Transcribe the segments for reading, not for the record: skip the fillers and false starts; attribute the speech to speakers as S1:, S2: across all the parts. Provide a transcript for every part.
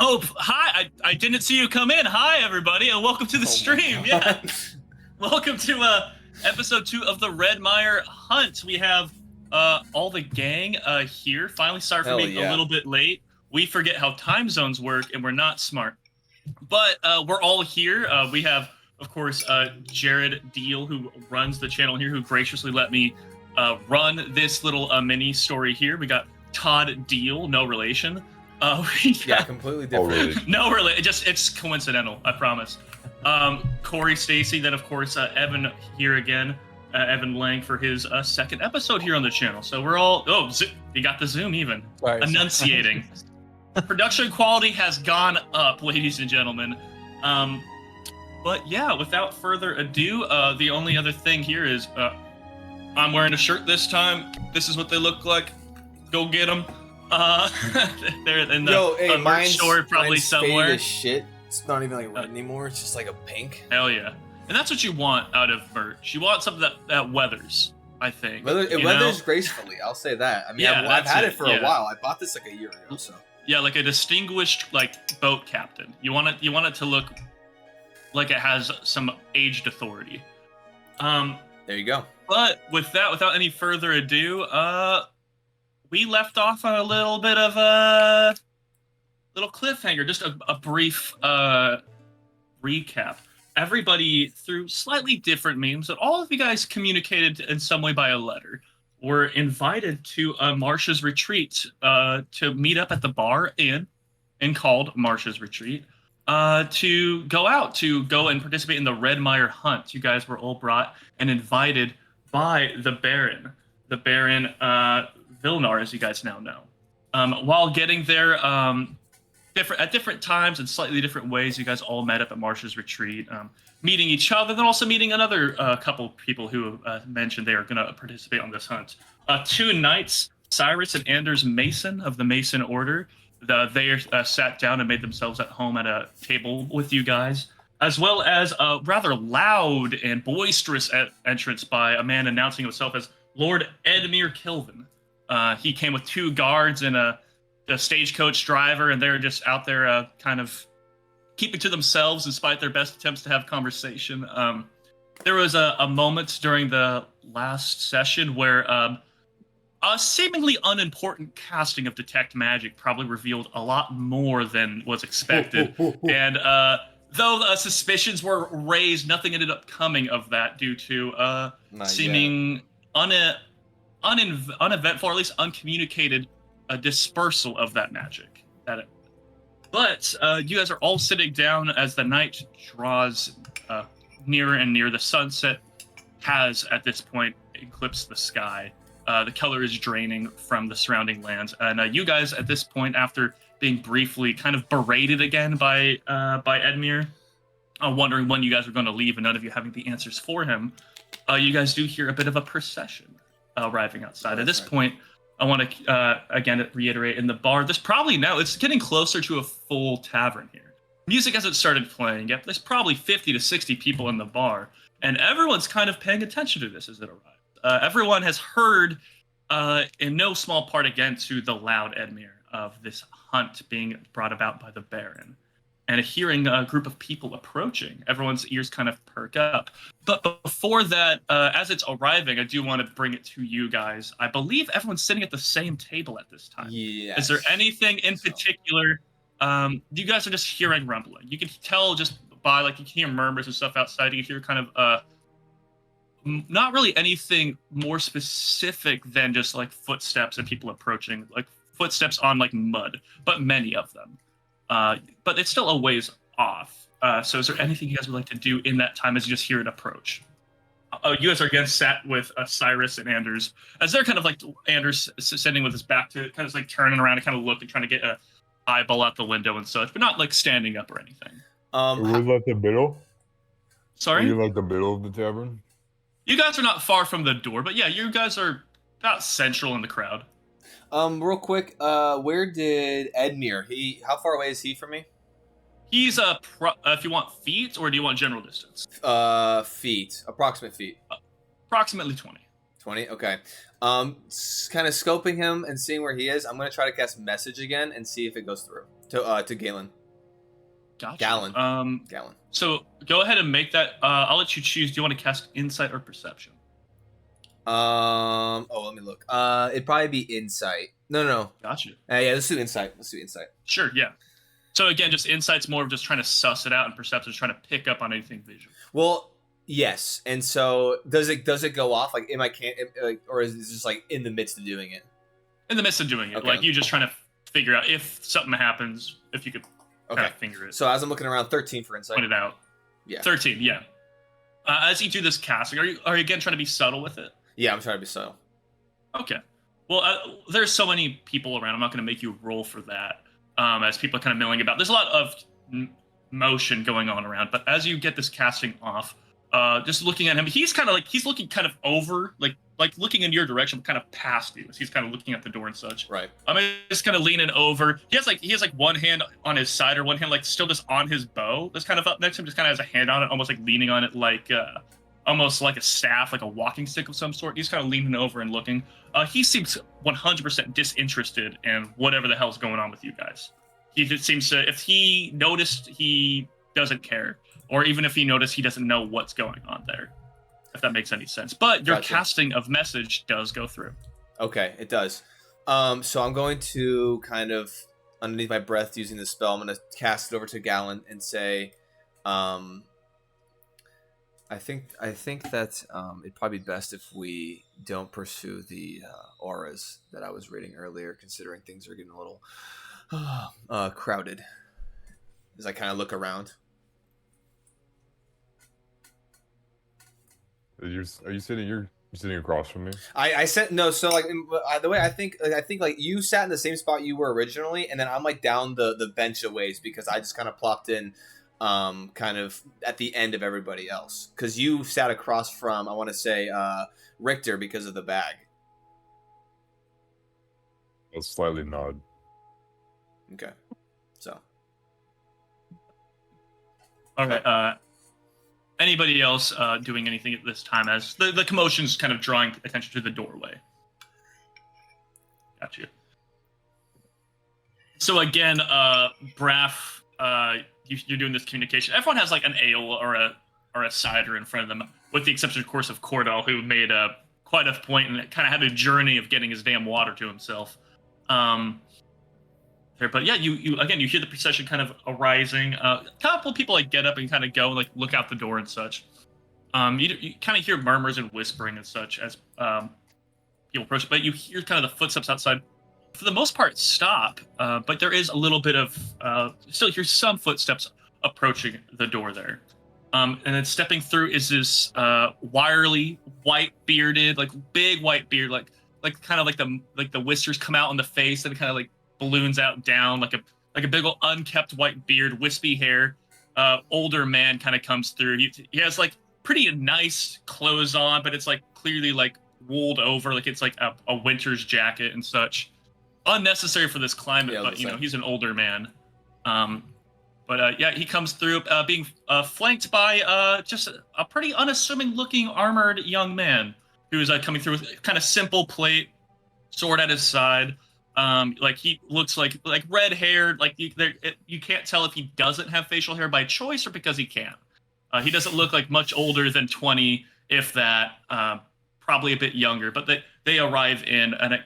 S1: Oh, hi! I didn't see you come in. Hi, everybody, and welcome to the stream. Yeah, welcome to episode 2 of the Red Mire Hunt. We have all the gang here. Finally, sorry for
S2: Hell
S1: being a
S2: yeah.
S1: little bit late. We forget how time zones work, and we're not smart. But we're all here. We have, of course, Jared Deal, who runs the channel here, who graciously let me run this little mini story here. We got Todd Deal, no relation.
S2: Yeah, completely different.
S1: No, really, it's coincidental. I promise. Corey Stacy, then of course Evan here again, Evan Lang for his second episode here on the channel. So we're all you got the Zoom even enunciating. Production quality has gone up, ladies and gentlemen. But yeah, without further ado, the only other thing here is I'm wearing a shirt this time. This is what they look like. Go get them. They're in the merch store probably somewhere.
S2: Faded as shit. It's not even like red anymore. It's just like a pink.
S1: Hell yeah. And that's what you want out of merch. You want something that weathers, I think.
S2: It weathers gracefully, I'll say that. I mean,
S1: Yeah,
S2: I've had it for a while. I bought this like a year ago, so.
S1: Yeah, like a distinguished boat captain. You want it to look like it has some aged authority.
S2: There you go.
S1: But without any further ado, we left off on a little bit of a little cliffhanger, just a brief recap. Everybody, through slightly different means, that all of you guys communicated in some way by a letter, were invited to Marsha's Retreat to meet up at the bar inn called Marsha's Retreat to go and participate in the Red Mire Hunt. You guys were all brought and invited by the Baron. The Baron Vilnar, as you guys now know. While getting there, at different times and slightly different ways, you guys all met up at Marsha's Retreat, meeting each other, then also meeting another couple people who mentioned they are going to participate on this hunt. 2 knights, Cyrus and Anders Mason of the Mason Order, they sat down and made themselves at home at a table with you guys, as well as a rather loud and boisterous entrance by a man announcing himself as Lord Edmure Kilvin. He came with 2 guards and a stagecoach driver, and they're just out there kind of keeping to themselves despite their best attempts to have conversation. There was a moment during the last session where a seemingly unimportant casting of Detect Magic probably revealed a lot more than was expected. And though suspicions were raised, nothing ended up coming of that due to seeming uneventful, or at least uncommunicated dispersal of that magic. But you guys are all sitting down as the night draws nearer and nearer. The sunset has, at this point, eclipsed the sky. The color is draining from the surrounding lands. And you guys, at this point, after being briefly kind of berated again by Edmure, wondering when you guys were going to leave and none of you having the answers for him, you guys do hear a bit of a procession arriving outside. At this point, I want to, again, reiterate, in the bar, it's getting closer to a full tavern here. Music hasn't started playing yet. There's probably 50 to 60 people in the bar, and everyone's kind of paying attention to this as it arrives. Everyone has heard, in no small part again, to the loud Edmure of this hunt being brought about by the Baron. And hearing a group of people approaching, everyone's ears kind of perk up. But before that, as it's arriving, I do want to bring it to you guys. I believe everyone's sitting at the same table at this time.
S2: Yes.
S1: Is there anything in particular? You guys are just hearing rumbling. You can tell just by, you can hear murmurs and stuff outside. You can hear kind of, not really anything more specific than just footsteps and people approaching, footsteps on mud, but many of them. But it's still a ways off. So is there anything you guys would like to do in that time as you just hear it approach? You guys are again sat with Cyrus and Anders, as they're kind of Anders sitting with his back to it, kind of turning around and kind of looking, trying to get a eyeball out the window and such, but not standing up or anything.
S3: Are we the middle?
S1: Sorry?
S3: Are you the middle of the tavern?
S1: You guys are not far from the door, but yeah, you guys are about central in the crowd.
S2: Real quick, where did Edmure? How far away is he from me?
S1: He's if you want feet, or do you want general distance?
S2: Feet, approximate feet.
S1: Approximately 20.
S2: 20. Okay. Kind of scoping him and seeing where he is. I'm gonna try to cast message again and see if it goes through to Galen.
S1: Gotcha.
S2: Gallon. Gallon.
S1: So go ahead and make that. I'll let you choose. Do you want to cast insight or perception?
S2: Oh, let me look. It'd probably be insight. No.
S1: Gotcha.
S2: Yeah, let's do insight.
S1: Sure. Yeah. So again, just insight's more of just trying to suss it out, and perception's trying to pick up on anything visual.
S2: Well, yes. And so does it go off? Like, or is it just like in the midst of doing it?
S1: In the midst of doing it,
S2: Okay.
S1: like you just trying to figure out if something happens, if you could kind of finger it.
S2: So as I'm looking around, 13 for insight.
S1: Point it out.
S2: Yeah.
S1: 13. Yeah. As you do this casting, are you again trying to be subtle with it?
S2: Yeah, I'm trying to be subtle.
S1: Okay. Well, there's so many people around. I'm not going to make you roll for that. As people are kind of milling about, there's a lot of motion going on around. But as you get this casting off, just looking at him, he's looking kind of over, like looking in your direction, but kind of past you. As he's kind of looking at the door and such.
S2: Right.
S1: I'm just kind of leaning over. He has like one hand on his side, or one hand like still just on his bow. That's kind of up next to him, just kind of has a hand on it, almost like leaning on it, like almost like a staff, like a walking stick of some sort. He's kind of leaning over and looking. He seems 100% disinterested in whatever the hell's going on with you guys. He just seems to, if he noticed, he doesn't care. Or even if he noticed, he doesn't know what's going on there. If that makes any sense. But your casting of message does go through. Okay,
S2: it does. So I'm going to kind of, underneath my breath using the spell, I'm going to cast it over to Galen and say, I think that it'd probably be best if we don't pursue the auras that I was reading earlier, considering things are getting a little crowded. As I kind of look around.
S3: Are you sitting? You're sitting across from me.
S2: I said no. So like the way I think like you sat in the same spot you were originally, and then I'm like down the bench a ways because I just kind of plopped in. Kind of at the end of everybody else, because you sat across from, I want to say, Richter because of the bag.
S3: I'll slightly nod.
S2: Okay, so.
S1: All right. Anybody else doing anything at this time as the commotion's kind of drawing attention to the doorway? Gotcha. So again, Braff, you're doing this communication. Everyone has like an ale or a cider in front of them, with the exception, of course, of Cordell, who made quite a point and kind of had a journey of getting his damn water to himself. But yeah, you hear the procession kind of arising. A couple people like get up and kind of go and like look out the door and such. You kind of hear murmurs and whispering and such as people approach, but you hear kind of the footsteps outside. For the most part, stop. But there is a little bit of still hear some footsteps approaching the door there. And then stepping through is this wirely, white bearded, like big white beard, like kind of like the whiskers come out on the face and kind of like balloons out down like a big old unkept white beard, wispy hair. Older man kind of comes through. He has like pretty nice clothes on, but it's like clearly like wooled over, like it's like a winter's jacket and such. Unnecessary for this climate, yeah, but he's an older man. He comes through being flanked by just a pretty unassuming looking armored young man who is coming through with kind of simple plate, sword at his side. Like he looks like red haired, like you can't tell if he doesn't have facial hair by choice or because he can't. He doesn't look like much older than 20, if that, probably a bit younger, but they arrive in and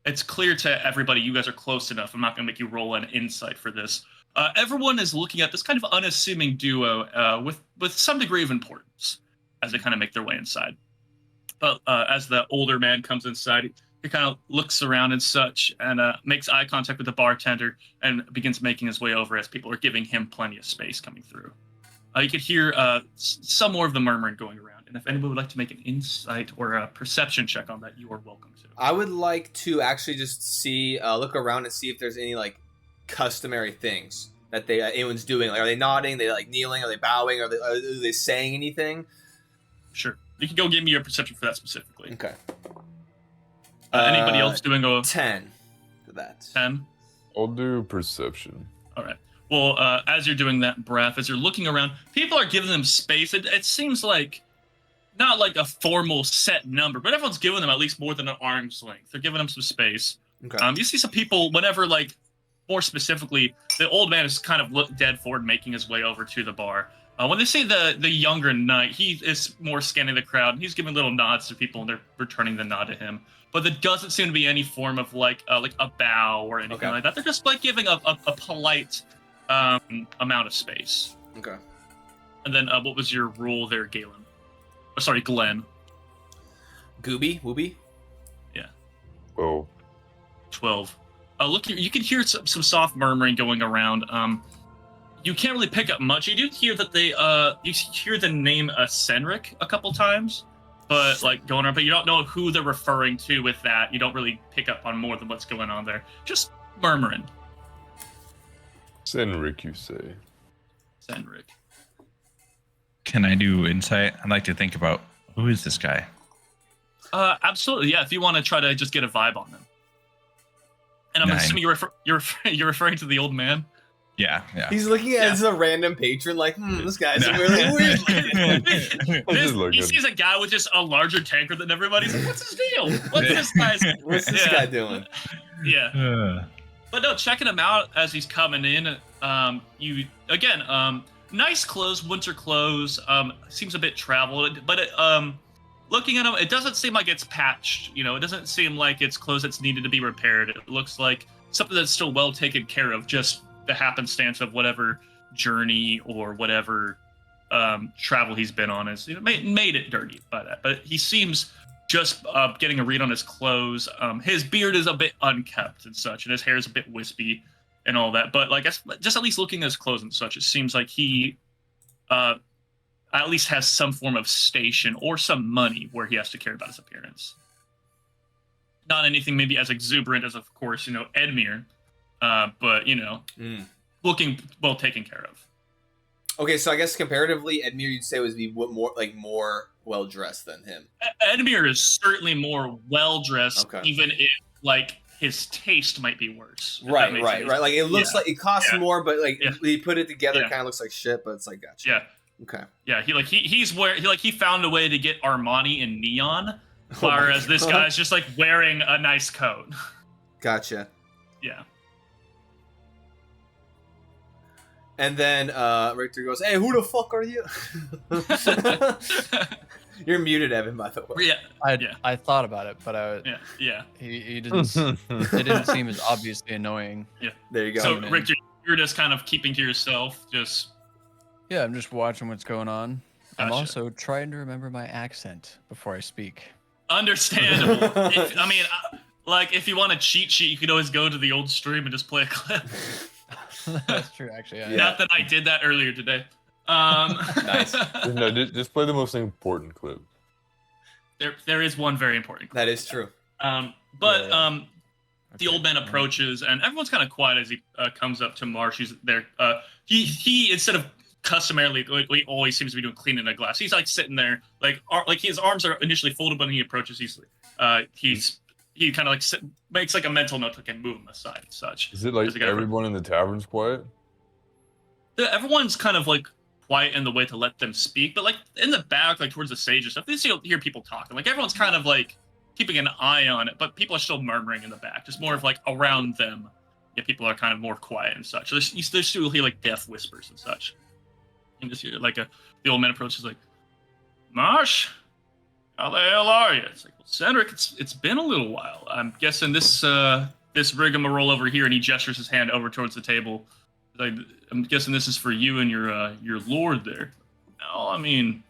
S1: it's clear to everybody you guys are close enough. I'm not going to make you roll an insight for this. Everyone is looking at this kind of unassuming duo with some degree of importance as they kind of make their way inside. But as the older man comes inside, he kind of looks around and such and makes eye contact with the bartender and begins making his way over as people are giving him plenty of space coming through. You could hear some more of the murmuring going around. And if anyone would like to make an insight or a perception check on that, you are welcome to.
S2: I would like to actually just see, look around and see if there's any like customary things that anyone's doing. Like, are they nodding? Are they like kneeling? Are they bowing? Are they saying anything?
S1: Sure. You can go give me your perception for that specifically.
S2: Okay.
S1: Anybody else doing a
S2: 10 for that?
S1: 10.
S3: I'll do perception.
S1: All right. Well, as you're doing that, Braff, as you're looking around, people are giving them space. It seems like not like a formal set number, but everyone's giving them at least more than an arm's length. They're giving them some space.
S2: Okay.
S1: You see some people, whenever, like, more specifically, the old man is kind of dead forward, making his way over to the bar. When they say the younger knight, he is more scanning the crowd, and he's giving little nods to people, and they're returning the nod to him. But there doesn't seem to be any form of, like a bow or anything like that. They're just, like, giving a polite amount of space.
S2: Okay.
S1: And then, what was your rule there, Galen? Oh, sorry, Glenn.
S2: Gooby? Wooby?
S1: Yeah.
S3: Oh.
S1: 12. Look, you can hear some soft murmuring going around. You can't really pick up much. You do hear that you hear the name Senric a couple times, but like going around, but you don't know who they're referring to with that. You don't really pick up on more than what's going on there. Just murmuring.
S3: Senric, you say?
S1: Senric.
S4: Can I do insight? I'd like to think about who is this guy?
S1: Absolutely, yeah. If you want to try to just get a vibe on him. And I'm
S4: 9.
S1: assuming you're referring to the old man.
S4: Yeah.
S2: He's looking at as a random patron, like, this guy's really weird.
S1: He sees a guy with just a larger tanker than everybody's like, what's his deal? What's this
S2: guy doing?
S1: Yeah. But no, checking him out as he's coming in. Nice clothes, winter clothes. Seems a bit traveled, but looking at him, it doesn't seem like it's patched. You know, it doesn't seem like it's clothes that's needed to be repaired. It looks like something that's still well taken care of. Just the happenstance of whatever journey or whatever travel he's been on is made it dirty by that. But he seems just getting a read on his clothes. His beard is a bit unkept and such, and his hair is a bit wispy and all that. But like, just at least looking at his clothes and such, it seems like he at least has some form of station or some money where he has to care about his appearance. Not anything maybe as exuberant as, of course, Edmure, but looking well taken care of.
S2: Okay, so I guess comparatively, Edmure you'd say would be more well dressed than him.
S1: Edmure is certainly more well dressed, even if like his taste might be worse.
S2: Right. Like it looks like it costs more, but like he put it together, kind of looks like shit. But it's like gotcha.
S1: Yeah.
S2: Okay.
S1: Yeah, he found a way to get Armani in neon, whereas this guy's just like wearing a nice coat.
S2: Gotcha.
S1: Yeah.
S2: And then Richter goes, "Hey, who the fuck are you?" You're muted, Evan, by the way.
S1: Yeah.
S5: I thought about it, but
S1: Yeah.
S5: He didn't. It didn't seem as obviously annoying.
S1: Yeah.
S2: There you go.
S1: So Richter, you're just kind of keeping to yourself, just.
S5: Yeah, I'm just watching what's going on. I'm
S1: Gotcha.
S5: also trying to remember my accent before I speak.
S1: Understandable. If you want a cheat sheet, you could always go to the old stream and just play a clip.
S5: That's true, actually. Yeah.
S1: Not that I did that earlier today.
S2: Nice.
S3: No, just play the most important clip.
S1: There is one very important clip.
S2: That is true.
S1: The old man approaches, and everyone's kind of quiet as he comes up to Marsh. He's there. He instead of customarily, like he always seems to be doing cleaning a glass, he's like sitting there, like his arms are initially folded, but when he approaches, he kind of like makes like a mental note to like move him aside and such.
S3: Is it like everyone in the tavern's quiet?
S1: Everyone's kind of like quiet in the way to let them speak, but like in the back, like towards the stage and stuff, they still hear people talking. Like everyone's kind of like keeping an eye on it, but people are still murmuring in the back, just more of like around them. Yeah, people are kind of more quiet and such. So you still hear like death whispers and such. And just hear like the old man approaches like, "Marsh, how the hell are you?" It's like, "Well, Cedric, it's been a little while. I'm guessing this rigmarole over here," and he gestures his hand over towards the table. Like, "I'm guessing this is for you and your lord there." "No, I mean,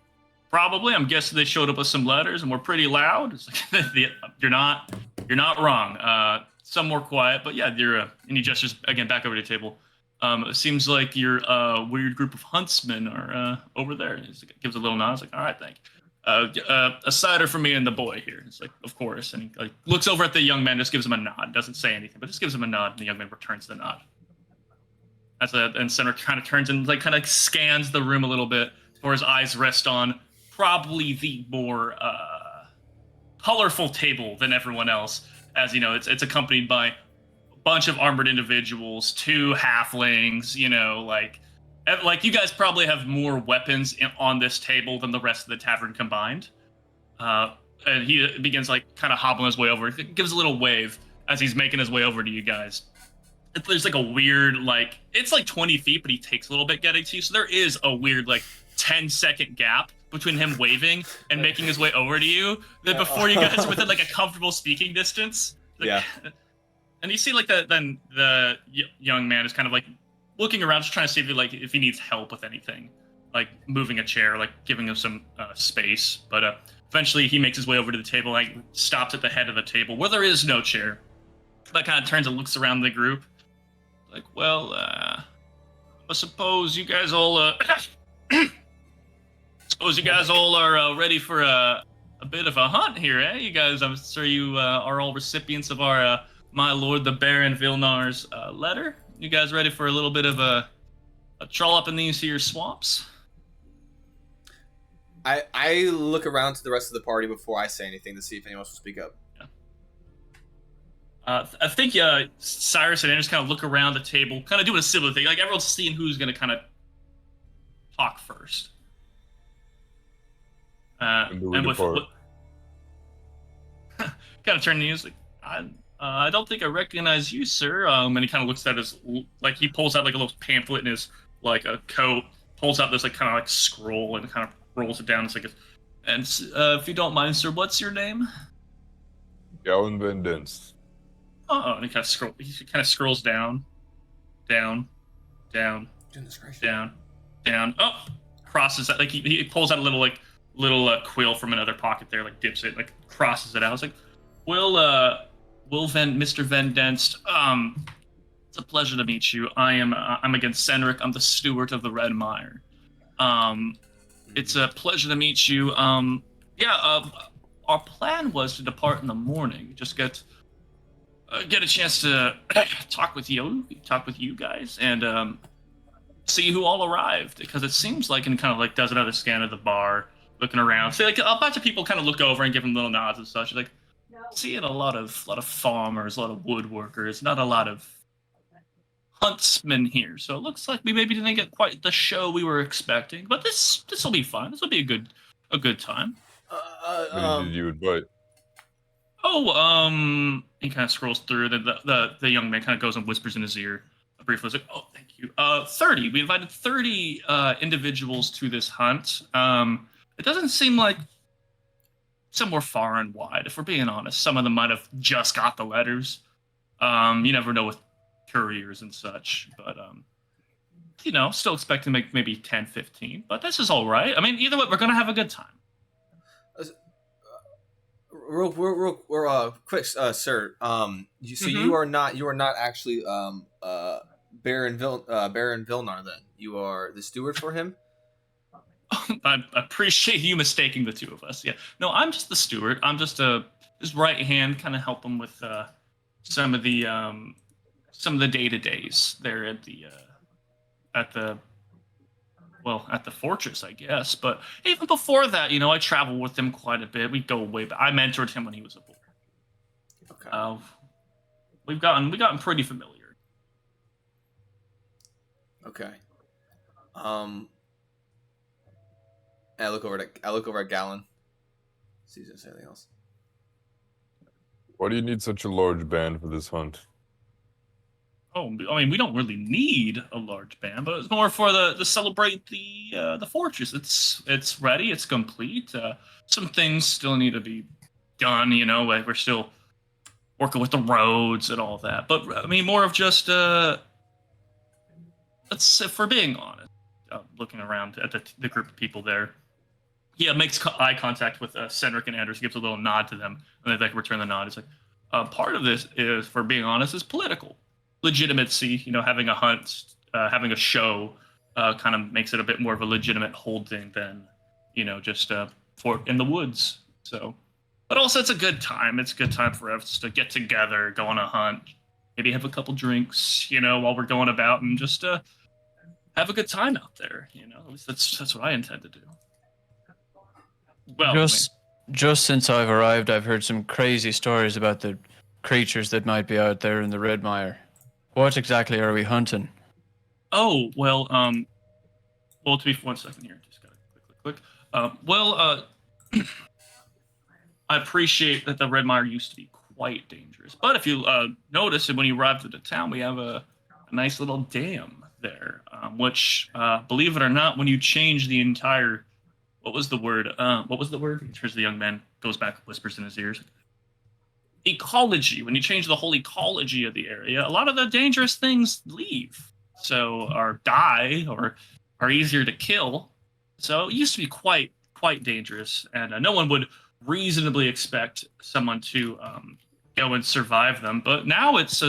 S1: probably. I'm guessing they showed up with some letters and were pretty loud." It's like, you're not wrong. Some more quiet, but yeah, and he gestures again back over to the table. It seems like your weird group of huntsmen are over there. He gives a little nod. He's like, "All right, thank you. A cider for me and the boy here." It's like, "Of course." And he like looks over at the young man, just gives him a nod. Doesn't say anything, but just gives him a nod, and the young man returns the nod. And Cedric kind of turns and like kind of scans the room a little bit, before his eyes rest on probably the more colorful table than everyone else. As you know, it's accompanied by bunch of armored individuals, 2 halflings, like Like, you guys probably have more weapons on this table than the rest of the tavern combined. And he begins, like, kind of hobbling his way over. He gives a little wave as he's making his way over to you guys. There's, like, a weird, like, it's, like, 20 feet, but he takes a little bit getting to you. So there is a weird, like, 10-second gap between him waving and making his way over to you. Then before you guys are within, like, a comfortable speaking distance. Like,
S2: Yeah.
S1: And you see, like, the young man is kind of, like, looking around, just trying to see if he needs help with anything, like moving a chair, like giving him some space. But eventually, he makes his way over to the table, like stops at the head of the table where there is no chair. That kind of turns and looks around the group, like, well, I suppose you guys all, are ready for a bit of a hunt here, eh? You guys, I'm sure you are all recipients of our my lord the Baron Vilnar's letter. You guys ready for a little bit of a trollop in these here swamps?
S2: I look around to the rest of the party before I say anything to see if anyone else will speak up.
S1: Yeah. I think Cyrus and Anders kind of look around the table, kind of doing a similar thing. Like, everyone's seeing who's going to kind of talk first. And with kind of turning to you, like, I don't think I recognize you, sir. And he kind of looks at his, like, he pulls out like a little pamphlet in his, like, a coat, pulls out this like kind of like scroll and kind of rolls it down. It's like, and if you don't mind, sir, what's your name?
S3: Galen Van Denst.
S1: Oh, and he kind of scrolls down. Down. Oh, crosses that. Like, he pulls out a little quill from another pocket there, like dips it, like crosses it out. I was like, Mr. Van Denst, it's a pleasure to meet you. I'm against Senric. I'm the steward of the Red Mire. It's a pleasure to meet you. Our plan was to depart in the morning. Just get a chance to talk with you guys, and see who all arrived. Because it seems like, and kind of like does another scan of the bar, looking around. See, like, a bunch of people kind of look over and give him little nods and such. Like, seeing a lot of farmers, a lot of woodworkers, not a lot of huntsmen here. So it looks like we maybe didn't get quite the show we were expecting. But this will be fun. This will be a good time.
S3: How many did you invite?
S1: He kind of scrolls through. The young man kind of goes and whispers in his ear briefly. He's like, oh, thank you. 30. We invited 30 individuals to this hunt. It doesn't seem like some were far and wide, if we're being honest. Some of them might have just got the letters. You never know with couriers and such. But, still expecting to make maybe 10, 15. But this is all right. I mean, either way, we're going to have a good time.
S2: Real quick, sir. So you are not actually Baron Vilnar. Then you are the steward for him.
S1: I appreciate you mistaking the two of us. Yeah, no, I'm just the steward. I'm just his right hand, kind of help him with some of the day-to-days there at the fortress, I guess. But even before that, I travel with him quite a bit. We go way back. I mentored him when he was a boy.
S2: Okay.
S1: We've gotten pretty familiar.
S2: Okay. I look over at Galen. See if there's anything else.
S3: Why do you need such a large band for this hunt?
S1: Oh, I mean, we don't really need a large band, but it's more for the celebrate the fortress. It's ready, it's complete. Some things still need to be done. Like, we're still working with the roads and all that. But I mean, more of just if we're being honest, looking around at the group of people there. Yeah, makes eye contact with Cedric and Anders, gives a little nod to them, and they like return the nod. It's like, part of this is, for being honest, is political legitimacy. Having a hunt, having a show, kind of makes it a bit more of a legitimate holding than, just fort in the woods. So, but also it's a good time. It's a good time for us to get together, go on a hunt, maybe have a couple drinks, while we're going about, and just have a good time out there. At least that's what I intend to do. Well,
S5: just since I've arrived, I've heard some crazy stories about the creatures that might be out there in the Red Mire. What exactly are we hunting?
S1: Oh, well, Well, to be 1 second here. Just gotta click. I appreciate that the Red Mire used to be quite dangerous. But if you notice, when you arrived at the town, we have a nice little dam there, which, believe it or not, when you change the entire... What was the word? He turns to the young man, goes back, whispers in his ears. Ecology. When you change the whole ecology of the area, a lot of the dangerous things leave. So, or die, or are easier to kill. So it used to be quite dangerous, and no one would reasonably expect someone to go and survive them. But now it's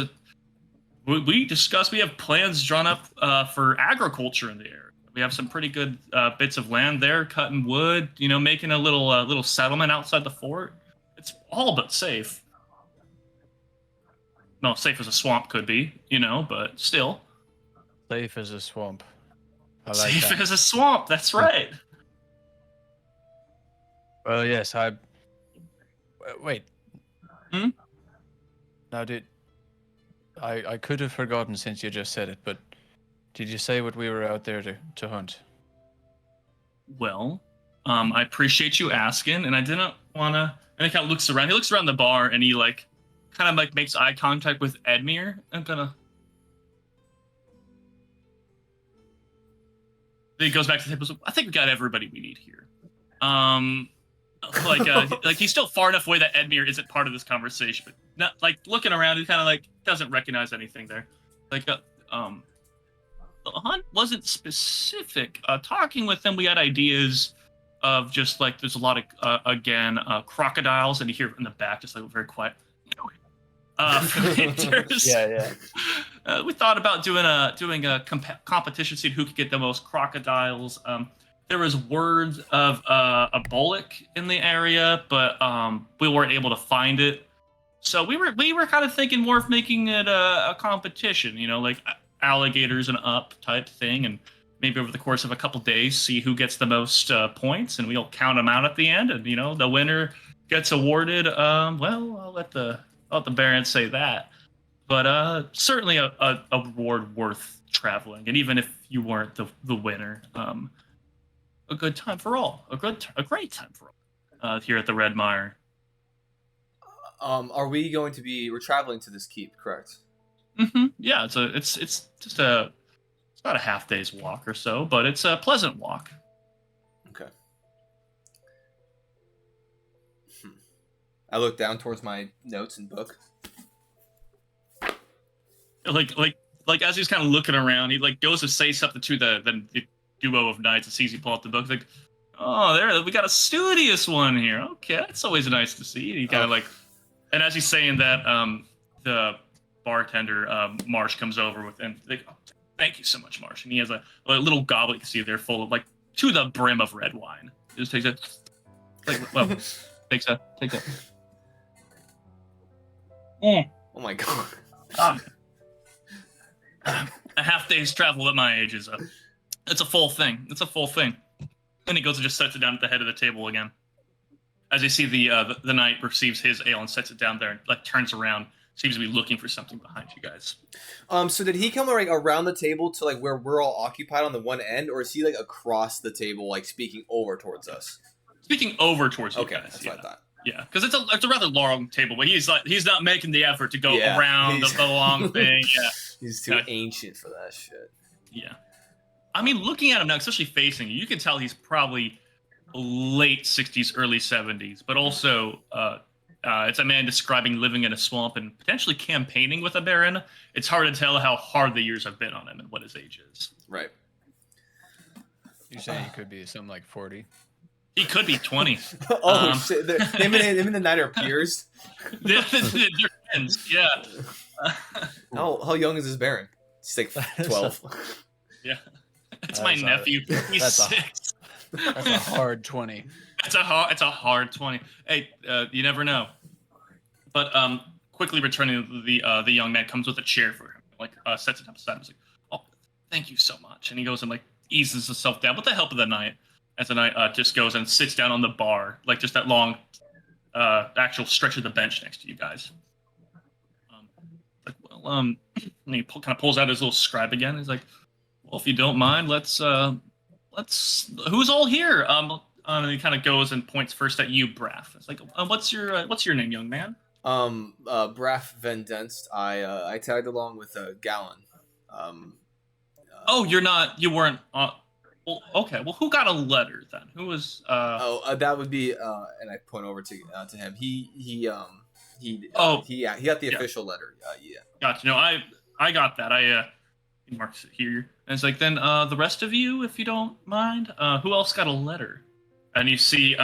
S1: we have plans drawn up for agriculture in the area. We have some pretty good bits of land there, cutting wood, making a little settlement outside the fort. It's all but safe. No, safe as a swamp could be, but still.
S5: Safe as a swamp. I like
S1: safe
S5: that.
S1: as a swamp, that's right.
S5: Well, yes, wait.
S1: Hmm?
S5: Now, I could have forgotten since you just said it, but did you say what we were out there to hunt?
S1: Well, I appreciate you asking, and I didn't want to... And he kind of looks around. He looks around the bar, and he, makes eye contact with Edmure. I'm gonna... Then he goes back to the table. So I think we got everybody we need here. He's still far enough away that Edmure isn't part of this conversation, but not looking around, he kind of doesn't recognize anything there. The hunt wasn't specific. Talking with them, we had ideas of just there's a lot of crocodiles, and you hear in the back just very quiet.
S5: Yeah.
S1: We thought about doing a competition, seeing who could get the most crocodiles. There was word of a bullock in the area, but we weren't able to find it. So we were kind of thinking more of making it a competition, alligators and up type thing, and maybe over the course of a couple days, see who gets the most points, and we'll count them out at the end, and the winner gets awarded. I'll let the Baron say that, but certainly a reward worth traveling, and even if you weren't the winner, a good time for all, a great time for all here at the Red Mire.
S2: Are we going to be? We're traveling to this keep, correct?
S1: Mm-hmm. Yeah, it's just it's about a half day's walk or so, but it's a pleasant walk.
S2: Okay. I look down towards my notes and book.
S1: Like as he's kind of looking around, he goes to say something to the duo of knights and sees he pull out the book. He's oh, there, we got a studious one here. Okay, that's always nice to see. And he kind of and as he's saying that, the bartender, Marsh, comes over with, and oh, thank you so much, Marsh. And he has a little goblet you can see there full of to the brim of red wine. He just takes it, takes a. Mm.
S2: Oh my god.
S1: A half day's travel at my age is it's a full thing. It's a full thing. And he goes and just sets it down at the head of the table again. As you see the knight receives his ale and sets it down there and turns around, seems to be looking for something behind you guys.
S2: So did he come around the table to where we're all occupied on the one end, or is he across the table speaking over towards us?
S1: Speaking over towards you guys.
S2: That's what I thought.
S1: Yeah, because it's a rather long table, but he's not making the effort to go around the long thing. Yeah,
S2: he's too ancient for that shit.
S1: Yeah, I mean, looking at him now, especially facing you, you can tell he's probably late 60s, early 70s, but also it's a man describing living in a swamp and potentially campaigning with a baron. It's hard to tell how hard the years have been on him and what his age is.
S2: Right.
S5: You're saying he could be something like 40?
S1: He could be 20.
S2: Shit. Him and the knight are peers?
S1: They're friends, yeah.
S2: How young is this baron? He's 12.
S1: Yeah. It's my nephew. He's 6.
S5: That's a hard 20.
S1: It's a hard 20. Hey, you never know. But quickly returning, the young man comes with a chair for him, sets it up beside him. He's oh, thank you so much. And he goes and eases himself down with the help of the knight. As the knight just goes and sits down on the bar, just that long, actual stretch of the bench next to you guys. And he kind of pulls out his little scribe again. He's well, if you don't mind, let's Who's all here? And he kind of goes and points first at you, Braff. It's like, what's your name, young man?
S2: Braff Van Denst. I tagged along with Gallon.
S1: Oh, you weren't. Well, okay. Well, who got a letter then? Who was?
S2: That would be. And I point over to him. He got the official letter. Yeah.
S1: Gotcha. No, I got that. He marks it here. And it's like, then the rest of you, if you don't mind, who else got a letter? And you see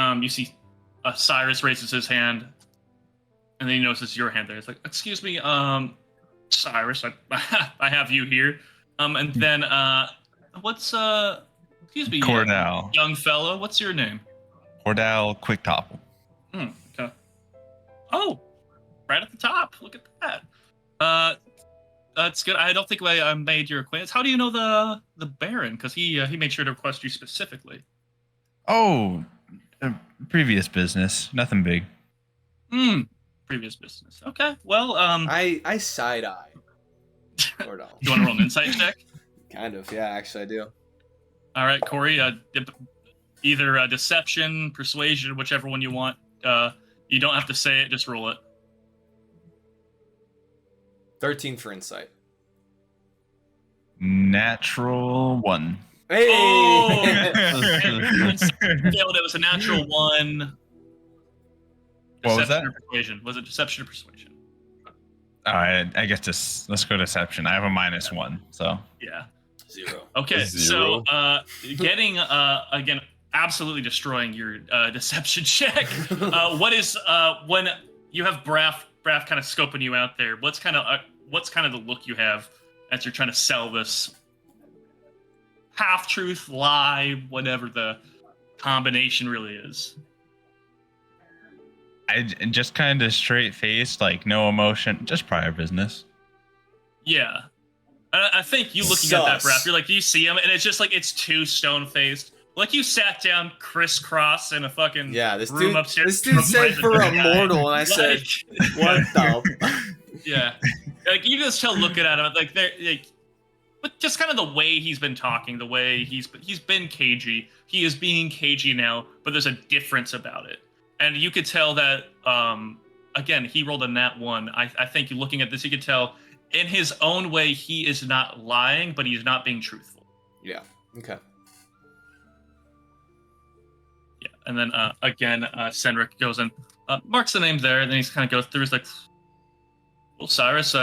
S1: Cyrus raises his hand, and then he notices your hand there. It's like, excuse me, Cyrus, I have you here. And then excuse me,
S4: Cordell.
S1: Young fellow, what's your name?
S4: Cordell Quicktopple.
S1: Okay. Oh, right at the top. Look at that. That's good. I don't think I made your acquaintance. How do you know the Baron? Because he made sure to request you specifically.
S4: Oh, previous business. Nothing big.
S1: Previous business. Okay. Well,
S2: I side eye. Cordell.
S1: You want to roll an insight check?
S2: Kind of. Yeah, actually, I do.
S1: All right, Corey. Either deception, persuasion, whichever one you want. You don't have to say it. Just roll it.
S2: 13 for insight.
S4: Natural 1.
S2: Hey!
S1: Oh! Failed. It was a natural 1.
S4: What was that?
S1: Or persuasion. Was it deception or persuasion?
S4: I guess just let's go deception. I have a -1, so
S1: Yeah.
S2: 0.
S1: Okay,
S3: Zero.
S1: so getting again, absolutely destroying your deception check. What is when you have Braff kind of scoping you out there? What's kind of the look you have as you're trying to sell this half truth, lie, whatever the combination really is?
S4: I just kind of straight faced, like no emotion, just prior business.
S1: Yeah. I think you looking at that,
S2: Sus.
S1: Braff, you're like, do you see him? And it's just like, it's too stone-faced. Like you sat down crisscross in a fucking
S2: Yeah,
S1: room upstairs.
S2: this dude said for a mortal, and I said, what the?
S1: Yeah. Like, you just tell looking at him, like, they're, like, but just kind of the way he's been talking, the way he's been cagey. He is being cagey now, but there's a difference about it. And you could tell that, again, he rolled a nat 1. I think you looking at this, you could tell in his own way, he is not lying, but he's not being truthful.
S2: Yeah. Okay.
S1: Yeah. And then, again, Senric goes and marks the name there, and then he's kind of goes through, he's like, well, Cyrus,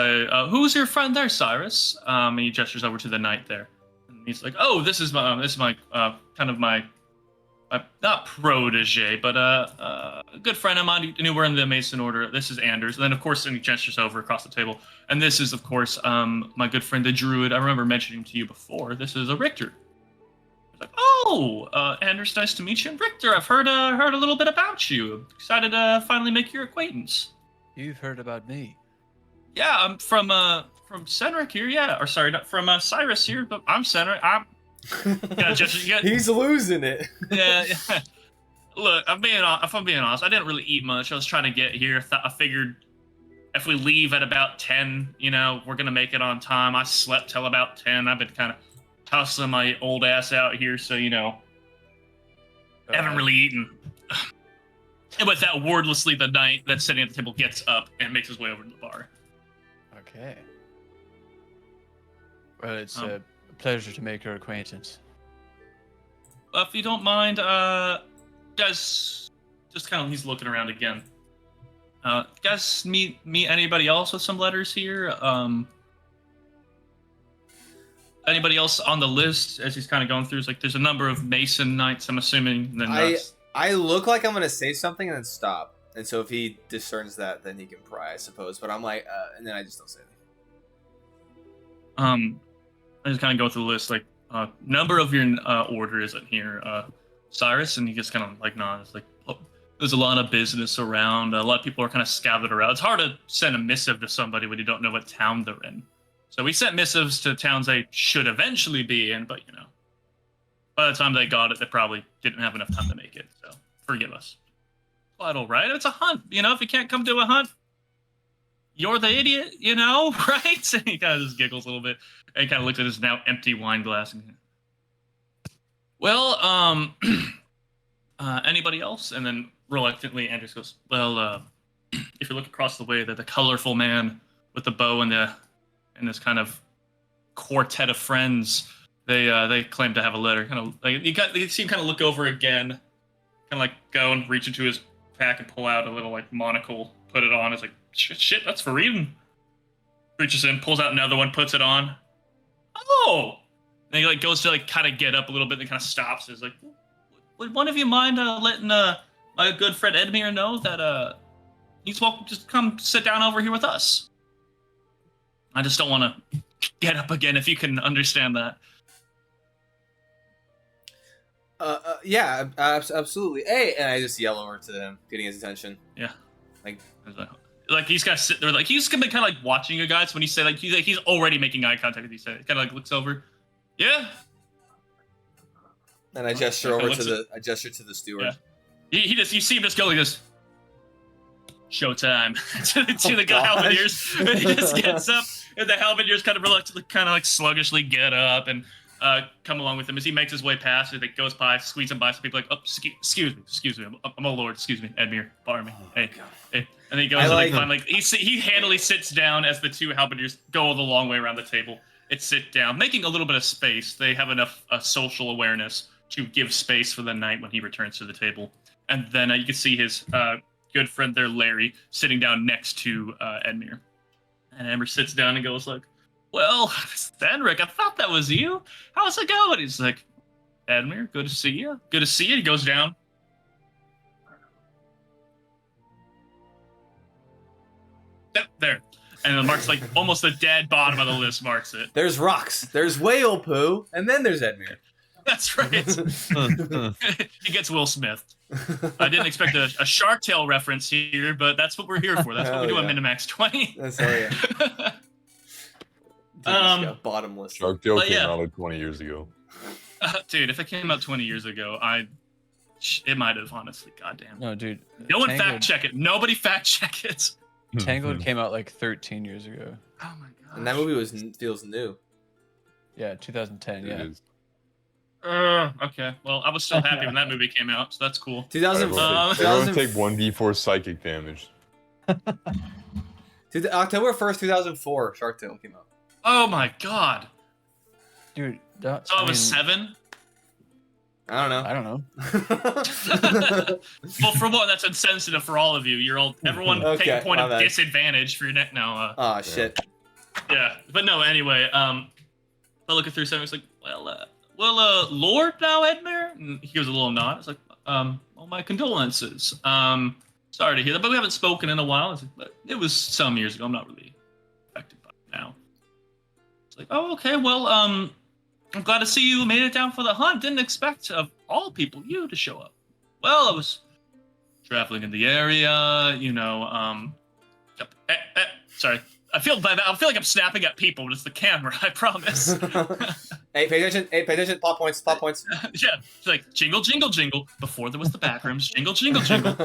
S1: who's your friend there, Cyrus? And he gestures over to the knight there. And he's like, oh, this is my kind of my, not protege, but a good friend of mine who we're in the Mason Order. This is Anders. And then, of course, and he gestures over across the table. And this is, of course, my good friend, the Druid. I remember mentioning to you before. This is a Richter. He's like, oh, Anders, nice to meet you. And Richter, I've heard a little bit about you. Excited to finally make your acquaintance.
S5: You've heard about me.
S1: Yeah, I'm from Senric here. Yeah, or sorry, not from Cyrus here, but I'm Senric.
S2: He's losing it.
S1: Yeah. Look, if I'm being honest, I didn't really eat much. I was trying to get here. I figured if we leave at about 10, we're gonna make it on time. I slept till about 10. I've been kind of hustling my old ass out here, so haven't really eaten. And with that, wordlessly, the knight that's sitting at the table gets up and makes his way over to the bar.
S5: Okay. Well, it's a pleasure to make your acquaintance.
S1: If you don't mind, guys, just kind of, he's looking around again. Guys, meet anybody else with some letters here? Anybody else on the list as he's kind of going through? It's like there's a number of Mason Knights, I'm assuming. And then
S2: I look like I'm gonna say something and then stop. And so if he discerns that, then he can pry, I suppose. But I'm like, and then I just don't say anything.
S1: I just kind of go through the list, like, number of your order isn't here, Cyrus, and he just kind of like nods, like, oh, there's a lot of business around, a lot of people are kind of scattered around. It's hard to send a missive to somebody when you don't know what town they're in. So we sent missives to towns they should eventually be in, but by the time they got it, they probably didn't have enough time to make it. So forgive us. Quite all right. It's a hunt. If you can't come to a hunt, you're the idiot, right? And he kind of just giggles a little bit and kind of looks at his now empty wine glass. And Well, anybody else? And then reluctantly, Andrews goes, well, if you look across the way, the colorful man with the bow and this kind of quartet of friends, they claim to have a letter. Kind of like you see him kind of look over again, kind of like go and reach into his pack and pull out a little like monocle, put it on. It's like shit, that's for reading. Reaches in, pulls out another one, puts it on. Oh, and he like goes to like kind of get up a little bit, and kind of stops. Is like, would one of you mind letting my good friend Edmure know that he's welcome to come sit down over here with us? I just don't want to get up again, if you can understand that.
S2: Yeah, absolutely. Hey, and I just yell over to him, getting his attention.
S1: Yeah,
S2: like
S1: he's got to sit there, like he's gonna be kind of like watching you guys when you say like he's already making eye contact with you. Say, kind of like looks over. Yeah.
S2: And I gesture over to the steward.
S1: Yeah. He just, you see him just go like this. Showtime. to the guy halberdiers. And he just gets up, and the halberdiers kind of reluctantly, kind of like sluggishly get up and come along with him as he makes his way past. He goes by, squeezing by some people like, oh, excuse me, I'm a lord, excuse me, Edmure, pardon me. Hey. And then he goes he handily sits down as the two halberdiers go the long way around the table and sit down, making a little bit of space. They have enough social awareness to give space for the night when he returns to the table. And then you can see his good friend there, Larry, sitting down next to Edmure. And Edmure sits down and goes like, well, Stenrick, I thought that was you. How's it going? He's like, Edmure, good to see you. Good to see you. He goes down. There. And then marks like almost the dead bottom of the list marks it.
S2: There's rocks. There's whale poo. And then there's Edmure.
S1: That's right. He gets Will Smith. I didn't expect a Shark Tale reference here, but that's what we're here for. That's what we do on Minimax 20.
S2: That's hell yeah. Dude, bottomless.
S3: Shark Tale came out like 20 years ago.
S1: Dude, if it came out 20 years ago, it might have, honestly. Goddamn.
S5: No, dude.
S1: No one fact check it. Nobody fact check it.
S5: Tangled came out like 13 years ago.
S1: Oh my god.
S2: And that movie feels new.
S5: Yeah, 2010. Yeah.
S3: It is.
S1: Okay. Well, I was still happy when that movie came out, so that's cool.
S2: 2004.
S3: Everyone take 1d4 psychic damage.
S2: October 1st, 2004, Shark Tale came out.
S1: Oh my god.
S5: Dude,
S1: So I was 7?
S2: I don't know.
S5: I don't know.
S1: Well, for one, that's insensitive for all of you. Everyone take a point of disadvantage for your neck now.
S2: Oh shit.
S1: Yeah, but no. Anyway, I looking through something. It's like, well, Lord now, Edmure. And he gives a little nod. It's like, well, my condolences. Sorry to hear that, but we haven't spoken in a while. It's like, but it was some years ago. I'm not really affected by it now. It's like, oh, okay. Well, I'm glad to see you made it down for the hunt. Didn't expect, of all people, you to show up. Well, I was traveling in the area, sorry. I feel like I'm snapping at people, but it's the camera, I promise.
S2: Hey, pay attention. Plot points.
S1: Yeah, it's like jingle, jingle, jingle. Before there was the back rooms, jingle, jingle, jingle.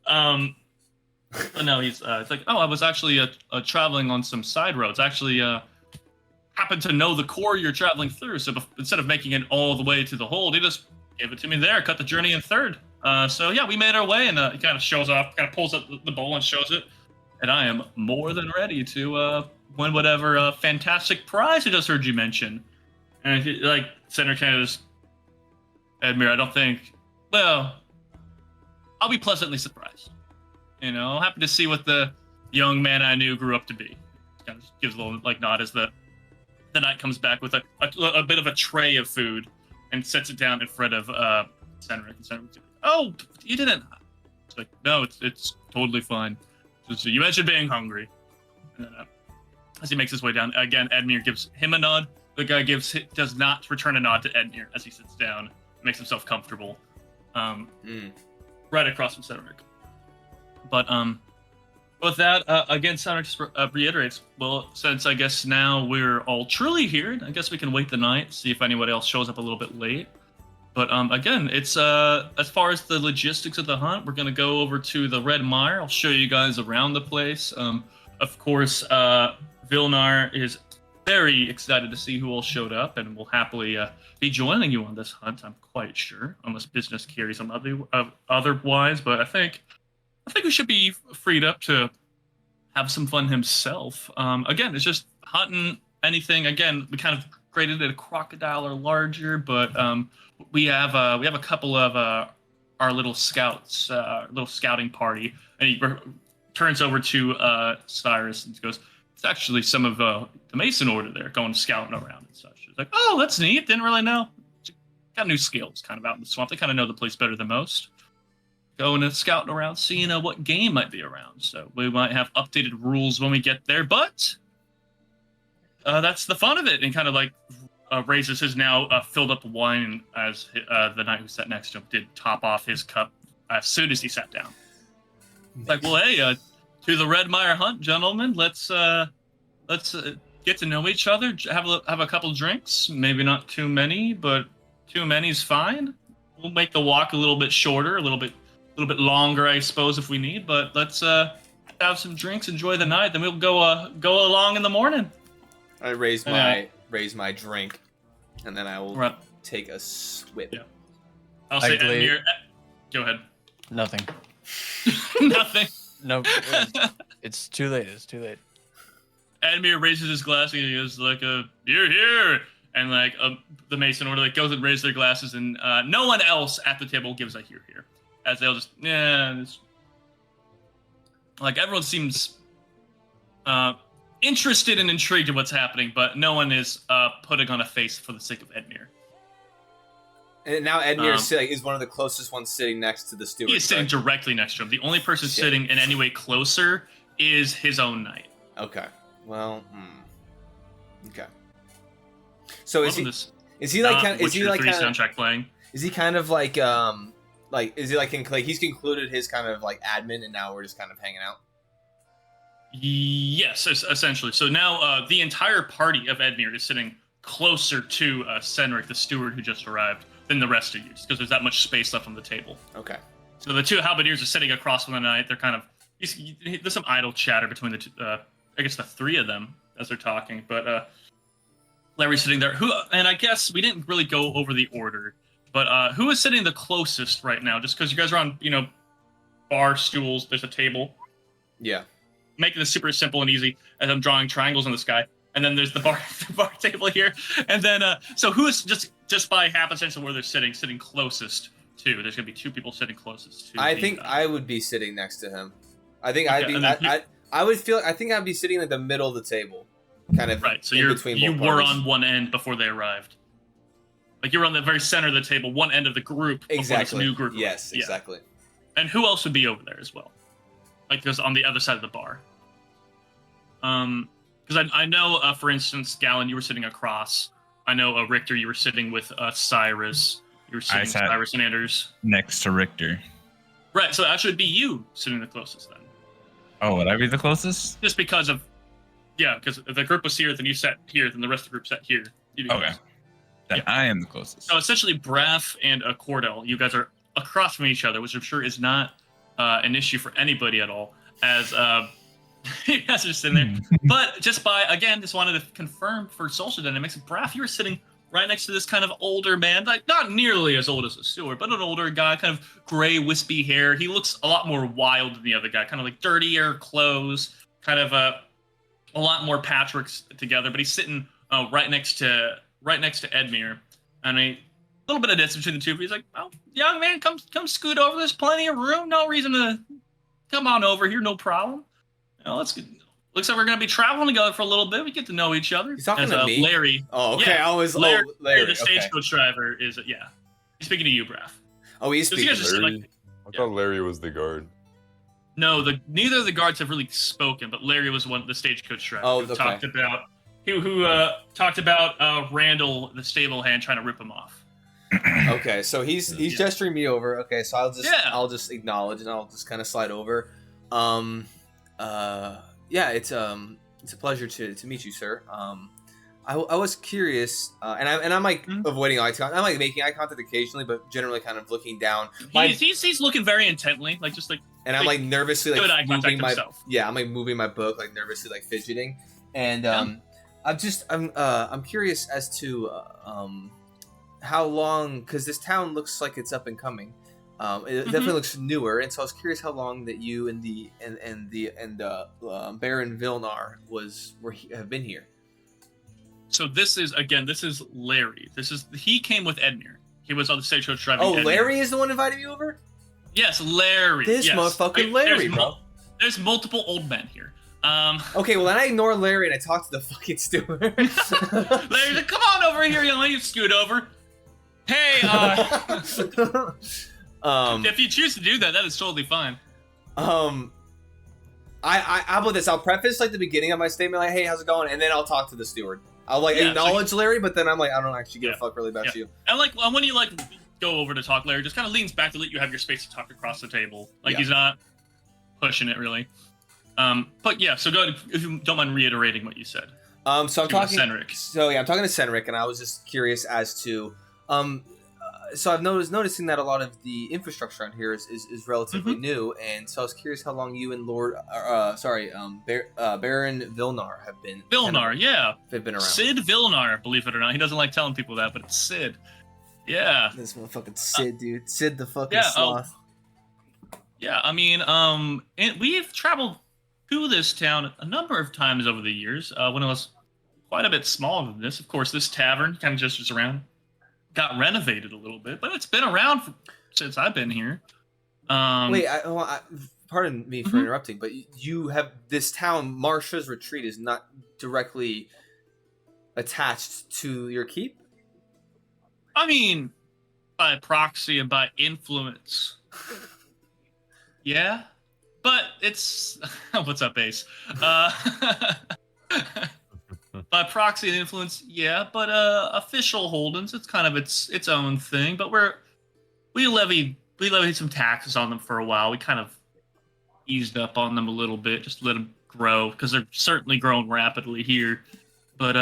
S1: But no, it's like, oh, I was actually traveling on some side roads. Actually, happened to know the core you're traveling through, so instead of making it all the way to the hold, he just gave it to me there, cut the journey in third. So yeah, we made our way, and he kind of shows off, kind of pulls up the bowl and shows it, and I am more than ready to win whatever fantastic prize I just heard you mention. And he, like, Senator Canada's, Edmure, I don't think, well, I'll be pleasantly surprised. Happy to see what the young man I knew grew up to be. Kind of gives a little like nod as the knight comes back with a bit of a tray of food and sets it down in front of Senric. And Senric's like, oh, you didn't. It's like, no, it's totally fine. So you mentioned being hungry. And then, as he makes his way down, again, Edmure gives him a nod. The guy does not return a nod to Edmure as he sits down, makes himself comfortable, right across from Senric. But with that, again, Senric just reiterates, well, since I guess now we're all truly here, I guess we can wait the night, see if anybody else shows up a little bit late. But again, it's as far as the logistics of the hunt, we're going to go over to the Red Mire. I'll show you guys around the place. Of course, Vilnar is very excited to see who all showed up, and will happily be joining you on this hunt. I'm quite sure, unless business carries on otherwise. But I think we should be freed up to have some fun himself. Again, it's just hunting anything. Again, we kind of graded it a crocodile or larger, but we have a couple of our little scouts, little scouting party, and he turns over to Cyrus and goes, "It's actually some of the Mason Order there going scouting around and such." It's like, "Oh, that's neat. Didn't really know. Got new skills, kind of out in the swamp. They kind of know the place better than most. Going and scouting around, seeing what game might be around. So we might have updated rules when we get there, but that's the fun of it." And kind of like raises his now filled up wine as the knight who sat next to him did top off his cup as soon as he sat down. It's like, "Well, hey, to the Red Mire hunt, gentlemen. Let's get to know each other. Have a couple drinks. Maybe not too many, but too many's fine. We'll make the walk a little bit shorter, a little bit longer, I suppose, if we need. But let's have some drinks, enjoy the night. Then we'll go along in the morning."
S2: I raise my drink, and then I will take a swip.
S1: Yeah. I'll say, Edmure, go ahead.
S5: Nothing.
S1: Nothing.
S5: No, it's too late. It's too late.
S1: Edmure raises his glass and he goes like, "You're here," and like the Mason Order like goes and raises their glasses, and no one else at the table gives a "here," as they'll just like everyone seems interested and intrigued in what's happening, but no one is putting on a face for the sake of Edmure.
S2: And now Edmure is one of the closest ones sitting next to the steward.
S1: He is sitting directly next to him. The only person sitting in any way closer is his own knight.
S2: Okay. Well, okay. So is he like
S1: soundtrack playing?
S2: Is he kind of like is he like he's concluded his kind of like admin, and now we're just kind of hanging out?
S1: Yes, essentially. So now the entire party of Edmure is sitting closer to Senric, the steward who just arrived, than the rest of you, just because there's that much space left on the table.
S2: Okay.
S1: So the two halberdiers are sitting across from the knight. They're kind of there's some idle chatter between the two, I guess the three of them as they're talking, but Larry's sitting there. And I guess we didn't really go over the order, but who is sitting the closest right now? Just because you guys are on, bar stools, there's a table.
S2: Yeah.
S1: Making this super simple and easy as I'm drawing triangles in the sky. And then there's the bar table here. And then, so who is just by happenstance of where they're sitting closest to? There's going to be two people sitting closest to.
S2: I think I would be sitting next to him. I think I'd be sitting in the middle of the table. Kind of
S1: right. So
S2: you
S1: were on one end before they arrived. Like you were on the very center of the table, one end of the group.
S2: Exactly.
S1: This new group.
S2: Yes,
S1: yeah.
S2: Exactly.
S1: And who else would be over there as well? Like, because on the other side of the bar. Because I know, for instance, Galen, you were sitting across. I know, Richter, you were sitting with Cyrus. You were sitting with Cyrus and Anders.
S4: Next to Richter.
S1: Right, so that should be you sitting the closest then.
S4: Oh, would I be the closest?
S1: Just because of, because if the group was here, then you sat here, then the rest of the group sat here.
S4: Okay. Then I am the closest.
S1: So essentially, Braff and Cordell, you guys are across from each other, which I'm sure is not an issue for anybody at all, as you guys are sitting there. But just wanted to confirm for social dynamics, Braff, you were sitting right next to this kind of older man, like not nearly as old as a steward, but an older guy, kind of gray, wispy hair. He looks a lot more wild than the other guy, kind of like dirtier clothes, kind of a lot more patchworks together. But he's sitting right next to Edmure, and a little bit of distance between the two. He's like, "Oh, young man, come scoot over. There's plenty of room. No reason to come on over here. No problem. Looks like we're gonna be traveling together for a little bit. We get to know each other."
S2: He's talking to me.
S1: Larry.
S2: Oh, okay.
S1: Yeah,
S2: Larry,
S1: the stagecoach driver is. He's speaking to you, Braff.
S2: Oh, he's speaking to
S3: Larry. I thought Larry was the guard.
S1: No, neither of the guards have really spoken, but Larry was the stagecoach driver.
S2: Oh,
S1: who talked about Randall, the stable hand, trying to rip him off.
S2: Okay, so he's gesturing me over. Okay, so I'll just acknowledge, and I'll just kind of slide over. It's a pleasure to meet you, sir. I was curious, and I'm like avoiding eye contact. I'm like making eye contact occasionally, but generally kind of looking down.
S1: He's looking very intently,
S2: and I'm like nervously
S1: eye contact
S2: moving
S1: himself.
S2: I'm like moving my book, like nervously, like fidgeting, and I'm curious as to how long, because this town looks like it's up and coming. It definitely looks newer, and so I was curious how long that you and Baron Vilnar have been here.
S1: So this is Larry. He came with Edmure. He was on the stagecoach driving.
S2: Oh,
S1: Edmure.
S2: Larry is the one inviting you over?
S1: Yes, Larry.
S2: This motherfucking Larry, bro.
S1: There's multiple old men here.
S2: Okay, well then I ignore Larry and I talk to the fucking steward.
S1: Larry's like, come on over here, young lady. Scoot over. Hey, if you choose to do that, that is totally fine.
S2: How about this? I'll preface like the beginning of my statement, like, "Hey, how's it going?" and then I'll talk to the steward. I'll acknowledge Larry, but then I'm like, I don't actually give a fuck really about you.
S1: And like when you go over to talk, Larry just kind of leans back to let you have your space to talk across the table. Like he's not pushing it really. But yeah, so go ahead, if you don't mind reiterating what you said.
S2: So I'm talking
S1: to Senric.
S2: So yeah, I'm talking to Senric, and I was just curious as to so I've noticing that a lot of the infrastructure on here is relatively new, and so I was curious how long you and Baron Vilnar have been.
S1: They've
S2: been around.
S1: Sid Vilnar, believe it or not, he doesn't like telling people that, but it's Sid. Yeah.
S2: This motherfucking Sid, dude. Sid the fucking sloth.
S1: Yeah, I mean, we've traveled to this town a number of times over the years. When it was quite a bit smaller than this, of course, this tavern kind of just was around. Got renovated a little bit, but it's been around since I've been here.
S2: Wait, pardon me for interrupting, but you have this town, Marsha's Retreat, is not directly attached to your keep?
S1: I mean, by proxy and by influence. Yeah, but it's... What's up, Ace? By proxy and influence, yeah, but official holdings, it's kind of its own thing. But we levied some taxes on them for a while. We kind of eased up on them a little bit, just to let them grow, because they're certainly growing rapidly here. But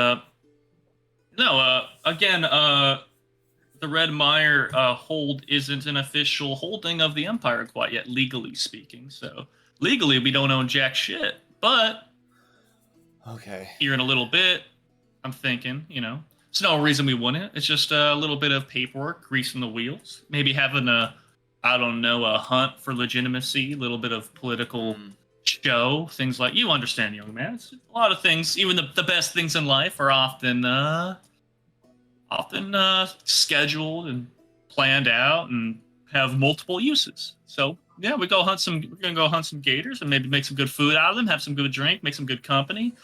S1: again, the Red Mire hold isn't an official holding of the Empire quite yet, legally speaking. So legally, we don't own jack shit, but.
S2: Okay.
S1: Here in a little bit, I'm thinking, it's no reason we wouldn't. It's just a little bit of paperwork, greasing the wheels. Maybe having a hunt for legitimacy, a little bit of political show, things like, you understand, young man. It's a lot of things, even the best things in life are often scheduled and planned out and have multiple uses. So yeah, we're gonna go hunt some gators and maybe make some good food out of them, have some good drink, make some good company.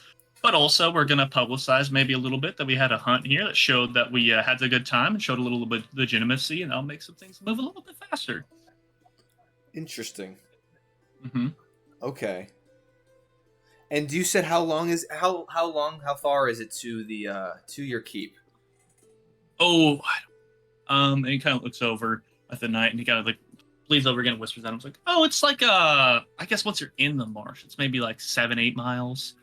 S1: But also we're gonna publicize maybe a little bit that we had a hunt here that showed that we had a good time and showed a little bit of legitimacy, and that'll make some things move a little bit faster.
S2: Interesting. Okay. And you said how far is it to the to your keep?
S1: Oh, and he kind of looks over at the night and he kind of like leans over again and whispers at him. It's like, oh, it's like I guess once you're in the marsh, it's maybe like 7-8 miles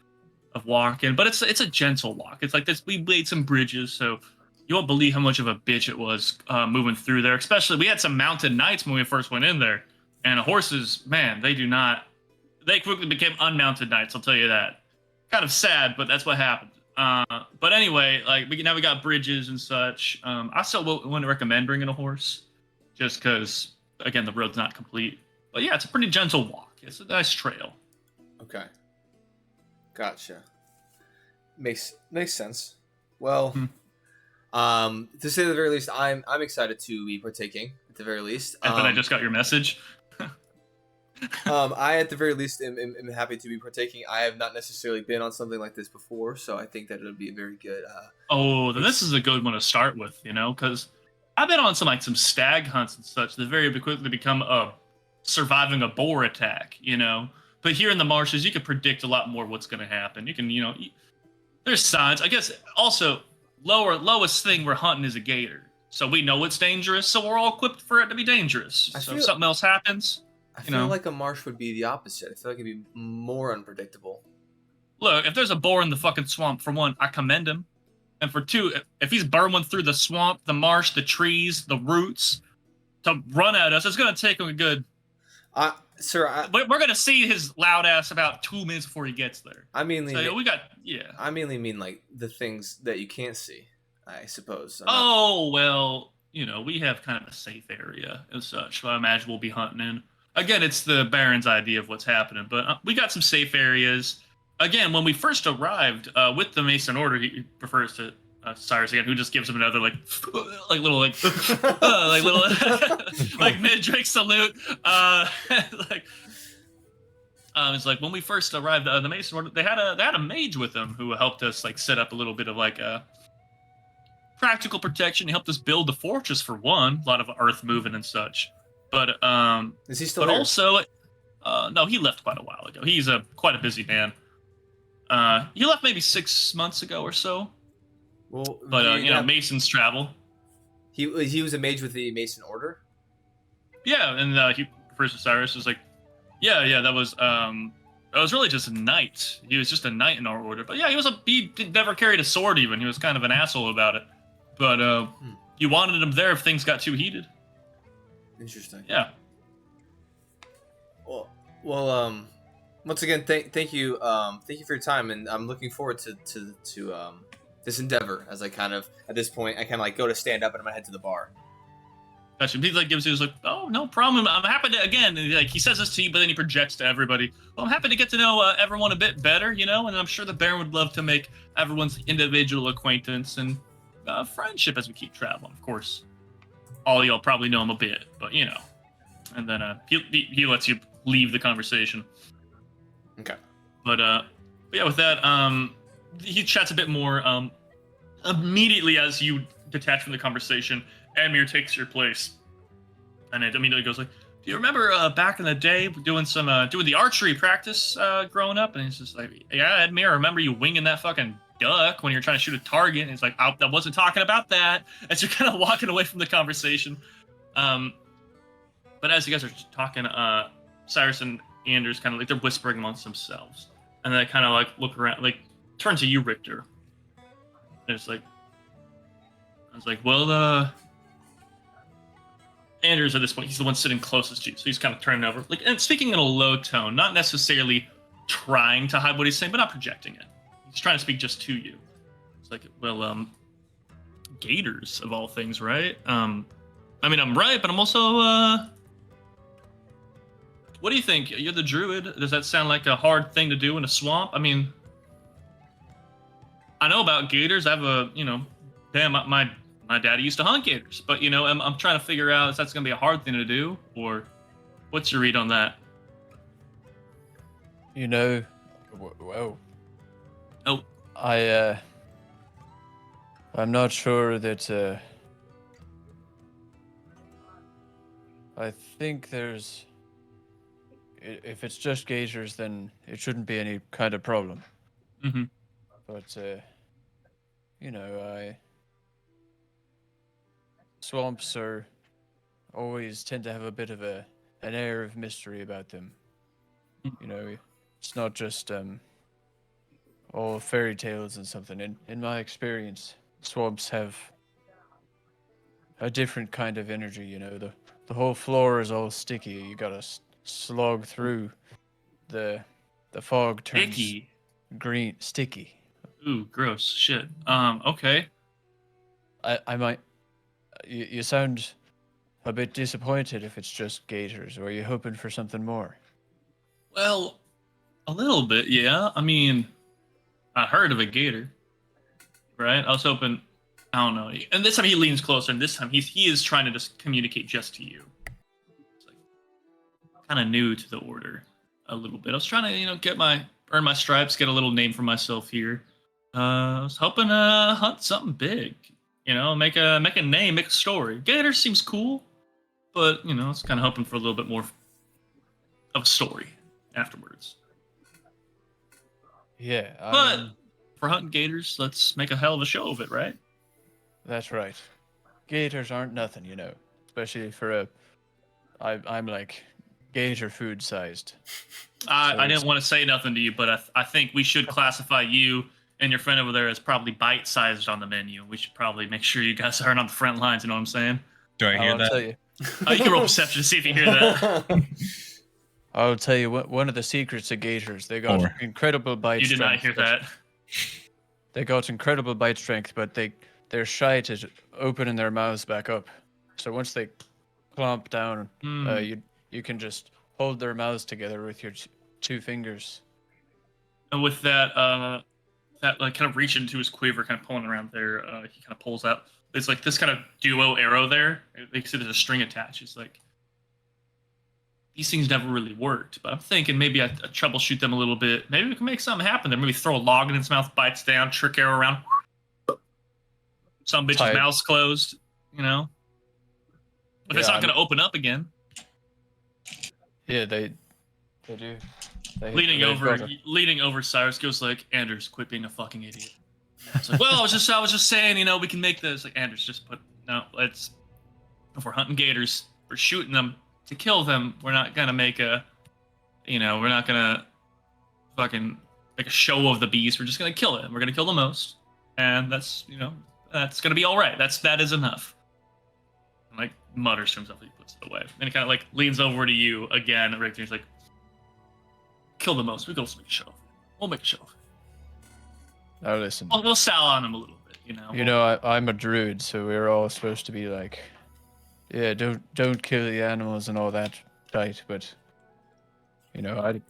S1: of walking, but it's a gentle walk. It's like this. We laid some bridges, so you won't believe how much of a bitch it was moving through there. Especially we had some mounted knights when we first went in there, and horses, man, they quickly became unmounted knights. I'll tell you that. Kind of sad, but that's what happened. But anyway, like we got bridges and such. I still wouldn't recommend bringing a horse, just because again the road's not complete. But yeah, it's a pretty gentle walk. It's a nice trail.
S2: Okay, gotcha. Makes sense. Well, to say the very least, I'm excited to be partaking. At the very least,
S1: and then I just got your message.
S2: I at the very least am happy to be partaking. I have not necessarily been on something like this before, so I think that it'll be a very good.
S1: Then this is a good one to start with, because I've been on some stag hunts and such that very quickly become surviving a boar attack, But here in the marshes, you can predict a lot more what's going to happen. You can, there's signs. I guess also lowest thing we're hunting is a gator, so we know it's dangerous. So we're all equipped for it to be dangerous. So if something else happens.
S2: I feel like a marsh would be the opposite. I feel like it'd be more unpredictable.
S1: Look, if there's a boar in the fucking swamp, for one, I commend him. And for two, if he's burrowing through the swamp, the marsh, the trees, the roots, to run at us, it's going to take him a good
S2: Sir,
S1: we're gonna see his loud ass about 2 minutes before he gets there.
S2: I mainly
S1: So we got
S2: I mainly mean like the things that you can't see, I suppose.
S1: Oh well, we have kind of a safe area and such. So I imagine we'll be hunting in. Again, it's the Baron's idea of what's happening, but we got some safe areas. Again, when we first arrived with the Mason Order, he refers to Cyrus again, who just gives him another like little like like mid-drink salute. It's like when we first arrived, the Mason Order, they had a mage with them who helped us like set up a little bit of like a practical protection. He helped us build the fortress for one, a lot of earth moving and such. But
S2: is he still
S1: but
S2: there?
S1: also no, he left quite a while ago. He's quite a busy man. He left maybe 6 months ago or so.
S2: Well,
S1: But Masons travel.
S2: He was a mage with the Mason Order.
S1: Yeah, and he refers to Cyrus as like, yeah, that was really just a knight. He was just a knight in our order. But yeah, he never carried a sword even. He was kind of an asshole about it. But you wanted him there if things got too heated.
S2: Interesting.
S1: Yeah.
S2: Well, once again, thank you for your time, and I'm looking forward to this endeavor. As I kind of at this point, I kind of like go to stand up and I'm gonna head to the bar.
S1: Gotcha. He like gives you like, oh, no problem. I'm happy to again. And, like he says this to you, but then he projects to everybody. Well, I'm happy to get to know everyone a bit better, and I'm sure the Baron would love to make everyone's individual acquaintance and friendship as we keep traveling. Of course, all y'all probably know him a bit, but and then he lets you leave the conversation.
S2: Okay.
S1: But yeah, with that, he chats a bit more. Immediately as you detach from the conversation, Amir takes your place, and it immediately goes like, "Do you remember back in the day doing the archery practice growing up?" And he's just like, "Yeah, Amir, I remember you winging that fucking duck when you're trying to shoot a target." And he's like, "I wasn't talking about that." As you're kind of walking away from the conversation, but as you guys are talking, Cyrus and Anders kind of like they're whispering amongst themselves, and then they kind of like look around, like turn to you, Richter. And it's like, I was like, well, Anders at this point, he's the one sitting closest to you, so he's kind of turning over, like, and speaking in a low tone, not necessarily trying to hide what he's saying, but not projecting it. He's trying to speak just to you. It's like, well, gators of all things, right? I mean, I'm right, but I'm also, what do you think? You're the druid. Does that sound like a hard thing to do in a swamp? I mean, I know about gators. I have damn, my daddy used to hunt gators, but I'm trying to figure out if that's gonna be a hard thing to do, or what's your read on that?
S5: Whoa.
S1: Oh.
S5: I'm not sure that, I think if it's just gators, then it shouldn't be any kind of problem.
S1: Mm-hmm.
S5: But, swamps always tend to have a bit of an air of mystery about them. It's not just all fairy tales and something. In my experience, swamps have a different kind of energy. The whole floor is all sticky. You gotta slog through. The fog turns
S1: Sticky.
S5: green, sticky.
S1: Ooh, gross shit. Okay.
S5: I might. You sound a bit disappointed if it's just gators, or are you hoping for something more?
S1: Well, a little bit, yeah. I mean, I heard of a gator, right? I was hoping, I don't know. And this time he leans closer, and this time he is trying to just communicate just to you. It's like kind of new to the order a little bit. I was trying to, earn my stripes, get a little name for myself here. I was hoping to hunt something big. Make a name, make a story. Gator seems cool, but it's kind of hoping for a little bit more of a story afterwards.
S5: Yeah,
S1: But for hunting gators, let's make a hell of a show of it, right?
S5: that's right. Gators aren't nothing, especially for I'm like gator food sized.
S1: I didn't want to say nothing to you, but I think we should classify you and your friend over there is probably bite-sized on the menu. We should probably make sure you guys aren't on the front lines. You know what I'm saying?
S4: Do I hear
S5: I'll
S4: that?
S5: tell you.
S1: You can roll perception to see if you hear that.
S5: I'll tell you one of the secrets of gators. They got
S4: Or-
S5: incredible bite
S1: You did
S5: strength.
S1: not hear
S5: but-
S1: that.
S5: They got incredible bite strength, but they're shy to opening their mouths back up. So once they clomp down, you can just hold their mouths together with your two fingers.
S1: And with that, that like kind of reach into his quiver, kind of pulling around there, he kind of pulls out. There's like this kind of duo arrow there. You can see there's a string attached. It's like these things never really worked, but I'm thinking maybe I troubleshoot them a little bit. Maybe we can make something happen there. Maybe throw a log in its mouth, bites down, trick arrow around. Some bitch's
S5: Tight.
S1: mouth's closed, you know. But it's
S5: Yeah,
S1: not going to open up again.
S5: Yeah, they do.
S1: Leaning
S5: they've
S1: over,
S5: got a-
S1: Cyrus goes like, "Anders, quit being a fucking idiot." It's like, well, I was just saying, you know, we can make this. Like, Anders, just put let's. If we're hunting gators, we're shooting them to kill them. We're not gonna make we're not gonna fucking make a show of the beast. We're just gonna kill it. We're gonna kill the most, and that's gonna be all right. That is enough. And, like, mutters to himself, he puts it away, and he kind of like leans over to you again, Rick. He's like, "Kill the most. We can also make a show. We'll make a show.
S5: Now listen.
S1: We'll sell on him a little bit, you know."
S5: You know, I'm a druid, so we're all supposed to be like, yeah, don't kill the animals and all that, right? But you know, I'm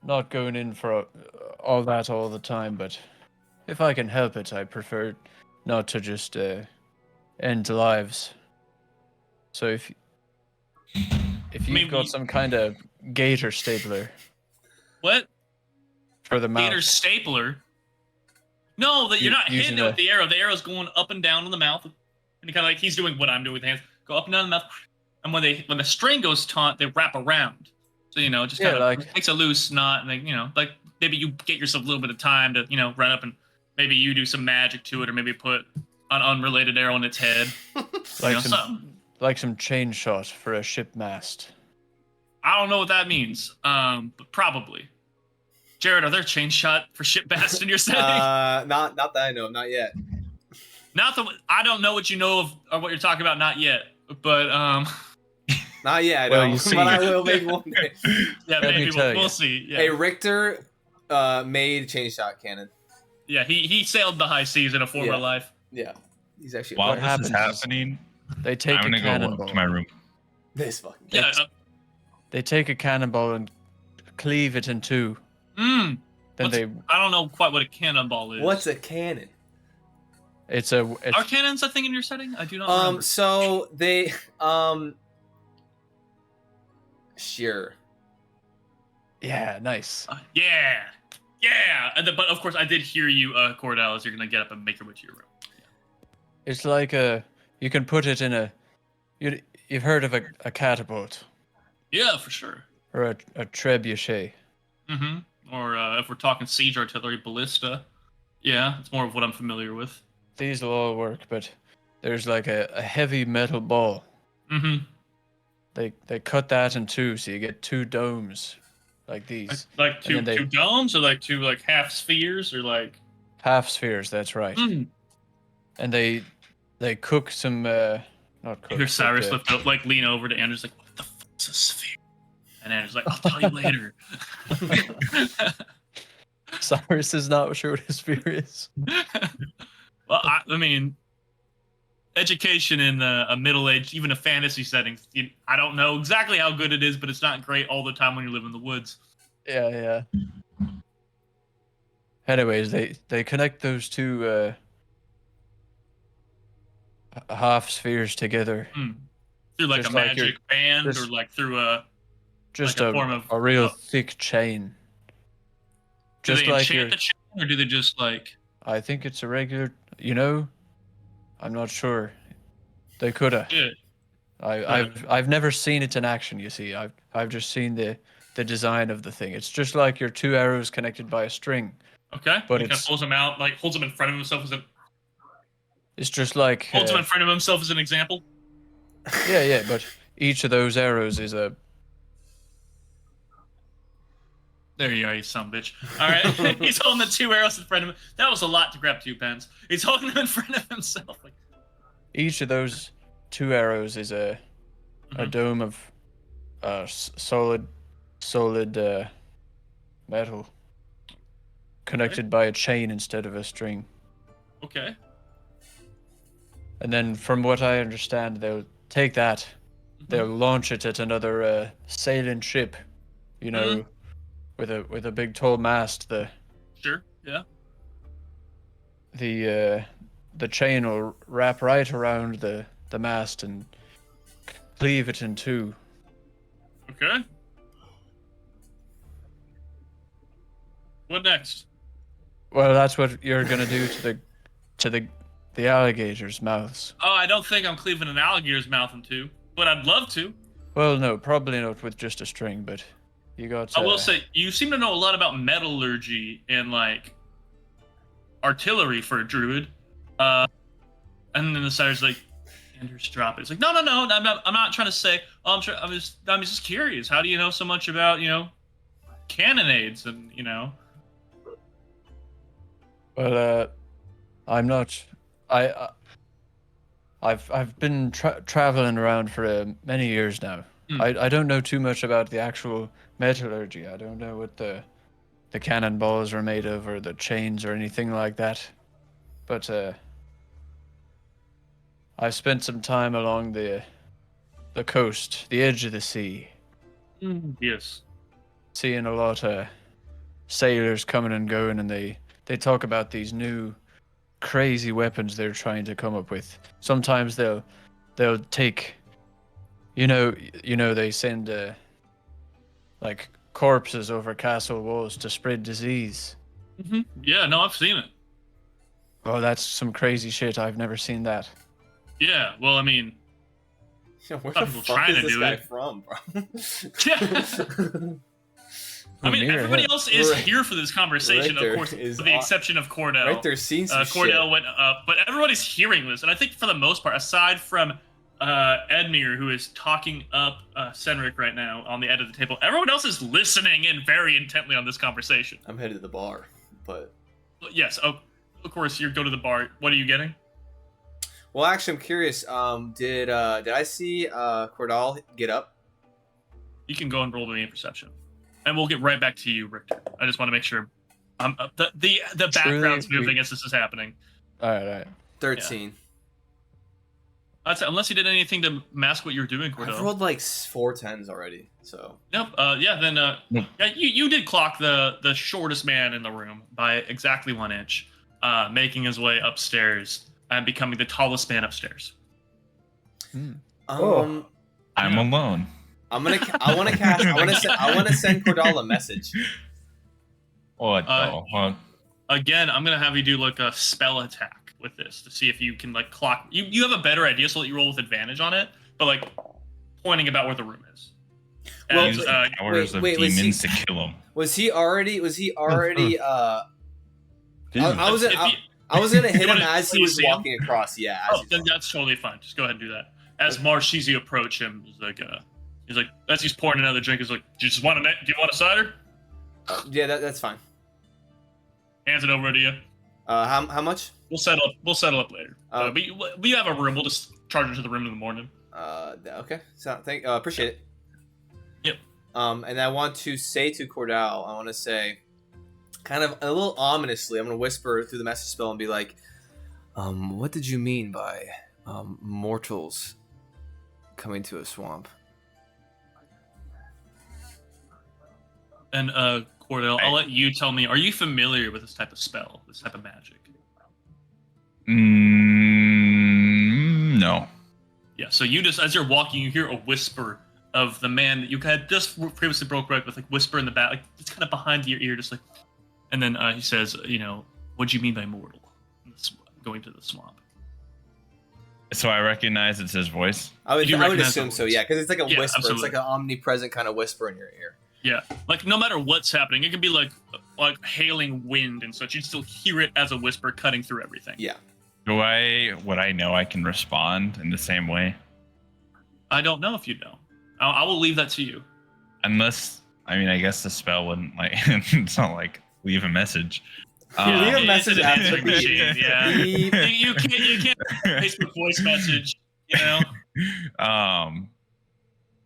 S5: not going in for all that all the time. But if I can help it, I prefer not to just end lives. So if you've
S1: Maybe-
S5: got some kind of gator stapler
S1: What?
S5: for the mouth,
S1: Gator stapler? No, that you're not
S5: Using
S1: hitting it with the arrow. The arrow's going up and down in the mouth, and he kind of like he's doing what I'm doing with the hands. Go up and down the mouth, and when the string goes taut, they wrap around. So it just kind of
S5: like-
S1: makes a loose knot, and then like maybe you get yourself a little bit of time to run up and maybe you do some magic to it, or maybe put an unrelated arrow in its head.
S5: like
S1: Something.
S5: some chain shot for a ship mast.
S1: I don't know what that means, but probably. Jared, are there chain shot for ship mast in your setting?
S2: Not that I know, not yet.
S1: Not the. I don't know what you know of or what you're talking about. Not yet, but
S2: Not yet, I
S5: Well,
S2: don't.
S5: you see.
S2: But I will make one day.
S1: yeah,
S5: Let me
S1: maybe
S5: tell
S1: we'll
S5: you.
S1: see. Yeah,
S2: Hey, Richter made chain shot cannon.
S1: yeah. He sailed the high seas in a former
S2: Yeah.
S1: life.
S2: Yeah, he's actually
S4: While
S5: What
S4: this
S5: happens
S4: is
S5: is-
S4: happening,
S5: They take
S4: I'm
S5: a
S4: gonna go
S5: cannonball.
S4: up to my room.
S2: this fucking.
S1: Yeah.
S5: They take a cannonball and cleave it in two. Then
S1: What's- I don't know quite what a cannonball is.
S2: What's a cannon?
S5: it's
S1: Are cannons a thing in your setting? I do not remember.
S2: So they sure.
S5: yeah, nice.
S1: Yeah. But of course, I did hear you, Cordell, as you're gonna get up and make your way to your room.
S5: It's like you can put it in you've heard of a catapult
S1: Yeah, for sure.
S5: or a trebuchet.
S1: Mm-hmm. Or if we're talking siege artillery, ballista. Yeah, it's more of what I'm familiar with.
S5: These will all work, but there's like a heavy metal ball.
S1: Mm-hmm.
S5: They cut that in two, so you get two domes like these.
S1: Like two
S5: And then
S1: two domes, or like two like half spheres, or like.
S5: Half spheres, that's right.
S1: Mm.
S5: And they cook some not cook.
S1: You hear
S5: but,
S1: Cyrus lift up, like lean over to Andrew's, like, "What the fuck's a sphere?" And Andrew's like, "I'll tell you later."
S5: Cyrus is not sure what a sphere is.
S1: Well, I mean, education in a middle-aged, even a fantasy setting, I don't know exactly how good it is, but it's not great all the time when you live in the woods.
S5: Yeah. Anyways, they connect those two half spheres together.
S1: Through like
S5: Just
S1: a
S5: like your-
S1: magic band, or
S5: just-
S1: like through a.
S5: Just
S1: Like a form of-
S5: a real
S1: oh.
S5: thick chain.
S1: Do
S5: Just
S1: they
S5: like
S1: enchant
S5: your,
S1: the chain, or do they just like?
S5: I think it's a regular. I'm not sure. They coulda.
S1: Yeah.
S5: I've never seen it in action. You see, I've just seen the design of the thing. It's just like your two arrows connected by a string.
S1: Okay.
S5: But
S1: he kind of
S5: it's-
S1: pulls them out, like holds them in front of himself
S5: It's just like
S1: holds them in front of himself as an example.
S5: yeah. But each of those arrows is a.
S1: There you are, you son of a bitch. All right, he's holding the two arrows in front of him. That was a lot to grab 2 pens. He's holding them in front of himself. Like,
S5: Each of those two arrows is a
S1: Mhm.
S5: dome of solid solid metal connected by a chain instead of a string.
S1: Okay.
S5: And then, from what I understand, they'll take that, they'll launch it at another sailing ship, you know, with a big tall mast.
S1: Sure. Yeah.
S5: The chain will wrap right around the mast and cleave it in two.
S1: Okay. What next?
S5: Well, that's what you're gonna do to the alligators' mouths.
S1: Oh, I don't think I'm cleaving an alligator's mouth in two, but I'd love to.
S5: Well, no, probably not with just a string, but you got.
S1: I will say, you seem to know a lot about metallurgy and like artillery for a druid. And then the sire's like, Anders, drop it. It's like, no, I'm not trying to say. Oh, I'm just curious. How do you know so much about cannonades and
S5: Well, I'm not. I've been traveling around for many years now. I don't know too much about the actual metallurgy. I don't know what the cannonballs are made of or the chains or anything like that. But I've spent some time along the coast, the edge of the sea.
S1: Yes.
S5: Seeing a lot of sailors coming and going, and they talk about these new crazy weapons they're trying to come up with. Sometimes they'll take, they send like corpses over castle walls to spread disease.
S1: Yeah, no, I've seen it.
S5: Oh, that's some crazy shit. I've never seen that.
S1: Yeah, well, I mean,
S2: Where
S1: Some
S2: the
S1: people
S2: fuck
S1: trying
S2: is
S1: to
S2: this
S1: do
S2: guy
S1: it.
S2: from, bro?
S1: yeah. I mean,
S5: Mire,
S1: everybody
S5: yeah.
S1: else is
S2: Right-
S1: here for this conversation,
S2: right there
S1: of course,
S2: is
S1: with the exception of Cordell.
S2: Right there, seen some
S1: Cordell
S2: shit.
S1: went up, but everybody's hearing this, and I think for the most part, aside from Edmure, who is talking up Senric right now on the end of the table, everyone else is listening in very intently on this conversation.
S2: I'm headed to the bar, but
S1: Yes, of course, you go to the bar. What are you getting?
S2: well, actually, I'm curious. Did I see Cordal get up?
S1: You can go and roll me perception, and we'll get right back to you, Richter. I just want to make sure the background's
S5: Truly,
S1: moving as this is happening.
S5: All right.
S2: 13.
S1: I'd say, unless you did anything to mask what you're doing, Cordell.
S2: I've rolled like 4 10s already, so.
S1: Nope. Yeah. You did clock the shortest man in the room by exactly 1 inch, making his way upstairs and becoming the tallest man upstairs.
S3: Oh.
S4: I'm alone.
S2: I want to send Cordal a message.
S4: What the fuck?
S1: Again, I'm gonna have you do like a spell attack with this to see if you can like clock. You have a better idea, so that you roll with advantage on it, but like pointing about where the room is.
S2: Well,
S1: And,
S4: Use
S1: uh,
S4: powers of
S2: wait, was he-
S4: demons to kill him.
S2: Was he already? I was
S1: if
S2: gonna,
S1: you-
S2: I was gonna hit
S1: You
S2: him
S1: wanna-
S2: as he
S1: you
S2: was
S1: see him?
S2: walking across. Yeah. As
S1: oh,
S2: he
S1: then
S2: was
S1: that's totally fine. Just go ahead and do that. As Marsh sees you approach him, he's like, as he's pouring another drink, he's like, do you want a cider?
S2: walking. Yeah, that's fine.
S1: Hands it over to you.
S2: How much?
S1: We'll settle up later.
S2: Oh.
S1: But you have a room. We'll just charge it to the room in the morning.
S2: Okay. So appreciate it.
S1: Yep.
S2: And I want to say to Cordal, I want to say, kind of a little ominously, I'm gonna whisper through the message spell and be like, what did you mean by mortals coming to a swamp?
S1: And Cordell, I'll let you tell me. Are you familiar with this type of spell, this type of magic?
S4: No.
S1: Yeah. So you just, as you're walking, you hear a whisper of the man that you had just previously broke bread with, like whisper in the back, like it's kind of behind your ear, just like. And then he says, what do you mean by mortal? Going to the swamp.
S4: So I recognize it's his voice.
S2: I would
S1: You recognize
S2: assume
S1: the
S2: so,
S1: voice.
S2: yeah, because it's like a
S1: Yeah,
S2: whisper.
S1: absolutely.
S2: It's like an omnipresent kind of whisper in your ear.
S1: Yeah, like no matter what's happening, it can be like hailing wind and such. You still hear it as a whisper cutting through everything.
S2: Yeah.
S4: Would I know I can respond in the same way?
S1: I don't know if you know. I will leave that to you.
S4: Unless, I guess the spell wouldn't like, it's not like leave a message.
S2: Leave a
S1: It's
S2: message
S1: an
S2: after
S1: answering
S2: beep.
S1: machine, yeah.
S2: Beep.
S1: You can't Facebook voice message,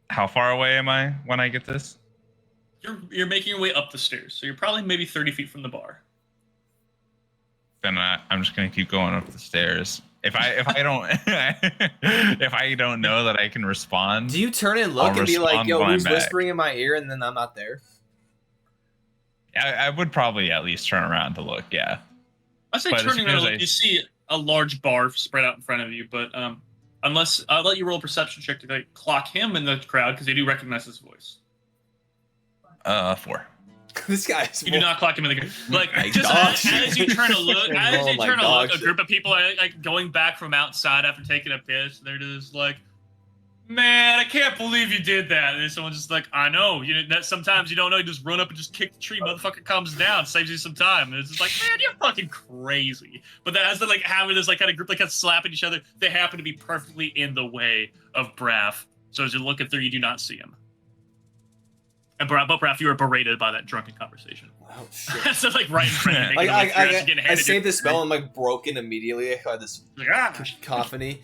S4: How far away am I when I get this?
S1: you're making your way up the stairs, so you're probably maybe 30 feet from the bar.
S4: Then I'm just gonna keep going up the stairs. If I don't if I don't know that I can respond,
S2: Do you turn and look
S4: I'll
S2: and be like,
S4: respond
S2: "Yo,
S4: when
S2: who's
S4: I'm back.
S2: whispering in my ear?" And then I'm not there.
S4: I would probably at least turn around to look. Yeah.
S1: I say
S4: But as
S1: turning
S4: soon as
S1: around,
S4: I-
S1: you see a large bar spread out in front of you, but unless I'll let you roll a perception check to like, clock him in the crowd because they do recognize his voice.
S4: 4.
S2: This guy's.
S1: You do not clock him in the crowd. Like
S2: My
S1: just
S2: dog
S1: as you turn to look, as
S2: Oh
S1: you
S2: my
S1: turn to
S2: dog
S1: look, a
S2: shit.
S1: group of people are like going back from outside after taking a piss. And they're just like, "Man, I can't believe you did that." And then someone's just like, "I know. You know that sometimes you don't know. You just run up and just kick the tree. Motherfucker comes down, saves you some time." And it's just like, "Man, you're fucking crazy." But then as they're like having this like kind of group like kind of slapping each other, they happen to be perfectly in the way of Braff. So as you're looking through, you do not see him. And Braff, you were berated by that drunken conversation.
S2: Oh shit.
S1: So like right in front of you,
S2: Like
S1: making a dress, getting
S2: I
S1: handed
S2: saved
S1: your-
S2: the spell and like broken immediately. I had this
S1: Like, ah!
S2: cacophony.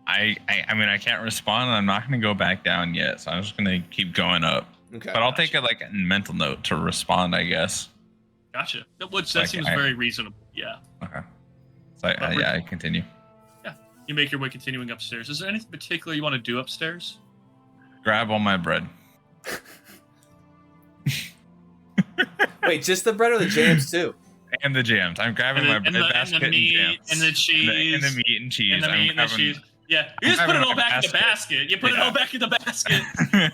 S4: I mean I can't respond. And I'm not gonna go back down yet, so I'm just gonna keep going up.
S2: Okay.
S4: But I'll take a mental note to respond, I guess.
S1: Gotcha. That
S4: Like,
S1: seems very reasonable. Yeah.
S4: Okay. So I continue.
S1: You make your way continuing upstairs. Is there anything particular you want to do upstairs?
S4: Grab all my bread.
S2: Wait, just the bread or the jams too?
S4: And the jams. I'm grabbing my bread basket
S1: and the meat,
S4: and jams.
S1: and the cheese.
S4: And the meat and cheese.
S1: And the meat and the cheese. Yeah, you just
S4: I'm
S1: put it
S4: having
S1: all
S4: my
S1: back in the basket. You put it all back in the basket.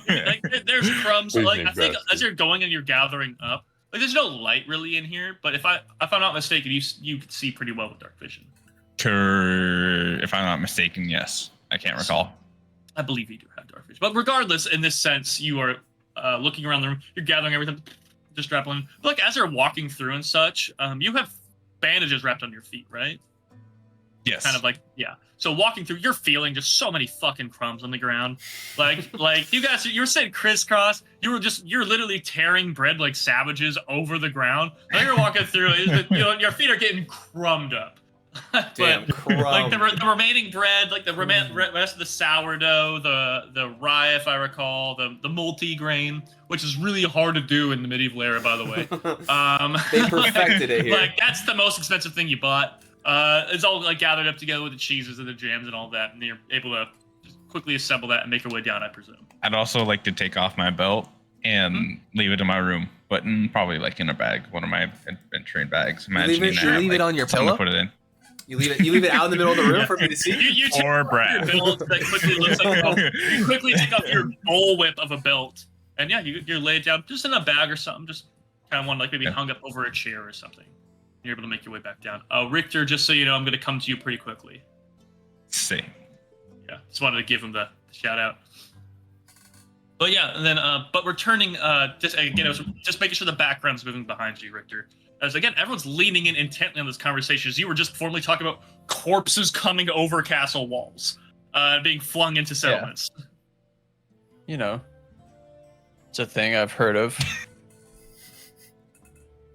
S1: Like, there's crumbs.
S3: Where's
S1: Like
S3: my
S1: I think
S3: basket?
S1: as you're going and you're gathering up, like there's no light really in here. But if I'm not mistaken, you can see pretty well with dark vision.
S4: If I'm not mistaken, yes. I can't recall.
S1: I believe you do have dark vision. But regardless, in this sense, you are looking around the room. You're gathering everything, just grappling. But like as you're walking through and such, you have bandages wrapped on your feet, right?
S4: Yes.
S1: Kind of like, yeah. So walking through, you're feeling just so many fucking crumbs on the ground. Like you guys, you were saying crisscross. You're literally tearing bread like savages over the ground. Like you're walking through, your feet are getting crumbed up.
S2: Damn,
S1: Like the
S2: crumb.
S1: remaining bread, like the rest of the sourdough, the rye, if I recall, the multi-grain, which is really hard to do in the medieval era, by the way.
S2: They perfected it here.
S1: Like that's the most expensive thing you bought. It's all like gathered up together with the cheeses and the jams and all that, and you're able to just quickly assemble that and make your way down, I presume.
S4: I'd also like to take off my belt and leave it in my room, but probably like in a bag, one of my adventuring bags.
S2: leave it-
S4: I
S2: you
S4: have,
S2: leave it on your
S4: something
S2: pillow?
S4: to put it in.
S2: You leave it out in the middle of the room for me to see.
S1: You take
S4: Or
S1: off
S4: Brad.
S1: your belt that quickly looks like you quickly take off your bullwhip of a belt, and yeah, you're laid down just in a bag or something, just kind of one like maybe
S4: Yeah.
S1: hung up over a chair or something. You're able to make your way back down. Richter, just so you know, I'm going to come to you pretty quickly.
S4: See.
S1: Yeah, just wanted to give him the shout out. But yeah, and then but returning, just again, it was just making sure the background's moving behind you, Richter. As again, everyone's leaning in intently on this conversation. As you were just formally talking about corpses coming over castle walls, being flung into settlements.
S5: You know, it's a thing I've heard of.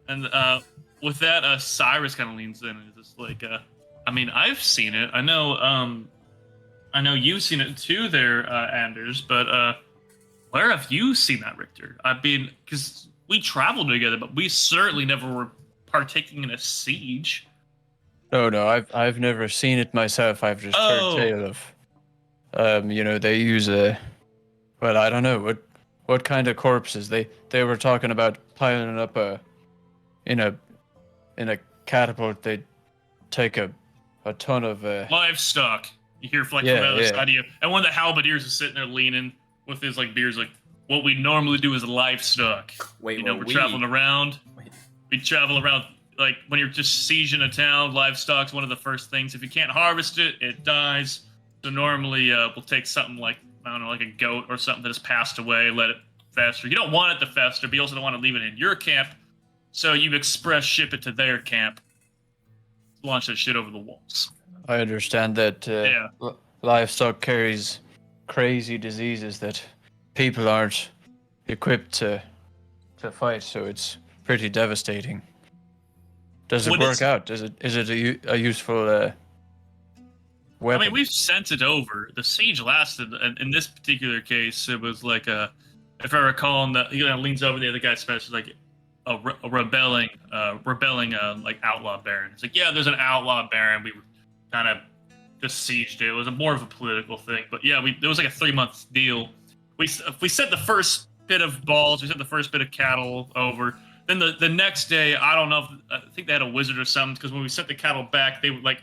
S1: And with that, Cyrus kind of leans in and is just like, I mean, I've seen it. I know you've seen it too, there, Anders. But where have you seen that, Richter? I mean, because we traveled together, but we certainly never were partaking in a siege.
S5: No, I've never seen it myself. I've just
S1: Oh.
S5: heard tale of. You know, they use well, I don't know what kind of corpses they were talking about piling up in a catapult. They'd take a ton of
S1: Livestock. You hear like
S5: Yeah,
S1: from the other
S5: yeah.
S1: side of you. And one of the halberdiers is sitting there leaning with his like beers like, what we normally do is livestock.
S2: Wait,
S1: You know,
S2: what
S1: we're traveling around.
S2: Wait.
S1: We travel around, like, when you're just sieging a town, livestock's one of the first things. If you can't harvest it, it dies. So normally, we'll take something like, I don't know, like a goat or something that has passed away, let it fester. You don't want it to fester, but you also don't want to leave it in your camp. So you express ship it to their camp. Launch that shit over the walls.
S5: I understand that
S1: Yeah.
S5: livestock carries crazy diseases that people aren't equipped to fight, so it's pretty devastating. Does it
S1: What
S5: work
S1: is-
S5: out? Is it a useful
S1: I
S5: weapon?
S1: mean, we've sent it over. The siege lasted, and in this particular case, it was like a if I recall, he leans over the other guy's special, like a rebelling like outlaw baron. It's like, yeah, there's an outlaw baron. We kind of besieged it. It was more of a political thing, but yeah, it was like a 3-month deal. We sent the first bit of balls. We sent the first bit of cattle over. Then the next day, I don't know. I think they had a wizard or something, because when we sent the cattle back, they like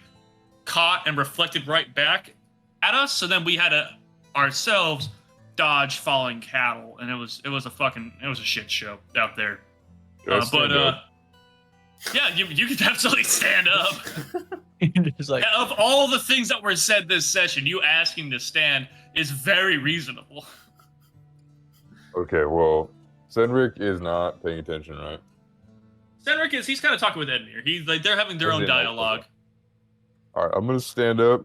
S1: caught and reflected right back at us. So then we had to ourselves dodge falling cattle, and it was a shit show out there.
S3: Yeah,
S1: Yeah, you can absolutely stand up.
S5: Just like,
S1: Of all the things that were said this session, you asking to stand is very reasonable.
S3: Okay, well, Cedric is not paying attention, right?
S1: Cedric he's kind of talking with Edmure. He's like, they're having their own dialogue.
S3: All right, I'm gonna stand up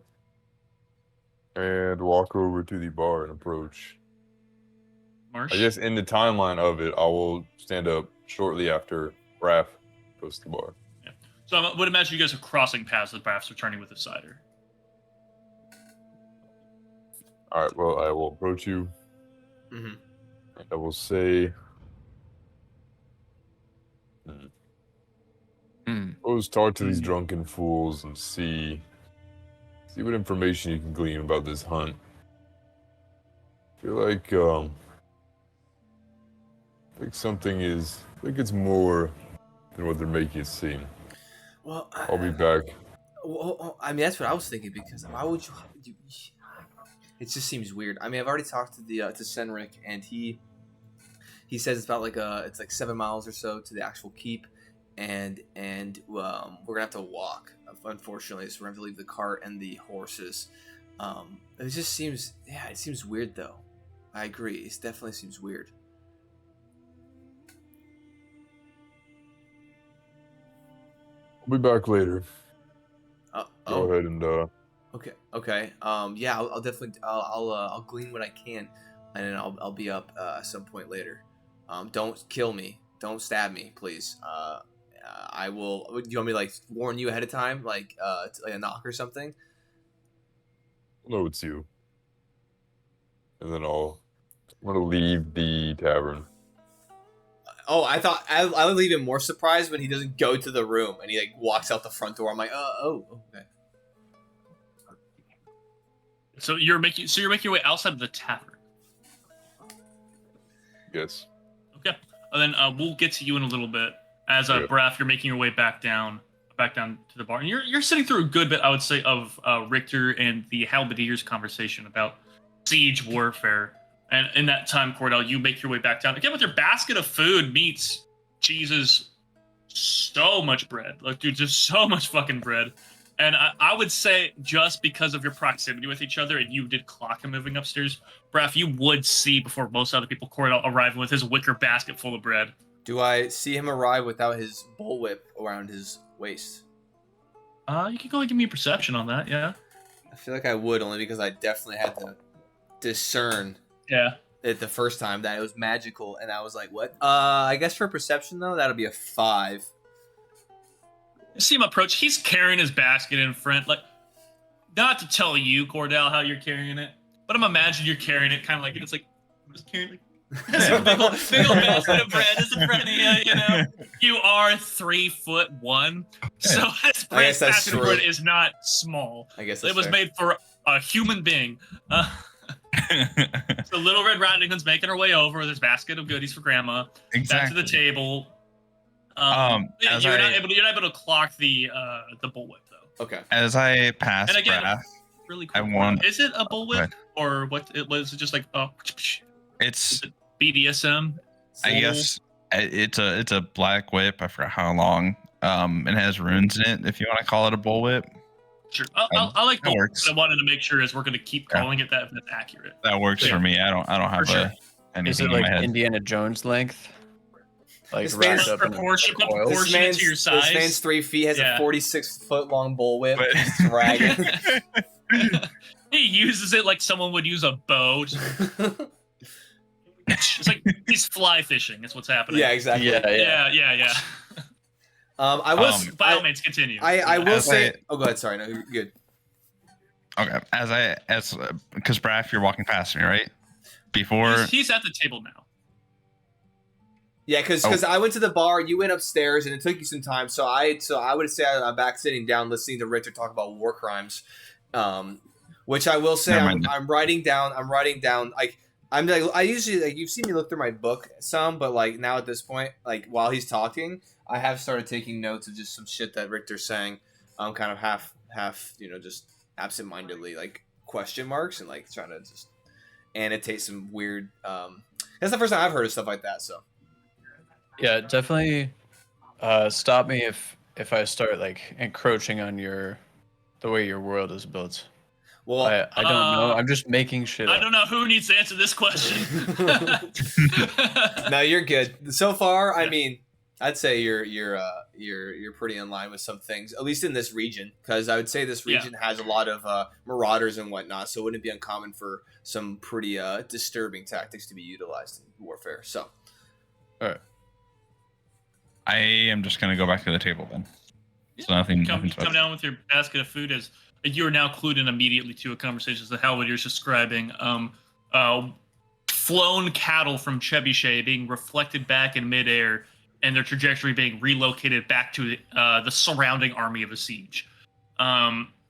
S3: and walk over to the bar and approach.
S1: Marsh?
S3: I guess in the timeline of it, I will stand up shortly after Raph goes to the bar.
S1: Yeah. So I would imagine you guys are crossing paths as Raph's returning with the cider.
S3: All right, well, I will approach you.
S2: Mm-hmm.
S3: And I will say, Let's talk to these drunken fools and see what information you can glean about this hunt. I feel like it's more than what they're making it seem.
S2: Well,
S3: I'll be back.
S2: Well, I mean, that's what I was thinking, because why would you? It just seems weird. I mean, I've already talked to to Cedric, and he says it's about it's like 7 miles or so to the actual keep, and we're gonna have to walk, unfortunately. So we're gonna have to leave the cart and the horses. It just seems, it seems weird though. I agree. It definitely seems weird.
S3: I'll be back later. Go ahead and
S2: Okay. Yeah, I'll definitely I'll glean what I can, and then I'll be up at some point later. Don't kill me. Don't stab me, please. I will. Do you want me to like warn you ahead of time, like a knock or something?
S3: no, it's you. And then I'm gonna leave the tavern.
S2: Oh, I thought I would leave him more surprised when he doesn't go to the room and he like walks out the front door. I'm like, okay.
S1: So you're making your way outside of the tavern.
S3: Yes.
S1: Okay. And then we'll get to you in a little bit. As Braf, you're making your way back down to the bar, and you're sitting through a good bit, I would say, of Richter and the Halberdiers' conversation about siege warfare. And in that time, Cordell, you make your way back down again with your basket of food, meats, cheeses, so much bread. Like, dude, just so much fucking bread. And I would say, just because of your proximity with each other, and you did clock him moving upstairs, Braf, you would see before most other people, Cordell arriving with his wicker basket full of bread.
S2: Do I see him arrive without his bullwhip around his waist?
S1: You can go and give me a perception on that, yeah.
S2: I feel like I would, only because I definitely had to discern it the first time that it was magical, and I was like, what? I guess for perception, though, that'll be a 5.
S1: You see him approach. He's carrying his basket in front. Like, not to tell you, Cordell, how you're carrying it, but I'm imagining you're carrying it kind of like it's like I'm just carrying like this big old basket of bread is in front of you. You know, you are 3'1", so this basket of bread is not small.
S2: I guess
S1: it was made for a human being. So Little Red Riding Hood's making her way over with his basket of goodies for Grandma.
S4: Exactly.
S1: Back to the table. You're not able to clock the bullwhip though.
S2: Okay.
S4: As I pass,
S1: and again,
S4: Braf,
S1: really cool. Is it a bullwhip or what? It was just like
S4: it's
S1: BDSM.
S4: I guess it's a black whip. I forgot how long. It has runes in it. If you want to call it a bullwhip.
S1: Sure. I like
S4: that works.
S1: I wanted to make sure as we're going to keep calling it that that's accurate.
S4: That works for me. I don't have anything
S5: Is it
S4: in
S5: like
S4: my head.
S5: Indiana Jones length? Like
S2: This
S5: wrapped
S2: man's
S5: up in
S1: proportionate to your size.
S2: This man's 3 feet, has a 46-foot long bullwhip. He's dragging.
S1: He uses it like someone would use a bow. It's like he's fly fishing. That's what's happening.
S2: Yeah, exactly.
S1: Yeah.
S2: I was.
S1: By all means, continue.
S2: I will say. Oh, go ahead. Sorry, no, you're good.
S4: Okay, because Braf, you're walking past me, right? Before
S1: he's at the table now.
S2: Yeah, because I went to the bar, you went upstairs, and it took you some time. So I would say I'm back sitting down listening to Richter talk about war crimes, which I will say I'm writing down. Like I usually like you've seen me look through my book some, but like now at this point, like while he's talking, I have started taking notes of just some shit that Richter's saying, kind of half just absentmindedly like question marks and like trying to just annotate some weird. That's the first time I've heard of stuff like that. So.
S5: Yeah, definitely stop me if I start like encroaching on the way your world is built.
S2: Well,
S5: I don't know. I'm just making shit up.
S1: I don't know who needs to answer this question.
S2: No, you're good. So far, I mean, I'd say you're pretty in line with some things, at least in this region, because I would say this region has a lot of marauders and whatnot, so it wouldn't be uncommon for some pretty disturbing tactics to be utilized in warfare. So,
S5: all right.
S4: I am just gonna go back to the table then. So nothing.
S1: You come down with your basket of food as you are now clued in immediately to a conversation that Halbertier's describing. Flown cattle from Trebuchet being reflected back in midair and their trajectory being relocated back to the surrounding army of a siege.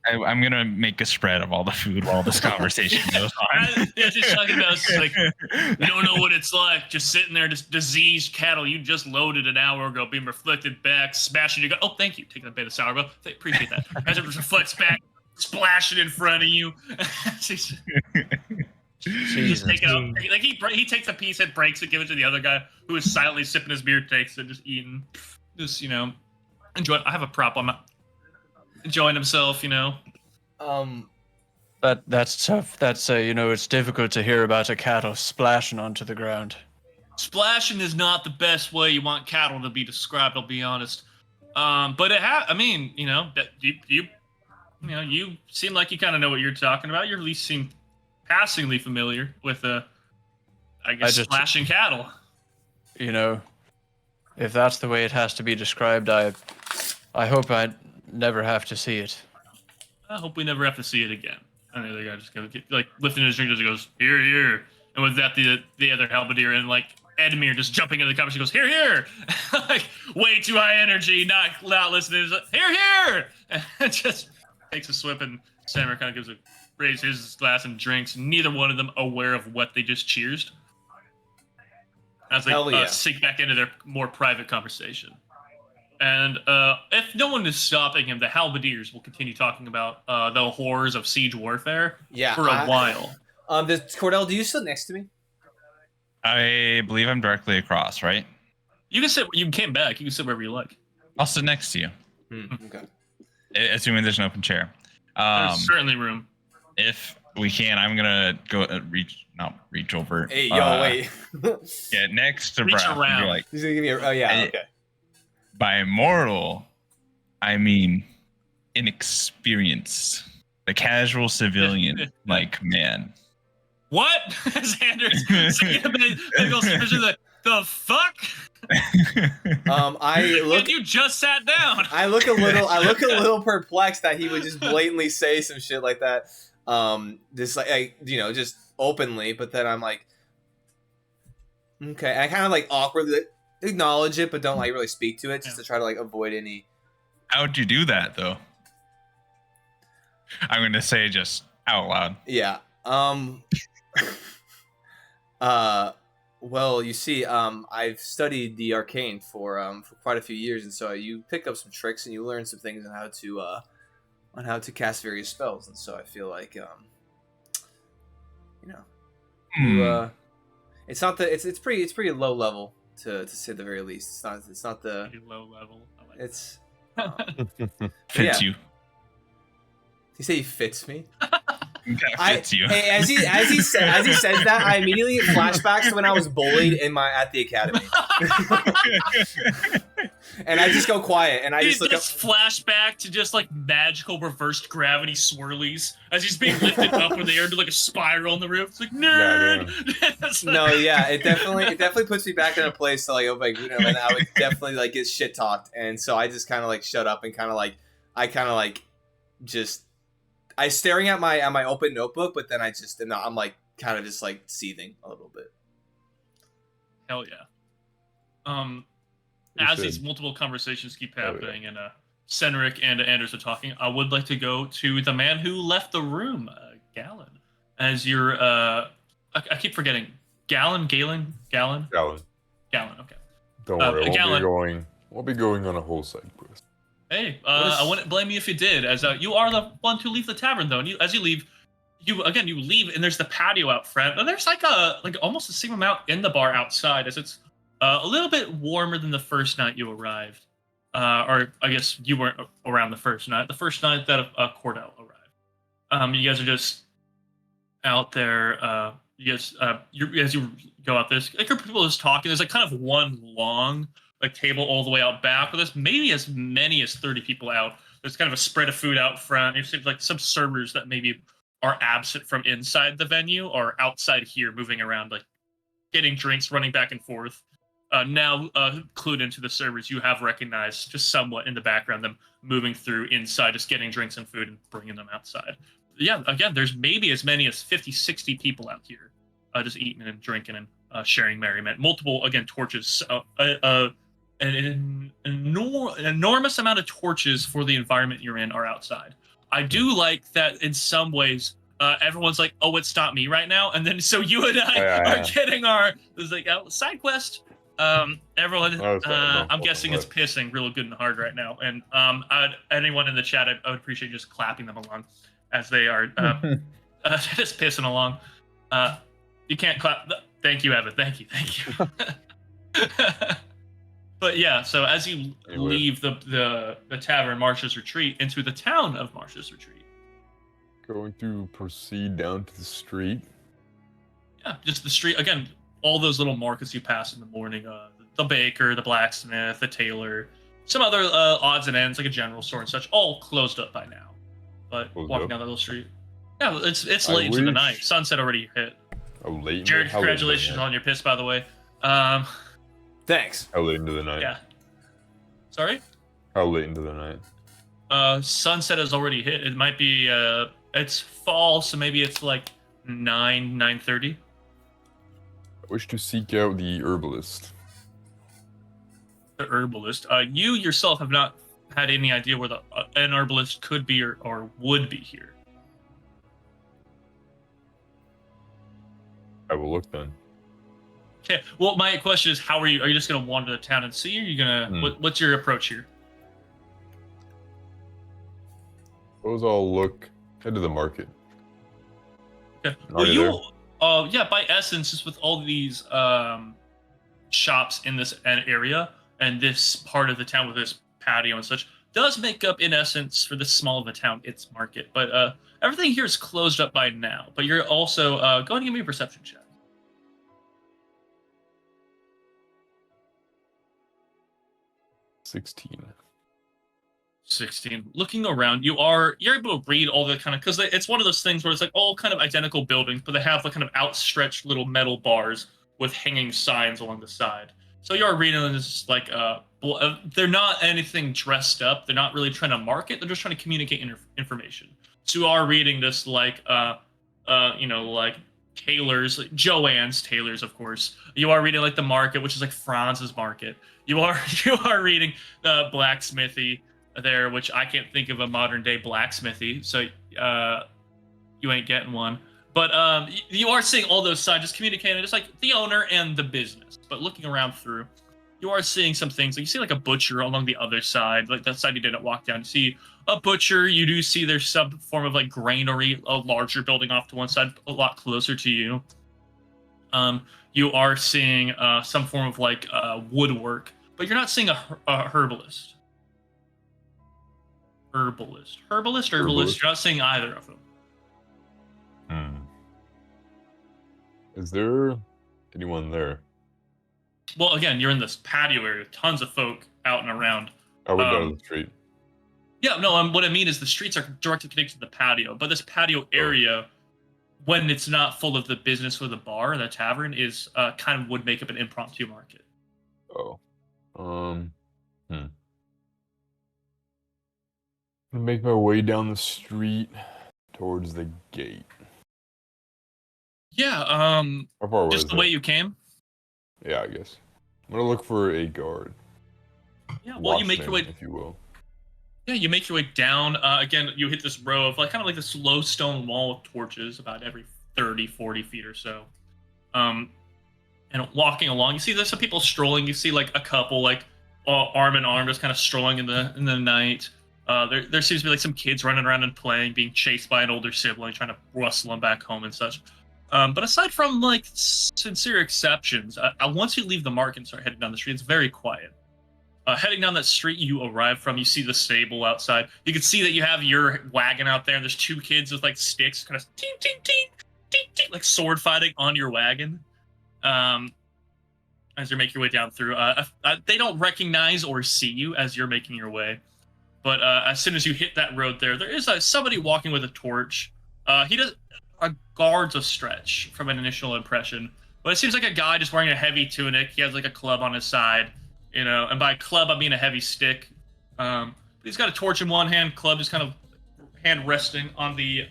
S4: I'm gonna make a spread of all the food while this conversation goes on.
S1: Yeah, just talking about it's like you don't know what it's like, just sitting there, just diseased cattle you just loaded an hour ago, being reflected back, smashing you. Oh, thank you, taking a bit of sourdough. Appreciate that. As it reflects back, splashing in front of you. Just take it out. Like he takes a piece and breaks it, gives it to the other guy who is silently sipping his beer, takes it, just eating, just enjoy. I have a prop. I'm not enjoying himself,
S5: That's tough. That's it's difficult to hear about a cattle splashing onto the ground.
S1: Splashing is not the best way you want cattle to be described. I'll be honest. But that you seem like you kind of know what you're talking about. You at least seem passingly familiar with splashing cattle.
S5: If that's the way it has to be described, I hope I never have to see it.
S1: I hope we never have to see it again. And the other guy just goes, like, lifting his drink, just goes, here, here. And with that, the other halberdier and, like, Edmir just jumping into the conversation goes, here, here. Like, way too high energy, not listening. He's like, here, here. And just takes a swip, and Sammer kind of raises his glass and drinks. Neither one of them aware of what they just cheersed. As they sink back into their more private conversation. And if no one is stopping him, the halberdiers will continue talking about the horrors of siege warfare for a while.
S2: Cordell, do you sit next to me?
S4: I believe I'm directly across, right?
S1: You can sit. You came back. You can sit wherever you like.
S4: I'll sit next to you.
S2: Okay.
S4: Assuming there's an open chair.
S1: There's certainly room.
S4: If we can, I'm gonna go reach over.
S2: Hey, yo, wait.
S4: Get next to
S1: reach
S4: Brad.
S1: Around.
S2: He's gonna give me okay.
S4: By mortal, I mean inexperienced. The casual civilian, like man.
S1: What? Xander's the fuck?
S2: I look.
S1: You just sat down.
S2: I look a little perplexed that he would just blatantly say some shit like that. Just openly. But then I'm like, okay. And I kind of like awkwardly acknowledge it, but don't like really speak to it, just to try to like avoid any.
S4: How'd you do that though? I'm gonna say just out loud.
S2: Yeah. Well, you see, I've studied the arcane for quite a few years, and so you pick up some tricks and you learn some things on how to cast various spells, and so I feel like it's not it's pretty low level to say the very least. It's not the
S1: pretty low level. I like
S2: it's
S4: fits you.
S2: You say he fits me?
S4: Fits you.
S2: As he says that, I immediately get flashbacks to when I was bullied at the academy, and I just go quiet and I just look up.
S1: Flashback to just like magical reversed gravity swirlies as he's being lifted up in the air to like a spiral on the roof. It's like nerd.
S2: Yeah, it definitely puts me back in a place to like, oh my goodness, and I would definitely like get shit talked, and so I just kind of like shut up and I'm staring at my open notebook, but then I'm like kind of just like seething a little bit.
S1: Hell yeah. As
S3: said-
S1: these multiple conversations keep
S3: Oh, yeah.
S1: happening and Cedric and Anders are talking, I would like to go to the man who left the room, Gallon. As you're, I keep forgetting. Gallon.
S3: Gallon.
S1: Gallon. Okay.
S3: Don't worry,
S1: Gallon.
S3: won't be going on a whole side quest.
S1: Hey, I wouldn't blame you if you did, as you are the one to leave the tavern, though. And as you leave, you leave, and there's the patio out front, and there's like almost the same amount in the bar outside, as it's a little bit warmer than the first night you arrived, or I guess you weren't around the first night. The first night that Cordell arrived, you guys are just out there. As you go out, there's like a group of people just talking. There's like kind of one long like table all the way out back, but there's maybe as many as 30 people out. There's kind of a spread of food out front. It seems like some servers that maybe are absent from inside the venue or outside here, moving around, like getting drinks, running back and forth. Now clued into the servers, you have recognized just somewhat in the background them moving through inside, just getting drinks and food and bringing them outside. Yeah, again, there's maybe as many as 50, 60 people out here, just eating and drinking and sharing merriment. Multiple, again, torches. An enormous amount of torches for the environment you're in are outside. I do like that in some ways. Everyone's like, "Oh, it's not me right now," and then so you and I are getting our side quest. Everyone, I'm guessing it's pissing real good and hard right now. And anyone in the chat, I would appreciate just clapping them along as they are just pissing along. You can't clap. Thank you, Evan. Thank you. But yeah, so as you leave the tavern Marsh's Retreat into the town of Marsh's Retreat.
S3: Going to proceed down to the street.
S1: Yeah, just the street. Again, all those little markets you pass in the morning. The baker, the blacksmith, the tailor, some other odds and ends, like a general store and such, all closed up by now. But walking down that little street. Yeah, it's late into the night. Sunset already hit.
S3: Oh, late.
S1: Jared, congratulations on your piss, by the way.
S2: Thanks.
S3: How late into the night?
S1: Yeah. Sorry?
S3: How late into the night?
S1: Sunset has already hit. It might be it's fall, so maybe it's like 9:30.
S3: I wish to seek out the herbalist.
S1: The herbalist. You yourself have not had any idea where an herbalist could be or would be here.
S3: I will look then.
S1: Okay. Well, my question is, how are you? Are you just gonna wander the town and see? Or are you gonna? What's your approach here?
S3: Suppose I'll head to the market.
S1: Okay. Well, yeah. By essence, just with all these shops in this area and this part of the town with this patio and such, does make up, in essence, for this small of a town, its market. But everything here is closed up by now. But you're also go ahead and give me a perception check.
S3: 16.
S1: 16. Looking around, you're able to read all the kind of, because it's one of those things where it's like all kind of identical buildings, but they have the kind of outstretched little metal bars with hanging signs along the side. So you're reading this like they're not anything dressed up. They're not really trying to market. They're just trying to communicate information. So you are reading this like like tailors, like Joanne's tailors, of course. You are reading like the market, which is like Franz's market. You are reading the blacksmithy there, which I can't think of a modern day blacksmithy, so you ain't getting one. But you are seeing all those signs just communicating, just like the owner and the business. But looking around through, you are seeing some things. Like you see like a butcher along the other side, like that side you didn't walk down. You see a butcher. You do see there's some form of like granary, a larger building off to one side, a lot closer to you. You are seeing some form of like woodwork, but you're not seeing a herbalist. Herbalist. You're not seeing either of them.
S3: Is there anyone there?
S1: Well, again, you're in this patio area, tons of folk out and around.
S3: I went down the street.
S1: Yeah, no, what I mean is the streets are directly connected to the patio, but this patio area, when it's not full of the business or the bar or the tavern, is kind of would make up an impromptu market.
S3: Oh. I'm gonna make my way down the street towards the gate.
S1: Yeah,
S3: How far away
S1: just
S3: is
S1: the
S3: it?
S1: way you came.
S3: Yeah, I guess. I'm gonna look for a guard.
S1: Yeah, well, you make your
S3: Watchman,
S1: way.
S3: if you will.
S1: Yeah, you make your way down. Again, you hit this row of like kind of like this low stone wall of torches about every 30, 40 feet or so. And walking along, you see there's some people strolling. You see like a couple like arm in arm, just kind of strolling in the night. There seems to be like some kids running around and playing, being chased by an older sibling, trying to rustle them back home and such. But aside from like sincere exceptions, once you leave the market and start heading down the street, it's very quiet. Heading down that street you arrive from, you see the stable outside. You can see that you have your wagon out there, and there's two kids with like sticks, kind of ting ting ting ting ting, like sword fighting on your wagon. As you make your way down through, they don't recognize or see you as you're making your way. But as soon as you hit that road, there is somebody walking with a torch. He does guards a stretch from an initial impression, but it seems like a guy just wearing a heavy tunic. He has like a club on his side. And by club, I mean a heavy stick. He's got a torch in one hand, club just kind of hand resting on the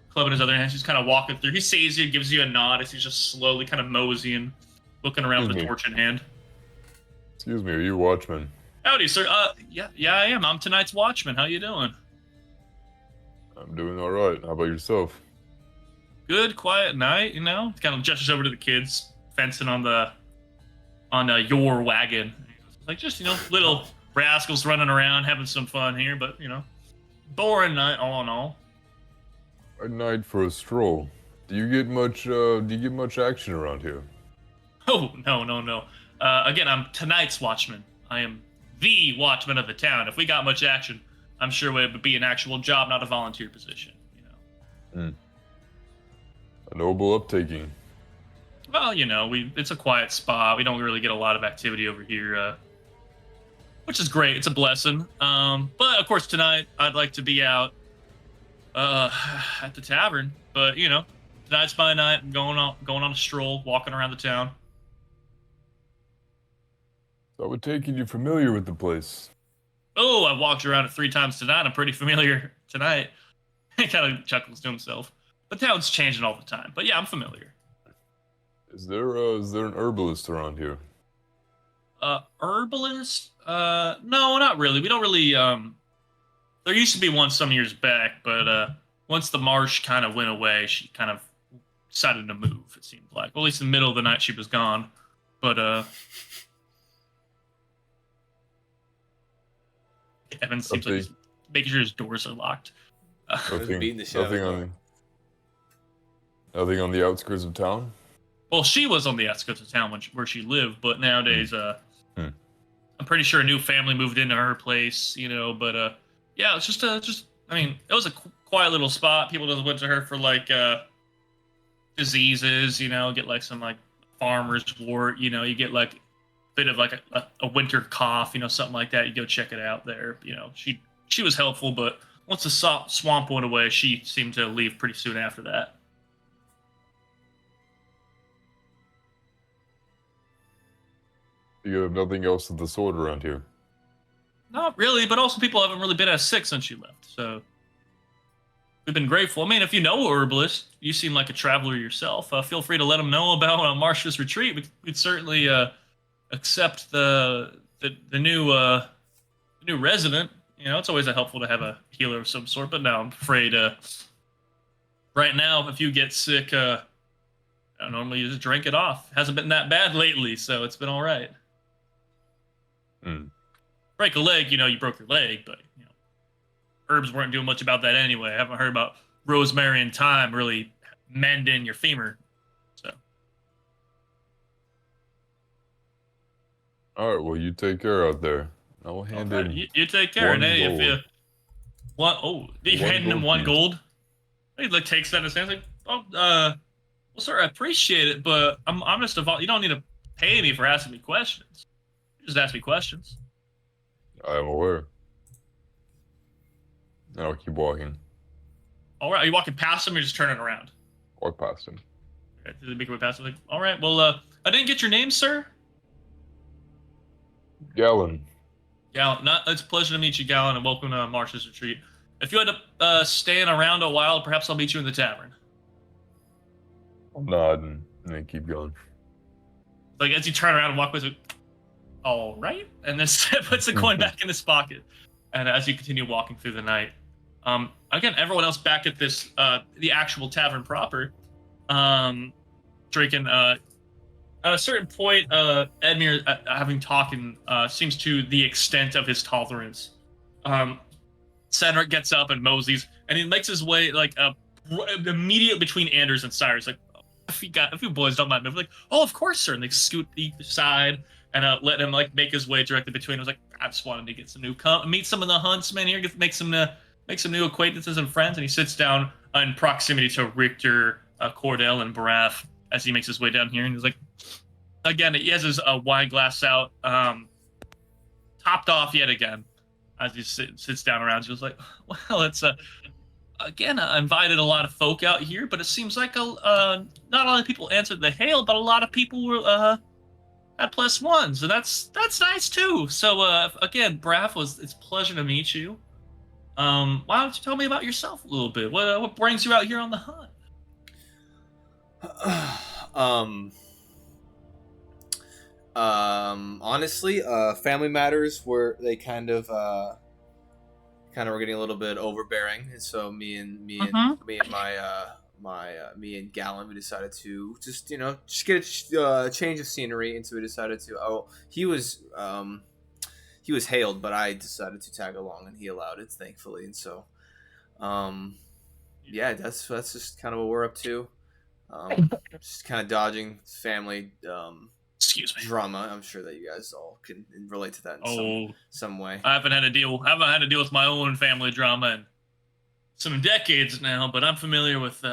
S1: club in his other hand. He's kind of walking through. He sees you, gives you a nod as he's just slowly kind of moseying, looking around with the torch in hand.
S3: Excuse me, are you a watchman?
S1: Howdy, sir. Yeah, I am. I'm tonight's watchman. How you doing?
S3: I'm doing all right. How about yourself?
S1: Good, quiet night. Kind of gestures over to the kids fencing on your wagon. Like just little rascals running around having some fun here, but boring night all in all.
S3: A night for a stroll. Do you get much action around here?
S1: Oh no. Again, I'm tonight's watchman. I am the watchman of the town. If we got much action, I'm sure it would be an actual job, not a volunteer position.
S3: A noble uptaking.
S1: Well, it's a quiet spot. We don't really get a lot of activity over here, which is great. It's a blessing. But of course, tonight I'd like to be out at the tavern. But tonight's my night. I'm going on a stroll, walking around the town.
S3: So I would take it you're familiar with the place.
S1: Oh, I walked around it 3 times tonight. I'm pretty familiar tonight. He kind of chuckles to himself. The town's changing all the time. But yeah, I'm familiar.
S3: Is there an herbalist around here?
S1: Herbalist? No, not really. We don't really. There used to be one some years back, but once the marsh kind of went away, she kind of decided to move. It seemed like, well, at least in the middle of the night, she was gone. But Evan seems like he's making sure his doors are locked.
S3: Nothing on the outskirts of town.
S1: Well, she was on the outskirts of town where she lived, but nowadays, I'm pretty sure a new family moved into her place, but yeah, it's just it was a quiet little spot. People just went to her for like diseases, get like some like farmer's wart, you get like a bit of like a winter cough, something like that. You go check it out there. She was helpful, but once the swamp went away, she seemed to leave pretty soon after that.
S3: You have nothing else of the sort around here?
S1: Not really, but also people haven't really been as sick since she left, so we've been grateful. I mean, if you know a herbalist, you seem like a traveler yourself, feel free to let them know about Marsh's retreat. We'd certainly accept the new resident. It's always helpful to have a healer of some sort, but no, I'm afraid right now, if you get sick, I normally just drink it off. Hasn't been that bad lately, so it's been all right. Break a leg, you broke your leg, but herbs weren't doing much about that anyway. I haven't heard about rosemary and thyme really mending your femur. So,
S3: all right, well, you take care out there. I will hand in.
S1: You take care, and hey,
S3: gold.
S1: if you want, you're handing him 1 gold. He like takes that in his hands, like, well, sir, I appreciate it, but I'm just you don't need to pay me for asking me questions. You just ask me questions.
S3: I am aware. I'll keep walking.
S1: All right, are you walking past him or just turning around?
S3: Walk past him.
S1: Okay, did they make your way past him? Like, all right, well, I didn't get your name, sir.
S3: Gallon.
S1: Gallon, it's a pleasure to meet you, Gallon, and welcome to Marsh's retreat. If you end up staying around a while, perhaps I'll meet you in the tavern.
S3: I'll nod and then keep going.
S1: Like as you turn around and walk with it, all right, and this puts the coin back in his pocket. And as you continue walking through the night, again, everyone else back at this the actual tavern proper, drinking. At a certain point, Edmure, having talking, seems to the extent of his tolerance. Cedric gets up and moseys, and he makes his way like immediate between Anders and Cyrus. Like, if you boys don't mind, like, oh, of course, sir. And they scoot each side and let him like make his way directly between. I was like, I just wanted to get some new meet some of the huntsmen here, make some new acquaintances and friends. And he sits down in proximity to Richter, Cordell, and Barath as he makes his way down here. And he's like, again, he has his wine glass out, topped off yet again. As he sits down around, he was like, well, it's again, I invited a lot of folk out here, but it seems like not a lot of people answered the hail, but a lot of people were had +1s, and that's nice too. So again, Braff, it's a pleasure to meet you. Why don't you tell me about yourself a little bit? What brings you out here on the hunt?
S2: Honestly, family matters were they kind of were getting a little bit overbearing, and so me and Gallon, we decided to just get a change of scenery, and so we decided to. He was hailed, but I decided to tag along, and he allowed it, thankfully, and so, yeah, that's just kind of what we're up to. Just kind of dodging family.
S1: Excuse me.
S2: Drama. I'm sure that you guys all can relate to that in some way.
S1: I haven't had to deal with my own family drama in some decades now, but I'm familiar with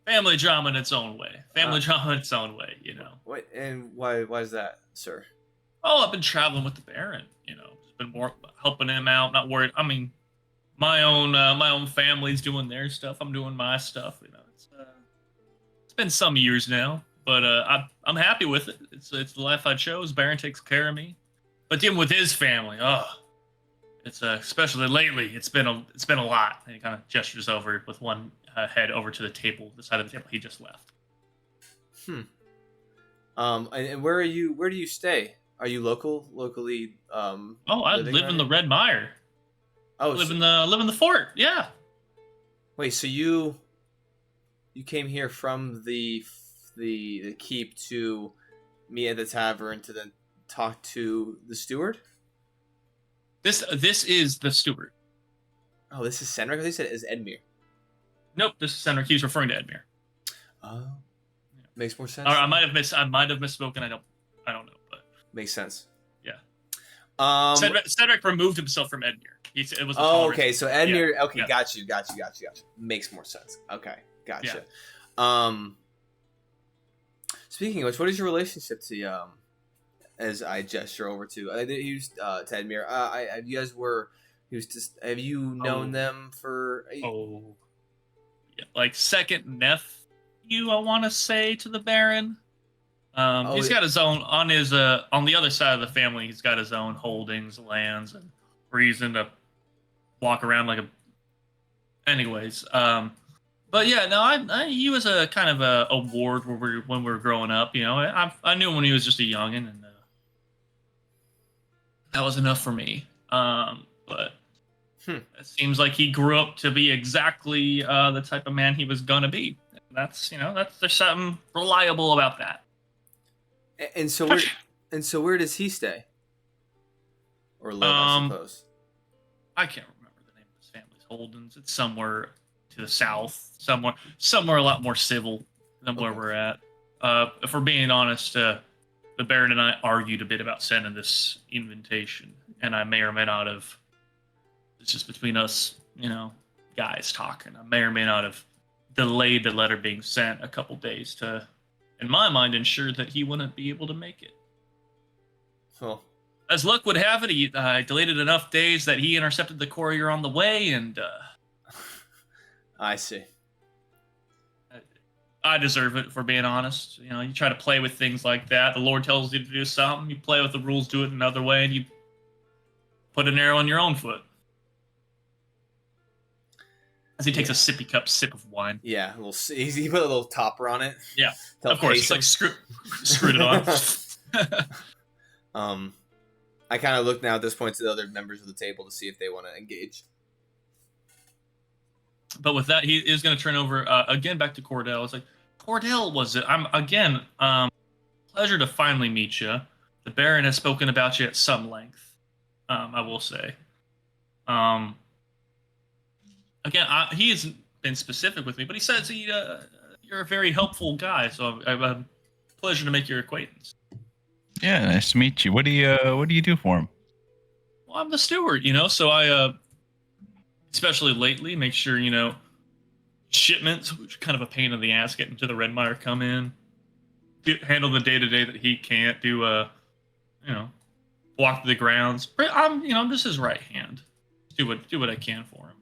S1: family drama in its own way. Drama in its own way,
S2: What and why is that, sir?
S1: Oh, I've been traveling with the Baron. Just been more helping him out. Not worried. I mean, my own family's doing their stuff. I'm doing my stuff. It's been some years now. But I'm happy with it. It's the life I chose. Baron takes care of me. But dealing with his family, it's especially lately. It's been a lot. And he kind of gestures over with one head over to the table, the side of the table he just left.
S2: And where do you stay? Are you locally?
S1: I live in the Red Mire.
S2: Oh,
S1: live in the fort. Yeah.
S2: Wait, so you came here from the keep to me at the tavern to then talk to the steward?
S1: This is the steward.
S2: Oh, this is Senric? They said it is Edmure.
S1: Nope, this is Senric. He's referring to Edmure.
S2: Oh, makes more sense.
S1: Or I might have misspoken. I don't know, but
S2: makes sense.
S1: Yeah. Cedric removed himself from Edmure. It was.
S2: Okay. So Edmure. Yeah. Okay,
S1: yeah.
S2: Got you. Makes more sense. Okay, gotcha.
S1: Yeah.
S2: Speaking of which, what is your relationship to as I gesture over to Edmure? You guys were. He was just. Have you known them for?
S1: Like second nephew, I want to say, to the Baron. He's got his own on the other side of the family. He's got his own holdings, lands, and reason to walk around like a. Anyways, but yeah, no, he was a kind of a ward when we were growing up. I knew him when he was just a youngin', and that was enough for me. But it seems like he grew up to be exactly the type of man he was gonna be. And there's something reliable about that.
S2: And so where does he stay? Or live, I suppose.
S1: I can't remember the name of his family's holdings. It's somewhere to the south, somewhere a lot more civil than where we're at. If we're being honest, the Baron and I argued a bit about sending this invitation, and I may or may not have. It's just between us, guys talking. I may or may not have delayed the letter being sent a couple days to, in my mind, ensure that he wouldn't be able to make it.
S2: Huh.
S1: As luck would have it, he delayed it enough days that he intercepted the courier on the way, and
S2: I see.
S1: I deserve it, for being honest. You try to play with things like that. The Lord tells you to do something, you play with the rules, do it another way, and you put an arrow in your own foot. As he takes a sip of wine.
S2: Yeah, he put a little topper on it.
S1: Yeah, of course. It's like screwed it on.
S2: I kind of look now at this point to the other members of the table to see if they want to engage.
S1: But with that, he is going to turn over again back to Cordell. It's like, Cordell, was it? I'm again. Pleasure to finally meet you. The Baron has spoken about you at some length. I will say. Again, he hasn't been specific with me, but he says you're a very helpful guy. So I have a pleasure to make your acquaintance.
S4: Yeah, nice to meet you. What do you do for him?
S1: Well, I'm the steward, so I especially lately, make sure, shipments, which are kind of a pain in the ass getting to the Red Mire, come in, handle the day-to-day that he can't do, walk the grounds. I'm just his right hand. Do what I can for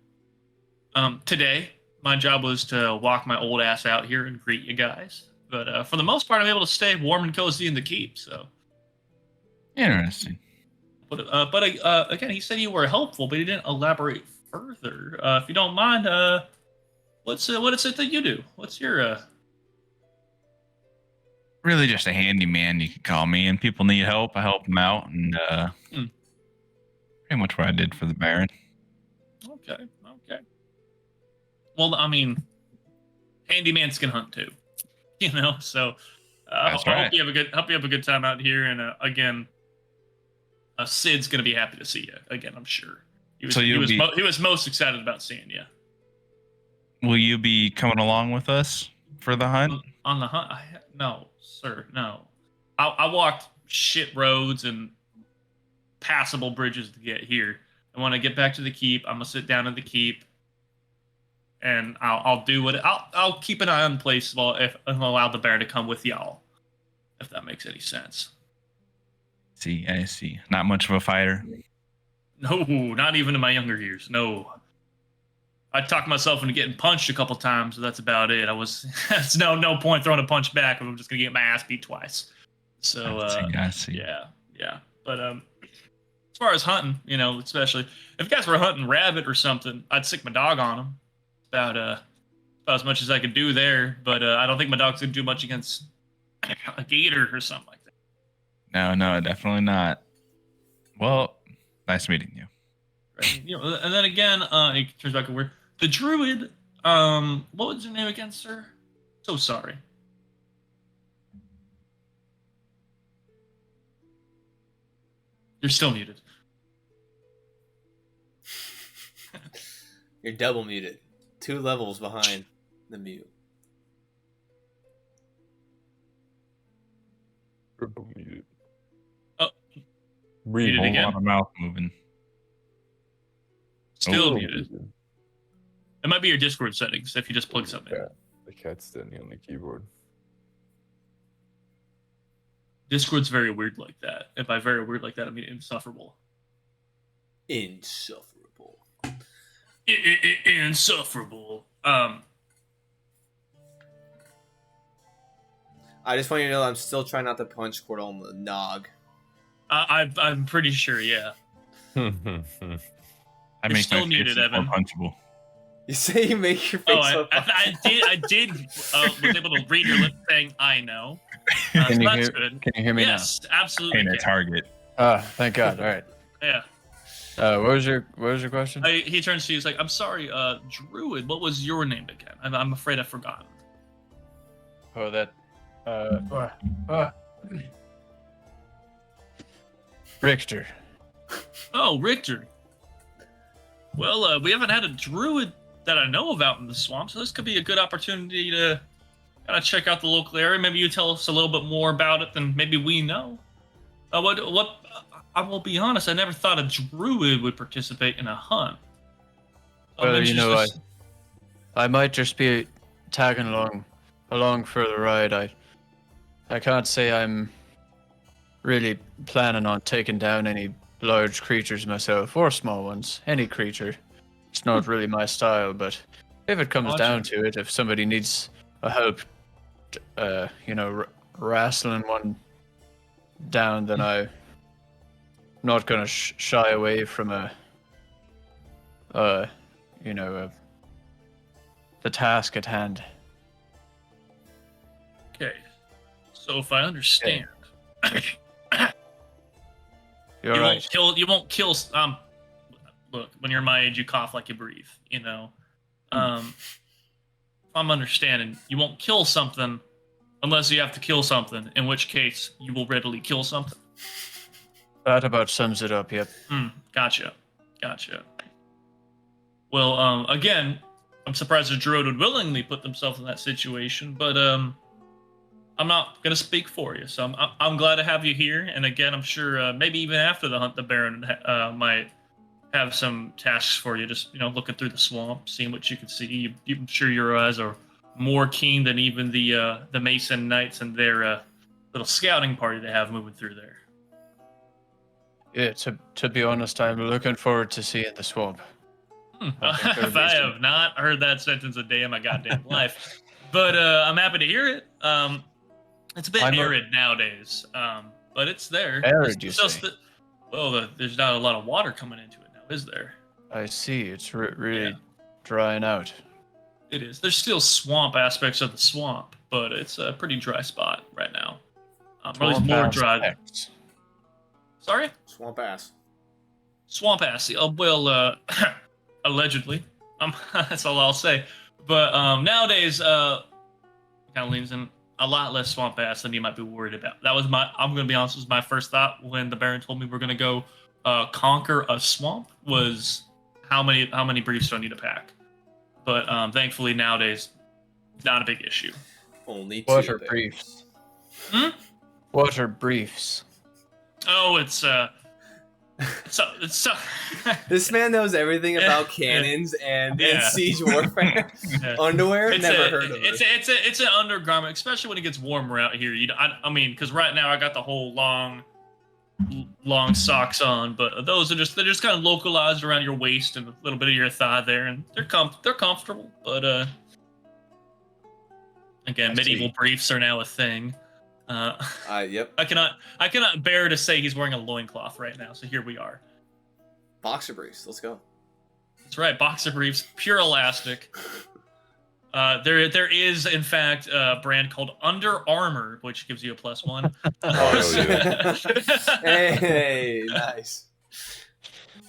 S1: him. Today, my job was to walk my old ass out here and greet you guys. But for the most part, I'm able to stay warm and cozy in the keep, so.
S4: Interesting.
S1: But again, he said you were helpful, but he didn't elaborate further. If you don't mind, what is it that you do? What's your
S4: Really just a handyman, you could call me. And people need help, I help them out, and pretty much what I did for the Baron.
S1: Okay. Well, I mean, handymans can hunt too, So
S4: That's
S1: I
S4: right.
S1: hope you have a good time out here. And again, Sid's gonna be happy to see you again. I'm sure. He was most excited about seeing you.
S4: Will you be coming along with us for the hunt?
S1: On the hunt? No, sir, no. I walked shit roads and passable bridges to get here. And when I get back to the keep, I'm gonna sit down at the keep, and I'll do what I'll keep an eye on the place if I'm allowed the Baron to come with y'all, if that makes any sense.
S4: I see. Not much of a fighter.
S1: No, not even in my younger years. No. I talked myself into getting punched a couple times, so that's about it. That's no point throwing a punch back if I'm just gonna get my ass beat twice. So
S4: I see.
S1: Yeah. But as far as hunting, especially if you guys were hunting rabbit or something, I'd stick my dog on them. About as much as I could do there, but I don't think my dog's gonna do much against a gator or something like that.
S4: No, definitely not. Well, nice meeting you.
S1: Right. And then again, he turns back over. The druid, what was your name again, sir? So sorry. You're still muted.
S2: You're double muted. 2 levels behind the mute.
S3: Triple muted.
S1: Oh,
S3: Breathe.
S1: muted again.
S4: My mouth moving.
S1: Still
S3: Oh,
S1: muted. It might be your Discord settings if you just plug something in.
S3: The cat's standing on the keyboard.
S1: Discord's very weird like that. And by very weird like that, I mean insufferable.
S2: Insufferable.
S1: Insufferable.
S2: I just want you to know I'm still trying not to punch Cordell in the nog.
S1: I'm pretty sure, yeah.
S4: I
S1: You're
S4: make
S1: still
S4: my
S1: muted,
S4: faces more
S1: Evan.
S4: punchable.
S2: You say you make your face so
S1: I did was able to read your lips saying I know.
S5: Can you
S1: that's
S5: hear?
S1: good.
S5: Can you hear me
S1: Yes, absolutely.
S4: Ain't a
S1: can.
S4: target.
S5: now? Thank God. All right.
S1: Yeah.
S5: What was your question?
S1: He turns to you. He's like, "I'm sorry, Druid. What was your name again? I'm afraid I've forgotten."
S5: Oh, that. Richter.
S1: Oh, Richter. Well, we haven't had a druid that I know of out in the swamp, so this could be a good opportunity to kind of check out the local area. Maybe you tell us a little bit more about it than maybe we know. What? I will be honest. I never thought a druid would participate in a hunt.
S5: Well, I might just be tagging along for the ride. I can't say I'm really planning on taking down any large creatures myself, or small ones. Any creature. It's not really my style, but if it comes down to it, if somebody needs a help, wrestling one down, then I'm not gonna shy away from the task at hand.
S1: Okay. So if I understand,
S5: You're
S1: you
S5: right.
S1: won't kill. You won't kill. Look, when you're my age, you cough like you breathe. You know. If I'm understanding, you won't kill something unless you have to kill something. In which case, you will readily kill something.
S5: That about sums it up. Yep.
S1: Gotcha. Well, again, I'm surprised a druid would willingly put themselves in that situation, but I'm not gonna speak for you. So I'm glad to have you here. And again, I'm sure maybe even after the hunt, the Baron might have some tasks for you. Just looking through the swamp, seeing what you can see. I'm sure your eyes are more keen than even the Mason Knights and their little scouting party they have moving through there.
S5: Yeah. To be honest, I'm looking forward to seeing the swamp.
S1: If I have not heard that sentence a day in my goddamn life, but I'm happy to hear it. It's a bit arid nowadays, but it's there.
S5: Arid, you say?
S1: Well, there's not a lot of water coming into it now, is there?
S5: I see. It's really drying out.
S1: It is. There's still swamp aspects of the swamp, but it's a pretty dry spot right now. Or at least more dry. Sorry?
S2: Swamp ass.
S1: Swamp ass. Well, allegedly. That's all I'll say. But nowadays, kind of leans in a lot less swamp ass than you might be worried about. That was I'm going to be honest, was my first thought when the Baron told me we're going to go conquer a swamp was how many briefs do I need to pack? But thankfully nowadays, not a big issue.
S2: Only 2.
S5: What are briefs? What are briefs?
S1: Oh, it's
S2: This man knows everything about cannons and siege warfare. Underwear, never heard of it.
S1: It's an undergarment, especially when it gets warmer out here. I mean, because right now I got the whole long socks on, but they're just kind of localized around your waist and a little bit of your thigh there, and they're comfortable. But again, medieval briefs are now a thing.
S2: Yep.
S1: I cannot bear to say he's wearing a loincloth right now, so here we are.
S2: Boxer briefs, let's go.
S1: That's right, boxer briefs, pure elastic. There is in fact a brand called Under Armour, which gives you a +1.
S2: Hey, nice.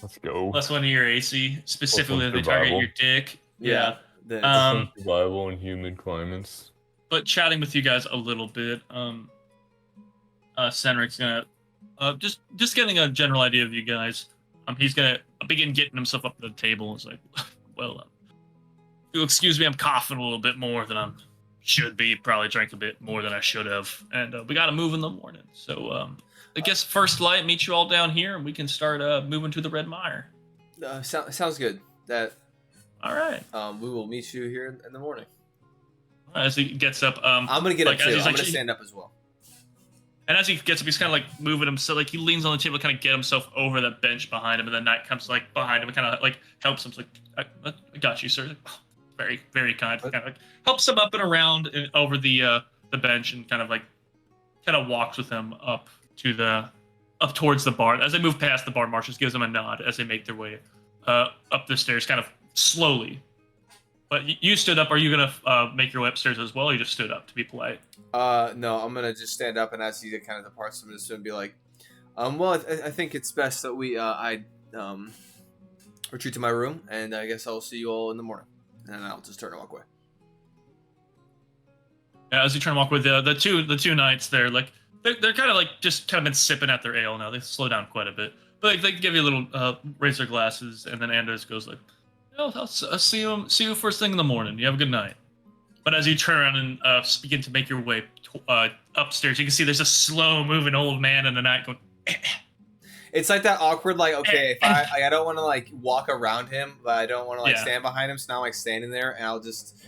S3: Let's go.
S1: +1 to your AC, specifically if they target your dick. Yeah.
S3: Survival in humid climates.
S1: But chatting with you guys a little bit, Senric's gonna just getting a general idea of you guys. He's gonna begin getting himself up to the table. It's like, well, if you'll excuse me, I'm coughing a little bit more than I should be. Probably drank a bit more than I should have, and we got to move in the morning. So I guess first light, meet you all down here, and we can start moving to the Red Mire.
S2: Sounds good.
S1: All right.
S2: We will meet you here in the morning.
S1: As he gets up,
S2: I'm gonna get up too. I'm
S1: like,
S2: gonna stand up as well.
S1: And as he gets up, he's kind of like moving himself, like he leans on the table to kind of get himself over the bench behind him, and the knight comes like behind him and kind of like helps him. It's like, I got you, sir. Oh, very, very kind. Kind of like helps him up and around and over the bench, and kind of walks with him up towards the bar. As they move past the bar, Marshall gives them a nod as they make their way up the stairs, kind of slowly. But you stood up. Are you gonna make your way upstairs as well, or you just stood up to be polite?
S2: No, I'm gonna just stand up, and as he kind of departs, I'm just gonna be like, well, I think it's best that I retreat to my room, and I guess I'll see you all in the morning, and I'll just turn and walk away.
S1: Yeah, as you turn and walk with the two knights, they're kind of like just kind of been sipping at their ale now. They slow down quite a bit, but they give you a little raise their glasses, and then Anders goes like, I'll see you first thing in the morning. You have a good night. But as you turn around and begin to make your way upstairs, you can see there's a slow-moving old man in the night going.
S2: It's like that awkward, like, okay, if I don't want to like walk around him, but I don't want to like stand behind him, so now I'm like standing there, and I'll just.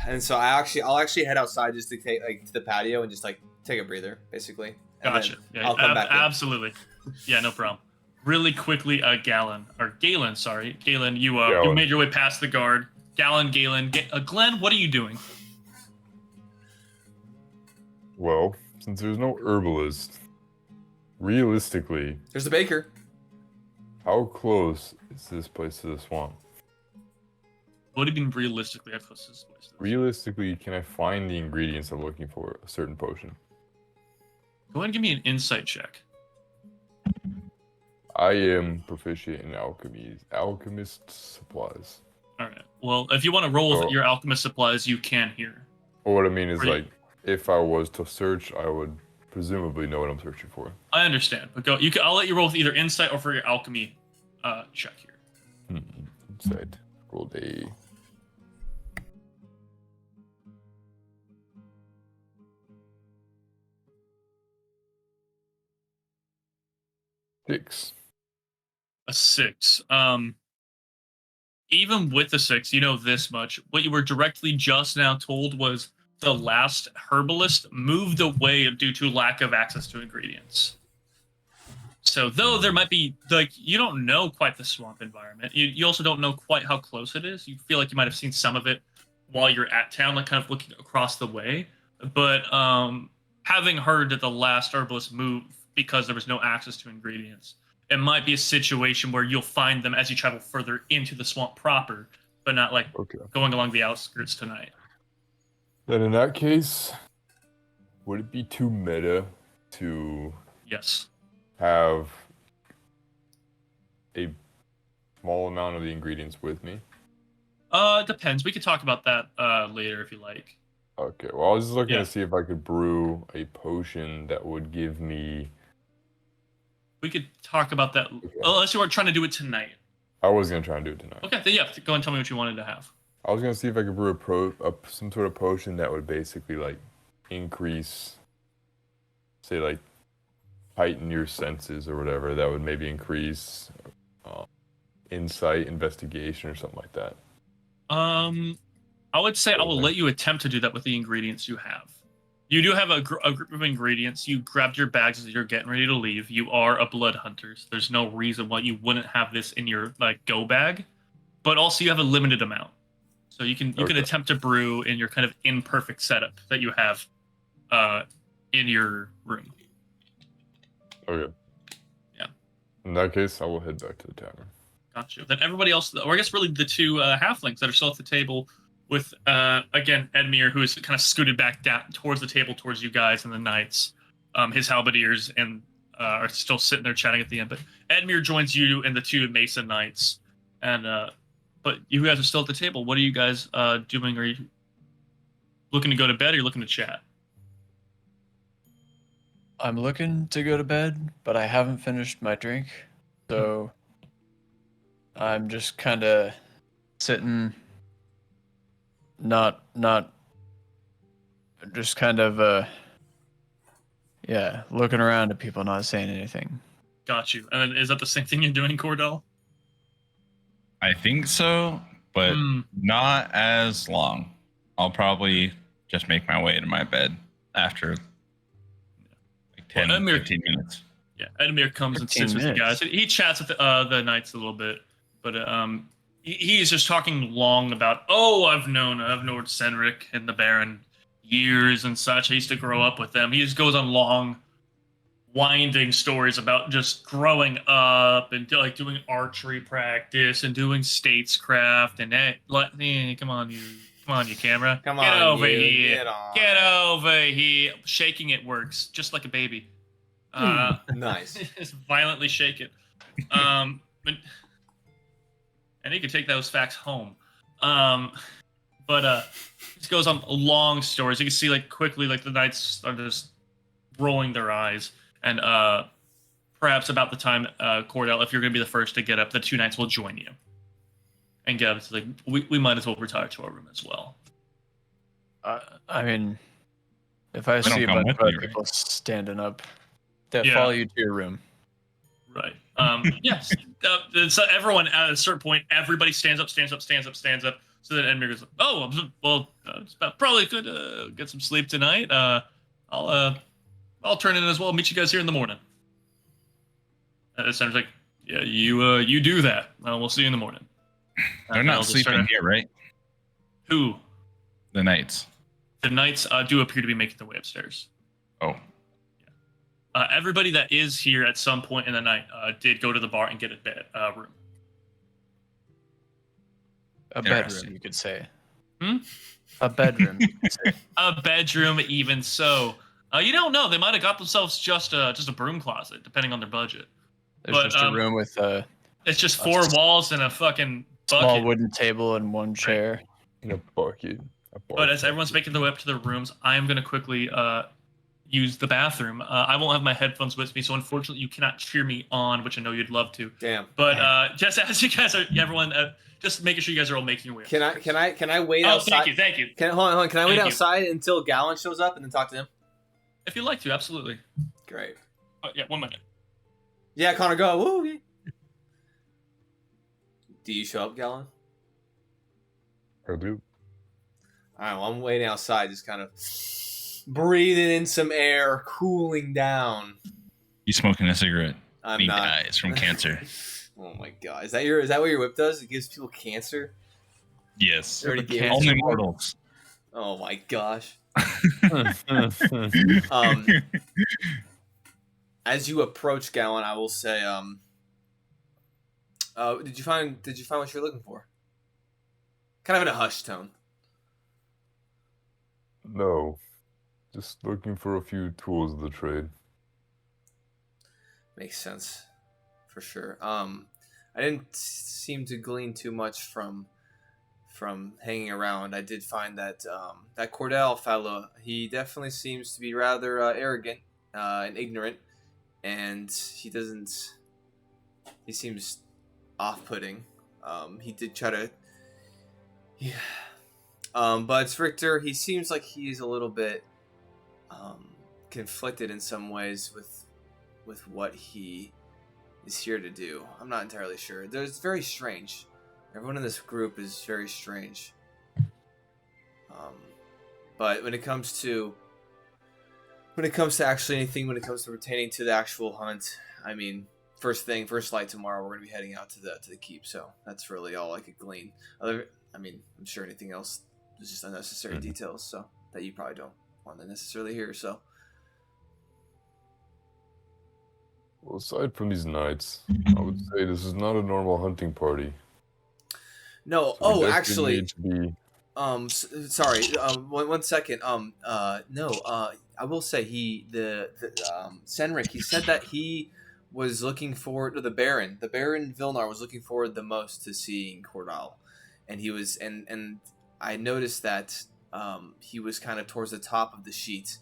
S2: And so I'll actually head outside just to take like to the patio and just like take a breather, basically.
S1: Gotcha. Yeah,
S2: I'll come back.
S1: Absolutely. Yeah, no problem. Really quickly, Galen, sorry. Galen, you made your way past the guard. Galen, Glenn, what are you doing?
S3: Well, since there's no herbalist, realistically...
S2: There's the baker.
S3: How close is this place to the swamp?
S1: What do you mean realistically? How close is this place?
S3: Realistically, can I find the ingredients I'm looking for? A certain potion.
S1: Go ahead and give me an insight check.
S3: I am proficient in alchemist supplies.
S1: All right. Well, if you want to roll with
S3: Oh.
S1: your alchemist supplies, you can here.
S3: Well, what I mean is,
S1: Or you-
S3: like, if I was to search, I would presumably know what I'm searching for.
S1: I understand, but go. You can. I'll let you roll with either insight or for your alchemy check here.
S3: Insight. Rolled a 6.
S1: A 6. Even with the 6, you know this much. What you were directly just now told was the last herbalist moved away due to lack of access to ingredients. So though there might be, like, you don't know quite the swamp environment. You also don't know quite how close it is. You feel like you might have seen some of it while you're at town, like kind of looking across the way. But having heard that the last herbalist moved because there was no access to ingredients, it might be a situation where you'll find them as you travel further into the swamp proper, but not like
S3: Okay.
S1: going along the outskirts tonight.
S3: Then in that case, would it be too meta to
S1: Yes.
S3: have a small amount of the ingredients with me?
S1: Depends. We could talk about that later if you like.
S3: Okay, well, I was just looking
S1: Yeah.
S3: to see if I could brew a potion that would give me...
S1: We could talk about that unless you were trying to do it tonight.
S3: I was going to try and do it tonight.
S1: Okay, then yeah, go and tell me what you wanted to have.
S3: I was going to see if I could brew some sort of potion that would basically, like, increase, say, like, heighten your senses or whatever. That would maybe increase insight, investigation, or something like that.
S1: I would say I will let you attempt to do that with the ingredients you have. You do have a group of ingredients. You grabbed your bags as you're getting ready to leave. You are a blood hunter. So there's no reason why you wouldn't have this in your like go bag. But also you have a limited amount. So you can attempt to brew in your kind of imperfect setup that you have in your room.
S3: Okay.
S1: Yeah.
S3: In that case, I will head back to the tavern.
S1: Gotcha. Then everybody else, or I guess really the two halflings that are still at the table with, again, Edmure, who is kind of scooted back down towards the table, towards you guys and the knights. His halberdiers and are still sitting there chatting at the end. But Edmure joins you and the two Mason knights. And but you guys are still at the table. What are you guys doing? Are you looking to go to bed or are you looking to chat?
S5: I'm looking to go to bed, but I haven't finished my drink. So I'm just kind of sitting, not just kind of yeah, looking around at people, not saying anything.
S1: Got you. And then is that the same thing you're doing, Cordell?
S4: I think so, but not as long. I'll probably just make my way to my bed after like 10, 15 minutes.
S1: Yeah, Edmure comes and sits with you guys. He chats with the knights a little bit, but he's just talking long about, I've known Senric and the Baron years and such. I used to grow up with them. He just goes on long, winding stories about just growing up and like doing archery practice and doing statescraft and come on you camera, get over here, get over here. Shaking it works just like a baby.
S2: Nice.
S1: Just violently shake it. And he could take those facts home. But this goes on long stories. You can see like quickly like the knights are just rolling their eyes. And perhaps about the time, Cordell, if you're going to be the first to get up, the two knights will join you. And get up. It's like, we might as well retire to our room as well.
S5: I mean, if I see a bunch of people standing up, that follow you to your room.
S1: Right. Yes. So everyone, at a certain point, everybody stands up. So then Edmure goes, it's probably good get some sleep tonight. I'll turn in as well. Meet you guys here in the morning. And Senator's like, yeah, you do that. We'll see you in the morning.
S4: They're not sleeping here, right?
S1: Who?
S4: The knights.
S1: The knights do appear to be making their way upstairs.
S4: Oh.
S1: Yeah. Everybody that is here at some point in the night did go to the bar and get a bed room.
S5: A bedroom, you could say.
S1: Hmm?
S5: A bedroom, you could say.
S1: A bedroom, even so. You don't know. They might have got themselves just a broom closet, depending on their budget.
S5: There's
S1: But,
S5: just a room with a
S1: it's just 4 walls and a fucking bucket.
S5: small wooden table and one chair.
S3: In a bucket.
S1: But as everyone's making their way up to their rooms, I am going to quickly use the bathroom. I won't have my headphones with me, so unfortunately you cannot cheer me on, which I know you'd love to.
S2: Damn.
S1: But just as you guys are, everyone, just making sure you guys are all making your way.
S2: Can I wait outside?
S1: Thank you.
S2: Hold on. Can I wait
S1: Thank you.
S2: outside until Gallon shows up and then talk to him?
S1: If you'd like to, absolutely.
S2: Great.
S1: Yeah, 1 minute.
S2: Yeah, Connor, go. Woo. Do you show up, Gallon?
S3: I do.
S2: All right, well, I'm waiting outside, just kind of breathing in some air, cooling down.
S4: You smoking a cigarette?
S2: I'm
S4: He
S2: not.
S4: dies from cancer.
S2: Oh my god, is that what your whip does? It gives people cancer.
S4: Yes.
S2: Already gave it
S4: Only
S2: to me.
S4: mortals.
S2: Oh my gosh.
S3: um,
S2: As you approach Gallon, I will say, did you find what you're looking for? Kind of in a hushed tone.
S3: no. Just looking for a few tools of the trade.
S2: Makes sense, for sure. I didn't seem to glean too much from hanging around. I did find that that Cordell fellow, he definitely seems to be rather arrogant and ignorant, and he seems off-putting. He did try to, yeah. But Richter, he seems like he's a little bit conflicted in some ways with what he is here to do. I'm not entirely sure. It's very strange. Everyone in this group is very strange. But when it comes to actually anything, when it comes to pertaining to the actual hunt, I mean, first light tomorrow, we're gonna be heading out to the keep. So that's really all I could glean. I'm sure anything else is just unnecessary details, so that you probably don't want to necessarily hear. So.
S3: Well, aside from these knights, I would say this is not a normal hunting party.
S2: No.
S3: So we definitely
S2: Actually.
S3: need to be...
S2: Sorry. 1 second. No. I will say Senric. He said that he was looking forward to the Baron. The Baron Vilnar was looking forward the most to seeing Cordal, and he was and I noticed that he was kind of towards the top of the sheet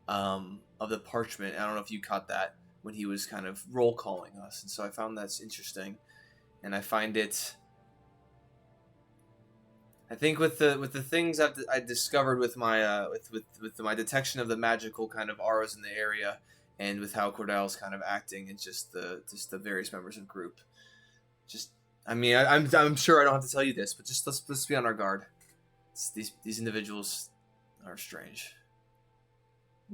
S2: of the parchment. I don't know if you caught that when he was kind of roll calling us, and so I found that's interesting, and I find it. I think with the things I discovered with my with my detection of the magical kind of auras in the area, and with how Cordell's kind of acting, and just the various members of the group. I'm sure I don't have to tell you this, but just let's be on our guard. These individuals are strange.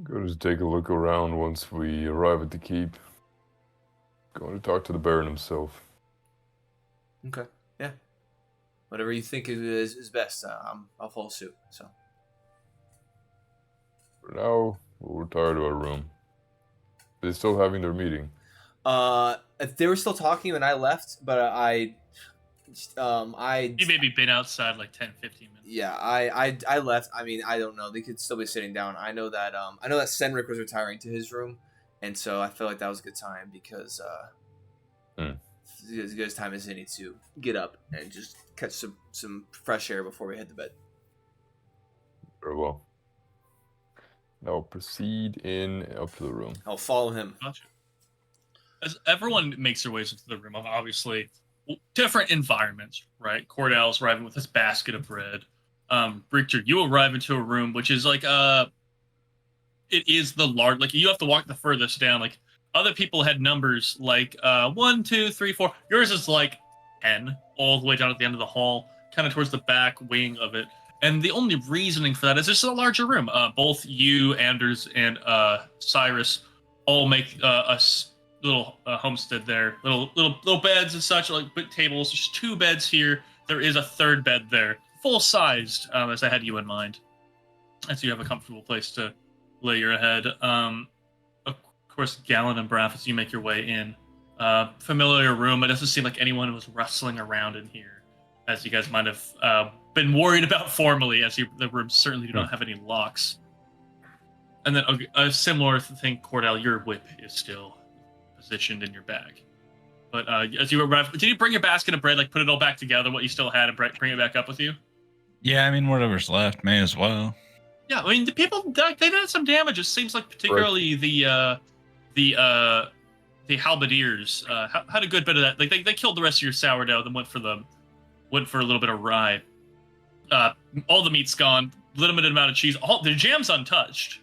S3: Go just take a look around once we arrive at the keep. Going to talk to the Baron himself.
S2: Okay. Yeah. Whatever you think is best, I'll follow suit. So.
S3: For now, we'll retire to our room. They're still having their meeting.
S2: They were still talking when I left, but I
S1: You maybe been outside like 10, 15 minutes.
S2: Yeah, I left. I mean, I don't know. They could still be sitting down. I know that Senric was retiring to his room, and so I feel like that was a good time because it's as good as time as any to get up and just catch some fresh air before we head to bed.
S3: Very well. Now proceed up to the room.
S2: I'll follow him.
S1: Gotcha. As everyone makes their ways into the room, obviously different environments, right? Cordell's arriving with his basket of bread. Richter, you arrive into a room which is like it is the large, like you have to walk the furthest down. Like other people had numbers like 1, 2, 3, 4. Yours is like 10, all the way down at the end of the hall, kind of towards the back wing of it. And the only reasoning for that is it's a larger room. Both you, Anders, and Cyrus all make a little homestead there. Little beds and such, like tables. There's 2 beds here. There is a 3rd bed there, full sized, as I had you in mind, and so you have a comfortable place to lay your head. Of course, Gallon and Braff, as you make your way in, familiar room. It doesn't seem like anyone was rustling around in here, as you guys might have been worried about formerly, as the rooms certainly do not have any locks. And then a similar thing, Cordell, your whip is still positioned in your bag. But as you were, did you bring your basket of bread, like put it all back together, what you still had, and bring it back up with you?
S4: Yeah, I mean, whatever's left, may as well.
S1: Yeah, I mean, the people they did some damage. It seems like particularly the halberdiers had a good bit of that. Like they killed the rest of your sourdough, then went for a little bit of rye. All the meat's gone, limited amount of cheese. All the jam's untouched,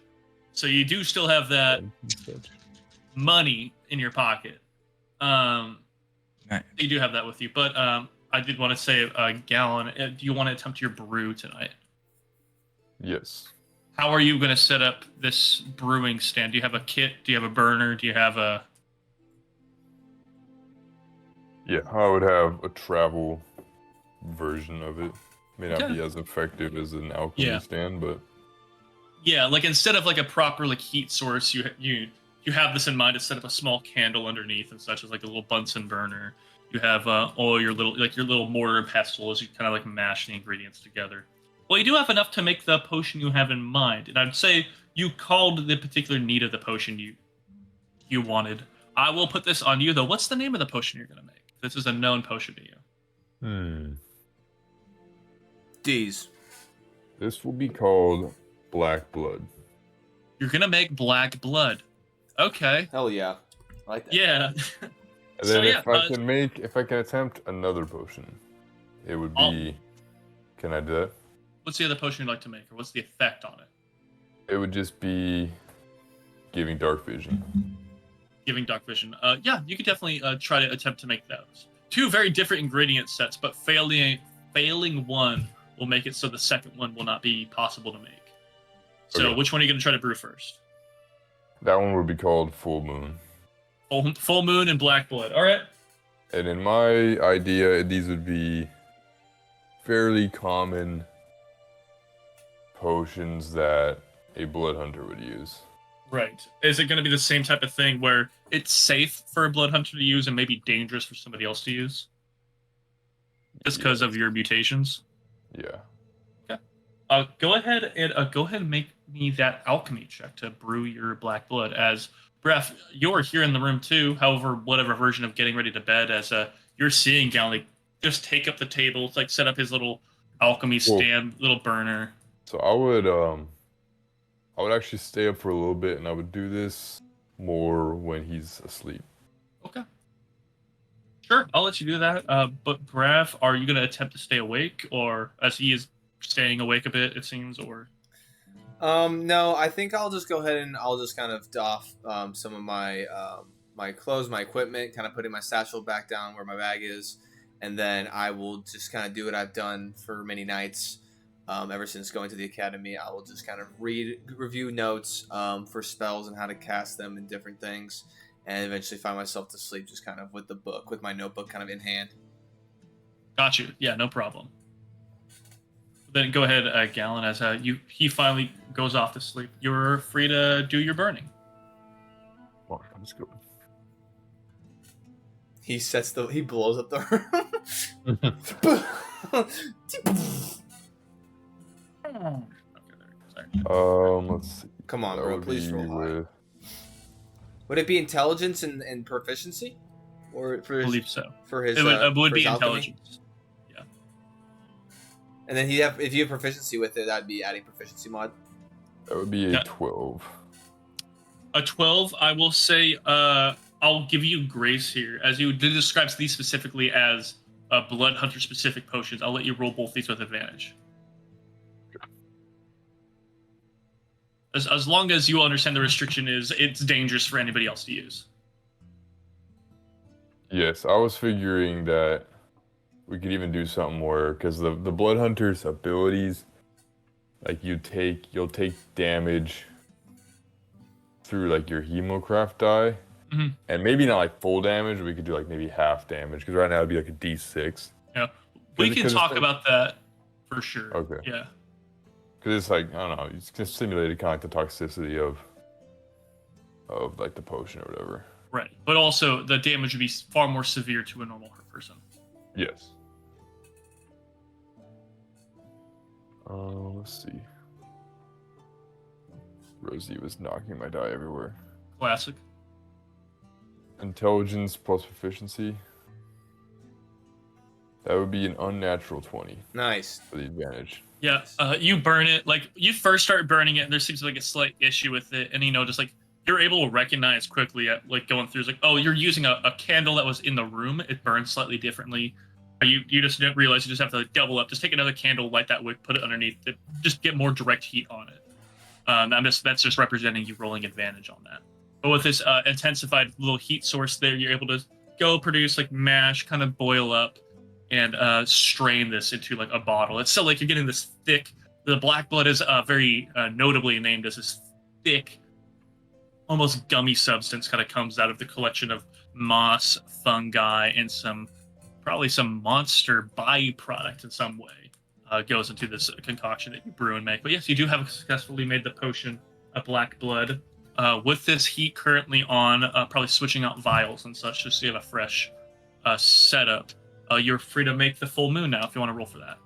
S1: so you do still have that money in your pocket.
S4: Nice.
S1: You do have that with you, but I did want to say, Gallon, do you want to attempt your brew tonight?
S3: Yes.
S1: How are you going to set up this brewing stand? Do you have a kit? Do you have a burner? Do you have a...
S3: Yeah, I would have a travel version of it. May not be as effective as an alchemy stand, but...
S1: Yeah, like instead of like a proper like heat source, you have this in mind to set up a small candle underneath and such as like a little Bunsen burner. You have all your little mortar and pestle as you kind of like mash the ingredients together. Well, you do have enough to make the potion you have in mind, and I'd say you called the particular need of the potion you wanted. I will put this on you though. What's the name of the potion you're gonna make? This is a known potion to you.
S2: D's.
S3: This will be called Black Blood.
S1: You're gonna make black blood. Okay.
S2: Hell yeah. I like that.
S1: Yeah.
S3: And then if I can attempt another potion, it would be. Can I do that?
S1: What's the other potion you'd like to make, or what's the effect on it?
S3: It would just be giving dark vision.
S1: Giving dark vision. Yeah, you could definitely try to attempt to make those. Two very different ingredient sets, but failing one will make it so the second one will not be possible to make. So which one are you going to try to brew first?
S3: That one would be called Full Moon.
S1: Full Moon and Black Blood. All right.
S3: And in my idea, these would be fairly common potions that a blood hunter would use.
S1: Right. Is it going to be the same type of thing where it's safe for a blood hunter to use and maybe dangerous for somebody else to use? Just because of your mutations?
S3: Yeah.
S1: Okay. Go ahead and make me that alchemy check to brew your black blood. As Bref, you're here in the room too. However, whatever version of getting ready to bed, as you're seeing Galley just take up the table, like set up his little alchemy stand, little burner.
S3: So I would actually stay up for a little bit, and I would do this more when he's asleep.
S1: Okay. Sure, I'll let you do that. But Brav, are you going to attempt to stay awake, or as he is staying awake a bit, it seems, or?
S2: No, I think I'll just go ahead and I'll just kind of doff some of my my clothes, my equipment, kind of putting my satchel back down where my bag is, and then I will just kind of do what I've done for many nights. Ever since going to the academy, I will just kind of review notes for spells and how to cast them and different things, and eventually find myself to sleep just kind of with my notebook kind of in hand.
S1: Got you. Yeah, no problem. Then go ahead, Gallon, as he finally goes off to sleep. You're free to do your burning.
S3: Well, let's go.
S2: He blows up the
S3: Let's see.
S2: Come on, bro, please roll high. Would it be intelligence and proficiency? Or for his,
S1: I believe so.
S2: For his,
S1: it would be
S2: alchemy?
S1: intelligence. Yeah.
S2: And then if you have proficiency with it, that'd be adding proficiency mod.
S3: That would be a 12.
S1: A 12, I will say, I'll give you grace here. As you did describe these specifically as blood hunter specific potions, I'll let you roll both these with advantage. As long as you understand the restriction is it's dangerous for anybody else to use.
S3: Yes, I was figuring that we could even do something more, because the blood hunter's abilities, like you'll take damage through like your hemocraft die, and maybe not like full damage. We could do like maybe half damage, because right now it'd be like a D6.
S1: Yeah, we can talk about that for sure.
S3: Okay.
S1: Yeah.
S3: Because it's like, I don't know, it's just simulated kind of like the toxicity of like the potion or whatever.
S1: Right, but also the damage would be far more severe to a normal person.
S3: Yes. Let's see. Rosie was knocking my die everywhere.
S1: Classic.
S3: Intelligence plus proficiency. That would be an unnatural 20
S2: Nice.
S3: for the advantage.
S1: Yeah, you burn it. Like, you first start burning it, and there seems like a slight issue with it. And, just like, you're able to recognize quickly at, like, going through. It's like, oh, you're using a candle that was in the room. It burns slightly differently. You just didn't realize you just have to, like, double up. Just take another candle, light that wick, put it underneath it. Just get more direct heat on it. That's just representing you rolling advantage on that. But with this intensified little heat source there, you're able to go produce, like, mash, kind of boil up, and strain this into like a bottle. It's still like you're getting this thick. The black blood is very notably named as this thick, almost gummy substance. Kind of comes out of the collection of moss, fungi, and probably some monster byproduct in some way. Goes into this concoction that you brew and make. But yes, you do have successfully made the potion of black blood. With this heat currently on, probably switching out vials and such, just so you have a fresh setup. You're free to make the full moon now if you want to roll for that.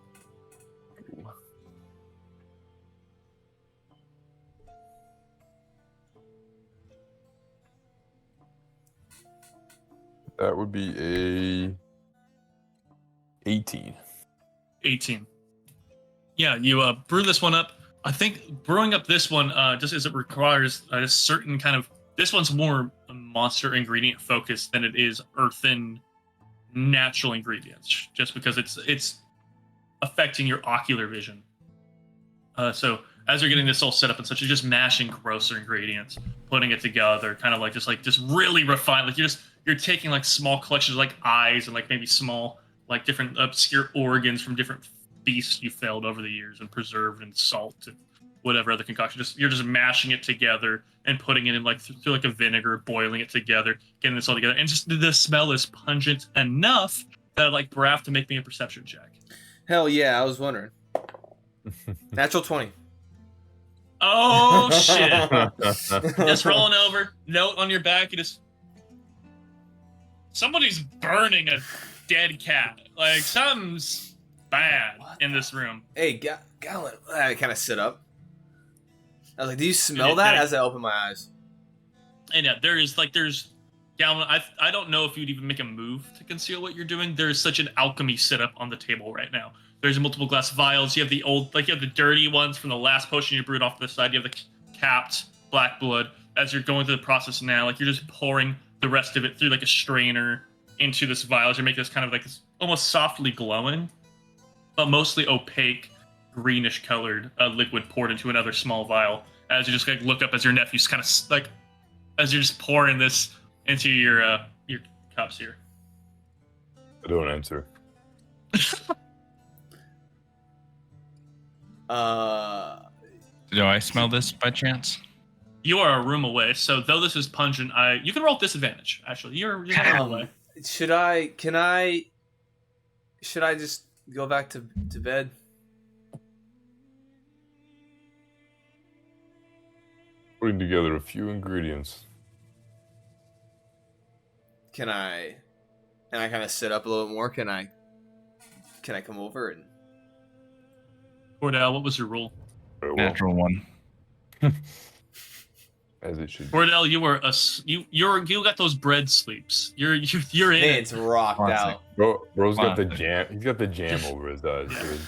S3: That would be a 18.
S1: 18. Yeah, you brew this one up. I think brewing up this one, just as it requires a certain kind of... This one's more monster ingredient focused than it is earthen natural ingredients, just because it's affecting your ocular vision. So as you're getting this all set up and such, you're just mashing grosser ingredients, putting it together, kind of just really refined. Like you're taking like small collections of like eyes and like maybe small like different obscure organs from different beasts you felled over the years and preserved in salt and whatever other concoction. You're just mashing it together and putting it in like through like a vinegar, boiling it together, getting this all together, and just the smell is pungent enough that I'd like Braff to make me a perception check.
S2: Hell yeah, I was wondering. Natural 20.
S1: Oh shit! Just rolling over, note on your back. Somebody's burning a dead cat. Like something's bad in this room.
S2: Hey, Gallon. I kind of sit up. I was like, do you smell that? As I open my eyes.
S1: And yeah, there's Gallon. I don't know if you'd even make a move to conceal what you're doing. There's such an alchemy set up on the table right now. There's multiple glass vials. You have the old, you have the dirty ones from the last potion you brewed off to the side. You have the capped black blood. As you're going through the process now, like you're just pouring the rest of it through like a strainer into this vial. You're making this kind of like this almost softly glowing, but mostly opaque, greenish colored liquid poured into another small vial. As you just like look up as your nephew's kind of like, as you're just pouring this into your cups here.
S3: I don't answer.
S4: Do I smell this by chance?
S1: You are a room away, so though this is pungent, you can roll disadvantage. Actually, you're a room away.
S2: Should I just go back to bed?
S3: Putting together a few ingredients.
S2: Can I kind of sit up a little bit more? Can I come over and...
S1: Cordell, what was your roll?
S3: Very well.
S4: Natural one.
S3: As it should be.
S1: Cordell, you got those bread sleeps. You're in it.
S2: It's rocked out.
S3: Bro's got the jam. He's got the jam over his eyes, dude.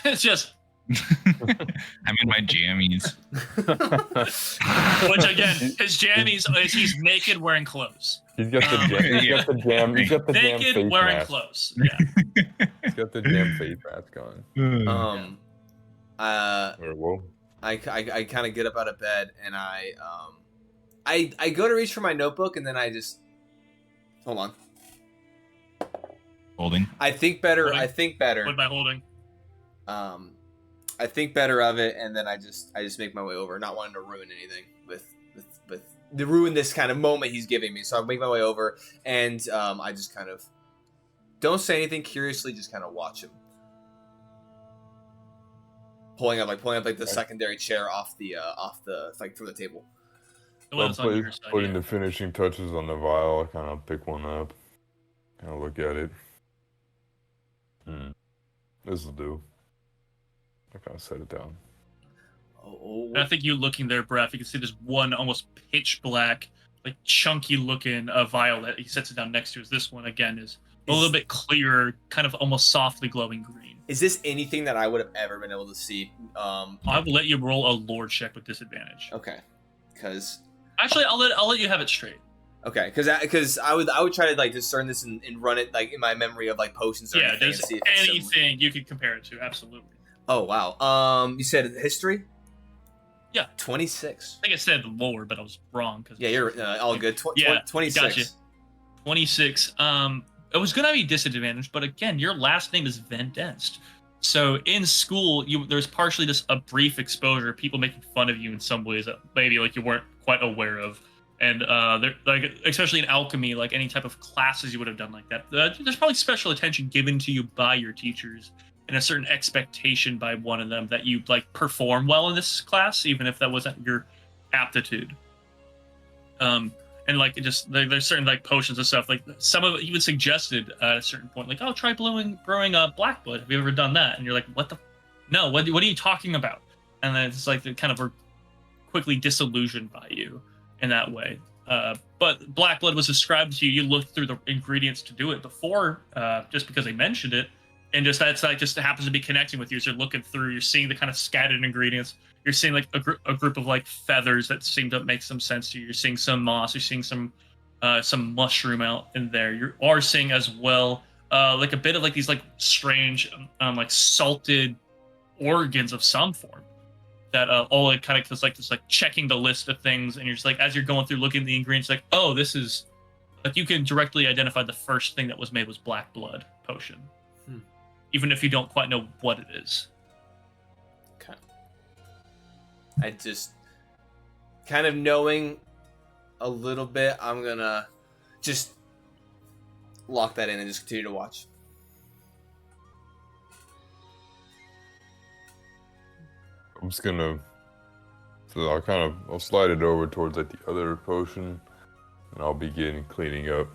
S1: It's just
S4: I'm in my jammies.
S1: which again, his jammies is he's naked wearing clothes.
S3: He's got the jam. He's got the jam. He's got the jam
S1: Naked
S3: face
S1: wearing
S3: mask.
S1: clothes. Yeah.
S3: He's got the jam face mask on. Whoa.
S2: I kind of get up out of bed and I go to reach for my notebook and then I just hold on.
S4: Holding.
S2: I think better.
S1: Holding.
S2: I think better.
S1: What am I holding?
S2: I think better of it, and then I just make my way over, not wanting to ruin anything with ruin this kind of moment he's giving me. So I make my way over, and I just kind of don't say anything, curiously, just kind of watch him pulling up the secondary chair off the from the table.
S1: The one that's on your side,
S3: Putting
S1: yeah.
S3: the finishing touches on the vial, I kind of pick one up, kind of look at it. This will do. I kind of set it down.
S2: Oh.
S1: And I think you looking there, Brad, you can see there's one almost pitch black, chunky looking vial that he sets it down next to. Is this one again is a little bit clearer, kind of almost softly glowing green.
S2: Is this anything that I would have ever been able to see?
S1: I will let you roll a lore check with disadvantage.
S2: Okay, because
S1: actually, I'll let you have it straight.
S2: Okay, because I would try to like discern this and run it like in my memory of like potions or anything.
S1: There's
S2: and see if it's similar.
S1: anything you could compare it to. Absolutely.
S2: Oh wow. You said history.
S1: Yeah.
S2: 26.
S1: I think I said lore, but I was wrong.
S2: Yeah, you're all good. 26.
S1: Gotcha. 26. It was gonna be disadvantaged, but again, your last name is Van Dest. So in school, there's partially just a brief exposure, people making fun of you in some ways that maybe like you weren't quite aware of. And like especially in alchemy, like any type of classes you would have done like that, there's probably special attention given to you by your teachers and a certain expectation by one of them that you like perform well in this class, even if that wasn't your aptitude. And like there's certain like potions and stuff. Like some of it even suggested at a certain point, like, oh, try brewing black blood. Have you ever done that? And you're like, what the? No, what are you talking about? And then it's like they kind of were quickly disillusioned by you in that way. But black blood was described to you. You looked through the ingredients to do it before, just because they mentioned it, and just that's like just happens to be connecting with you. So you're looking through, you're seeing the kind of scattered ingredients. You're seeing like a group of like feathers that seem to make some sense to you. You're seeing some moss. You're seeing some mushroom out in there. You are seeing as well like a bit of like these like strange like salted organs of some form. That all it kind of just like checking the list of things, and you're just like as you're going through looking at the ingredients, like, oh, this is like you can directly identify the first thing that was made was black blood potion, even if you don't quite know what it is.
S2: Okay. I just kind of knowing a little bit, I'm gonna just lock that in and just continue to watch.
S3: I'm just gonna, so I'll slide it over towards like the other potion, and I'll begin cleaning up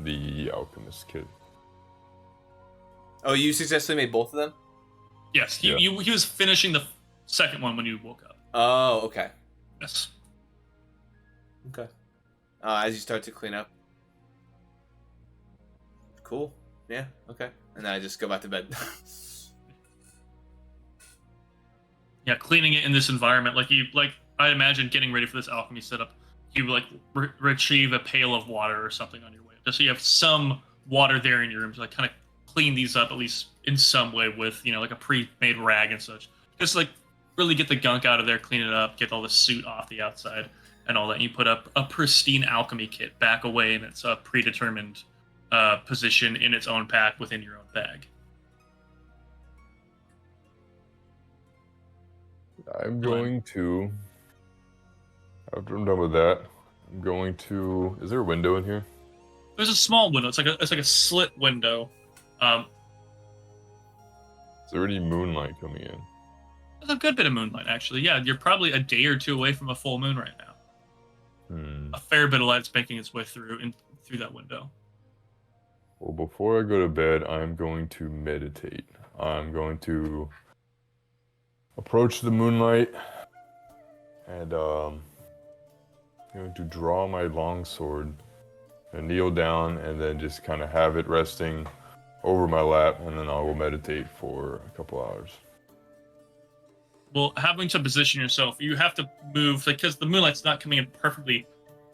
S3: the alchemist kit.
S2: Oh, you successfully made both of them?
S1: Yes, he was finishing the second one when you woke up.
S2: Oh, okay.
S1: Yes.
S2: Okay. As you start to clean up. Cool. Yeah. Okay. And then I just go back to bed.
S1: Yeah, cleaning it in this environment, like I imagine getting ready for this alchemy setup, you like retrieve a pail of water or something on your way, just so you have some water there in your room to like kind of clean these up at least in some way with like a pre-made rag and such. Just like really get the gunk out of there, clean it up, get all the soot off the outside and all that. And you put up a pristine alchemy kit back away in its predetermined position in its own pack within your own bag.
S3: I'm going to, after I'm done with that, I'm going to, is there a window in here?
S1: There's a small window. It's like a slit window.
S3: Is there any moonlight coming in?
S1: There's a good bit of moonlight, actually. Yeah, you're probably a day or two away from a full moon right now. A fair bit of light's making its way through that window.
S3: Well, before I go to bed, I'm going to meditate. I'm going to approach the moonlight, and I'm going to draw my longsword and kneel down, and then just kind of have it resting over my lap, and then I will meditate for a couple hours.
S1: Well, having to position yourself, you have to move, because the moonlight's not coming in perfectly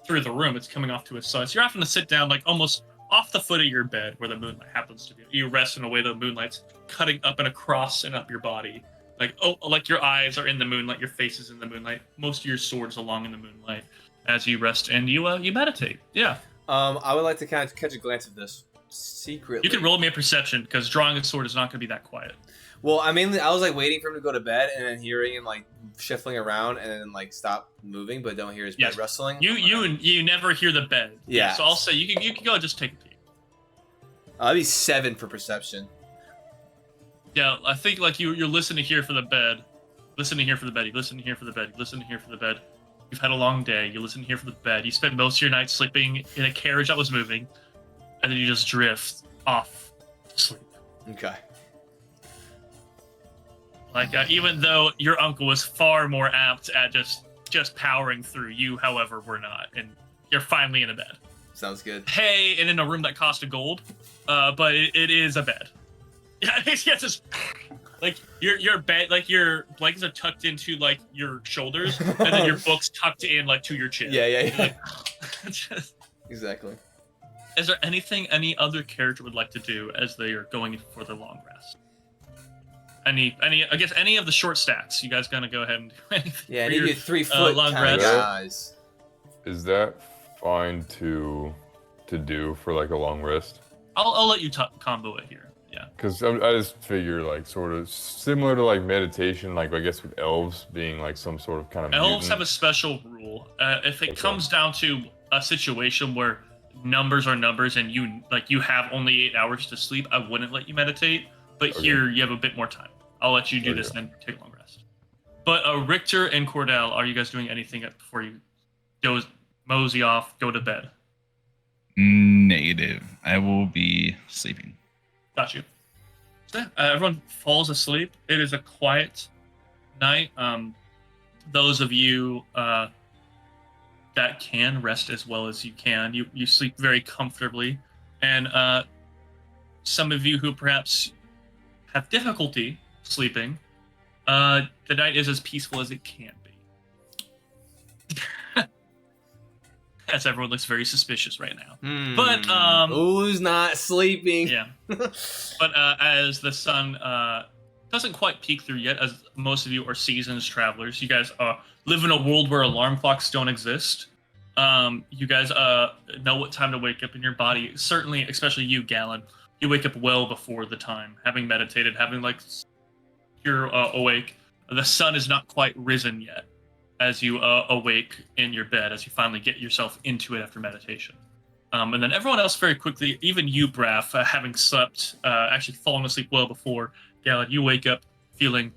S1: through the room, it's coming off to its side. So you're having to sit down like almost off the foot of your bed where the moonlight happens to be. You rest in a way the moonlight's cutting up and across and up your body. Like your eyes are in the moonlight, your face is in the moonlight, most of your sword's along in the moonlight as you rest and you meditate. Yeah.
S2: I would like to kind of catch a glance at this secretly.
S1: You can roll me a perception because drawing a sword is not going to be that quiet.
S2: Well, I was like waiting for him to go to bed and then hearing him like shuffling around and then like stop moving, but don't hear his bed rustling.
S1: You never hear the bed.
S2: Yeah.
S1: So I'll say you can go and just take a peek.
S2: That'd be 7 for perception.
S1: Yeah, I think like you're listening here for the bed, listening here for the bed, you listen here for the bed, you listen here for the bed. You've had a long day, you listen here for the bed. You spent most of your night sleeping in a carriage that was moving, and then you just drift off to sleep.
S2: Okay.
S1: Like even though your uncle was far more apt at just powering through, you, however, were not, and you're finally in a bed.
S2: Sounds good.
S1: Hey, and in a room that cost a gold, but it is a bed. Yeah, it's just like your bed, like your blankets are tucked into like your shoulders, and then your books tucked in like to your chin.
S2: Yeah.
S1: Like, just,
S2: Exactly.
S1: is there anything any other character would like to do as they are going for their long rest? Any I guess any of the short stacks. You guys gonna go ahead and do anything?
S2: Yeah, I
S1: for
S2: need
S1: your,
S2: you 3 foot
S1: long
S2: kind of
S3: rest.
S2: guys.
S3: Is that fine to do for like a long rest?
S1: I'll let you combo it here. Yeah.
S3: Because I just figure like sort of similar to like meditation, like I guess with elves being like some sort of kind of
S1: Elves
S3: mutant.
S1: have a special rule. If it comes down to a situation where numbers are numbers and you have only 8 hours to sleep, I wouldn't let you meditate. But here you have a bit more time. I'll let you do this and then take a long rest. But Richter and Cordell, are you guys doing anything before you mosey off, go to bed?
S4: Negative. I will be sleeping.
S1: Got you. So, everyone falls asleep. It is a quiet night. Those of you that can rest as well as you can, you sleep very comfortably. And some of you who perhaps have difficulty sleeping, the night is as peaceful as it can be. As everyone looks very suspicious right now. But
S2: who's not sleeping?
S1: Yeah. But as the sun doesn't quite peek through yet, as most of you are seasoned travelers, you guys live in a world where alarm clocks don't exist. You guys know what time to wake up in your body. Certainly, especially you, Galen, you wake up well before the time, having meditated, having like you're awake. The sun is not quite risen yet as you awake in your bed, as you finally get yourself into it after meditation. And then everyone else very quickly, even you, Braff, having slept, actually fallen asleep well before Galen, you wake up feeling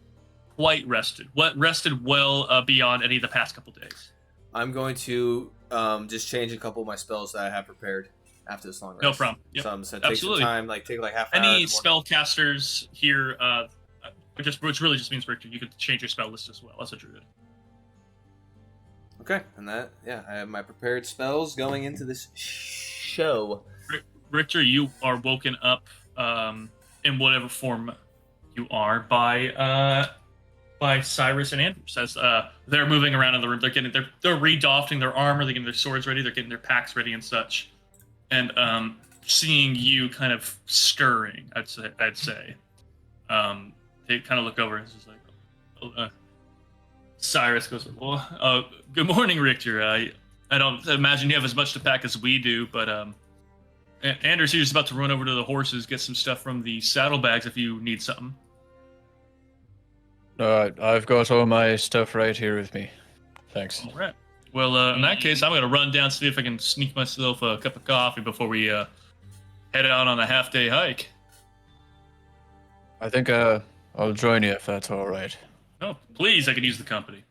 S1: quite rested. Rested well beyond any of the past couple days.
S2: I'm going to just change a couple of my spells that I have prepared after this long rest.
S1: No problem. Yep.
S2: So I'm just gonna take some time, take like half an hour.
S1: Any spellcasters here, which really just means, Richter, you could change your spell list as well as a druid.
S2: Okay, and I have my prepared spells going into this show.
S1: Richter, you are woken up in whatever form you are by Cyrus and Andrews as they're moving around in the room. They're redoffing their armor, they're getting their swords ready, they're getting their packs ready and such. And seeing you kind of stirring, I'd say. They kind of look over and it's just like, Cyrus goes, well, good morning, Richter. I don't imagine you have as much to pack as we do, but Anders here's about to run over to the horses, get some stuff from the saddlebags if you need something.
S5: I've got all my stuff right here with me. Thanks.
S1: All right. Well, in that case, I'm going to run down, see if I can sneak myself a cup of coffee before we head out on a half-day hike.
S5: I think I'll join you if that's all right.
S1: Oh, please, I could use the company.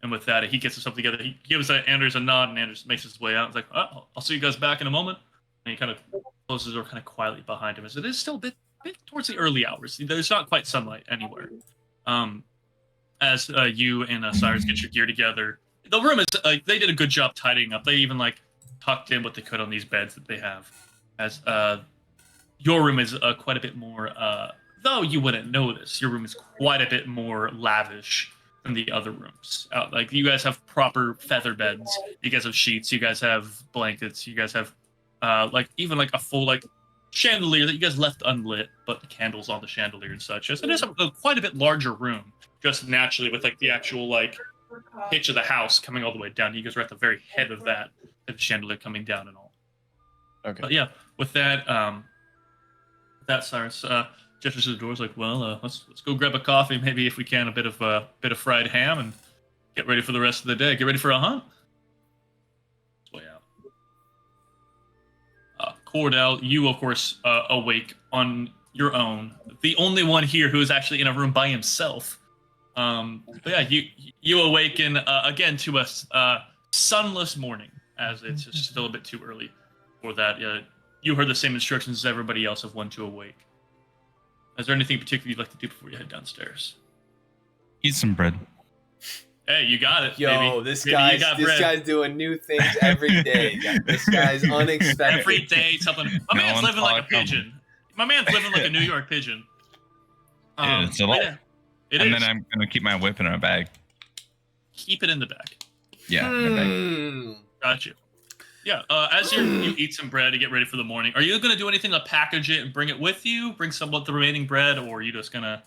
S1: And with that, he gets himself together. He gives Anders a nod, and Anders makes his way out. He's like, oh, I'll see you guys back in a moment. And he kind of closes the door kind of quietly behind him, as it is still a bit towards the early hours. There's not quite sunlight anywhere. As you and Cyrus get your gear together, the room is they did a good job tidying up. They even tucked in what they could on these beds that they have. As your room is quite a bit more, though you wouldn't know this, your room is quite a bit more lavish than the other rooms. You guys have proper feather beds. You guys have sheets. You guys have blankets. You guys have even a full chandelier that you guys left unlit, but the candles on the chandelier and such. It is quite a bit larger room, just naturally with the actual pitch of the house coming all the way down. You guys are at the very head of that, the chandelier coming down and all.
S5: Okay.
S1: But yeah, with that, Cyrus gestures to the doors let's go grab a coffee, maybe if we can a bit of fried ham, and get ready for the rest of the day. Get ready for a hunt. Way out. Cordell, you of course awake on your own. The only one here who is actually in a room by himself. But yeah, you awaken again to a sunless morning, as it's just still a bit too early for that. You heard the same instructions as everybody else of when to awake. Is there anything particular you'd like to do before you head downstairs?
S4: Eat some bread.
S1: Hey, you got it.
S2: Yo,
S1: baby.
S2: this
S1: Baby, you got bread.
S2: guy's doing new things every day. This guy's unexpected.
S1: Every day something. My
S4: No
S1: man's
S4: one
S1: living like a
S4: saw it coming.
S1: pigeon. My man's living like a New York pigeon.
S4: Yeah, it's a
S1: but
S4: lot.
S1: yeah, it
S4: And
S1: is.
S4: then I'm gonna keep my whip in a bag.
S1: Keep it in the bag.
S4: Yeah. in a bag.
S1: Got you. Yeah. As you eat some bread to get ready for the morning, are you gonna do anything to package it and bring it with you? Bring some of the remaining bread, or are you just gonna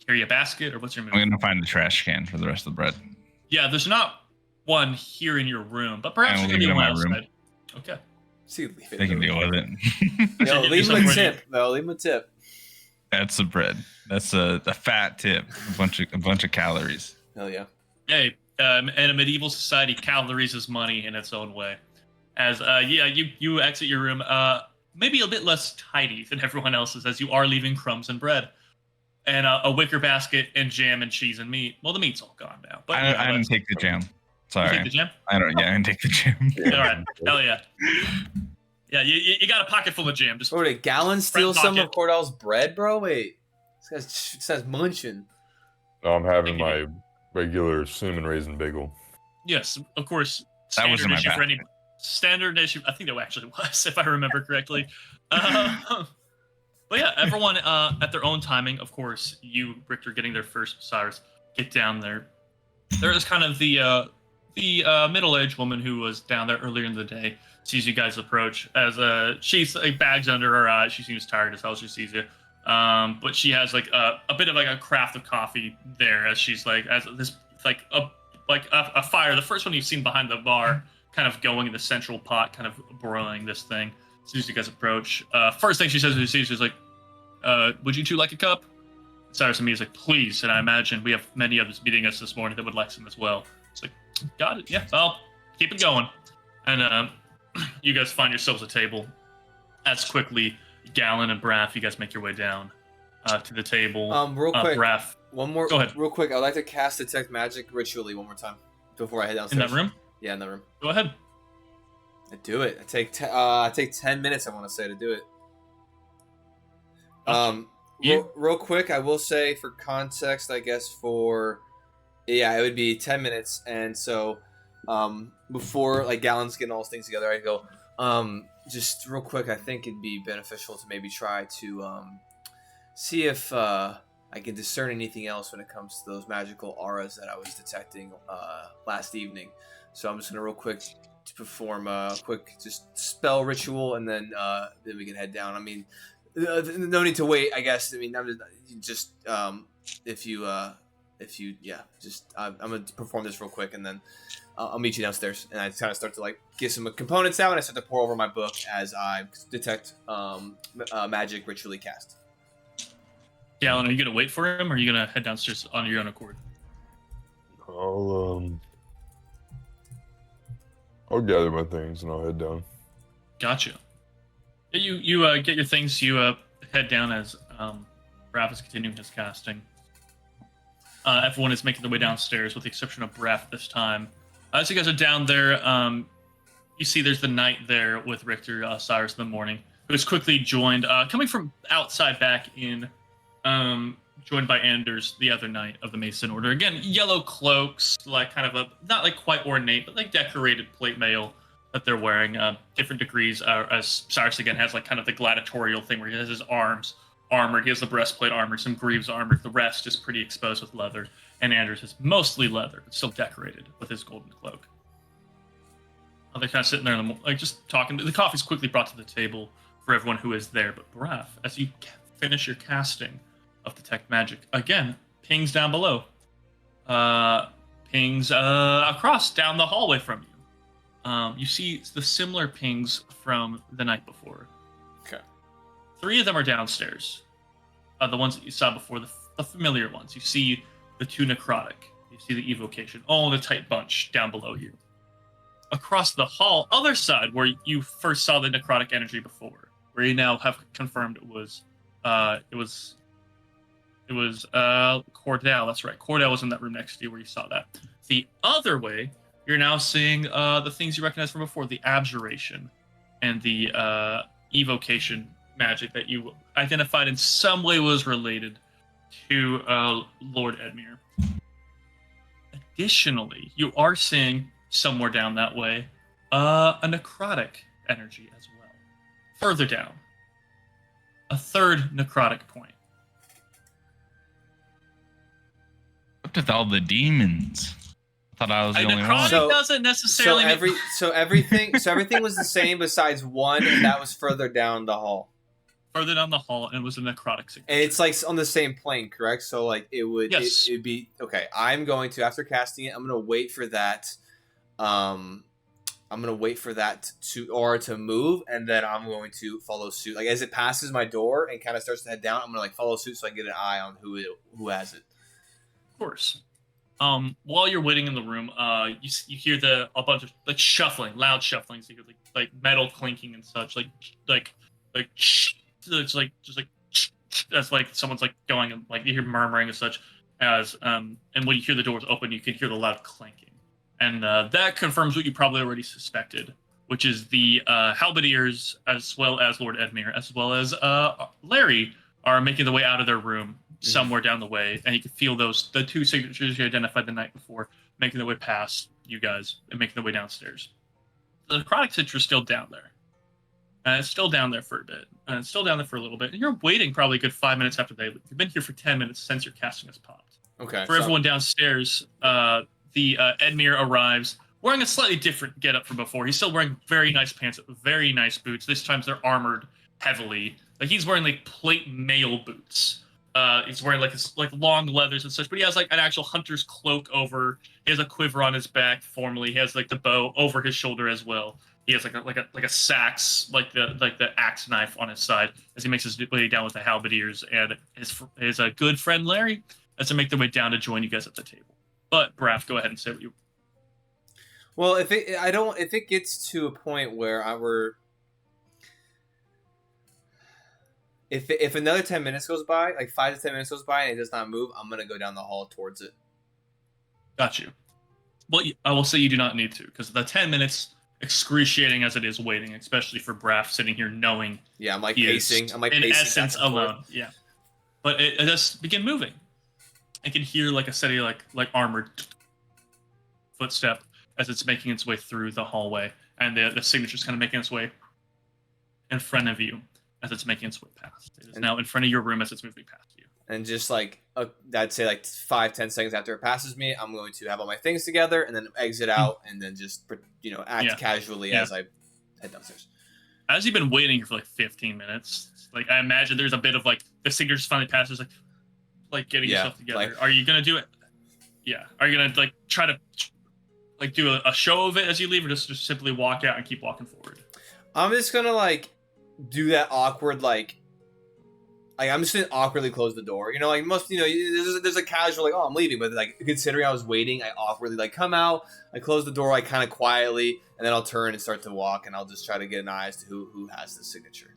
S1: carry a basket, or what's your move?
S4: I'm gonna find the trash can for the rest of the bread.
S1: Yeah, there's not one here in your room, but perhaps
S4: I'll
S1: there's gonna
S4: leave
S1: be
S4: it in
S1: one
S4: my room.
S1: outside. Okay.
S2: See, leave it.
S4: They can deal with it.
S2: Yo,
S1: You
S2: leave
S1: do
S2: him a
S1: something
S2: tip. Though, leave him a tip.
S4: That's the bread. That's a fat tip. A bunch of calories.
S2: Hell yeah.
S1: Hey, in a medieval society, calories is money in its own way. As you exit your room, maybe a bit less tidy than everyone else's, as you are leaving crumbs and bread, and a wicker basket and jam and cheese and meat. Well, the meat's all gone now. But
S4: I didn't take the jam.
S1: You
S4: Sorry.
S1: take the jam?
S4: I didn't take the jam.
S1: All right, hell yeah. Yeah, you got a pocket full of jam. Just
S2: Bro, did Gallon steal
S1: Front
S2: some of
S1: pocket.
S2: Cordell's bread, bro? Wait. This guy's munching.
S3: No, I'm having
S1: Thank
S3: my regular cinnamon raisin bagel.
S1: yes, of course.
S4: That was in my
S1: issue for
S4: bag.
S1: any standard issue. I think that actually was, if I remember correctly. But yeah, everyone at their own timing. Of course, you, Richter, getting there first. Cyrus, get down there. There is kind of the middle-aged woman who was down there earlier in the day. Sees you guys approach as she's like bags under her eyes. She seems tired as hell. She sees you, but she has like a bit of like a craft of coffee there as she's like as this like a fire. The first one you've seen behind the bar, kind of going in the central pot, kind of broiling this thing. As soon as you guys approach, first thing she says when she sees you is like, "Would you two like a cup?" Cyrus and me is like, "Please," and I imagine we have many others meeting us this morning that would like some as well. It's like, got it. Yeah, well, keep it going, and you guys find yourselves a table. As quickly, Gallon and Braff, you guys make your way down to the table.
S2: Real quick.
S1: Braff,
S2: One more.
S1: Go ahead.
S2: Real quick. I'd like to cast Detect Magic ritually one more time before I head
S1: in
S2: downstairs.
S1: that room.
S2: Yeah, in that room.
S1: Go ahead.
S2: I do it. I take 10 minutes. I want to say to do it. Real quick, I will say for context, I guess it would be 10 minutes, and so before like Gallon's getting all those things together, I go just real quick. I think it'd be beneficial to maybe try to see if I can discern anything else when it comes to those magical auras that I was detecting last evening. So I'm just gonna real quick to perform a quick just spell ritual, and then we can head down. I mean, no need to wait. I guess. I mean, I'm just if you I'm gonna perform this real quick, and then I'll meet you downstairs. And I kind of start to like get some components out, and I start to pour over my book as I detect magic ritually cast.
S1: Gallon, are you gonna wait for him, or are you gonna head downstairs on your own accord?
S3: I'll gather my things and I'll head down.
S1: Gotcha. You get your things. You head down as Braff is continuing his casting. Everyone is making their way downstairs, with the exception of Braff this time. As you guys are down there, you see there's the knight there with Richter, Cyrus in the morning, who is quickly joined, coming from outside back in, joined by Anders, the other knight of the Mason Order. Again, yellow cloaks, like kind of not like quite ornate, but like decorated plate mail that they're wearing. Different degrees, as Cyrus again has like kind of the gladiatorial thing where he has his arms armored. He has the breastplate armored, some greaves armored. The rest is pretty exposed with leather. And Anders is mostly leather, but still decorated with his golden cloak. They're kind of sitting there, like just talking. The coffee's quickly brought to the table for everyone who is there. But Braff, as you finish your casting of Detect Magic, again, pings down below. Pings across, down the hallway from you. You see the similar pings from the night before.
S2: Okay. 3
S1: of them are downstairs. The ones that you saw before, the familiar ones. You see the 2 necrotic. You see the evocation, all in a tight bunch down below you. Across the hall, other side, where you first saw the necrotic energy before, where you now have confirmed it was Cordell. That's right. Cordell was in that room next to you where you saw that. The other way, you're now seeing the things you recognized from before, the abjuration and the evocation magic that you identified in some way was related to Lord Edmure. Additionally, you are seeing somewhere down that way a necrotic energy as well. Further down, a third necrotic point.
S4: What with all the demons? I thought I was the only one.
S1: Necrotic doesn't necessarily.
S2: Everything was the same besides one, and that was further down the hall.
S1: Further down the hall, and it was a necrotic signature.
S2: And it's like on the same plane, correct? So like it would,
S1: yes.
S2: it'd be okay. I'm going to, after casting it, I'm gonna wait for that. I'm gonna wait for that to move, and then I'm going to follow suit. Like as it passes my door and kind of starts to head down, I'm gonna like follow suit so I can get an eye on who has it.
S1: Of course. While you're waiting in the room, you hear a bunch of like shuffling, loud shuffling. So you hear like metal clinking and such, like it's like just like that's like someone's like going and like you hear murmuring and such as and when you hear the doors open, you can hear the loud clanking, and that confirms what you probably already suspected, which is the halberdiers as well as Lord Edmure as well as Larry are making the way out of their room somewhere down the way, and you can feel the two signatures you identified the night before making their way past you guys and making their way downstairs. The necrotic signature is still down there. And it's still down there for a bit. And it's still down there for a little bit. And you're waiting probably a good 5 minutes after they leave. You've been here for 10 minutes since your casting has popped.
S2: Okay.
S1: For everyone downstairs, the Edmure arrives wearing a slightly different getup from before. He's still wearing very nice pants, very nice boots. This time they're armored heavily. Like he's wearing like plate mail boots. He's wearing like long leathers and such, but he has like an actual hunter's cloak over. He has a quiver on his back. Formally, he has like the bow over his shoulder as well. He has like a sax, like the axe knife on his side as he makes his way down with the halberdiers and his good friend Larry as they make their way down to join you guys at the table. But Braff, go ahead and say what you.
S2: Well, if it gets to a point where if another 10 minutes goes by, like 5 to 10 minutes goes by and it does not move, I'm gonna go down the hall towards it.
S1: Got you. Well, I will say you do not need to because the 10 minutes. Excruciating as it is waiting, especially for Braff sitting here knowing.
S2: Yeah, I'm like pacing. I'm like
S1: in
S2: pacing
S1: essence alone. Yeah, but it does begin moving. I can hear like a steady like armored footstep as it's making its way through the hallway, and the signature's kind of making its way in front of you as it's making its way past. It is now in front of your room as it's moving past you.
S2: And just like I'd say like 5-10 seconds after it passes me, I'm going to have all my things together and then exit out and then just act casually as I head downstairs.
S1: As you've been waiting here for like 15 minutes, like I imagine there's a bit of like the signature finally passes, like getting yourself together. Like, are you gonna do it? Yeah. Are you gonna like try to like do a show of it as you leave, or just simply walk out and keep walking forward?
S2: I'm just gonna like do that awkward like I'm just gonna awkwardly close the door. Like most, there's a casual like, oh, I'm leaving, but like considering I was waiting, I awkwardly like come out, I close the door like kind of quietly, and then I'll turn and start to walk, and I'll just try to get an eye as to who has the signature.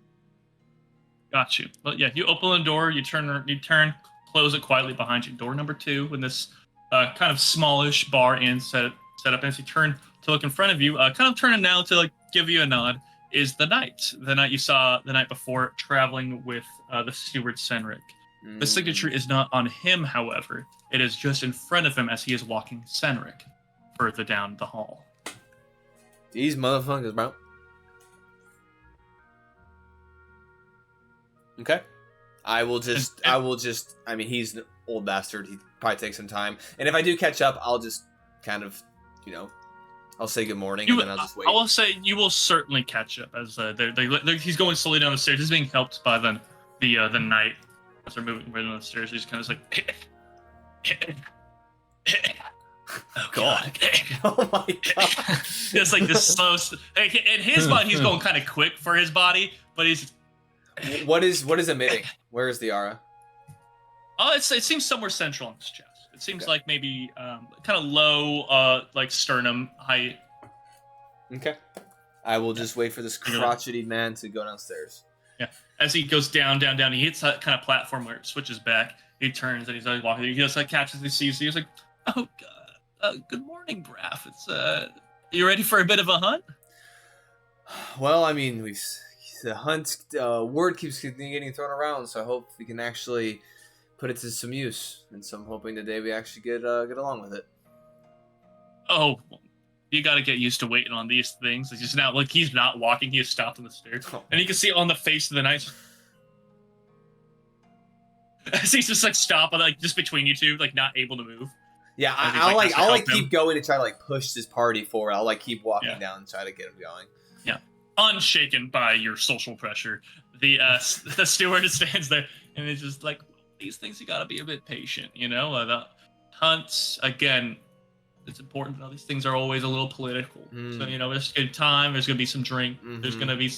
S1: Got you. But yeah, you open the door, you turn, close it quietly behind you. Door number 2 in this kind of smallish bar inn set up. And as you turn to look in front of you, kind of turning now to like give you a nod. Is the knight you saw the night before traveling with the steward Senric. The signature is not on him, however. It is just in front of him as he is walking Senric further down the hall.
S2: These motherfuckers, bro. Okay. I mean, he's an old bastard. He probably takes some time. And if I do catch up, I'll just kind of, I'll say good morning, and then I'll just wait.
S1: I will say you will certainly catch up as he's going slowly down the stairs. He's being helped by the knight as they're moving right down the stairs. He's kind of like, oh god,
S2: oh my god,
S1: it's like this slow. In his mind, he's going kind of quick for his body, but he's.
S2: What is emitting? Where is the aura?
S1: Oh, it seems somewhere central on his chest. It seems like maybe kind of low, like sternum height.
S2: Okay. I will just wait for this crotchety man to go downstairs.
S1: Yeah. As he goes down, he hits that kind of platform where it switches back. He turns and he's like walking. He just like catches, he sees. He's like, "Oh God, good morning, Braff. It's you ready for a bit of a hunt?"
S2: Well, I mean, the hunt word keeps getting thrown around, so I hope we can actually put it to some use, and so I'm hoping today we actually get along with it.
S1: Oh, you got to get used to waiting on these things. It's just now, like, he's not walking. He has stopped on the stairs. And you can see on the face of the knight, as he's just, like, stopping, like, just between you two, like, not able to move.
S2: Yeah,
S1: As he's,
S2: I'll
S1: has to help
S2: keep
S1: him.
S2: going to try to like push this party forward. I'll like keep walking
S1: Yeah.
S2: down and try to get him going.
S1: Yeah, unshaken by your social pressure, the steward stands there and it's just like, these things you gotta be a bit patient, you know. The hunts again. It's important to know these things are always a little political. So, you know, there's good time. There's gonna be some drink. There's gonna be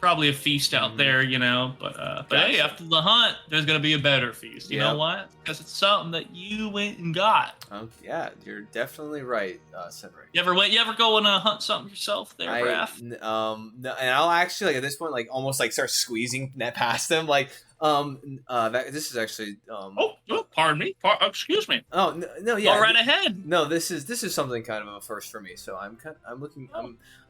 S1: probably a feast out there, you know. But hey, after the hunt, there's gonna be a better feast. You know what? Because it's something that you went and got.
S2: Yeah, you're definitely right, Cedric.
S1: You ever go and hunt something yourself there, Raph?
S2: No, and I'll actually like at this point like almost like start squeezing past him like this is actually
S1: Oh, pardon me. Excuse me.
S2: Oh no, yeah.
S1: Go right ahead.
S2: No, this is something kind of a first for me. So I'm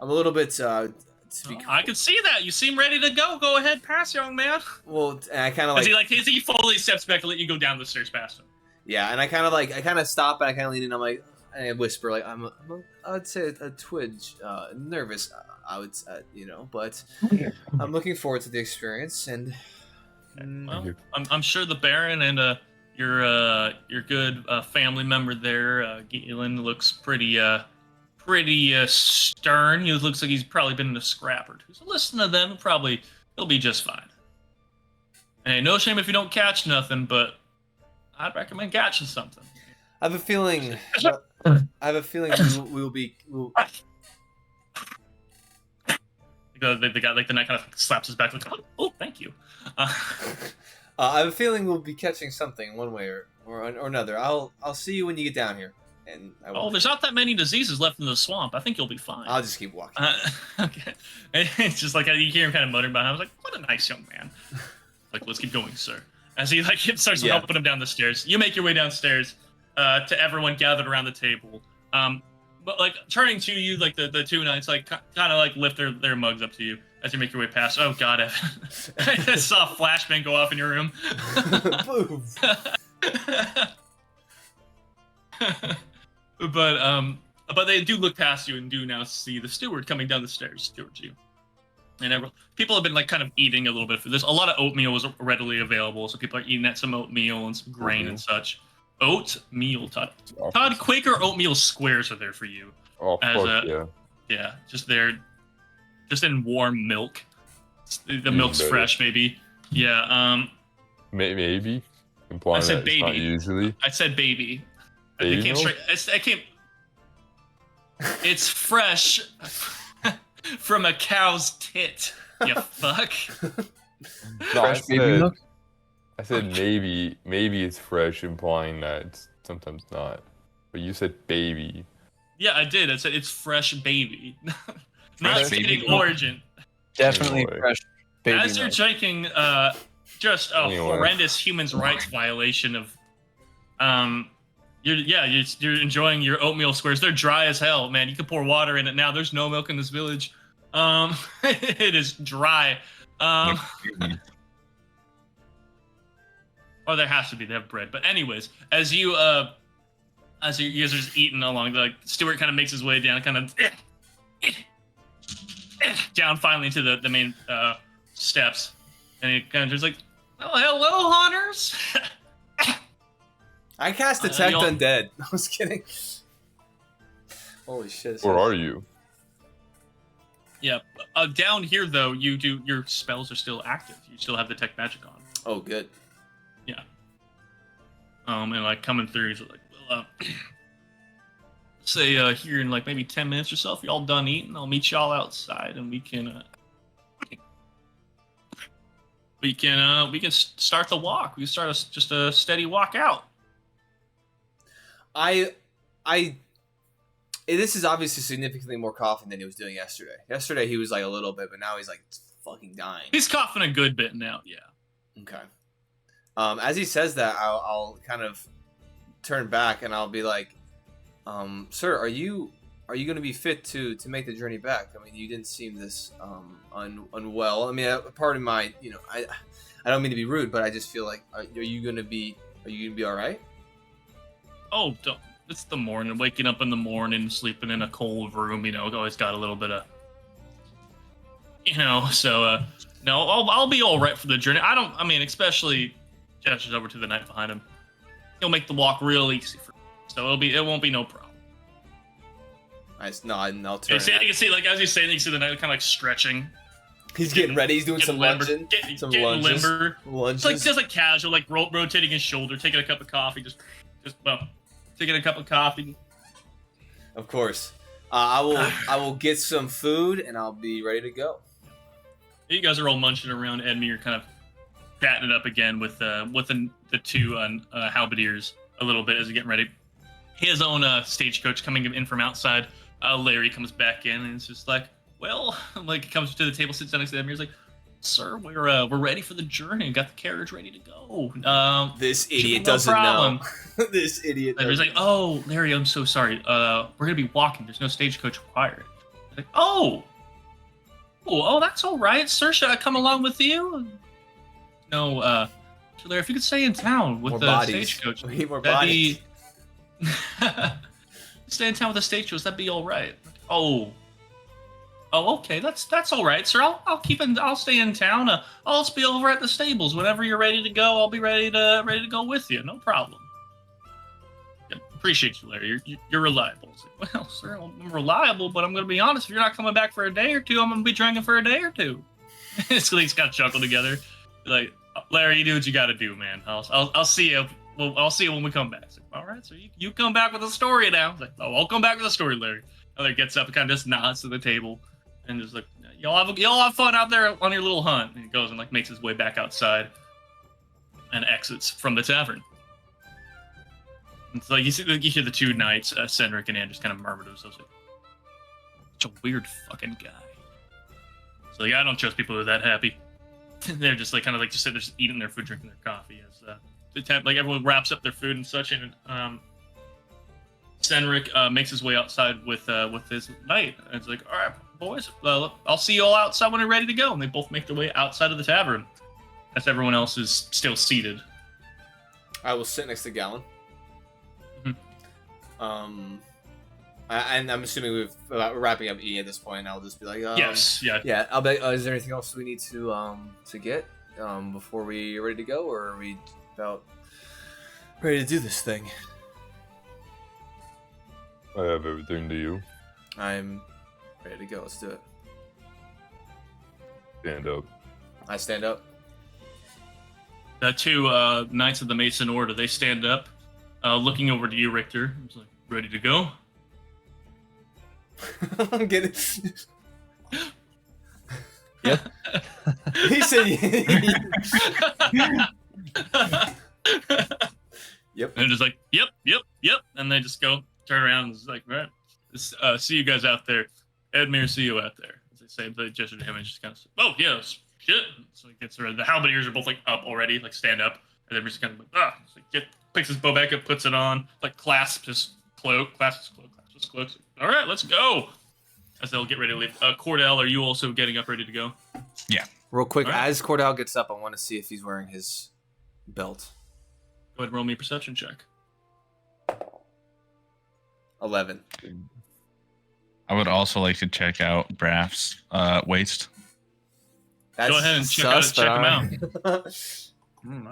S2: a little bit
S1: I can see that. You seem ready to go. Go ahead, pass, young man.
S2: well, and I kind of like
S1: As he fully steps back to let you go down the stairs past him.
S2: yeah, and I kind of stop and I kind of lean in. I'm like, and I whisper like I would say a twinge nervous. I would you know, but I'm looking forward to the experience and.
S1: Well, I'm sure the Baron and your good family member there, Galen, looks pretty stern. He looks like he's probably been in a scrap or two. So listen to them. He'll be just fine. And no shame if you don't catch nothing, but I'd recommend catching something.
S2: I have a feeling. we'll be.
S1: The guy, like the knight, kind of slaps his back, like, "Oh, thank you."
S2: I have a feeling we'll be catching something one way or another. I'll see you when you get down here, and I will.
S1: Oh, there's not that many diseases left in the swamp. I think you'll be fine.
S2: I'll just keep walking.
S1: Okay. And it's just like you hear him kind of muttering behind him. I was like, "What a nice young man." Like, let's keep going, sir. As he like starts helping him down the stairs. You make your way downstairs to everyone gathered around the table. But like turning to you, like the two knights, like kind of like lift their mugs up to you as you make your way past. Oh God, Evan! I just saw a flashbang go off in your room. But they do look past you and do now see the steward coming down the stairs towards you. And people have been like kind of eating a little bit. There's a lot of oatmeal is readily available, so people are eating at some oatmeal and some grain and such. Oatmeal, Todd. Todd, Quaker oatmeal squares are there for you.
S3: Oh, fuck yeah.
S1: Yeah, just there, just in warm milk. The milk's
S3: better.
S1: fresh, maybe. Yeah.
S3: Maybe. Implying
S1: I said
S3: that it's not
S1: baby.
S3: usually.
S1: I said baby.
S3: Baby
S1: It came
S3: milk?
S1: straight. I came. It's fresh from a cow's tit. You fuck.
S3: No, I
S5: Fresh baby
S3: said,
S5: milk?
S3: I said maybe it's fresh, implying that it's sometimes not. But you said baby.
S1: Yeah, I did. I said it's fresh baby. Not
S4: Fresh
S1: stating
S4: baby milk.
S1: origin.
S5: Definitely
S3: Anyway.
S5: fresh baby
S1: As you're
S5: milk.
S1: drinking, just a
S3: Anyway.
S1: horrendous human rights violation of, you're enjoying your oatmeal squares. They're dry as hell, man. You can pour water in it now. There's no milk in this village. It is dry. Or there has to be. They have bread. But anyways, as you guys are just eating along, the steward kind of makes his way down, kind of down finally to the main steps, and he kind of just like, "Oh, hello, hunters."
S2: I cast Detect
S1: y'all-
S2: Undead. I was kidding. Holy shit!
S3: Where are you?
S1: Yeah. Down here though, your spells are still active. You still have Detect Magic on.
S2: Oh, good.
S1: Yeah. And like coming through, he's like, well, say here in like maybe 10 minutes or so, if you're all done eating, I'll meet y'all outside and we can start the walk. We can start just a steady walk out.
S2: This is obviously significantly more coughing than he was doing yesterday. Yesterday he was like a little bit, but now he's like fucking dying.
S1: He's coughing a good bit now. Yeah.
S2: Okay. As he says that, I'll kind of turn back and I'll be like, "Sir, are you going to be fit to make the journey back? I mean, you didn't seem this unwell. I mean, pardon my, I don't mean to be rude, but I just feel like, are you going to be all right?"
S1: Oh, it's the morning, waking up in the morning, sleeping in a cold room. Always got a little bit of, So no, I'll be all right for the journey. Especially gestures over to the knight behind him. He'll make the walk real easy for me, so it won't be no problem.
S2: Nice. No, I'll turn.
S1: You can see, like as you say, you can see the knight kind of like stretching.
S2: He's getting ready. He's doing some lunging, some lunges.
S1: Limber.
S2: Lunges.
S1: It's just like casual, like rotating his shoulder, taking a cup of coffee, taking a cup of coffee.
S2: Of course. I will get some food and I'll be ready to go.
S1: You guys are all munching around. Edmure kind of chatting it up again with the two halberdiers a little bit as you're getting ready. His own stagecoach coming in from outside. Larry comes back in and it's just like, well, like comes to the table, sits down next to Edmure. He's like, "Sir, we're ready for the journey. Got the carriage ready to go."
S2: This idiot doesn't know. This idiot.
S1: He's like, "Oh, Larry, I'm so sorry. We're gonna be walking. There's no stagecoach required." He's like, "Oh, that's all right, sir. Should I come along with you?" No, so Larry, if you could stay in town with the stagecoach,
S2: we need more bodies.
S1: Stay in town with the stagecoach. That'd be all right. Oh, okay. That's all right, sir. I'll stay in town. I'll just be over at the stables whenever you're ready to go. I'll be ready to go with you. No problem. Yeah, appreciate you, Larry. You're reliable. Like, well, sir, I'm reliable, but I'm gonna be honest. If you're not coming back for a day or two, I'm gonna be drinking for a day or two. So they just kind of chuckle together. Like, Larry, you do what you got to do, man. I'll see you. Well, I'll see you when we come back. Like, all right, so you come back with a story now. It's like, oh, I'll come back with a story, Larry. Larry gets up and kind of just nods to the table and just like, y'all have fun out there on your little hunt. And he goes and like makes his way back outside and exits from the tavern. And so you hear the two knights, Cedric and Anne, just kind of murmur to themselves, like, such a weird fucking guy. So I don't trust people who are that happy. They're just like kind of like just sitting there, just eating their food, drinking their coffee as like everyone wraps up their food and such. And Cedric makes his way outside with his knight. And it's like, all right, boys, I'll see you all outside when you're ready to go. And they both make their way outside of the tavern as everyone else is still seated.
S2: I will sit next to Gallon.
S1: Mm-hmm.
S2: And I'm assuming we're wrapping up E at this point. I'll just be like,
S1: yes, yeah.
S2: Yeah, I'll be. Is there anything else we need to get before we are ready to go, or are we about ready to do this thing?
S3: I have everything to you.
S2: I'm ready to go. Let's do it.
S3: Stand up.
S2: I stand up.
S1: The two Knights of the Mason Order, they stand up, looking over to you, Richter. It's like, ready to go?
S2: I'm getting.
S5: Yep.
S2: He said. Yep.
S1: And just like, yep. And they just go, turn around, and it's like, all right, see you guys out there. Edmure, see you out there. As they say, they gesture to him and just kind of say, oh, yes, shit. So he gets around. The halberdiers are both like up already, like stand up. And then just kind of like, picks his bow back up, puts it on, like clasps his cloak. All right, let's go. As they'll get ready to leave. Cordell, are you also getting up ready to go?
S4: Yeah.
S2: Real quick,
S1: All right.
S2: as Cordell gets up, I want to see if he's wearing his belt.
S1: Go ahead and roll me a perception check.
S2: 11.
S4: I would also like to check out Braff's waist.
S2: That's
S1: Go ahead and check him out.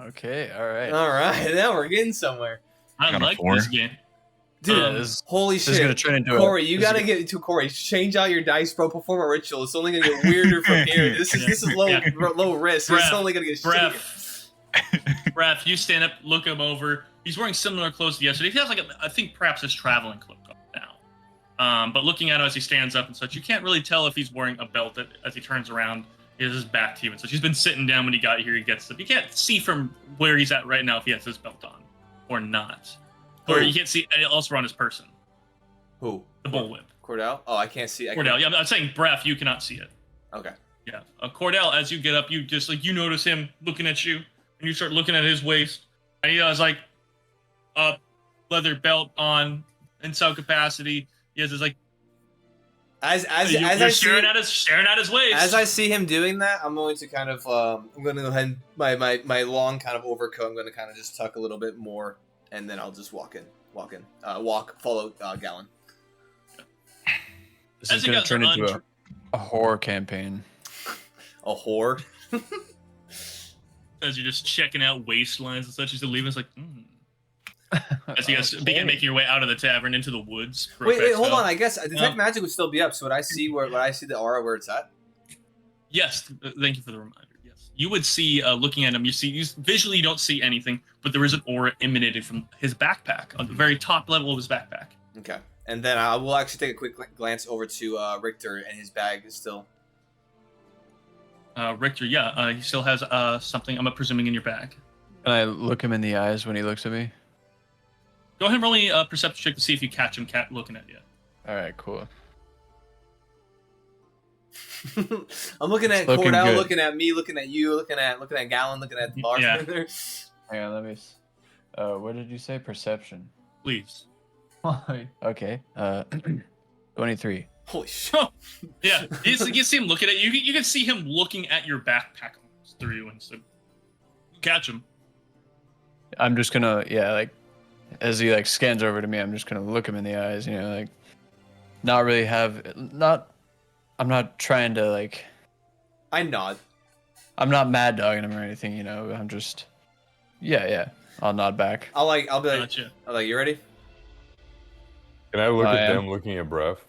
S5: Okay, all right.
S2: All right, now we're getting somewhere.
S1: I
S4: Got a
S1: like
S4: 4.
S1: this game.
S2: Dude, holy
S5: This is
S2: shit.
S5: gonna turn into
S2: Corey, you gotta get to Corey. Change out your dice, bro. Perform a ritual. It's only gonna get weirder from here. This is low risk. It's only gonna get shittier.
S1: Braff, you stand up, look him over. He's wearing similar clothes to yesterday. He has I think perhaps his traveling cloak on now. But looking at him as he stands up and such, you can't really tell if he's wearing a belt as he turns around. He has his back to you and such. He's been sitting down when he got here. He gets up. You can't see from where he's at right now if he has his belt on or not. Or you can't see elsewhere on his person.
S2: Who?
S1: The bullwhip.
S2: Cordell? Oh, I can't see.
S1: Cordell. Yeah, I'm saying Braff, you cannot see it.
S2: Okay.
S1: Yeah. Cordell, as you get up, you just you notice him looking at you, and you start looking at his waist, and he has like a leather belt on in some capacity. He has his like
S2: As
S1: you're staring at his waist.
S2: As I see him doing that, I'm going to kind of I'm going to go ahead and my long kind of overcoat. I'm going to kind of just tuck a little bit more and then I'll just walk, follow Gallon.
S5: This
S1: As
S5: is
S1: you
S5: going to
S1: guys
S5: turn
S1: are
S5: into a horror campaign.
S2: A whore.
S1: As you're just checking out wastelands and such, as you leave, it's like, as you guys begin making your way out of the tavern into the woods.
S2: Wait, hold on. I guess detect magic would still be up. So would I see the aura where it's at?
S1: Yes, thank you for the reminder. Yes, you would see, looking at him, visually you don't see anything, but there is an aura emanating from his backpack on the very top level of his backpack.
S2: Okay, and then I will actually take a quick glance over to Richter, and his bag is still.
S1: Richter, he still has something. I'm presuming in your bag.
S5: Can I look him in the eyes when he looks at me?
S1: Go ahead and roll a perception check to see if you catch him looking at you.
S5: All right, cool.
S2: I'm looking at Cordell, looking at me, looking at you, looking at Gallon, looking at the bartender.
S5: Hang on, let me. What did you say? Perception.
S1: Please.
S5: Okay. 23.
S2: Holy shit!
S1: Yeah, you see him looking at you. You can see him looking at your backpack through you, and so catch him.
S5: I'm just gonna, as he scans over to me, I'm just gonna look him in the eyes. Not really I'm not trying to
S2: I nod.
S5: I'm not mad dogging him or anything. I'm just. Yeah. I'll nod back.
S2: I'll be like,
S1: Gotcha.
S2: You ready?
S3: Can I look at them looking at breath?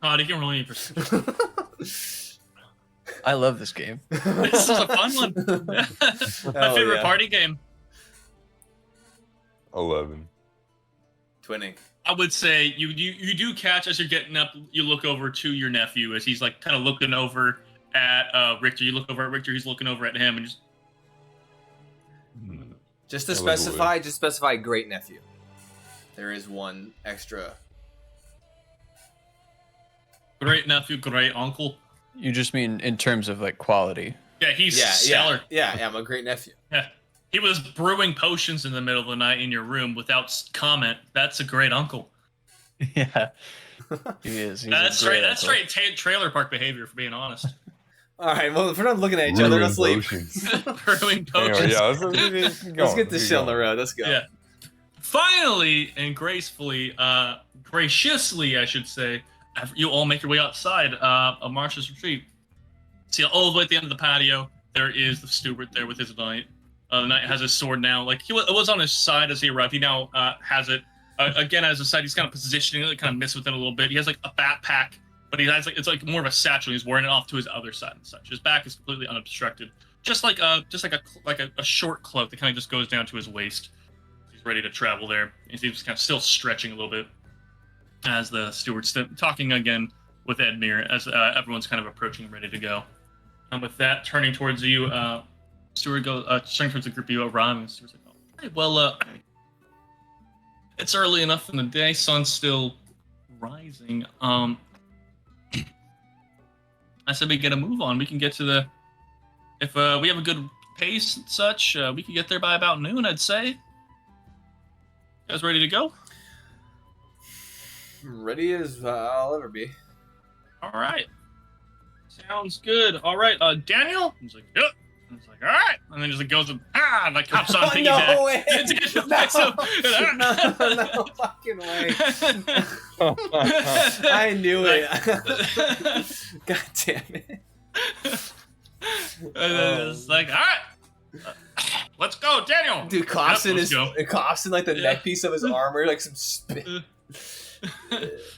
S1: Oh, you can roll any perception.
S5: I love this game.
S1: This is a fun one. My favorite party game.
S3: 11.
S2: Twinning.
S1: I would say you do catch as you're getting up. You look over to your nephew as he's kind of looking over at Richter. You look over at Richter. He's looking over at him, and
S2: just to specify, great nephew. There is one extra.
S1: Great nephew, great uncle.
S5: You just mean in terms of quality?
S1: Yeah, he's stellar.
S2: Yeah, I'm a great nephew.
S1: Yeah, he was brewing potions in the middle of the night in your room without comment. That's a great uncle.
S5: Yeah, he is.
S1: That's straight trailer park behavior, for being honest.
S2: All right, well, if we're not looking at each other, let's leave.
S1: Brewing potions.
S2: Let's get this shit on the road. Let's go.
S1: Yeah. Finally and gracefully, graciously, I should say, you all make your way outside of Marsha's retreat. See, all the way at the end of the patio, there is the steward there with his knight. The knight has his sword now. It was on his side as he arrived. He now has it again as his side. He's kind of positioning it, kind of mess with it a little bit. He has a backpack, but he has it's more of a satchel. He's wearing it off to his other side and such. His back is completely unobstructed, just like a short cloak that kind of just goes down to his waist. He's ready to travel there. He's kind of still stretching a little bit as the steward's talking again with Mire as everyone's kind of approaching, ready to go. And with that, turning towards you, steward goes turning towards the group of you arrive, and steward's like, "Oh, hey, well, it's early enough in the day, sun's still rising. I said we get a move on. We can get to if we have a good pace and such, we can get there by about noon, I'd say. You guys ready to go?
S2: Ready as I'll ever be.
S1: All right. Sounds good. All right, Daniel? He's like, yep. And he's like, all right. And then just goes and hops on piggyback.
S2: No way! No fucking way. I knew it. God damn it.
S1: And then it's like, all right. Let's go, Daniel.
S2: Dude, coughs in
S1: Yep,
S2: coughs in the neck piece of his armor, some spit.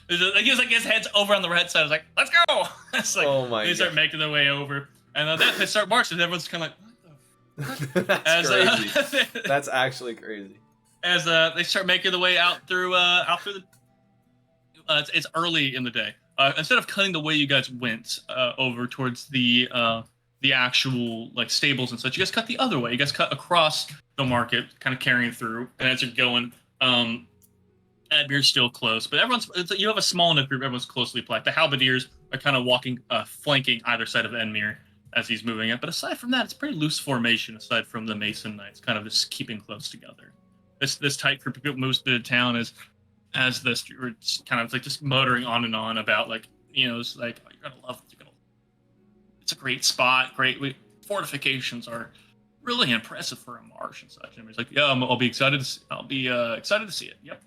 S1: His head's over on the right side. I was like, let's go. It's
S2: oh my
S1: they start making their way over. And then they start marching. Everyone's kind of like, what the fuck?
S2: That's crazy. That's actually crazy.
S1: As they start making their way out through the it's early in the day. Instead of cutting the way you guys went over towards the actual stables and such, you guys cut the other way. You guys cut across the market, kind of carrying through. And as you're going, Edmir's still close, but you have a small enough group. Everyone's closely packed. The halberdiers are kind of walking, flanking either side of Edmir as he's moving up. But aside from that, it's pretty loose formation. Aside from the Mason Knights, kind of just keeping close together. This tight group of people moves through the town as the stewards kind of just motoring on and on about it's like, oh, you're gonna love it. It's a great spot. Fortifications are really impressive for a marsh and such. And he's like, yeah, I'll be excited. I'll be excited to see it. Yep,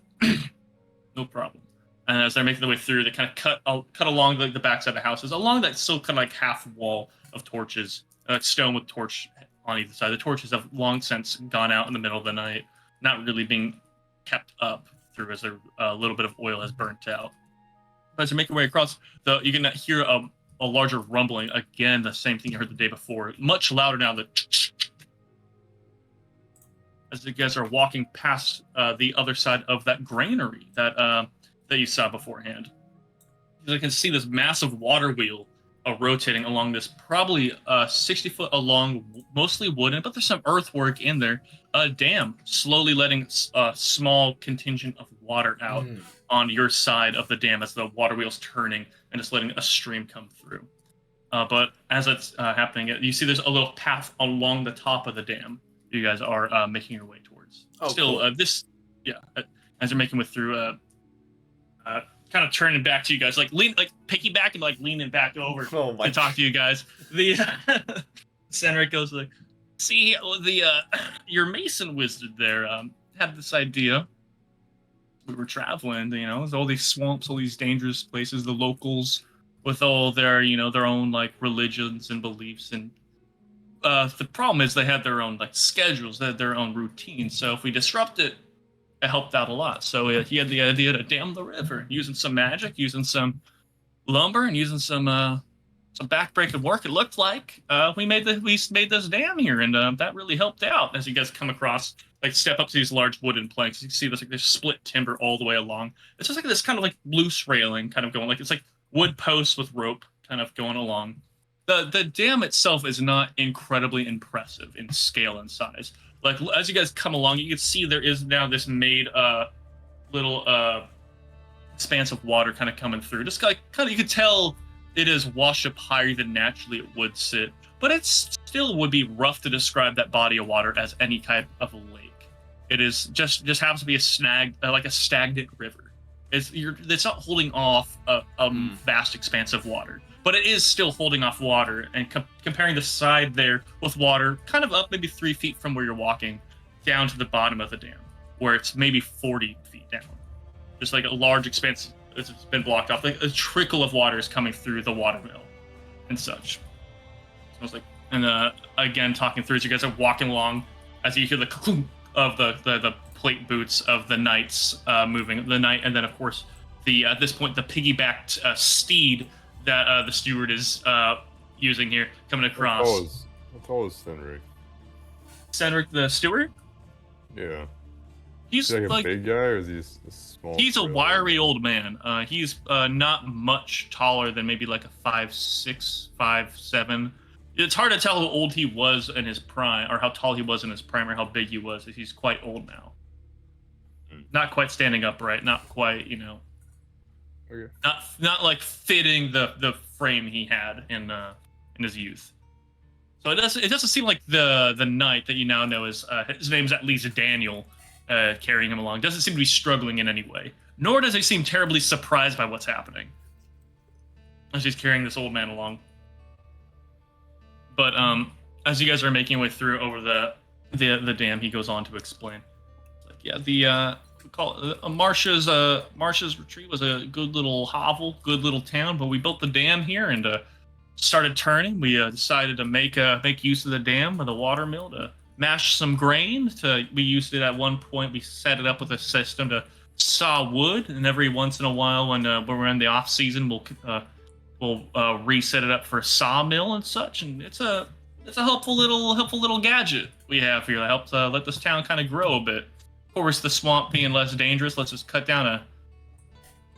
S1: no problem. And as they're making their way through, they kind of cut along the backside of the houses, along that still kind of like half wall of torches, stone with torch on either side. The torches have long since gone out in the middle of the night, not really being kept up through as a little bit of oil has burnt out. As you're making your way across, you can hear a larger rumbling. Again, the same thing you heard the day before, much louder now. As you guys are walking past the other side of that granary that you saw beforehand, you can see this massive water wheel rotating along this probably 60 foot long, mostly wooden, but there's some earthwork in there. A dam slowly letting a small contingent of water out on your side of the dam as the water wheel's turning and just letting a stream come through. But as it's happening, you see there's a little path along the top of the dam you guys are making your way towards.
S2: Oh,
S1: still, cool. As you're making it through, kind of turning back to you guys, like piggyback and like leaning back over to talk to you guys. The Cedric goes like, see, your Mason wizard there had this idea. We were traveling, there's all these swamps, all these dangerous places, the locals with all their, their own like religions and beliefs. And the problem is they had their own like schedules, they had their own routines. So if we disrupt it, it helped out a lot. So he had the idea to dam the river using some magic, using some lumber, and using some backbreaking work. It looked like we made this dam here, and that really helped out. As you guys come across, like step up to these large wooden planks, you see this split timber all the way along. It's just like this kind of like loose railing, kind of going like it's like wood posts with rope, kind of going along. The dam itself is not incredibly impressive in scale and size. Like as you guys come along, you can see there is now this made little expanse of water kind of coming through. Just kind of you can tell it is washed up higher than naturally it would sit, but it still would be rough to describe that body of water as any type of a lake. It is just happens to be a stagnant river. It's not holding off a vast expanse of water, but it is still holding off water. And comparing the side there with water, kind of up maybe 3 feet from where you're walking, down to the bottom of the dam, where it's maybe 40 feet down. Just like a large expanse, it's been blocked off. Like a trickle of water is coming through the watermill and such. So I was like, and again, talking through as you guys are walking along, as you hear the clunk of the plate boots of the knights moving the knight, and then of course at this point the piggybacked steed that the steward is using here coming across.
S3: How tall is Cedric?
S1: Cedric the steward?
S3: Yeah.
S1: He's
S3: like a big guy, or is he a small?
S1: He's a wiry old man. He's not much taller than maybe like a 5'6", 5'7". It's hard to tell how old he was in his prime, or how tall he was in his prime, or how big he was. He's quite old now. Not quite standing upright. Not quite,
S3: Okay.
S1: Not like fitting the frame he had in his youth. So it doesn't seem like the knight that you now know is his name's at least Daniel, carrying him along. Doesn't seem to be struggling in any way. Nor does he seem terribly surprised by what's happening as he's carrying this old man along. But as you guys are making your way through over the dam, he goes on to explain. Like, yeah, Marcia's retreat was a good little hovel, good little town, but we built the dam here and started turning. We decided to make use of the dam with the water mill to mash some grain. We used it at one point. We set it up with a system to saw wood, and every once in a while, when we're in the off season, we'll reset it up for a sawmill and such. And it's a helpful little gadget we have here that helps let this town kind of grow a bit. Of course, the swamp being less dangerous lets us cut down a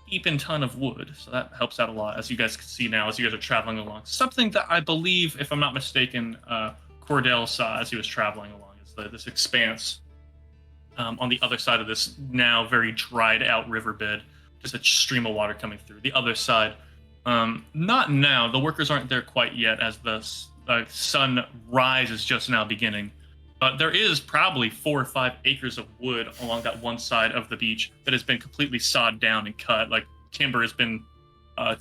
S1: heaping ton of wood, so that helps out a lot, as you guys can see now as you guys are traveling along. Something that I believe, if I'm not mistaken, Cordell saw as he was traveling along is this expanse on the other side of this now very dried out riverbed, just a stream of water coming through. The other side, not now. The workers aren't there quite yet, as the sunrise is just now beginning. But there is probably 4 or 5 acres of wood along that one side of the beach that has been completely sawed down and cut. Like timber has been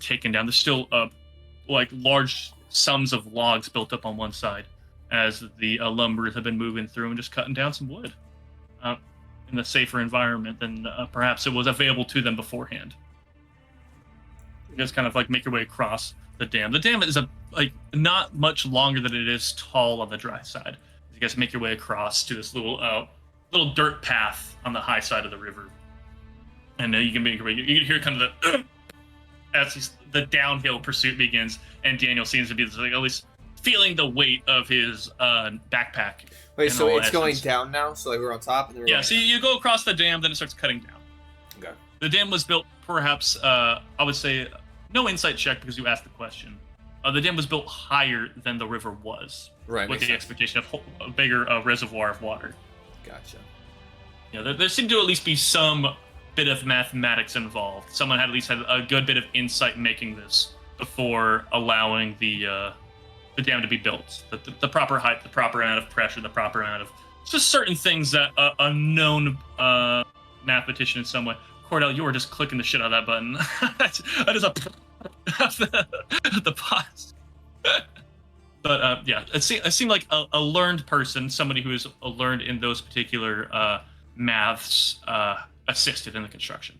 S1: taken down. There's still like large sums of logs built up on one side. as the lumberers have been moving through and just cutting down some wood in a safer environment than perhaps it was available to them beforehand. You guys kind of like make your way across the dam. The dam is not much longer than it is tall on the dry side. You guys make your way across to this little dirt path on the high side of the river, and you can make your way. You can hear kind of the as the downhill pursuit begins, and Daniel seems to be like, at least feeling the weight of his backpack.
S2: Wait, so it's going down now? So like we're on top? And
S1: yeah, so you go across the dam, then it starts cutting down.
S2: Okay.
S1: The dam was built, perhaps, I would say, no insight check because you asked the question. The dam was built higher than the river was.
S2: Right.
S1: With the expectation of a bigger reservoir of water.
S2: Gotcha.
S1: Yeah, there seemed to at least be some bit of mathematics involved. Someone had at least had a good bit of insight in making this before allowing the dam to be built. The proper height, the proper amount of pressure, the proper amount of just certain things that a known mathematician in some way. Cordell, you were just clicking the shit out of that button. that is the pause. But yeah, it seemed like a learned person, somebody who is learned in those particular maths, assisted in the construction.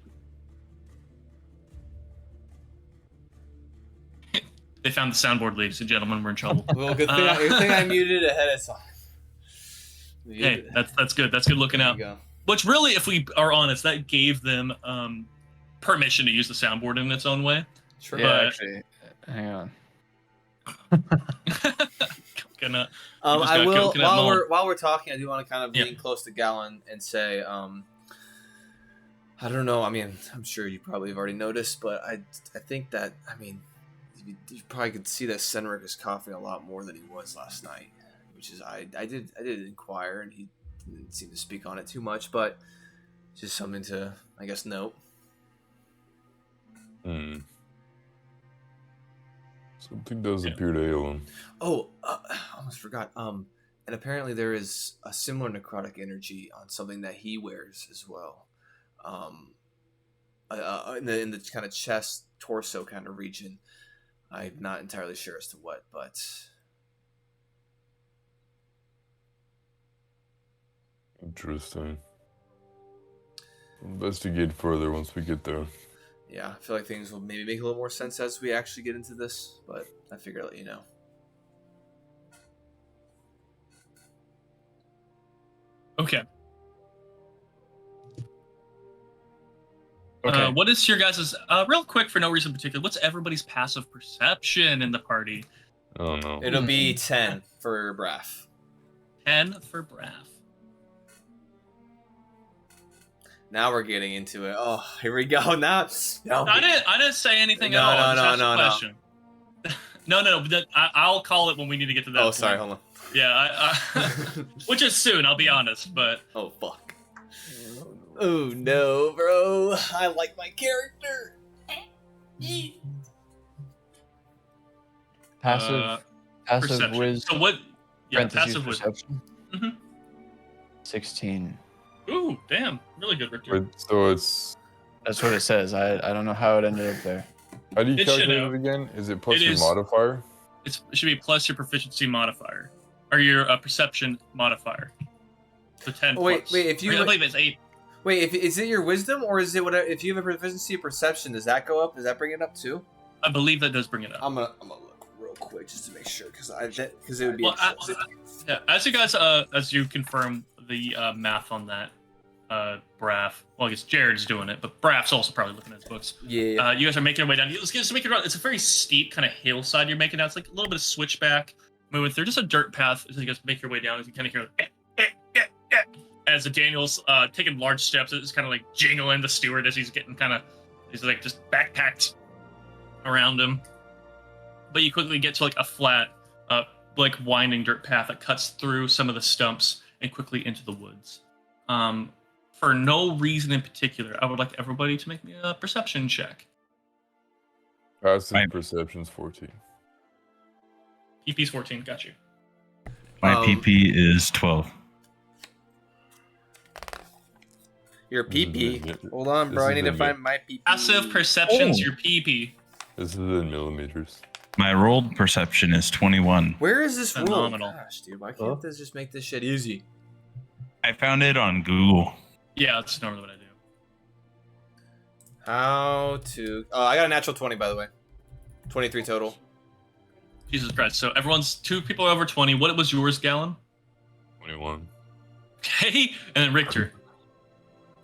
S1: They found the soundboard, ladies and gentlemen. We're in trouble.
S2: Well, good thing I muted it ahead of time.
S1: Hey, that's good. That's good looking out. Which really, if we are honest, that gave them permission to use the soundboard in its own way.
S2: Sure.
S5: Yeah, actually, hang on.
S2: I will while we're talking, I do want to kind of lean close to Gallon and say, I don't know. I mean, I'm sure you probably have already noticed, but I think that you probably could see that Senric is coughing a lot more than he was last night, which is I did inquire, and he didn't seem to speak on it too much, but just something to, I guess, note.
S3: Something does appear to ail him.
S2: Oh, I almost forgot. And apparently there is a similar necrotic energy on something that he wears as well. In the kind of chest, torso kind of region. I'm not entirely sure as to what, but
S3: interesting. Investigate further once we get there.
S2: Yeah, I feel like things will maybe make a little more sense as we actually get into this, but I figure I'll let you know.
S1: Okay.
S5: Okay.
S1: What is your guys' real quick for no reason in particular? What's everybody's passive perception in the party?
S3: Oh no.
S2: It'll be 10 for Braff.
S1: 10 for Braff.
S2: Now we're getting into it. Oh, here we go. Now,
S1: I didn't say anything at all. I just asked a question. No. I'll call it when we need to get to that.
S2: Oh,
S1: point.
S2: sorry. Hold on.
S1: Yeah, which is soon. I'll be honest, but
S2: oh fuck. Oh no, bro! I like my character.
S5: Passive
S1: perception.
S5: whiz.
S1: So what? Yeah, passive
S5: perception.
S1: Mm-hmm.
S5: 16.
S1: Ooh, damn! Really good, Victor.
S3: Wait, so it's.
S5: That's what it says. I don't know how it ended up there.
S3: How do you
S1: It should
S3: calculate
S1: have.
S3: it again? Is it plus
S1: It
S3: your
S1: is-
S3: modifier?
S1: It should be plus your proficiency modifier, or your perception modifier. So 10.
S2: Wait,
S1: plus.
S2: if you
S1: I believe it's 8.
S2: wait, is it your wisdom or is it whatever? If you have a proficiency of perception, does that go up? Does that bring it up too?
S1: I believe that does bring it up.
S2: I'm gonna look real quick just to make sure because it would be.
S1: Well, yeah, as you guys as you confirm the math on that, Braff. Well, I guess Jared's doing it, but Braff's also probably looking at his books.
S2: Yeah.
S1: You guys are making your way down. Let's just make it around. It's a very steep kind of hillside you're making down. It's like a little bit of switchback moving through, just a dirt path. As you guys make your way down, as you kind of hear as the Daniel's taking large steps. It's kind of like jingling the steward as he's getting he's like just backpacked around him. But you quickly get to like a flat, like winding dirt path that cuts through some of the stumps and quickly into the woods. For no reason in particular, I would like everybody to make me a perception check.
S3: Passive perception's 14.
S1: PP's 14, got you.
S4: My PP is 12.
S2: Your PP.
S3: Yeah.
S2: Hold on, bro.
S3: This
S2: I
S3: is
S2: need to
S3: in
S2: find my PP.
S1: Passive perception's
S4: Oh.
S1: your PP.
S3: This is in millimeters.
S4: My rolled perception is 21.
S2: Where is this
S1: Phenomenal.
S2: rule? Gosh, dude, why can't this just make this shit easy?
S4: I found it on Google.
S1: Yeah, that's normally what I do.
S2: How to... Oh, I got a natural 20, by the way. 23 total.
S1: Jesus Christ. So everyone's 2 people are over 20. What was yours, Gallon?
S3: 21.
S1: Okay. And then Richter.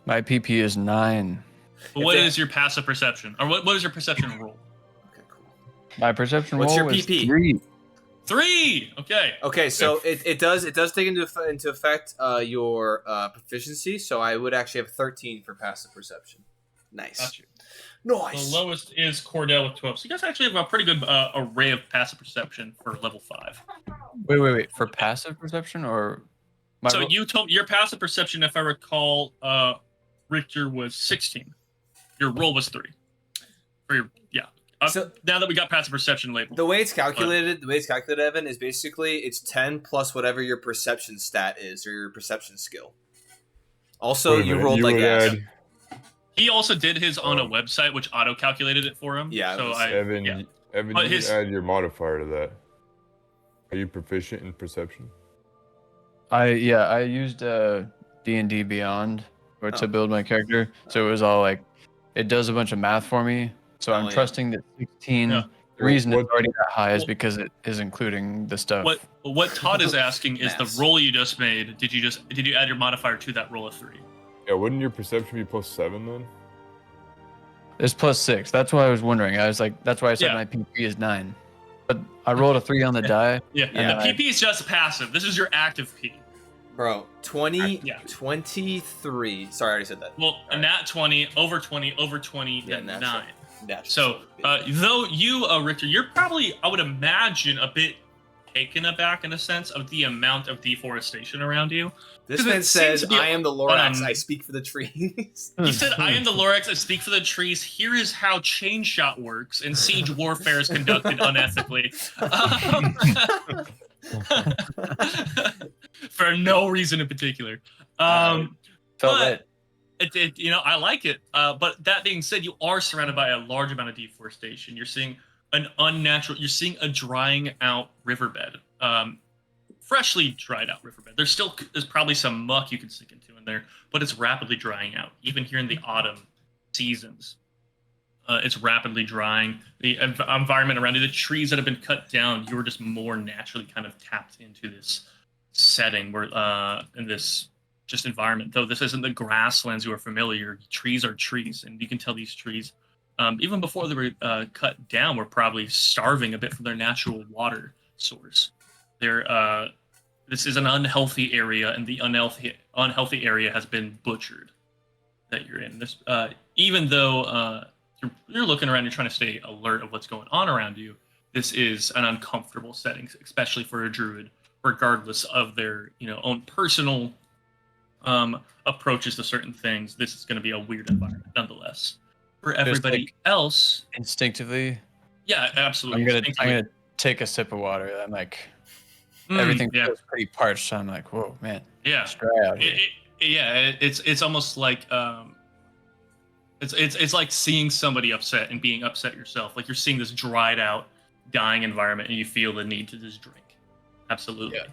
S5: My PP is 9.
S1: What is your passive perception? Or what is your perception roll?
S2: Okay, cool.
S5: My perception
S2: What's
S5: roll
S2: your
S5: is
S2: PP?
S5: 3.
S1: 3. Okay.
S2: Okay, so it does take into effect your proficiency. So I would actually have 13 for passive perception. Nice.
S1: Got you.
S2: Nice.
S1: The lowest is Cordell with 12. So you guys actually have a pretty good array of passive perception for level 5.
S5: Wait. For passive perception or?
S1: So you told your passive perception, if I recall, Richter was 16. Your roll was 3. For your
S2: So-
S1: now that we got passive perception labeled.
S2: The way it's calculated, Evan, is basically it's 10 plus whatever your perception stat is or your perception skill. Also,
S3: Wait a
S2: you
S3: minute,
S2: rolled like
S3: would
S2: ass.
S3: add-
S1: He also did his on a website, which auto-calculated it for him.
S2: Yeah, it
S1: So
S2: was-
S3: Evan,
S1: yeah.
S3: Evan,
S1: But
S3: you
S1: his-
S3: can add your modifier to that. Are you proficient in perception?
S5: I used D&D Beyond to
S2: Oh.
S5: build my character, so it was all like it does a bunch of math for me. So
S2: Oh,
S5: I'm
S2: yeah.
S5: trusting that 16.
S1: Yeah.
S5: The reason
S3: What-
S5: it's already that high is
S1: Well-
S5: because it is including the stuff.
S1: What Todd is asking is the
S2: Maths.
S1: roll you just made. Did you add your modifier to that roll of 3?
S3: Yeah, wouldn't your perception be plus 7 then?
S5: It's plus 6. That's why I was wondering. I was like, that's why I said
S1: Yeah.
S5: my PP is 9. But I rolled a 3 on the die.
S1: Yeah.
S2: Yeah.
S1: The PP is just passive. This is your active P.
S2: Bro, 20,
S1: Yeah.
S2: 23. Sorry, I already said that.
S1: Well, a nat 20, over 20, over 20,
S2: Yeah,
S1: then
S2: natural.
S1: 9.
S2: Natural.
S1: So, though you, Richter, you're probably, I would imagine, a bit taken aback in a sense of the amount of deforestation around you.
S2: this
S1: 'cause
S2: man
S1: it seems
S2: says,
S1: to be
S2: I am the
S1: on
S2: Lorax,
S1: a-
S2: I speak for the trees.
S1: He said, I am the Lorax, I speak for the trees. Here is how chain shot works, and siege warfare is conducted unethically. For no reason in particular.
S5: Felt
S1: but-
S5: it.
S1: I like it. But that being said, you are surrounded by a large amount of deforestation. You're seeing you're seeing a drying out riverbed. Freshly dried out riverbed. There's probably some muck you can sink into in there, but it's rapidly drying out. Even here in the autumn seasons, it's rapidly drying. The environment around you, the trees that have been cut down, you're just more naturally kind of tapped into this setting where in this just environment. Though this isn't the grasslands you are familiar, trees are trees, and you can tell these trees, even before they were cut down, were probably starving a bit from their natural water source. This is an unhealthy area, and the unhealthy area has been butchered that you're in. This, even though you're looking around, you're trying to stay alert of what's going on around you. This is an uncomfortable setting, especially for a druid, regardless of their own personal approaches to certain things. This is going to be a weird environment, nonetheless. For everybody else,
S5: Instinctively,
S1: yeah, absolutely.
S5: I'm gonna take a sip of water. I'm like, everything
S1: yeah.
S5: feels pretty parched. So I'm like, whoa, man,
S1: Yeah.
S5: it's dry out here.
S1: It's almost like it's like seeing somebody upset and being upset yourself. Like you're seeing this dried out, dying environment, and you feel the need to just drink. Absolutely.
S5: Yeah.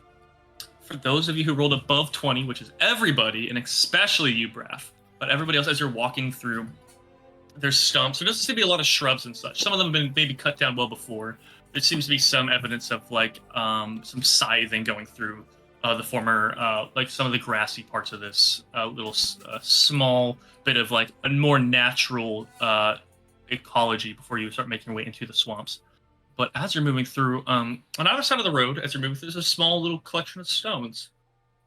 S1: For those of you who rolled above 20, which is everybody, and especially you, Braff, but everybody else, as you're walking through, there's stumps. There doesn't seem to be a lot of shrubs and such. Some of them have been maybe cut down well before. There seems to be some evidence of some scything going through the former, some of the grassy parts of this little small bit of a more natural ecology before you start making your way into the swamps. But as you're moving through, on either side of the road, as you're moving through, there's a small little collection of stones,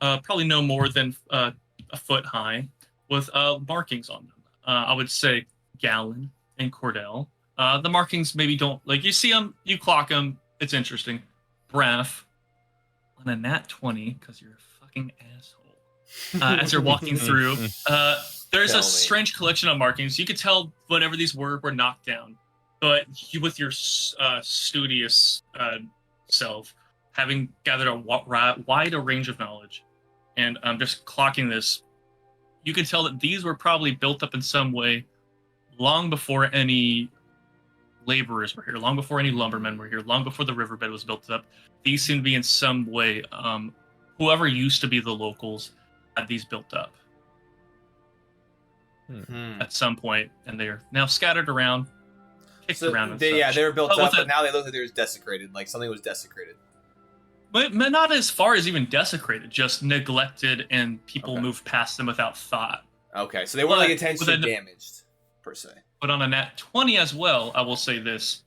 S1: probably no more than a foot high, with markings on them. I would say Gallon and Cordell. The markings maybe don't you see them, you clock them. It's interesting. Braff on a nat 20 because you're a fucking asshole. As you're walking through, there's
S2: Tell
S1: a
S2: me.
S1: strange collection of markings. You could tell whatever these were knocked down, but you, with your studious self, having gathered a wide range of knowledge, and just clocking this, you can tell that these were probably built up in some way long before any laborers were here, long before any lumbermen were here, long before the riverbed was built up. These seem to be in some way, whoever used to be the locals had these built up at some point, and they're now scattered around, kicked around. And
S2: they were built
S1: but
S2: up, but now they look like they were desecrated, like something was desecrated.
S1: But not as far as even desecrated, just neglected, and people moved past them without thought.
S2: Okay, so they weren't like intentionally damaged, per se.
S1: But on a nat 20 as well, I will say this.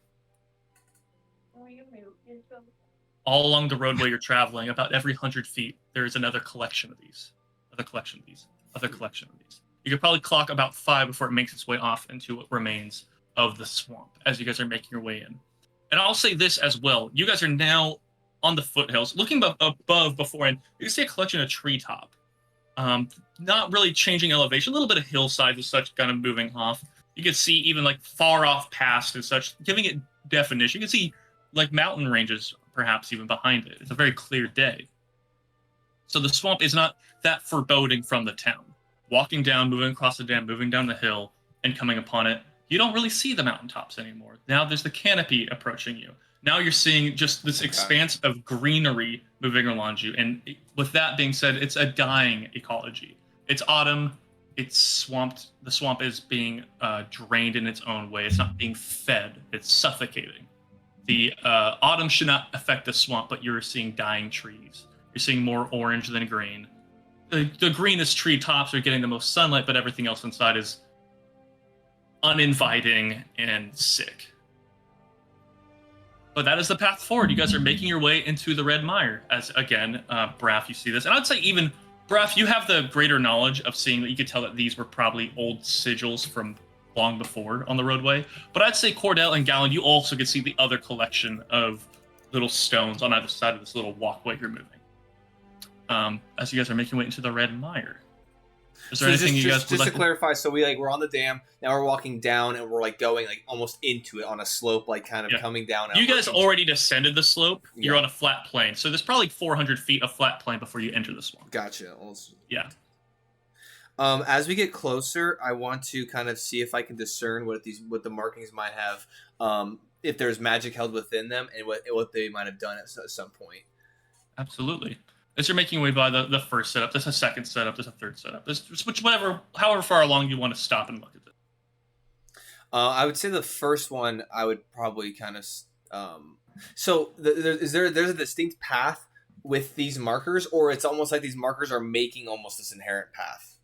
S1: All along the roadway you're traveling, about every 100 feet, there is another collection of these. Another collection of these. Other collection of these. You could probably clock about 5 before it makes its way off into what remains of the swamp as you guys are making your way in. And I'll say this as well. You guys are now on the foothills, looking above beforehand. You can see a collection of treetop. Not really changing elevation, a little bit of hillside and such kind of moving off. You can see even like far off past and such, giving it definition. You can see like mountain ranges perhaps even behind it. It's a very clear day. So the swamp is not that foreboding from the town. Walking down, moving across the dam, moving down the hill, and coming upon it, you don't really see the mountaintops anymore. Now there's the canopy approaching you. Now you're seeing just this expanse of greenery moving around you. And with that being said, it's a dying ecology. It's autumn. It's swamped. The swamp is being drained in its own way. It's not being fed. It's suffocating. The autumn should not affect the swamp, but you're seeing dying trees. You're seeing more orange than green. The greenest tree tops are getting the most sunlight, but everything else inside is uninviting and sick. But that is the path forward. You guys are making your way into the Red Mire. As again, Braff, you see this. And I'd say even, Braff, you have the greater knowledge of seeing that you could tell that these were probably old sigils from long before on the roadway. But I'd say Cordell and Gallon, you also could see the other collection of little stones on either side of this little walkway you're moving. As you guys are making your way into the Red Mire. Is there anything you guys would
S2: just
S1: like
S2: to clarify? So we're on the dam now. We're walking down, and we're like going like almost into it on a slope, like kind of coming down.
S1: You guys already descended the slope. You're on a flat plain, so there's probably 400 feet of flat plain before you enter the swamp.
S2: Gotcha.
S1: Yeah.
S2: As we get closer, I want to kind of see if I can discern what the markings might have, if there's magic held within them, and what they might have done at some point.
S1: Absolutely. As you're making your way by the first setup, there's a second setup, there's a third setup. There's however far along you want to stop and look at it.
S2: I would say the first one I would probably kind of. So there's a distinct path with these markers, or it's almost like these markers are making almost this inherent path.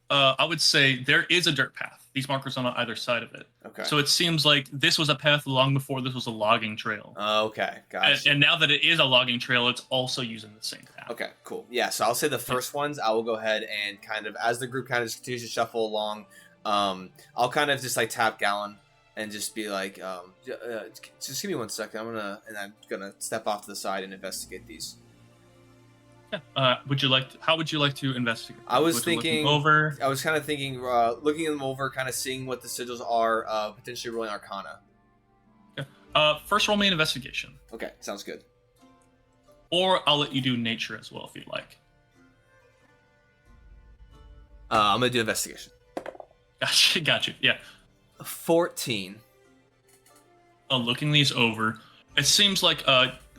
S1: I would say there is a dirt path. These markers on either side of it.
S2: Okay.
S1: So it seems like this was a path long before this was a logging trail.
S2: Okay, gotcha.
S1: And now that it is a logging trail, it's also using the same path.
S2: Okay, cool. Yeah, so I'll say the first ones, I will go ahead and kind of, as the group kind of just continues to shuffle along, I'll kind of just like tap Gallon and just be like, just give me 1 second. I'm gonna step off to the side and investigate these.
S1: Yeah. How would you like to investigate?
S2: I was thinking
S1: over.
S2: I was kind of thinking, looking them over, kind of seeing what the sigils are, potentially rolling Arcana.
S1: Okay. First, roll me an investigation.
S2: Okay, sounds good.
S1: Or I'll let you do nature as well if you'd like.
S2: I'm gonna do investigation.
S1: Gotcha. Yeah.
S2: 14.
S1: Looking these over, it seems like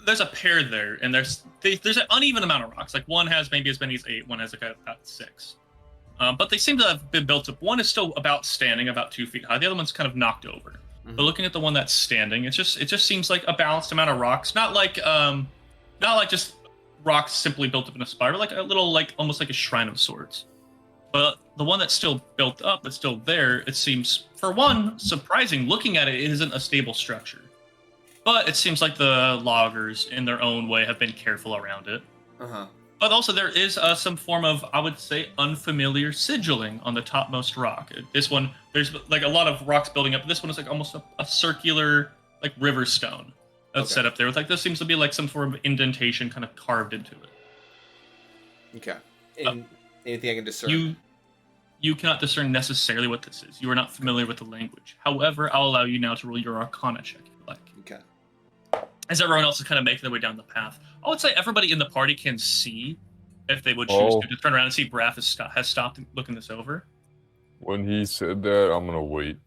S1: there's a pair there, and there's an uneven amount of rocks. Like one has maybe as many as 8, one has like about 6. But they seem to have been built up. One is still about standing, about 2 feet high. The other one's kind of knocked over. Mm-hmm. But looking at the one that's standing, it just seems like a balanced amount of rocks. Not like just rocks simply built up in a spiral, like a little, like almost like a shrine of sorts. But the one that's still built up, that's still there, it seems, for one, surprising. Looking at it, it isn't a stable structure. But it seems like the loggers, in their own way, have been careful around it.
S2: Uh-huh.
S1: But also there is some form of, I would say, unfamiliar sigilling on the topmost rock. This one, there's like a lot of rocks building up. This one is like almost a circular, like river stone that's set up there. With like this seems to be like some form of indentation kind of carved into it.
S2: Okay. Anything I can discern?
S1: You cannot discern necessarily what this is. You are not familiar with the language. However, I'll allow you now to roll your Arcana check if you like.
S2: Okay.
S1: As everyone else is kind of making their way down the path, I would say everybody in the party can see, if they would choose to turn around and see Braff has stopped looking this over.
S3: When he said that, I'm gonna wait.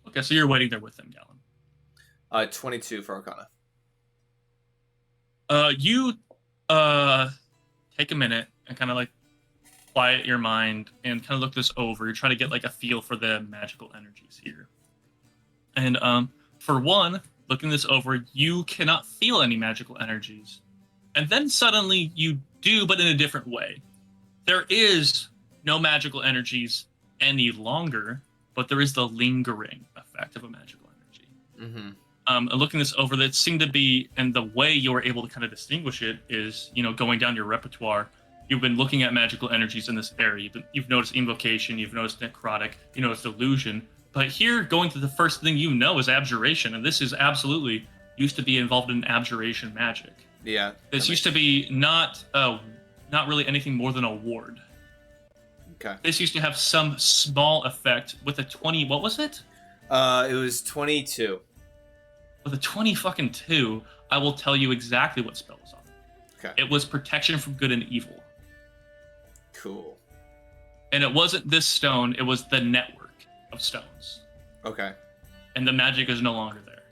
S1: Okay, so you're waiting there with them, Gallon.
S2: 22 for Arcana.
S1: You take a minute and kind of like quiet your mind and kind of look this over. You're trying to get like a feel for the magical energies here. And for one, looking this over, you cannot feel any magical energies. And then suddenly you do, but in a different way. There is no magical energies any longer, but there is the lingering effect of a magical energy.
S2: Mm-hmm.
S1: And looking this over, that seemed to be, and the way you were able to kind of distinguish it is, going down your repertoire. You've been looking at magical energies in this area. You've noticed invocation, you've noticed necrotic, you noticed illusion. But here, going to the first thing you know is abjuration, and this is absolutely used to be involved in abjuration magic.
S2: Yeah.
S1: This used to be not really anything more than a ward.
S2: Okay.
S1: This used to have some small effect with a 20. What was it?
S2: It was 22.
S1: With a 20 fucking 2, I will tell you exactly what spell was on it.
S2: Okay.
S1: It was protection from good and evil.
S2: Cool.
S1: And it wasn't this stone, it was the network of stones.
S2: Okay.
S1: And the magic is no longer there.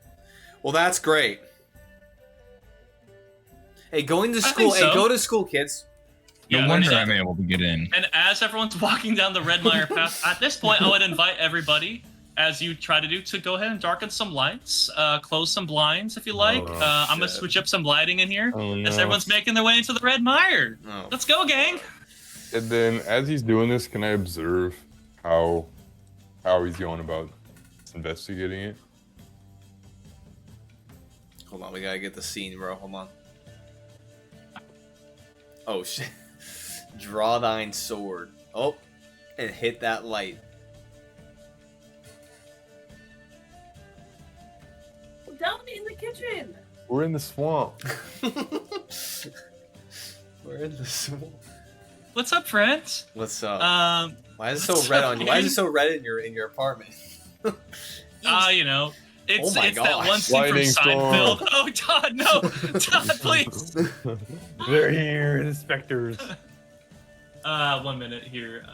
S2: Well, that's great. Hey, going to
S1: I
S2: school.
S1: think so.
S2: Hey, go to school, kids.
S4: No
S1: Yeah,
S4: wonder
S1: and-
S4: I'm able to get in.
S1: And as everyone's walking down the Red Mire path, at this point, I would invite everybody, as you try to do, to go ahead and darken some lights, close some blinds if you like.
S3: Oh,
S1: I'm going to
S2: shit.
S1: switch up some lighting in here
S3: Oh,
S1: as
S3: no.
S1: everyone's making their way into the Red Mire.
S2: Oh.
S1: Let's go, gang.
S3: And then, as he's doing this, can I observe how he's going about investigating it?
S2: Hold on, we gotta get the scene, bro. Hold on. Oh shit. Draw thine sword. Oh, and hit that light.
S6: Down in the kitchen.
S3: We're in the swamp.
S2: We're in the swamp.
S1: What's up, friends?
S2: What's up? Why is it
S1: what's
S2: so red
S1: up,
S2: on you? Why is
S1: man?
S2: it so red in your apartment?
S1: It's
S2: Oh my
S1: it's that
S2: gosh.
S1: one scene from
S3: Lightning storm.
S1: Seinfeld. Oh, Todd, no. Todd, please.
S3: They're here, the specters.
S1: 1 minute here.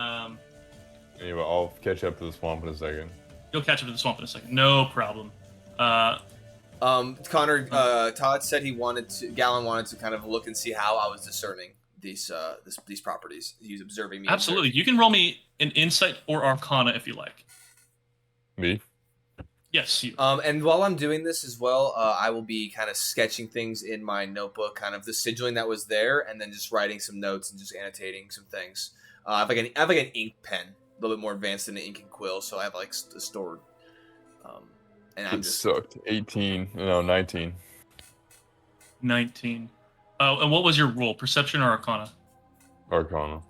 S3: Anyway, I'll catch up to the swamp in a second.
S1: You'll catch up to the swamp in a second. No problem.
S2: Connor, Todd said Gallon wanted to kind of look and see how I was discerning these properties. He was observing me.
S1: Absolutely. You can roll me an insight or arcana if you like.
S3: Me?
S1: Yes, you.
S2: And while I'm doing this as well, I will be kind of sketching things in my notebook, kind of the sigilling that was there, and then just writing some notes and just annotating some things. I have like an ink pen, a little bit more advanced than an ink and quill, so I have like stored. And I'm
S3: It
S2: just
S3: sucked. 18. No, 19.
S1: 19. Oh, and what was your roll? Perception or arcana?
S3: Arcana.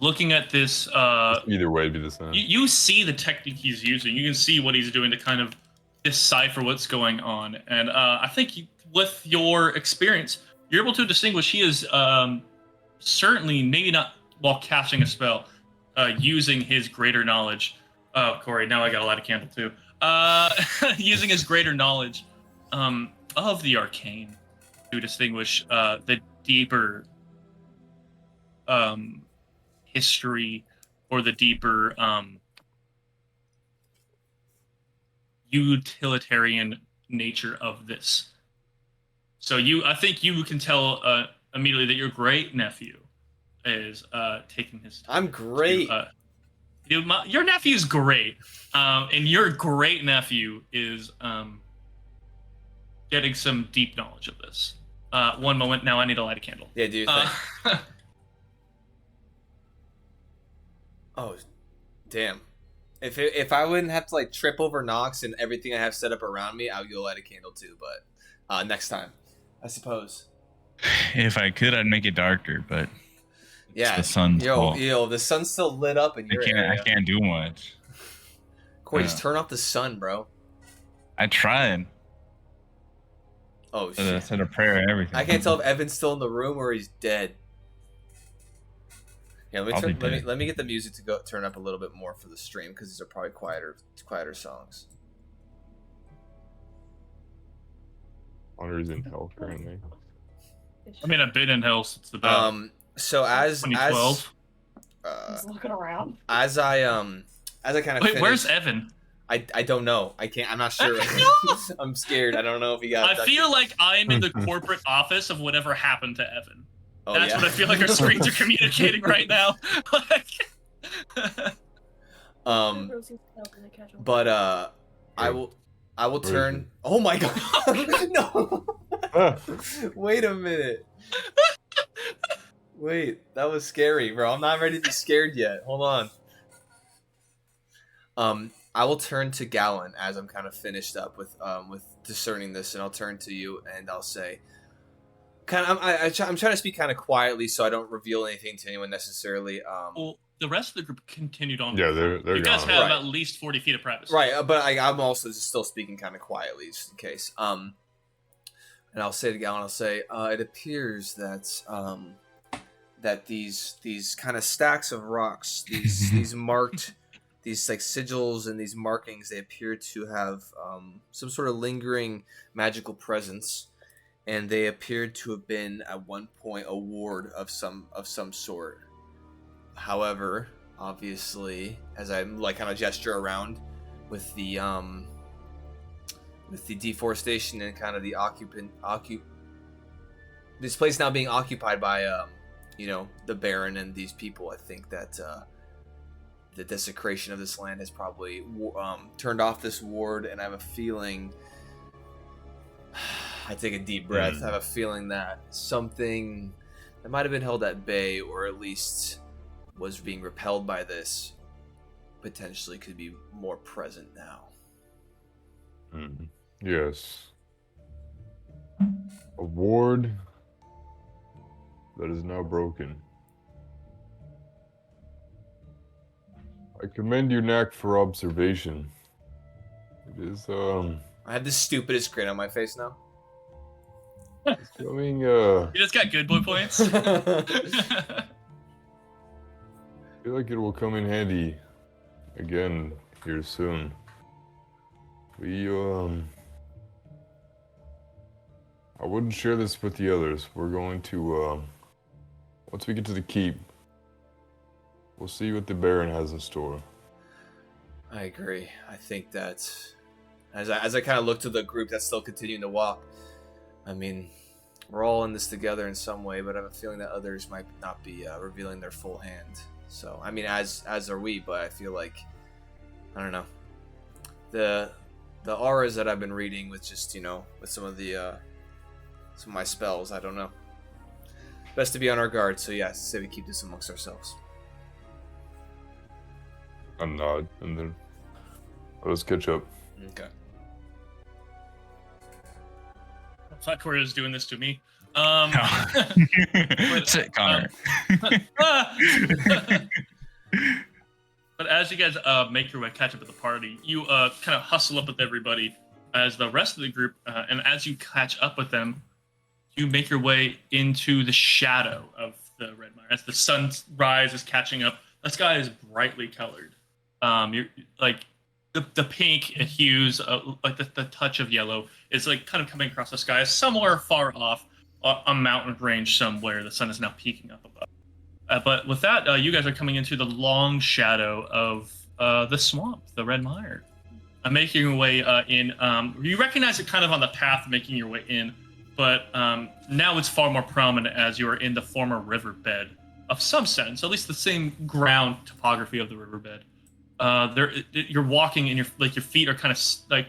S1: Looking at this,
S3: Either way, it'd be the same.
S1: you see the technique he's using. You can see what he's doing to kind of decipher what's going on. And I think with your experience, you're able to distinguish he is certainly, maybe not while casting a spell, using his greater knowledge. Oh, Corey, now I got a light of candle too. Using his greater knowledge of the arcane to distinguish the deeper history or the deeper utilitarian nature of this. So I think you can tell immediately that your great nephew is taking his time.
S2: I'm great.
S1: Your nephew's great, and your great nephew is getting some deep knowledge of this. 1 moment, now I need to light a candle.
S2: Yeah, do your thing. Oh, damn. If I wouldn't have to like trip over Nox and everything I have set up around me, I would go light a candle too. But next time, I suppose.
S4: If I could, I'd make it darker, but
S2: Yeah.
S4: it's the sun's fault.
S2: Yo, the sun's still lit up in your
S4: I
S2: area.
S4: can't do much.
S2: Corey, just
S4: Yeah.
S2: turn off the sun, bro.
S4: I tried.
S2: Oh
S4: I
S2: shit.
S4: said a prayer and everything.
S2: I can't tell if Evan's still in the room or he's dead. Yeah,
S4: I'll be dead.
S2: let me get the music to turn up a little bit more for the stream because these are probably quieter songs.
S3: Hunter's in hell currently.
S1: I mean, I've been in hell since about
S2: So as
S1: 2012.
S6: Just looking around.
S2: as I kind of
S1: Wait, where's Evan?
S2: I don't know. I can't. I'm not sure. I'm scared. I don't know if he got.
S1: I feel like I'm in the corporate office of whatever happened to Evan.
S2: Oh,
S1: That's
S2: yeah.
S1: what I feel like our screens are communicating right now.
S2: But I will turn. Oh my god! No. Wait a minute. Wait, that was scary, bro. I'm not ready to be scared yet. Hold on. I will turn to Gallon as I'm kind of finished up with discerning this, and I'll turn to you and I'll say, I'm trying to speak kind of quietly so I don't reveal anything to anyone necessarily.
S1: Well, the rest of the group continued on.
S3: Yeah, they're
S1: You guys
S3: gone.
S1: have
S2: Right.
S1: at least 40 feet of privacy.
S2: Right, but I'm also just still speaking kind of quietly, just in case. And I'll say to Gallon, I'll say, it appears that that these kind of stacks of rocks, these marked, these like sigils and these markings, they appear to have some sort of lingering magical presence, and they appeared to have been at one point a ward of some sort. However, obviously, as I like kind of gesture around with the deforestation and kind of the this place now being occupied by the Baron and these people, I think that the desecration of this land has probably turned off this ward, and I have a feeling. I take a deep breath. I have a feeling that something that might have been held at bay, or at least was being repelled by this, potentially could be more present now.
S3: Yes. A ward that is now broken. I commend your knack for observation. It is,
S2: I have the stupidest grin on my face now.
S3: it's coming,
S1: You just got good boy points.
S3: I feel like it will come in handy again here soon. I wouldn't share this with the others. We're going to, once we get to the keep, we'll see what the Baron has in store.
S2: I agree. I think that as I kind of look to the group that's still continuing to walk, I mean, we're all in this together in some way, but I have a feeling that others might not be revealing their full hand. So, I mean, as are we, but I feel like, I don't know, the auras that I've been reading with just, with some of my spells, I don't know. Best to be on our guard, so yeah, say we keep this amongst ourselves.
S3: A nod, and then let us catch up.
S2: Okay.
S1: I thought Corey was doing this to me.
S4: Sit, Connor.
S1: But as you guys make your way, catch up with the party, you kind of hustle up with everybody as the rest of the group, and as you catch up with them, you make your way into the shadow of the Red Mire. As the sunrise is catching up, the sky is brightly colored. You're like the pink hues, like the touch of yellow, is like kind of coming across the sky. Somewhere far off, a mountain range somewhere, the sun is now peeking up above. But with that, you guys are coming into the long shadow of the swamp, the Red Mire. Making your way in. You recognize it kind of on the path making your way in, but now it's far more prominent as you are in the former riverbed of some sense, at least the same ground topography of the riverbed. You're walking and your feet are kind of like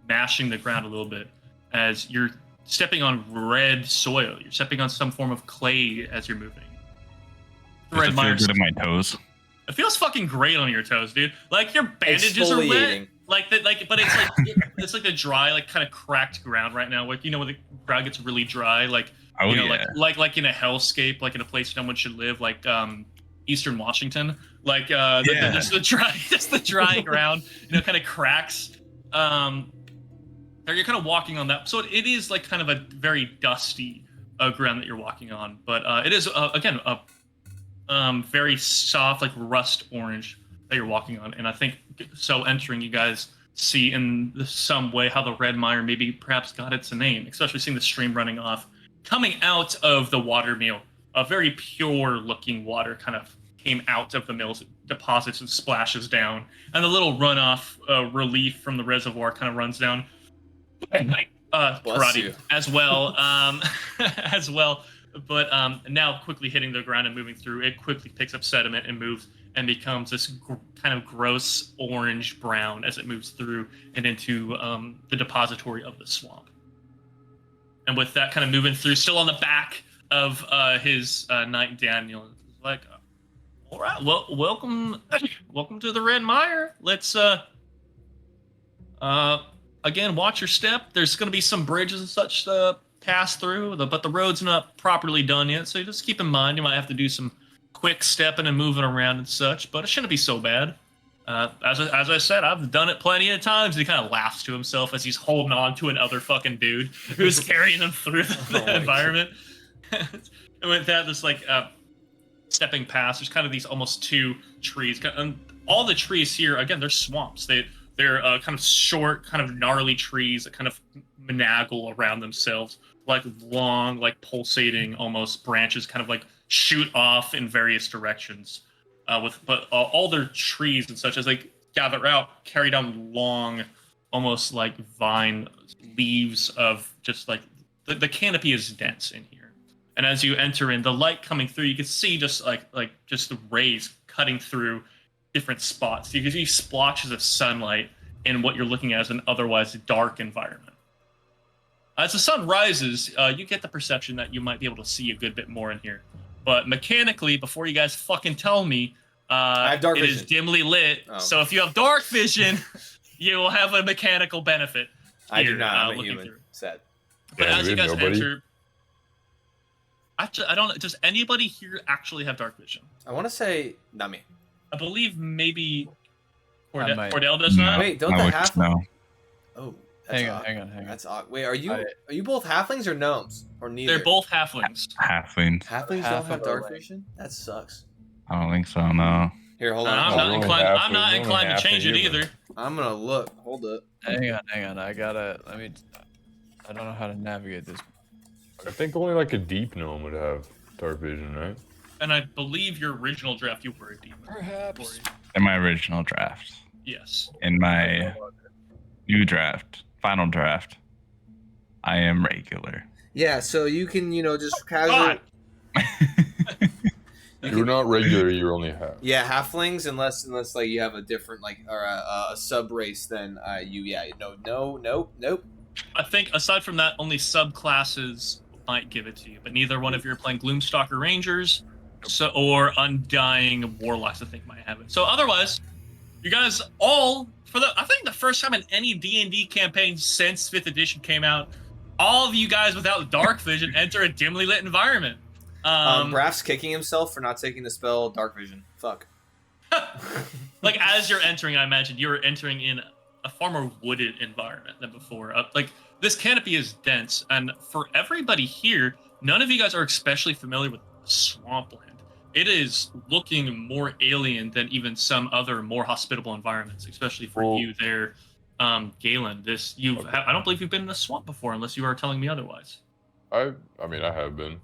S1: mashing the ground a little bit as you're stepping on red soil. You're stepping on some form of clay as you're moving.
S4: Does it feel good in my toes?
S1: It feels fucking great on your toes, dude. Like your bandages are wet.
S2: Exfoliating.
S1: But it's like it's like the dry, like kind of cracked ground right now. Like when the ground gets really dry, like like in a hellscape, like in a place no one should live, like Eastern Washington. Like just the dry ground, kind of cracks. You're kind of walking on that, so it is like kind of a very dusty ground that you're walking on. But it is again a very soft, like rust orange that you're walking on, and I think so. Entering, you guys see in some way how the Red Mire maybe perhaps got its name, especially seeing the stream running off, coming out of the water mill. A very pure looking water kind of came out of the mill's deposits and splashes down, and the little runoff relief from the reservoir kind of runs down. Karate
S2: you.
S1: as well, as well. But now quickly hitting the ground and moving through, it quickly picks up sediment and moves and becomes this kind of gross orange brown as it moves through and into the depository of the swamp. And with that kind of moving through, still on the back of his knight Daniel, is like, all right, well, welcome to the Red Mire. Let's again, watch your step. There's going to be some bridges and such to pass through, but the road's not properly done yet, so just keep in mind you might have to do some quick stepping and moving around and such, but it shouldn't be so bad. As I said, I've done it plenty of times. He kind of laughs to himself as he's holding on to another fucking dude who's carrying him through the environment. And with that, this like stepping past, there's kind of these almost two trees. And all the trees here, again, they're swamps. They're kind of short, kind of gnarly trees that kind of managgle around themselves, like long, like pulsating almost branches, kind of like shoot off in various directions. But all their trees and such, as they gather out, carry down long, almost like vine leaves of just like the canopy is dense in here. And as you enter in, the light coming through, you can see just like just the rays cutting through different spots. You can see splotches of sunlight in what you're looking at as an otherwise dark environment. As the sun rises, you get the perception that you might be able to see a good bit more in here. But mechanically, before you guys fucking tell me,
S2: I have dark
S1: it
S2: vision.
S1: is dimly lit.
S2: Oh.
S1: So if you have dark vision, you will have a mechanical benefit.
S2: I do
S1: here,
S2: not. I'm a
S1: looking
S2: human.
S1: through.
S2: Sad.
S1: But
S3: Yeah,
S1: as you
S3: dude,
S1: guys
S3: nobody?
S1: enter, I don't. Does anybody here actually have dark vision?
S2: I want to say not me.
S1: I believe maybe
S5: I might.
S1: Cordell does not.
S2: Wait, don't
S4: I
S2: the
S4: would
S2: half?
S4: know.
S2: Oh, that's
S5: Hang
S2: odd.
S5: on.
S2: That's odd. Wait, are you
S5: I-
S2: both halflings or gnomes or neither?
S1: They're both halflings.
S4: Halflings.
S2: Halflings
S5: half
S2: don't have
S5: of
S2: dark
S5: our way.
S2: vision. That sucks.
S4: I don't think so. No.
S2: Here, hold
S1: I'm
S2: on.
S3: we're
S1: not
S3: only
S1: inclined.
S3: half-
S1: I'm not
S3: we're only
S1: inclined to
S3: half
S1: change it
S3: human.
S1: either.
S2: I'm gonna look. Hold up.
S5: Hang on. I don't know how to navigate this.
S3: I think only like a deep gnome would have dark vision, right?
S1: And I believe your original draft, you were a demon.
S5: Perhaps.
S4: In my original draft.
S1: Yes.
S4: In my new draft, final draft, I am regular.
S2: Yeah, so you can, just casually.
S1: God.
S3: You're not regular. You're only half.
S2: Yeah, halflings, unless like you have a different or a sub race, then nope.
S1: I think aside from that, only subclasses might give it to you, but neither one of you are playing Gloomstalker Rangers, or Undying Warlocks. I think might have it. So otherwise, you guys all I think the first time in any D&D campaign since 5th edition came out, all of you guys without dark vision enter a dimly lit environment.
S2: Braff's kicking himself for not taking the spell dark vision. Fuck.
S1: Like as you're entering, I imagine you're entering in a far more wooded environment than before. Like this canopy is dense, and for everybody here, none of you guys are especially familiar with swampland. It is looking more alien than even some other more hospitable environments, especially for you there, Galen. I don't believe you've been in a swamp before, unless you are telling me otherwise.
S3: I mean, I have been.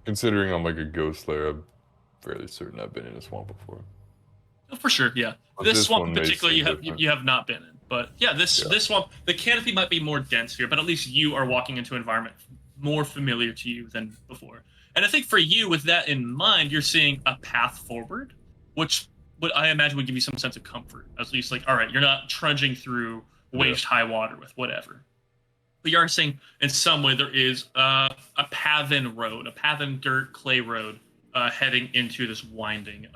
S3: Considering I'm like a ghost slayer, I'm fairly certain I've been in a swamp before.
S1: Oh, for sure, yeah.
S3: But
S1: This
S3: this
S1: swamp
S3: one
S1: in
S3: may
S1: particular,
S3: seem different.
S1: you have not been in. But yeah, this swamp, the canopy might be more dense here, but at least you are walking into an environment more familiar to you than before. And I think for you, with that in mind, you're seeing a path forward, which I imagine would give you some sense of comfort. At least, like, all right, you're not trudging through waist-high water with whatever. But you are seeing, in some way, there is a paven road, a paven dirt clay road heading into this winding,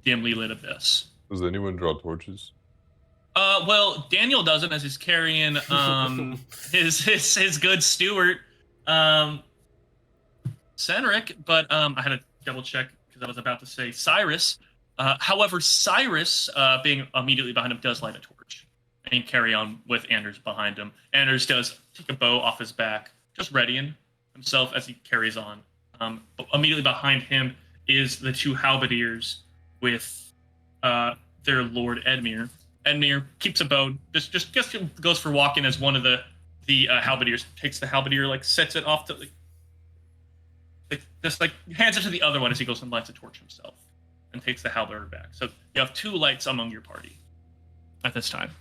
S1: dimly lit abyss.
S3: Does anyone draw torches?
S1: Well, Daniel doesn't, as he's carrying his good steward, Senric, but I had to double check because I was about to say Cyrus. However, Cyrus, being immediately behind him, does light a torch and carry on with Anders behind him. Anders does take a bow off his back, just readying himself as he carries on. But immediately behind him is the two halberdiers with their Lord Edmure. Edmure keeps a bow, just goes for walking as one of the halberdiers takes the halberdier, like sets it off to just like hands it to the other one as he goes and lights a torch himself. and takes the halberd back. So you have 2 lights among your party at this time.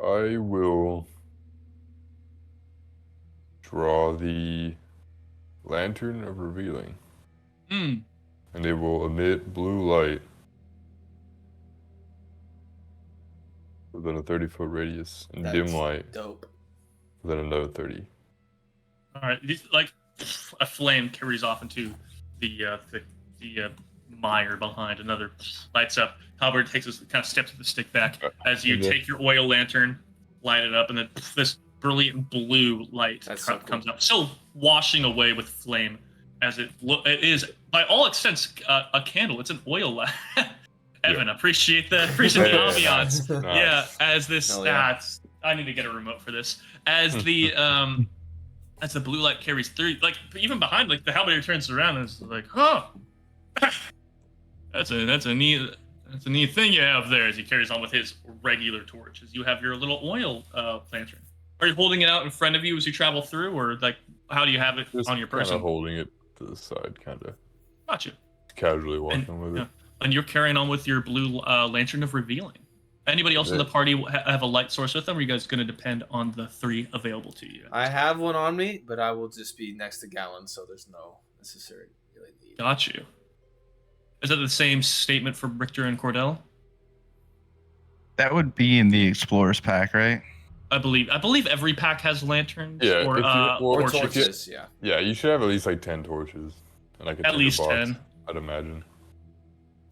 S3: I will draw the lantern of revealing.
S1: Hmm.
S3: And it will emit blue light within a 30-foot radius, and dim light
S2: Dope.
S3: within another 30.
S1: All right, like a flame carries off into the mire behind. Another lights up. Halberd takes his kind of steps the stick back as you take your oil lantern, light it up, and then this brilliant blue light comes up, still washing away with flame. As it is, by all extents, a candle. It's an oil lamp. Evan, appreciate the ambiance.
S3: Nice.
S1: Yeah, as this,
S2: Yeah.
S1: I need to get a remote for this. As the as the blue light carries through, like even behind, like the halberd turns around and is like, oh, that's a neat thing you have there. As he carries on with his regular torch, as you have your little oil lantern. Are you holding it out in front of you as you travel through, or like how do you have it
S3: Just
S1: on your person?
S3: Kind of holding it to the side, kind of
S1: Gotcha.
S3: casually walking with it.
S1: And you're carrying on with your blue lantern of revealing. Anybody else in the party have a light source with them, or are you guys going to depend on the 3 available to you?
S2: I have one on me, but I will just be next to Gallon, so there's no necessary really need.
S1: Got you. Is that the same statement for Richter and Cordell?
S4: That would be in the Explorer's pack, right?
S1: I believe every pack has lanterns.
S3: Yeah,
S1: Or,
S3: if you- or
S2: Or
S1: torches.
S2: torches, yeah.
S3: Yeah, you should have at least like 10 torches, and like a
S1: At least
S3: box,
S1: 10.
S3: I'd imagine.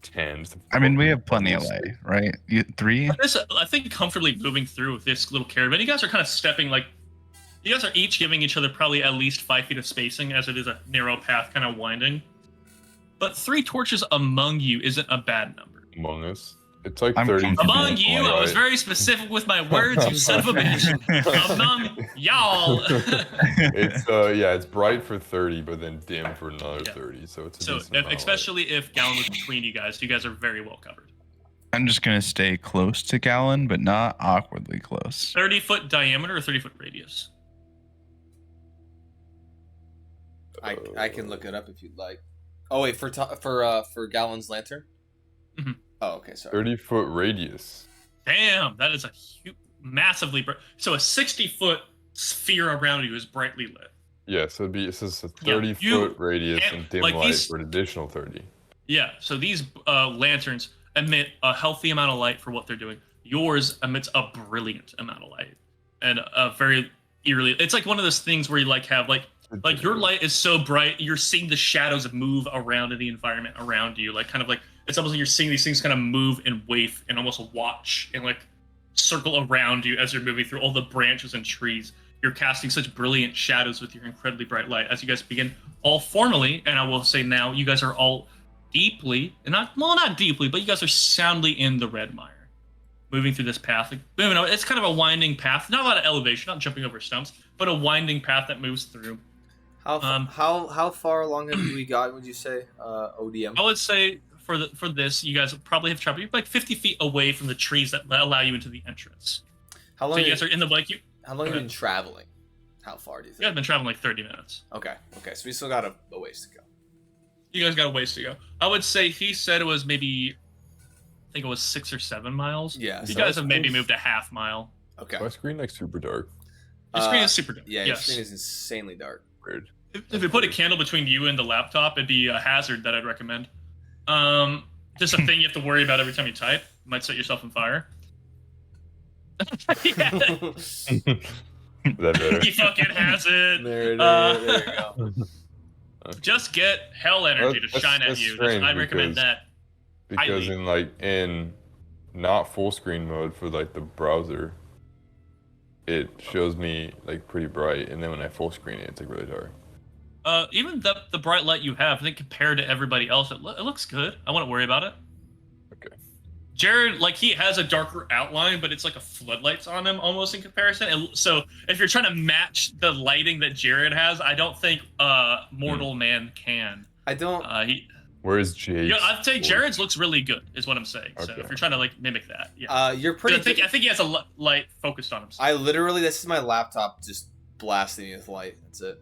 S3: 10.
S4: I mean, we have plenty of light, right? 3?
S1: I think comfortably moving through with this little caravan. You guys are kind of stepping like. You guys are each giving each other probably at least 5 feet of spacing, as it is a narrow path, kind of winding. But 3 torches among you isn't a bad number.
S3: Among us. It's like
S4: I'm
S3: 30.
S1: Among
S3: feet
S1: you,
S3: wide.
S1: I was very specific with my words, you son of a bitch. Among y'all.
S3: It's it's bright for 30, but then dim for another 30. So it's a
S1: So,
S3: decent amount of light.
S1: especially if Gallon was between you guys are very well covered.
S4: I'm just gonna stay close to Gallon, but not awkwardly close.
S1: 30-foot diameter or 30-foot radius?
S2: I can look it up if you'd like. Oh wait, for Gallon's lantern.
S1: Mhm.
S2: Oh, okay, sorry.
S3: 30-foot radius.
S1: Damn, that is a massively bright. So a 60-foot sphere around you is brightly lit.
S3: Yeah, so it's just a
S1: Yeah,
S3: 30-foot radius
S1: and,
S3: and dim
S1: like,
S3: light
S1: these-
S3: for an additional 30.
S1: Yeah, so these lanterns emit a healthy amount of light for what they're doing. Yours emits a brilliant amount of light, and a very eerily. It's like one of those things where you have your light is so bright, you're seeing the shadows move around in the environment around you, it's almost like you're seeing these things kind of move and wave and almost watch and circle around you as you're moving through all the branches and trees. You're casting such brilliant shadows with your incredibly bright light as you guys begin all formally, and I will say now, you guys are all deeply, and not deeply, but you guys are soundly in the red mire, moving through this path. It's kind of a winding path, not a lot of elevation, not jumping over stumps, but a winding path that moves through.
S2: How far along have we got? Would you say, ODM?
S1: I would say for this, you guys probably have traveled like 50 feet away from the trees that allow you into the entrance.
S2: How
S1: So
S2: long?
S1: you guys are in the
S2: How long have you been traveling? How far do you
S1: You guys
S2: think?
S1: have been traveling like 30 minutes.
S2: Okay, so we still got a ways to go.
S1: You guys got a ways to go. I would say he said it was maybe, I think it was 6 or 7 miles.
S2: Yeah.
S1: You
S2: so
S1: guys
S2: that's-
S1: have maybe moved a half mile.
S2: Okay.
S3: My screen like super dark.
S1: Your screen is super dark.
S2: Yeah, your
S1: Yes.
S2: screen is insanely dark.
S3: Weird.
S1: If you put a candle between you and the laptop, it'd be a hazard that I'd recommend. Just a thing you have to worry about every time you type. You might set yourself on fire. Yeah,
S3: Is that better?
S1: he fucking has it.
S2: There it is. There you go.
S1: Just get hell energy to
S3: That's-
S1: shine at
S3: that's
S1: you.
S3: strange
S1: I'd recommend
S3: because-
S1: that.
S3: Because
S1: highly.
S3: in not full screen mode for the browser, it shows me pretty bright, and then when I full screen it, it's really dark.
S1: Even the bright light you have, I think compared to everybody else, it looks good. I wouldn't worry about it.
S3: Okay.
S1: Jared, he has a darker outline, but it's like a floodlights on him almost in comparison. And so if you're trying to match the lighting that Jared has, I don't think mortal man can.
S2: I don't.
S3: Where's Jay's?
S1: I'd say Jared's looks really good, is what I'm saying. So
S3: Okay.
S1: if you're trying to mimic that, yeah.
S2: You're pretty.
S1: I think he has a light focused on himself.
S2: I literally, this is my laptop just blasting me with light. That's it.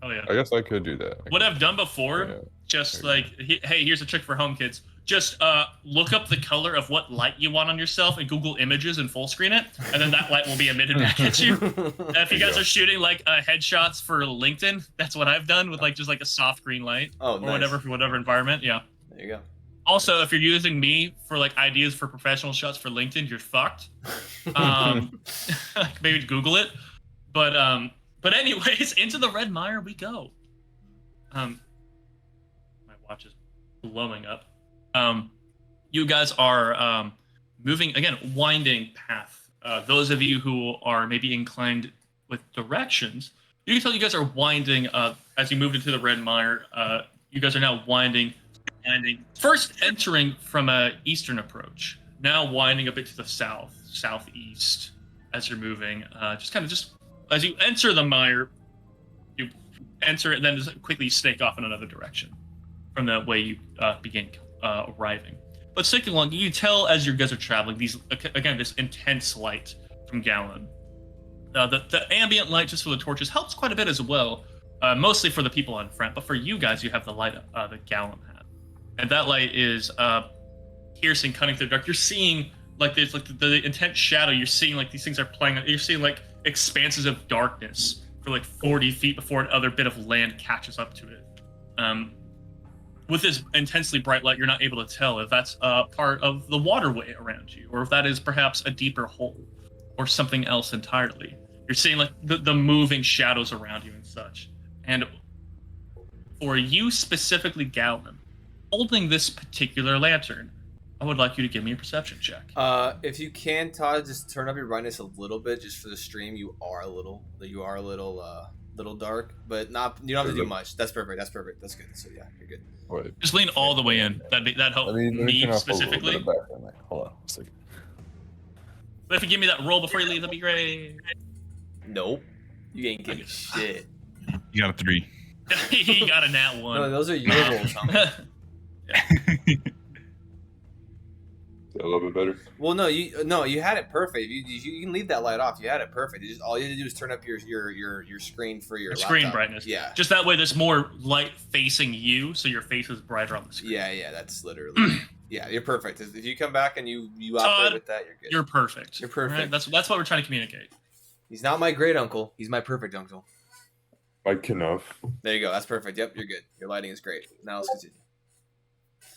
S1: Oh yeah.
S3: I guess I could do that.
S1: What I've done before,
S3: Yeah.
S1: just
S3: Okay.
S1: hey, here's a trick for home kids. just look up the color of what light you want on yourself and Google Images and full screen it, and then that light will be emitted back at you. And if you guys are shooting like headshots for LinkedIn, that's what I've done with like just like a soft green light or whatever for whatever environment. Yeah.
S2: There you go.
S1: Also, if you're using me for like ideas for professional shots for LinkedIn, you're fucked. Maybe Google it. But anyways, into the red mire we go. My watch is blowing up. You guys are moving again, winding path. Those of you who are maybe inclined with directions, you can tell you guys are winding as you move into the red mire. You guys are now winding, first entering from a eastern approach, now winding a bit to the southeast as you're moving. Just as you enter the mire, you enter it, and then just quickly snake off in another direction from the way you begin arriving. But sticking along, you can tell as you guys are traveling, this intense light from Gallon. The ambient light just for the torches helps quite a bit as well, mostly for the people on front. But for you guys, you have the light that Gallon had, and that light is piercing, cutting through the dark. You're seeing like there's like the intense shadow. You're seeing like these things are playing. You're seeing like expanses of darkness for like 40 feet before another bit of land catches up to it. With this intensely bright light, you're not able to tell if that's part of the waterway around you, or if that is perhaps a deeper hole, or something else entirely. You're seeing like the moving shadows around you and such. And for you specifically, Gallon, holding this particular lantern, I would like you to give me a perception check.
S2: If you can, Todd, just turn up your brightness a little bit, just for the stream. You are a little dark, but not. You don't have to do much. That's perfect. That's good. So yeah, you're good.
S3: Wait.
S1: Just lean all the way in. That helps me specifically.
S3: Hold on a second.
S1: But if you give me that roll before you leave, that'd be great.
S2: Nope. You ain't getting shit.
S4: You got a 3.
S1: He got a nat 1.
S2: No, those are your rolls, huh?
S3: A little bit better.
S2: Well, no, you had it perfect. You can leave that light off. You had it perfect. All you had to do is turn up your screen for your
S1: screen
S2: laptop.
S1: brightness.
S2: Yeah.
S1: Just that way, there's more light facing you, so your face is brighter on the screen.
S2: Yeah, that's literally. Yeah, you're perfect. If you come back and you operate with that, you're good.
S1: You're perfect.
S2: You're perfect.
S1: Right? That's what we're trying to communicate.
S2: He's not my great uncle. He's my perfect uncle.
S3: Like enough.
S2: There you go. That's perfect. Yep, you're good. Your lighting is great. Now let's continue.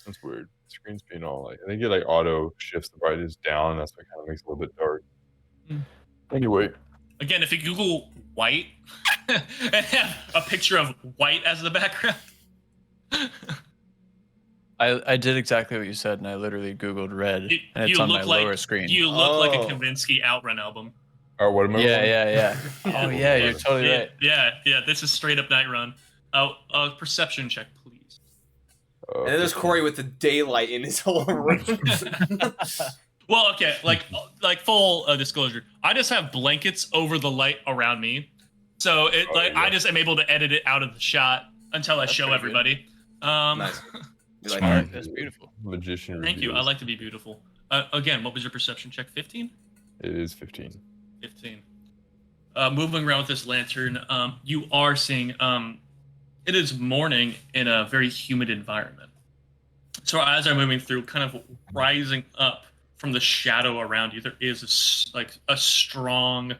S3: That's weird. The screen's being all like, I think it like auto shifts the brightness down. That's what kind of makes it a little bit dark. Anyway.
S1: Again, if you Google white and have a picture of white as the background.
S5: I did exactly what you said, and I literally Googled red, and it's on my lower screen.
S1: You look like a Kavinsky Outrun album.
S3: Oh, what am I?
S5: Yeah. Oh yeah, you're totally right.
S1: Yeah. This is straight up Night Run. Perception check, please.
S2: And then there's Corey with the daylight in his whole room.
S1: Well, okay, like full disclosure. I just have blankets over the light around me, so I just am able to edit it out of the shot until I show everybody.
S2: Nice. You like
S4: Smart.
S5: That's beautiful.
S3: Magician.
S1: Thank you. I
S3: reveals.
S1: like to be beautiful. Again, what was your perception check? 15?
S3: It is 15.
S1: 15. Moving around with this lantern, you are seeing it is morning in a very humid environment. So as I'm moving through, kind of rising up from the shadow around you, there is a strong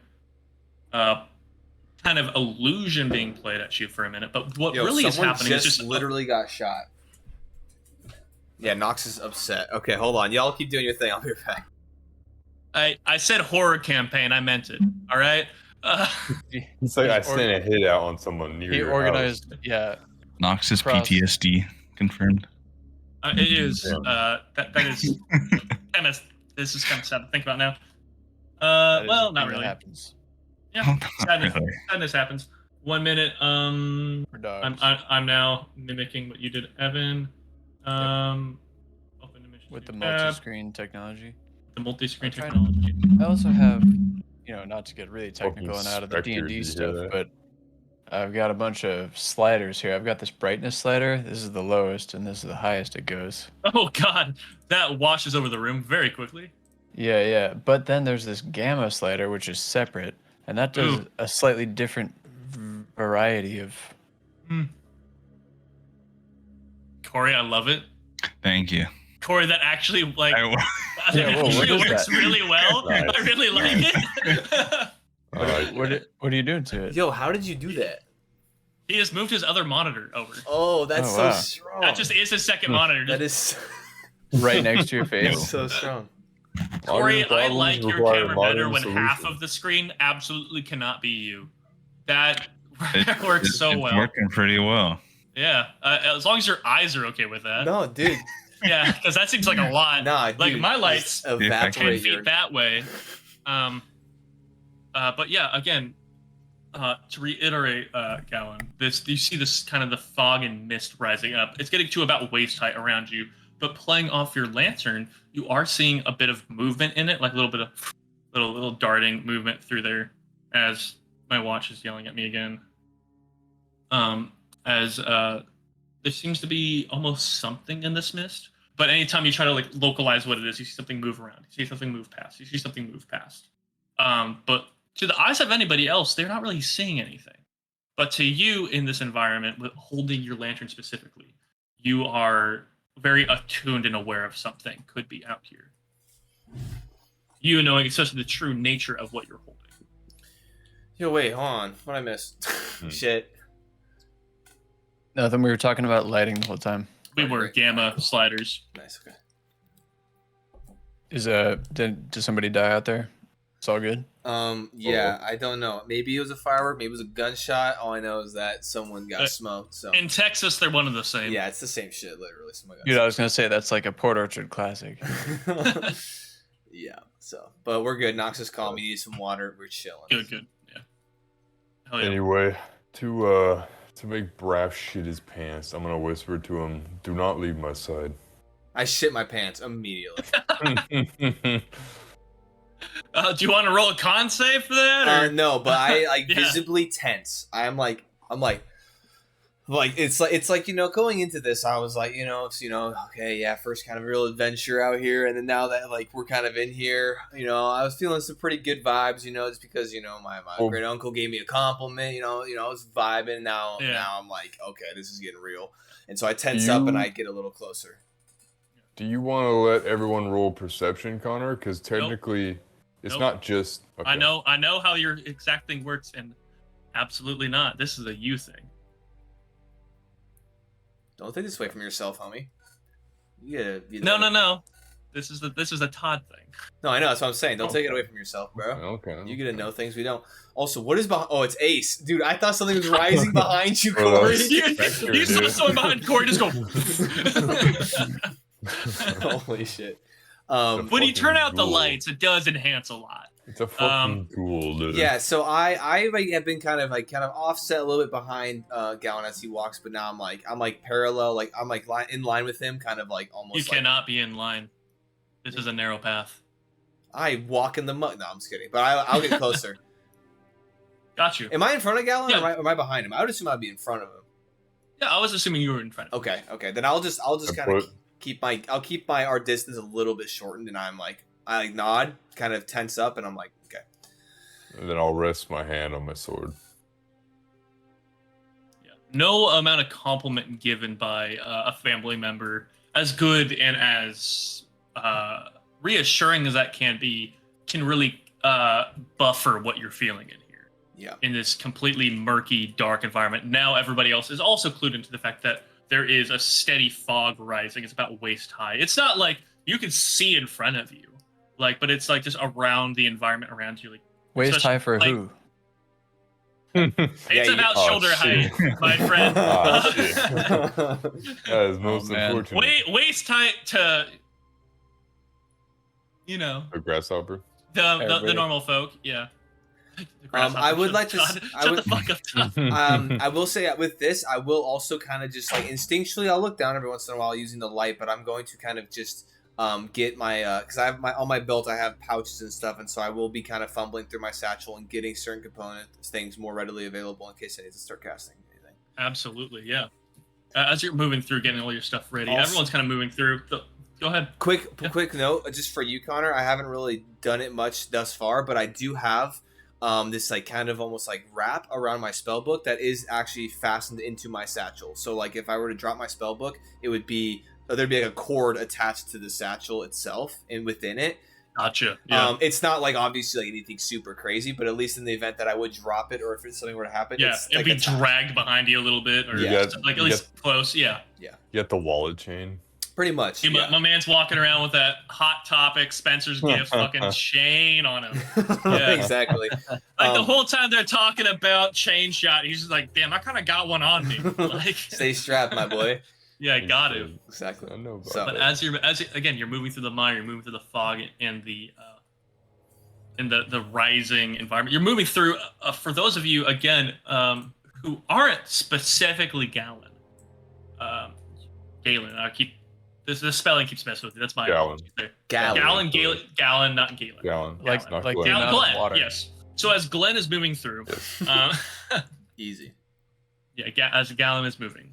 S1: kind of illusion being played at you for a minute. But what really is happening is just
S2: literally got shot. Yeah, Nox is upset. Okay, hold on. Y'all keep doing your thing. I'll be right back.
S1: I said horror campaign. I meant it. All right.
S3: It's like I sent a hit out on someone near
S5: He
S3: your
S5: organized,
S3: house.
S5: yeah.
S4: Nox's
S5: Cross.
S4: PTSD confirmed.
S1: It is. That is kind of. This is kind of sad to think about now.
S5: That is
S1: Well,
S5: a
S1: not
S5: thing that
S1: really.
S5: happens
S1: Yeah,
S4: Not really.
S1: sadness happens. 1 minute.
S5: for dogs.
S1: I'm now mimicking what you did, Evan. Open image
S5: with the
S1: tab,
S5: multi-screen technology.
S1: the multi-screen
S5: I'm trying-
S1: technology.
S5: I also have, not to get really technical
S3: Fucking
S5: and out of the
S3: Spectre,
S5: D&D
S3: did you
S5: stuff,
S3: hear that?
S5: but I've got a bunch of sliders here. I've got this brightness slider. This is the lowest, and this is the highest it goes.
S1: Oh God, that washes over the room very quickly.
S5: Yeah. But then there's this gamma slider, which is separate, and that does
S1: Ooh.
S5: a slightly different variety of.
S1: Corey, I love it.
S4: Thank you.
S1: Corey, that actually like
S4: I-
S1: that
S5: Yeah, whoa, what
S1: actually
S5: is
S1: works
S5: that?
S1: really well.
S3: Nice.
S1: I really like it.
S5: What are you doing to it?
S2: Yo, how did you do that?
S1: He has moved his other monitor over.
S2: Oh, that's
S5: Oh,
S2: so
S5: wow.
S2: strong.
S1: That just is his second monitor.
S2: That is
S5: Right next to your
S2: that's
S5: face.
S2: so strong.
S1: Corey,
S3: Modern
S1: I
S3: problems
S1: like your
S3: require
S1: camera better
S3: modern
S1: when half
S3: solutions.
S1: of the screen absolutely cannot be you. That
S4: It-
S1: works so
S4: it's
S1: well.
S4: working pretty well.
S1: Yeah, as long as your eyes are okay with that.
S2: No, dude.
S1: Yeah, because that seems like a lot.
S2: Nah,
S1: like
S2: dude,
S1: my
S2: just
S1: lights, 10
S2: evaporate
S1: feet
S2: your...
S1: that way. But yeah, again, to reiterate, Gowan, you see this kind of the fog and mist rising up. It's getting to about waist height around you, but playing off your lantern, you are seeing a bit of movement in it, like a little bit of little darting movement through there. As my watch is yelling at me again. There seems to be almost something in this mist, but anytime you try to like localize what it is, you see something move around, you see something move past, you see something move past. But to the eyes of anybody else, they're not really seeing anything. But to you in this environment, with holding your lantern specifically, you are very attuned and aware of something could be out here. You knowing especially the true nature of what you're holding.
S2: Yo, wait, hold on. What I missed? Shit.
S5: Nothing. We were talking about lighting the whole time.
S1: We were
S2: Great.
S1: gamma sliders.
S2: Nice, okay.
S5: Did somebody die out there? It's all good.
S2: Yeah, I don't know. Maybe it was a firework, maybe it was a gunshot. All I know is that someone got smoked, so...
S1: In Texas, they're one of the same.
S2: Yeah, it's the same shit, literally. Someone got
S5: Dude, I was gonna say that's like a Port Orchard classic.
S2: Yeah, so... But we're good. Knox is calm. We need some water. We're chilling.
S1: Good. Yeah. Hell yeah.
S3: Anyway, to make Braff shit his pants, I'm gonna whisper to him, "Do not leave my side."
S2: I shit my pants immediately.
S1: Do you want to roll a con save for that? Or?
S2: No, but I like
S1: Yeah.
S2: visibly tense. I'm like it's like going into this, I was like, it's okay, yeah, first kind of real adventure out here, and then now that like we're kind of in here, I was feeling some pretty good vibes, just because my great uncle gave me a compliment, I was vibing. Now I'm like, okay, this is getting real, and so I tense up and I get a little closer.
S3: Do you want to let everyone roll perception, Connor? Because technically, it's
S1: Nope.
S3: not just. Okay.
S1: I know how your exact thing works, and absolutely not. This is a you thing.
S2: Don't take this away from yourself, homie. You gotta be
S1: No. This is a Todd thing.
S2: No, I know. That's what I'm saying. Don't take it away from yourself, bro.
S3: Okay.
S2: You get to know things we don't. Also, what is behind? Oh, it's Ace, dude. I thought something was rising behind you,
S3: Well,
S2: Corey.
S1: You saw someone behind Corey just go.
S2: Holy shit.
S1: When you turn out the
S3: Cool.
S1: lights, it does enhance a lot.
S3: It's a fucking ghoul, dude.
S2: Yeah, so I like, have been kind of offset a little bit behind Gallon as he walks, but now I'm like parallel, I'm in line with him, kind of like almost.
S1: You cannot be in line. This is a narrow path.
S2: I walk in the mud. No, I'm just kidding, but I'll get closer.
S1: Got you.
S2: Am I in front of Gallon
S1: Yeah.
S2: or am I behind him? I would assume I'd be in front of him.
S1: Yeah, I was assuming you were in front of me.
S2: Okay. Then I'll just
S3: I
S2: kind of
S3: put-
S2: keep our distance a little bit shortened, and I nod, kind of tense up, and I'm like, okay.
S3: And then I'll rest my hand on my sword.
S1: Yeah. No amount of compliment given by a family member, as good and as reassuring as that can be, can really buffer what you're feeling in here.
S2: Yeah.
S1: In this completely murky, dark environment. Now everybody else is also clued into the fact that there is a steady fog rising. It's about waist high. It's not like you can see in front of you, but it's like just around the environment around you. Like
S5: Waist
S1: especially,
S5: high for
S1: like,
S5: who?
S1: it's about shoulder
S3: shit.
S1: height, my friend.
S3: Oh, shit. That is most
S5: man.
S3: unfortunate.
S1: Waist height to,
S3: A grasshopper.
S1: the
S5: Everybody.
S1: normal folk. Yeah.
S2: I would like to
S1: Shut the fuck up, Todd.
S2: I will say with this, I will also kind of just instinctually, I'll look down every once in a while using the light, but I'm going to kind of just get my because I have on my belt I have pouches and stuff, and so I will be kind of fumbling through my satchel and getting certain component things more readily available in case I need to start casting anything.
S1: Absolutely, yeah. As you're moving through, getting all your stuff ready,
S2: Also-
S1: everyone's kind of moving through. Go ahead.
S2: Quick note, just for you, Connor. I haven't really done it much thus far, but I do have this kind of almost wrap around my spell book that is actually fastened into my satchel. So if I were to drop my spell book, it would be there'd be like a cord attached to the satchel itself and within it.
S1: Gotcha. Yeah.
S2: It's not like obviously like anything super crazy, but at least in the event that I would drop it or if something were to happen,
S1: Yeah,
S2: it's
S1: it'd
S2: like
S1: be
S2: attached.
S1: dragged behind you a little bit, or
S2: Yeah.
S1: like at least close. Yeah.
S3: You got the wallet chain.
S2: Pretty much.
S1: See, my man's walking around with that Hot Topic Spencer's Gift fucking chain on him. Yeah.
S2: Exactly.
S1: Like the whole time they're talking about chain shot, he's just like, damn, I kind of got one on me. Like,
S2: stay strapped, my boy.
S1: Yeah, I got to.
S2: Exactly.
S3: I know about
S2: So-
S1: But again, you're moving through the mire, you're moving through the fog and the rising environment. You're moving through. For those of you again who aren't specifically Galen, Galen. The spelling keeps messing with you. That's my
S3: Galen.
S1: Galen, Galen, not Galen.
S3: Gallon.
S5: Like
S3: Not
S5: the
S3: Glenn.
S5: amount of
S1: Glenn.
S5: water.
S1: Yes. So as Glenn is moving through,
S2: Easy.
S1: as Galen is moving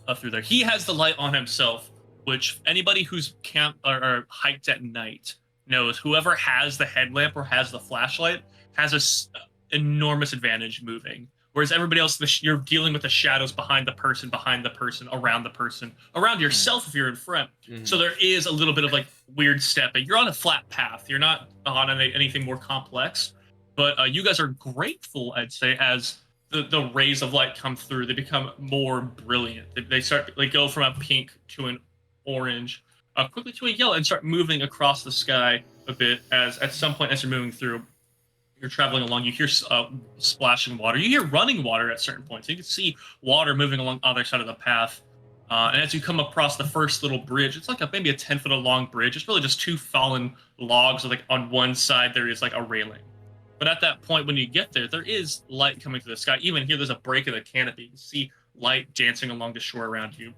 S1: up through there, he has the light on himself, which anybody who's camped or hiked at night knows. Whoever has the headlamp or has the flashlight has a enormous advantage moving. Whereas everybody else, you're dealing with the shadows behind the person, around yourself if you're in front.
S2: Mm-hmm.
S1: So there is a little bit of like weird stepping. You're on a flat path. You're not on anything more complex. But you guys are grateful, I'd say, as the rays of light come through. They become more brilliant. They go from a pink to an orange, quickly to a yellow, and start moving across the sky a bit. As at some point, as you're moving through, you're traveling along, you hear splashing water. You hear running water at certain points. You can see water moving along the other side of the path. And as you come across the first little bridge, it's like maybe a 10-foot long bridge. It's really just two fallen logs. Like on one side, there is like a railing. But at that point, when you get there, there is light coming through the sky. Even here, there's a break in the canopy. You can see light dancing along the shore around you.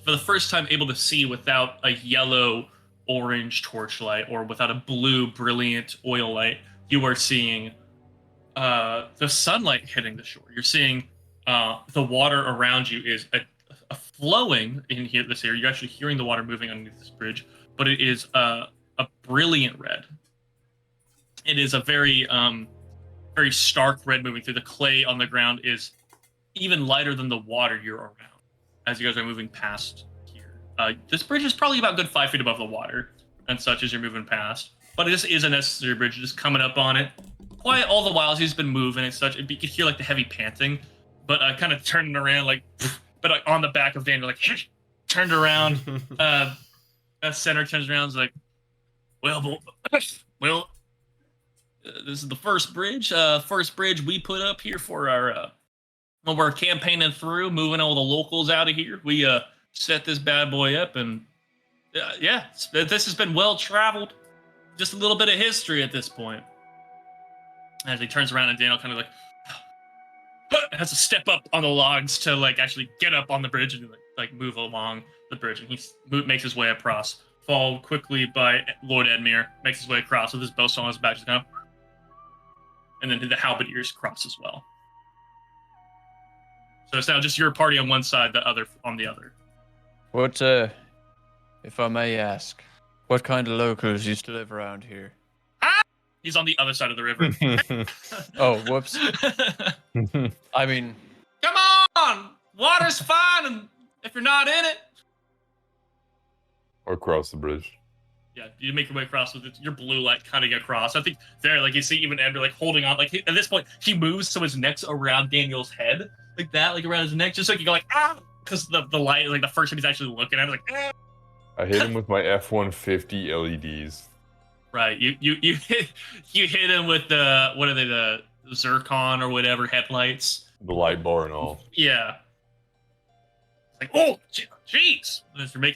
S1: For the first time, able to see without a yellow orange torchlight or without a blue brilliant oil light, you are seeing the sunlight hitting the shore. You're seeing the water around you is a flowing in here. This area, you're actually hearing the water moving underneath this bridge, but it is a brilliant red. It is a very very stark red moving through. The clay on the ground is even lighter than the water you're around as you guys are moving past. This bridge is probably about a good 5 feet above the water and such as you're moving past. But it just is a necessary bridge. You're just coming up on it. Quiet all the while as he's been moving and such. You could hear like the heavy panting, but kind of turning around but on the back of Daniel, like turned around. Center turns around and is like, well, this is the first bridge we put up here for our when we're campaigning through, moving all the locals out of here. We set this bad boy up, and this has been well traveled. Just a little bit of history at this point. As he turns around, and Daniel kind of like has to step up on the logs to like actually get up on the bridge and like move along the bridge, and he makes his way across. Followed quickly by Lord Edmure, makes his way across with his bowstring on his back, just kind of, and then the halberdiers cross as well. So it's now just your party on one side, the other on the other.
S5: What, if I may ask, what kind of locals used to live around here?
S1: He's on the other side of the river.
S5: Oh, whoops. I mean,
S1: Come on! Water's fine, and if you're not in it...
S3: Or cross the bridge.
S1: Yeah, you make your way across with your blue light cutting across. I think there, like, you see even Edmure, like, holding on. Like, at this point, he moves so his neck's around Daniel's head. Like that, like, around his neck. Just so you go, like, ah! Because the light, like, the first time he's actually looking at it, like, ah!
S3: I hit him with my F-150 LEDs.
S1: Right, you hit him with the, what are they, the zircon or whatever headlights.
S3: The light bar and all.
S1: Yeah. It's like, oh, jeez!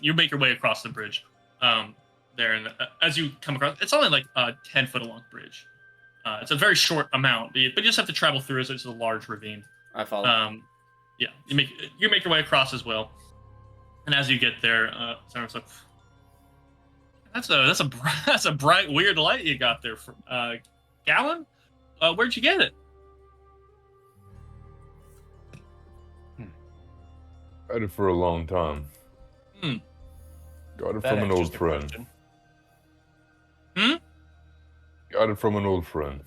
S1: You make your way across the bridge. There, and as you come across, it's only like a 10-foot long bridge. It's a very short amount, but you just have to travel through as it's a large ravine.
S2: I follow.
S1: Yeah, you make your way across as well. And as you get there, Sarah's like, that's a bright, weird light you got there from Galen. Where'd you get it?
S3: Had it for a long time. Got it from an old friend. Got it from an old friend.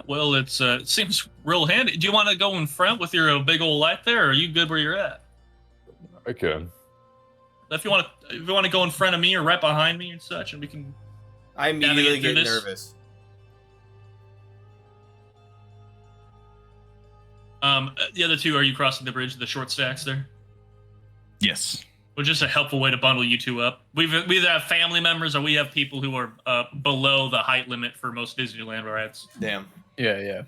S1: Well, it seems real handy. Do you want to go in front with your big old light there, or are you good where you're at?
S3: I can.
S1: If you want to go in front of me or right behind me and such, and we can.
S2: I immediately
S1: through
S2: get
S1: this.
S2: nervous.
S1: The other two, are you crossing the bridge, the short stacks there?
S4: Yes.
S1: Which is a helpful way to bundle you two up. We either have family members or we have people who are below the height limit for most Disneyland rides.
S2: Damn.
S5: Yeah.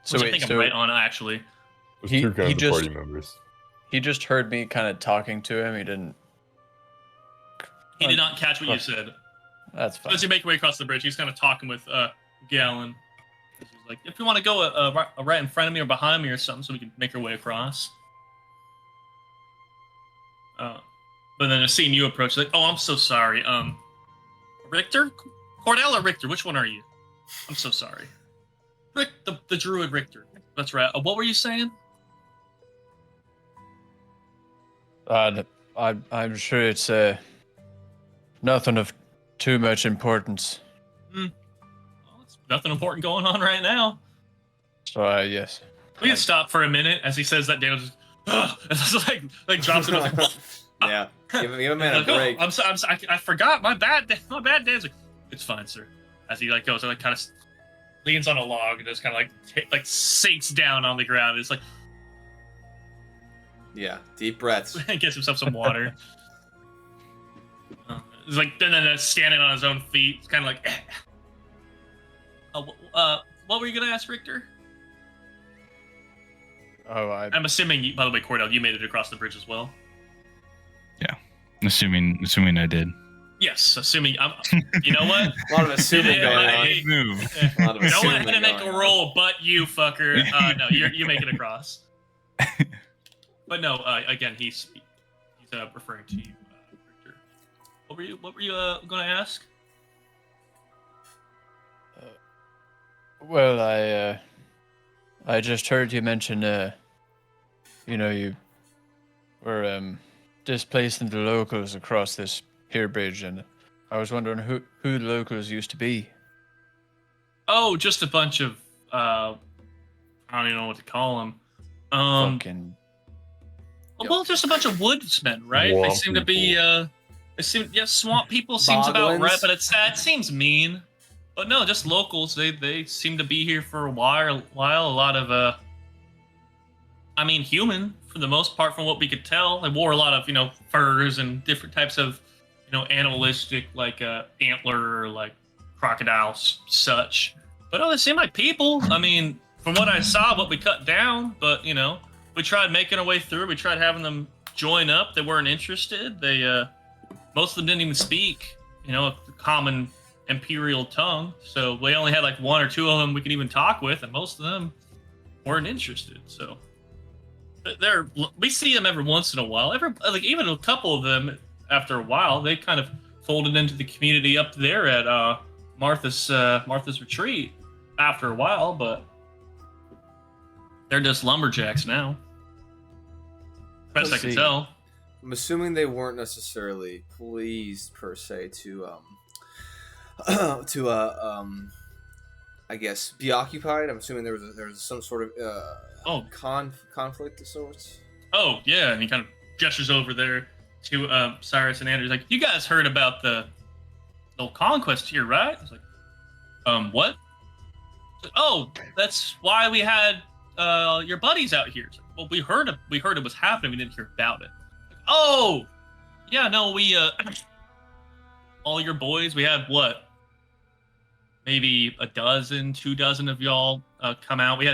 S5: So
S1: Which I
S5: wait,
S1: think I'm right on, actually.
S3: There's
S5: He-
S3: two kinds
S5: he
S3: of
S5: just-
S3: party members.
S5: he just heard me kind of talking to him. He didn't.
S1: He did not catch what you said.
S5: That's fine.
S1: As you make your way across the bridge, he's kind of talking with Galen. He's like, if you want to go right in front of me or behind me or something, so we can make our way across. But then seeing you approach, like, oh, I'm so sorry. Richter? Cordell or Richter? Which one are you? I'm so sorry. Rick, the druid Richter. That's right. What were you saying?
S5: I'm sure it's nothing of too much importance.
S1: Well, it's nothing important going on right now.
S5: So yes.
S1: We can stop for a minute as he says that. Daniel just, and just like drops it. Like,
S2: Yeah. Give him a man a break.
S1: I forgot. My bad. My bad. Dan's like, it's fine, sir. As he like goes, like kind of leans on a log and just kind of like sinks down on the ground. It's like
S2: Yeah. Deep breaths.
S1: gets himself some water. He's like then standing on his own feet. It's kind of like. What were you gonna ask, Richter?
S5: Oh,
S1: I'm assuming. By the way, Cordell, you made it across the bridge as well.
S4: Assuming I did.
S1: Yes, assuming. You know what?
S2: A lot of assuming
S1: Yeah,
S2: going
S1: I-
S2: on.
S4: Big move.
S2: A lot of
S1: No one
S2: assuming
S1: had to make
S2: going
S1: a
S2: on.
S1: roll, but you, fucker. No, you make it across. But no, again, he's referring to you, Victor. What were you going to ask?
S5: well, I just heard you mention you were displacing the locals across this here bridge, and I was wondering who the locals used to be.
S1: Oh, just a bunch of I don't even know what to call them.
S5: Fucking
S1: Well, just a bunch of woodsmen, right? They
S3: Swamp
S1: seem to be swamp people seems about
S2: Boglins?
S1: right, but it seems mean. But no, just locals. They seem to be here for a while. A lot of human for the most part, from what we could tell. They wore a lot of furs and different types of animalistic like antler or like crocodile such. But they seem like people. I mean, from what I saw, what we cut down. But we tried making our way through. We tried having them join up. They weren't interested. They most of them didn't even speak a common imperial tongue. So we only had like one or two of them we could even talk with, and most of them weren't interested. So we see them every once in a while. Even a couple of them after a while, they kind of folded into the community up there at Martha's retreat after a while, but they're just lumberjacks now. Best I can
S5: see.
S1: tell.
S2: I'm assuming they weren't necessarily pleased per se to I guess be occupied. I'm assuming there was some sort of conflict of sorts.
S1: Oh yeah, and he kind of gestures over there to Cyrus and Andrew. He's like, you guys heard about the conquest here, right? It's like, what? Oh, that's why we had your buddies out here. Like, well, we heard it was happening. We didn't hear about it. Like, oh, yeah, no, we all your boys. We had what? Maybe 2 dozen of y'all come out. We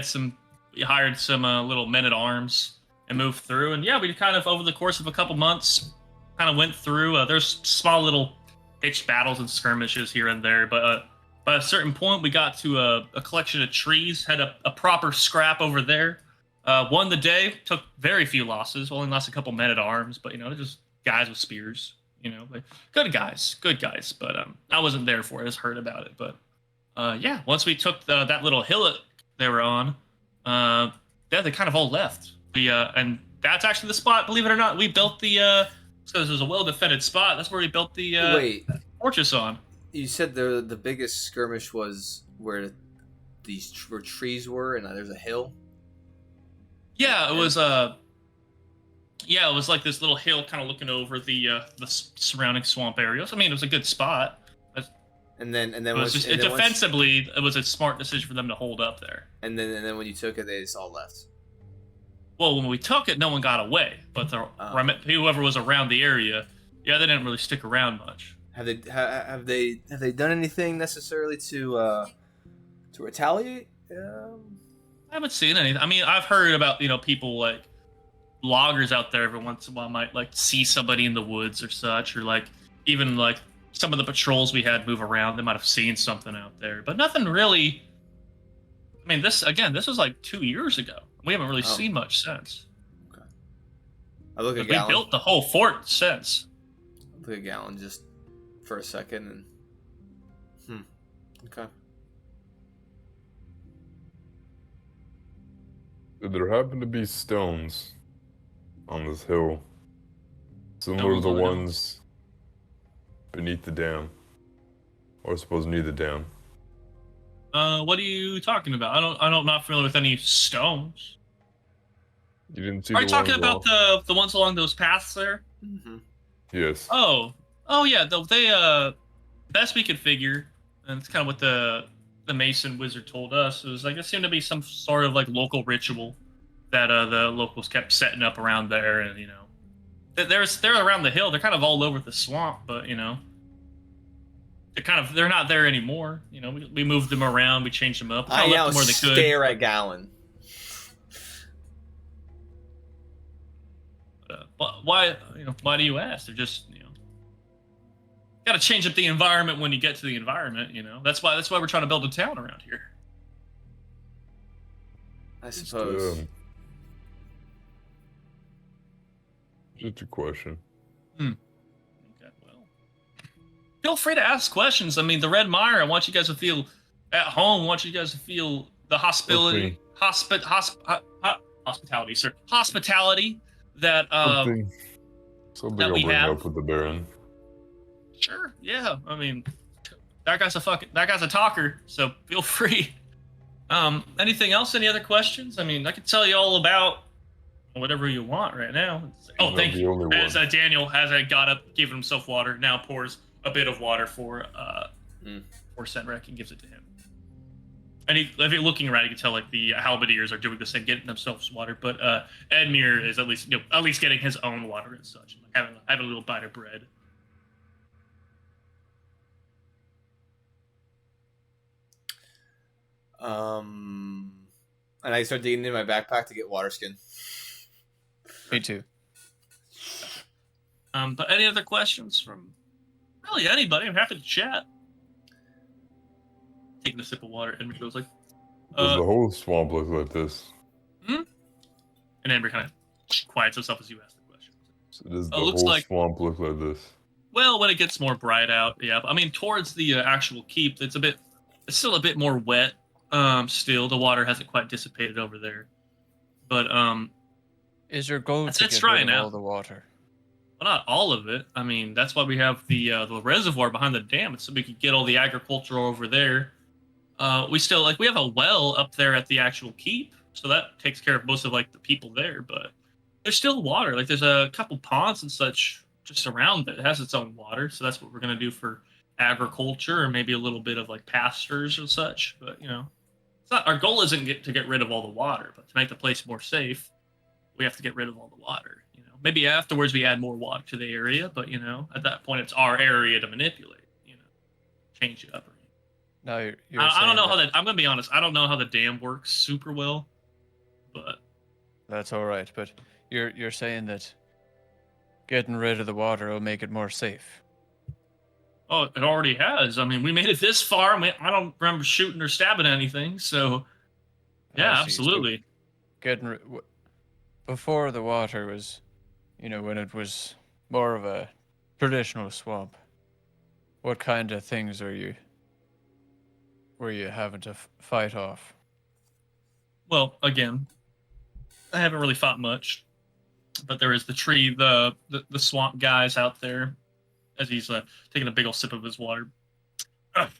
S1: hired some little men at arms and moved through. And yeah, we kind of over the course of a couple months kind of went through. There's small little pitched battles and skirmishes here and there, but by a certain point, we got to a collection of trees, had a proper scrap over there. Won the day, took very few losses, only lost a couple men at arms, but they're just guys with spears. But good guys. But I wasn't there for it. I just heard about it. But yeah, once we took that little hillock they were on, they kind of all left. And that's actually the spot. Believe it or not, we built the because there's a well-defended spot. That's where we built the
S2: Wait,
S1: fortress on.
S2: you said the biggest skirmish was where where trees were, and there's a hill.
S1: Yeah, it was Yeah, it was like this little hill, kind of looking over the surrounding swamp areas. I mean, it was a good spot.
S2: And then
S1: It was just defensively, it was a smart decision for them to hold up there.
S2: And then when you took it, they just all left.
S1: Well, when we took it, no one got away, but whoever was around the area, yeah, they didn't really stick around much.
S2: Have they done anything necessarily to retaliate?
S1: I haven't seen anything. I mean, I've heard about people like loggers out there every once in a while might like see somebody in the woods or such, or like even like some of the patrols we had move around. They might have seen something out there, but nothing really. I mean, this was like 2 years ago. We haven't really seen much since.
S2: Okay. I look at
S1: we
S2: Gallon.
S1: Built the whole fort since.
S2: I look at Gallon just for a second and. Okay.
S3: Did there happen to be stones on this hill, similar to the ones beneath the dam, or I suppose near the dam?
S1: What are you talking about? I'm not familiar with any stones.
S3: You didn't see.
S1: Are you talking about the ones along those paths there?
S2: Mm-hmm.
S3: Yes.
S1: Oh yeah. They best we could figure, and it's kind of what the Mason wizard told us. It was like it seemed to be some sort of like local ritual that the locals kept setting up around there, and they're around the hill. They're kind of all over the swamp, but they're not there anymore. We moved them around, we changed them up.
S2: I now
S1: more they could.
S2: stare at Gallon.
S1: Why do you ask? They're just got to change up the environment when you get to the environment. That's why we're trying to build a town around here.
S2: I suppose.
S3: Just a question.
S1: Okay, well, feel free to ask questions. I mean, the Red Mire. I want you guys to feel at home. I want you guys to feel the hospitality, hospitality, sir. Hospitality that
S3: Something
S1: that
S3: I'll
S1: we
S3: bring
S1: have.
S3: up with the Baron.
S1: Sure. Yeah. I mean, that guy's a talker. So feel free. Anything else? Any other questions? I mean, I could tell you all about whatever you want right now. Oh, thank you. As Daniel got up, gave himself water, now pours a bit of water for Senrek and gives it to him. And if you're looking around, you can tell like the halberdiers are doing the same, getting themselves water. But Edmure is at least getting his own water and such, like having a little bite of bread.
S2: And I start digging into my backpack to get water skin.
S5: Me too.
S1: But any other questions from really anybody? I'm happy to chat. Taking a sip of water, Edmure goes like,
S3: Does the whole swamp look like this?
S1: And Edmure kind of quiets himself as you ask the question.
S3: So does the
S1: looks
S3: whole
S1: like
S3: swamp look like this?
S1: Well, when it gets more bright out, yeah. I mean, towards the actual keep, it's still a bit more wet. Still, the water hasn't quite dissipated over there. But
S5: is your goal to
S1: it's
S5: get rid
S1: dry
S5: of
S1: now.
S5: all the water?
S1: Well, not all of it. I mean, that's why we have the reservoir behind the dam. It's so we could get all the agriculture over there. We have a well up there at the actual keep, so that takes care of most of like the people there. But there's still water. Like there's a couple ponds and such just around it. It has its own water, so that's what we're gonna do for agriculture, or maybe a little bit of like pastures and such. But it's not our goal. Isn't to get rid of all the water, but to make the place more safe, we have to get rid of all the water. Maybe afterwards we add more water to the area, but at that point it's our area to manipulate. Change it up.
S5: No,
S1: I don't know how that. I'm gonna be honest. I don't know how the dam works super well, but
S5: that's all right. But you're saying that getting rid of the water will make it more safe.
S1: Oh, it already has. I mean, we made it this far. I don't remember shooting or stabbing anything. So, yeah, absolutely.
S5: Before the water was, when it was more of a traditional swamp, what kind of things were you having to fight off?
S1: Well, again, I haven't really fought much, but there is the tree, the swamp guys out there, as he's taking a big old sip of his water. It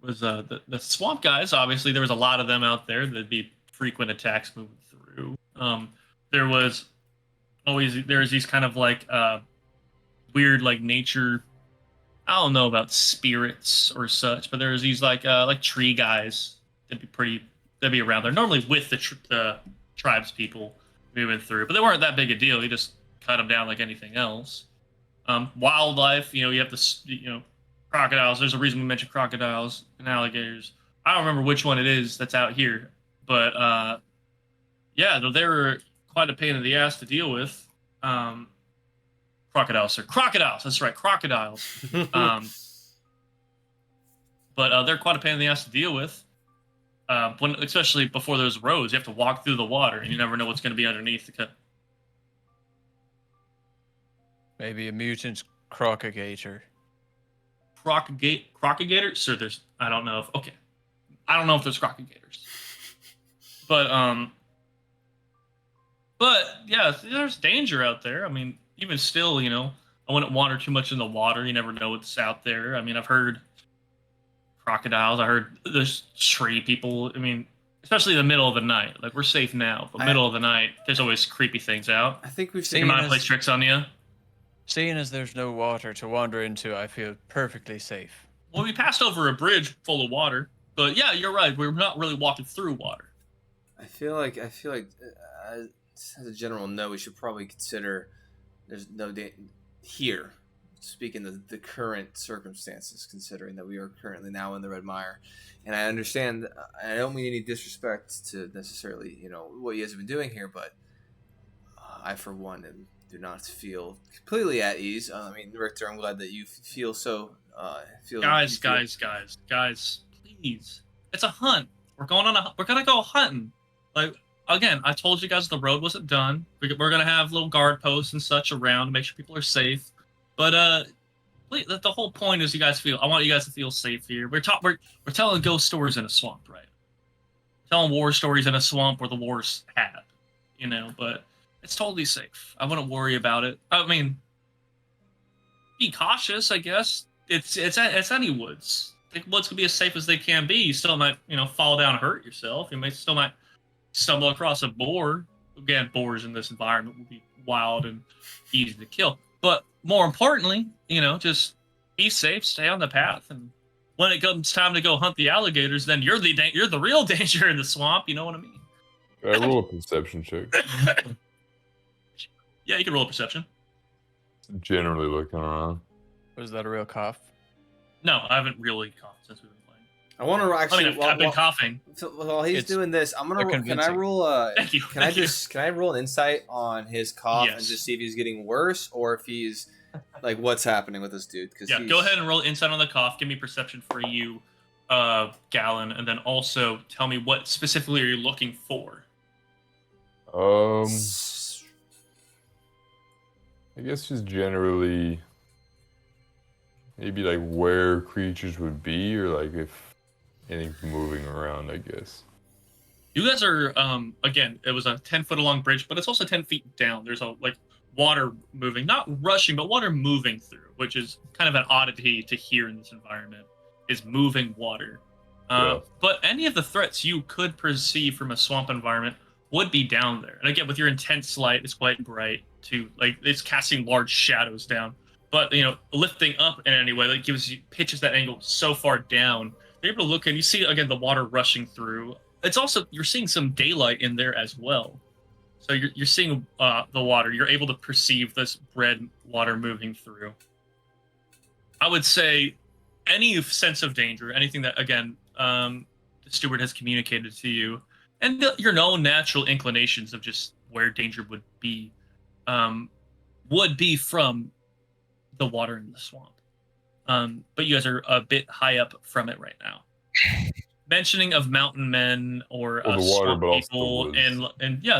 S1: was the swamp guys. Obviously, there was a lot of them out there. There'd be frequent attacks moving through. There's these kind of like weird like nature. I don't know about spirits or such, but there's these like tree guys that'd be around there normally with the tribes people moving through, but they weren't that big a deal. You just cut them down like anything else. Wildlife, you have crocodiles. There's a reason we mentioned crocodiles and alligators. I don't remember which one it is that's out here, but yeah, they were quite a pain in the ass to deal with. Crocodiles, sir. Crocodiles. That's right, crocodiles. But they're quite a pain in the ass to deal with. Especially before there's roads, you have to walk through the water, and you never know what's going to be underneath the cut.
S5: Maybe a mutant crocagator.
S1: Crocagator? Sir, I don't know if there's crocagators. But yeah, there's danger out there. I mean, even still, I wouldn't wander too much in the water. You never know what's out there. I mean, I've heard crocodiles. I heard there's tree people. I mean, especially in the middle of the night. Like, we're safe now, but middle of the night, there's always creepy things out.
S2: I think we've
S1: seen them play tricks on you.
S5: Seeing as there's no water to wander into, I feel perfectly safe.
S1: Well, we passed over a bridge full of water, but yeah, you're right. We're not really walking through water.
S2: I feel like as a general note, we should probably consider there's no here. Speaking of the current circumstances, considering that we are currently now in the Red Mire, and I understand, I don't mean any disrespect to necessarily what you guys have been doing here, but I for one do not feel completely at ease. I mean, Richter, I'm glad that you feel so. Guys,
S1: please. It's a hunt. We're gonna go hunting. Like, again, I told you guys the road wasn't done. We're gonna have little guard posts and such around to make sure people are safe. But please, the whole point is I want you guys to feel safe here. We're telling ghost stories in a swamp, right? We're telling war stories in a swamp where the wars had, but it's totally safe. I wouldn't worry about it. I mean, be cautious, I guess. It's any woods. The woods can be as safe as they can be. You still might, fall down and hurt yourself. You might stumble across a boar. Again, boars in this environment will be wild and easy to kill. But more importantly, just be safe, stay on the path, and when it comes time to go hunt the alligators, then you're the real danger in the swamp. You know what I mean?
S3: Roll a perception check.
S1: Yeah, you can roll a perception.
S3: Generally looking around.
S5: Was that a real cough?
S1: No, I haven't really coughed since we've been playing.
S2: I want to actually.
S1: I've been coughing.
S2: So while he's doing this, I'm gonna. Can I roll?
S1: Thank you.
S2: Can I roll an insight on his cough and just see if he's getting worse or if he's like what's happening with this dude?
S1: Yeah, go ahead and roll insight on the cough. Give me perception for you, Gallon, and then also tell me what specifically are you looking for.
S3: I guess just generally, maybe like where creatures would be, or like if anything's moving around, I guess.
S1: You guys are, again, it was a 10-foot long bridge, but it's also 10 feet down. There's water moving, not rushing, but water moving through, which is kind of an oddity to hear in this environment, is moving water.
S3: Yeah.
S1: But any of the threats you could perceive from a swamp environment would be down there. And again, with your intense light, it's quite bright too. Like, it's casting large shadows down. But, lifting up in any way, that pitches that angle so far down. You're able to look and you see, again, the water rushing through. It's also, you're seeing some daylight in there as well. So you're seeing the water. You're able to perceive this red water moving through. I would say any sense of danger, anything that, again, the steward has communicated to you, and your own natural inclinations of just where danger would be from the water in the swamp. But you guys are a bit high up from it right now. Mentioning of mountain men or
S3: the water,
S1: swamp
S3: but
S1: people and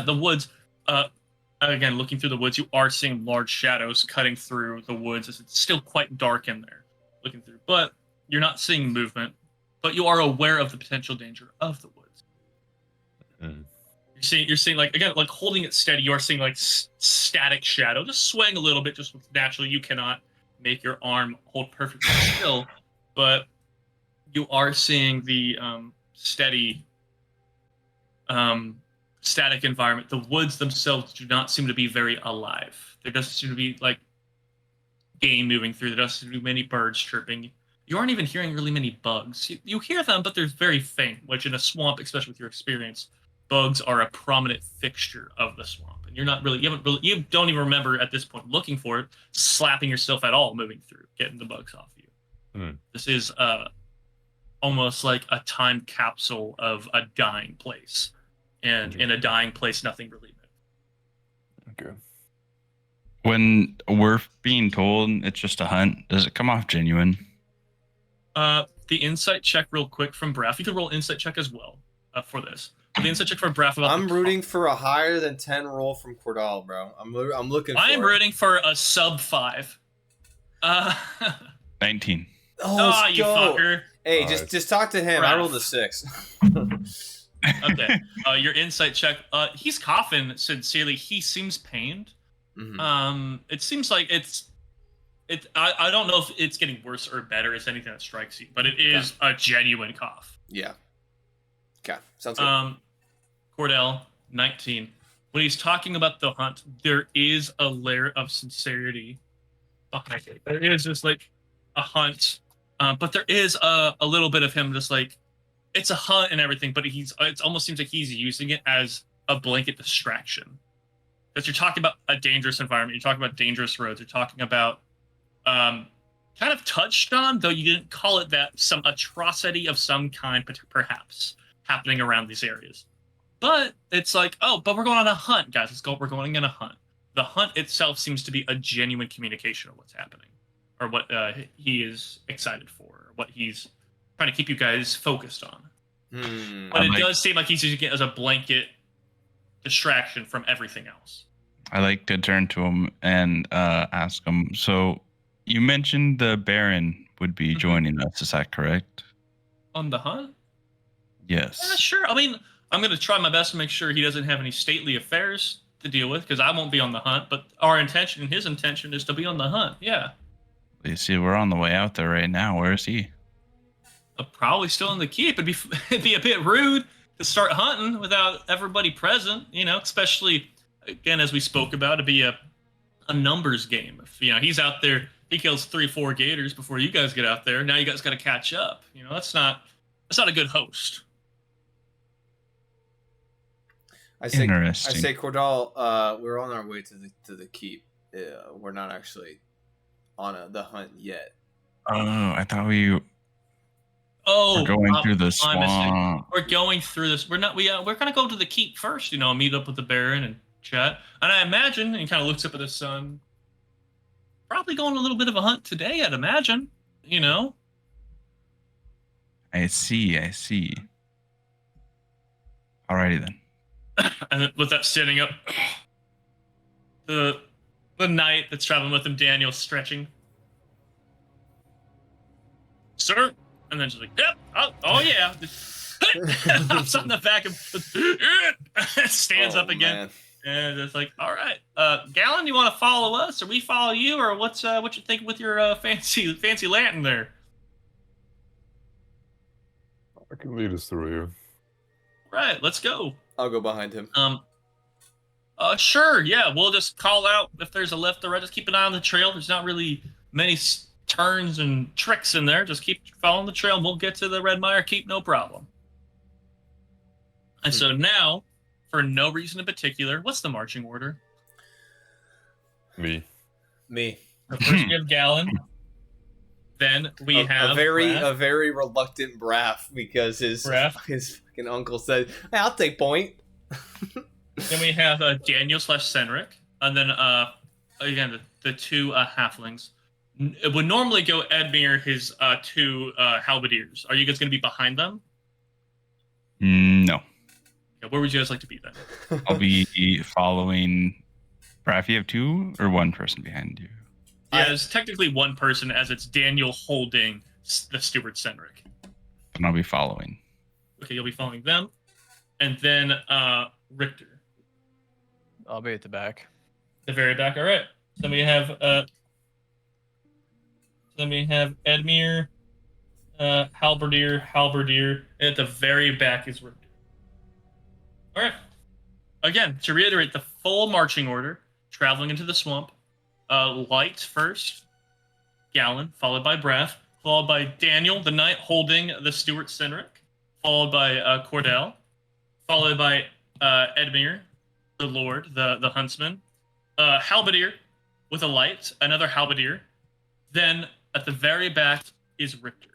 S1: the woods. Again, looking through the woods, you are seeing large shadows cutting through the woods. It's still quite dark in there, looking through. But you're not seeing movement. But you are aware of the potential danger of the woods.
S3: Mm.
S1: You're seeing like, again, like holding it steady. You are seeing like static shadow, just swaying a little bit. Just naturally, you cannot make your arm hold perfectly still, but you are seeing the steady static environment. The woods themselves do not seem to be very alive. There doesn't seem to be like game moving through. There doesn't seem to be many birds chirping. You aren't even hearing really many bugs. You hear them, but they're very faint, which in a swamp, especially with your experience, bugs are a prominent fixture of the swamp. And you don't even remember at this point looking for it, slapping yourself at all, moving through, getting the bugs off you. This is almost like a time capsule of a dying place. And in a dying place, nothing really moved.
S3: Okay.
S4: When we're being told it's just a hunt, does it come off genuine?
S1: The insight check real quick from Braff. You can roll insight check as well for this. The insight check from Braff.
S2: I'm rooting for a higher than 10 roll from Cordal, bro. I'm looking for
S1: I'm rooting for a sub 5.
S4: 19.
S2: Oh,
S1: you fucker.
S2: Hey, just talk to him.
S1: Braff.
S2: I rolled a 6.
S1: Okay. Your insight check. He's coughing sincerely. He seems pained.
S2: Mm-hmm.
S1: It seems like I don't know if it's getting worse or better as anything that strikes you, but it is a genuine cough.
S2: Yeah. Okay. Sounds good.
S1: Cordell, 19. When he's talking about the hunt, there is a layer of sincerity behind it. There is just like a hunt, but there is a little bit of him just like, it's a hunt and everything, but it almost seems like he's using it as a blanket distraction. Because you're talking about a dangerous environment, you're talking about dangerous roads, you're talking about kind of touched on, though you didn't call it that, some atrocity of some kind, perhaps, happening around these areas. But it's like, but we're going on a hunt, guys. We're going on a hunt. The hunt itself seems to be a genuine communication of what's happening, or what he is excited for, or what he's trying to keep you guys focused on. But it does seem like he's using it as a blanket distraction from everything else.
S4: I like to turn to him and ask him, so you mentioned the Baron would be joining us, is that correct?
S1: On the hunt?
S4: Yes.
S1: Yeah, sure. I mean, I'm going to try my best to make sure he doesn't have any stately affairs to deal with, because I won't be on the hunt, but our intention and his intention is to be on the hunt, yeah.
S4: You see, we're on the way out there right now. Where is he?
S1: Probably still in the keep. It'd be a bit rude to start hunting without everybody present, especially, again, as we spoke about, it'd be a numbers game. If, he's out there, he kills 3-4 gators before you guys get out there. Now you guys got to catch up. That's not a good host.
S2: I say,
S4: Interesting.
S2: Cordal, we're on our way to the keep. We're not actually on the hunt yet.
S4: Oh, I thought we.
S1: Oh,
S4: we're going through the swamp.
S1: We're going through this. We're not. We're gonna go to the keep first. Meet up with the Baron and chat. And I imagine, and he kind of looks up at the sun. Probably going a little bit of a hunt today, I'd imagine.
S4: I see. Alrighty then.
S1: And then with that standing up, the knight that's traveling with him, Daniel, stretching. Sir, and then she's like, "Yep, oh yeah." Hops on the back and stands up again, man. And it's like, "All right, Gallon, you want to follow us, or we follow you, or what you think with your fancy lantern there?"
S3: I can lead us through here.
S1: Right, let's go.
S2: I'll go behind him.
S1: Sure, yeah. We'll just call out if there's a left or right. Just keep an eye on the trail. There's not really many turns and tricks in there. Just keep following the trail, and we'll get to the Red Mire Keep, no problem. And so now, for no reason in particular, what's the marching order?
S3: Me.
S1: First we have Gallon. Then we have
S2: a very reluctant Braff, because his fucking uncle said, "Hey, I'll take point."
S1: Then we have Daniel/Senric, and then again the two halflings. It would normally go Edmir, his two halberdiers. Are you guys going to be behind them?
S4: No.
S1: Okay, where would you guys like to be then?
S4: I'll be following. Braff, you have 2 or 1 person behind you?
S1: Yeah, it's technically 1 person, as it's Daniel holding the steward Senric.
S4: And I'll be following.
S1: Okay, you'll be following them. And then Richter.
S5: I'll be at the back.
S1: The very back, all right. Then we have Edmir, halberdier. And at the very back is Richter. All right. again, to reiterate, the full marching order, traveling into the swamp. Light first, Gallon, followed by Breath, followed by Daniel, the knight holding the Steward Cynric, followed by Cordell, followed by Edmir, the Lord, the huntsman, Halberdier with a light, another Halberdier. Then at the very back is Richter.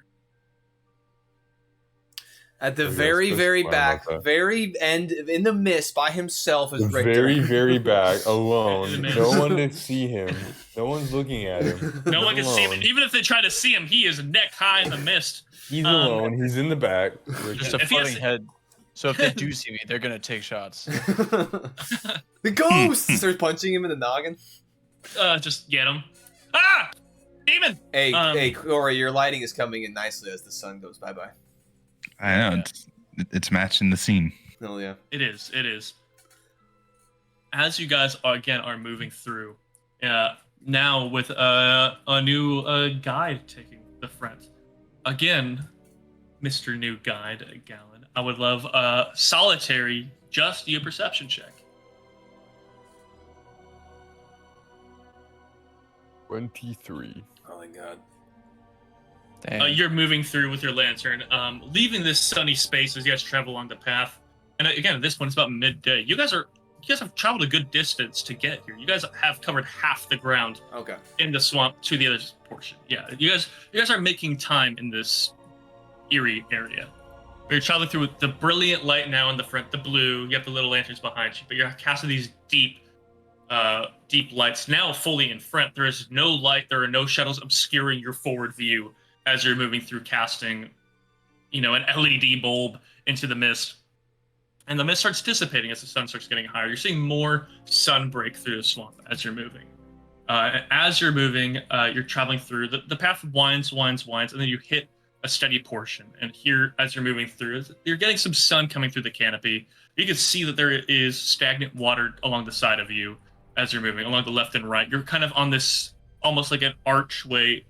S2: At the very back, very end, in the mist by himself is
S3: the
S2: Richter.
S3: very, very back, alone.
S1: mist.
S3: No one to see him. No one's looking at him.
S1: No one
S3: He's
S1: can see him.
S3: alone.
S1: Even if they try to see him, he is neck high in the mist.
S3: He's alone. He's in the back.
S5: Just a
S1: If he has-
S5: floating head. So if they do see me, they're gonna take shots.
S2: The ghost starts punching him in the noggin.
S1: Just get him. Ah! Demon!
S2: Hey, Corey, your lighting is coming in nicely as the sun goes bye-bye.
S4: I know it's matching the scene.
S2: Oh yeah.
S1: It is. As you guys are moving through, now with a new guide taking the front. Again, Mr. New Guide, Gallon, I would love solitary, just your perception check.
S3: 23.
S2: Oh my god.
S5: Dang.
S1: You're moving through with your lantern, leaving this sunny space as you guys travel along the path. And again, at this point, it's about midday. You guys have traveled a good distance to get here. You guys have covered half the ground
S2: Okay.
S1: in the swamp to the other portion. Yeah, you guys are making time in this eerie area. You're traveling through with the brilliant light now in the front, the blue. You have the little lanterns behind you, but you're casting these deep lights now fully in front. There is no light. There are no shadows obscuring your forward view as you're moving through, casting, an LED bulb into the mist. And the mist starts dissipating as the sun starts getting higher. You're seeing more sun break through the swamp as you're moving. You're traveling through. The path winds, and then you hit a steady portion. And here, as you're moving through, you're getting some sun coming through the canopy. You can see that there is stagnant water along the side of you as you're moving, along the left and right. You're kind of on this, almost like an archway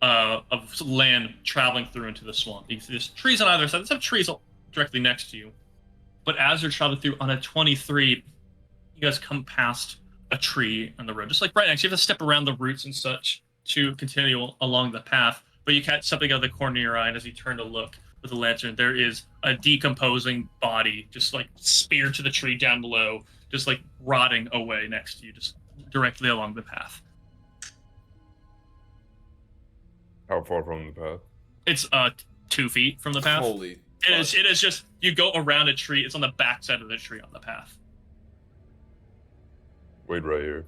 S1: of land traveling through into the swamp. You see there's trees on either side. There's some trees directly next to you. But as you're traveling through on a 23, you guys come past a tree on the road, just like right next. You have to step around the roots and such to continue along the path. But you catch something out of the corner of your eye, and as you turn to look with the lantern, there is a decomposing body, just like speared to the tree down below, just like rotting away next to you, just directly along the path.
S3: How far from the path?
S1: It's 2 feet from the path.
S2: Holy.
S1: It is just, you go around a tree. It's on the back side of the tree on the path.
S3: Wait right here.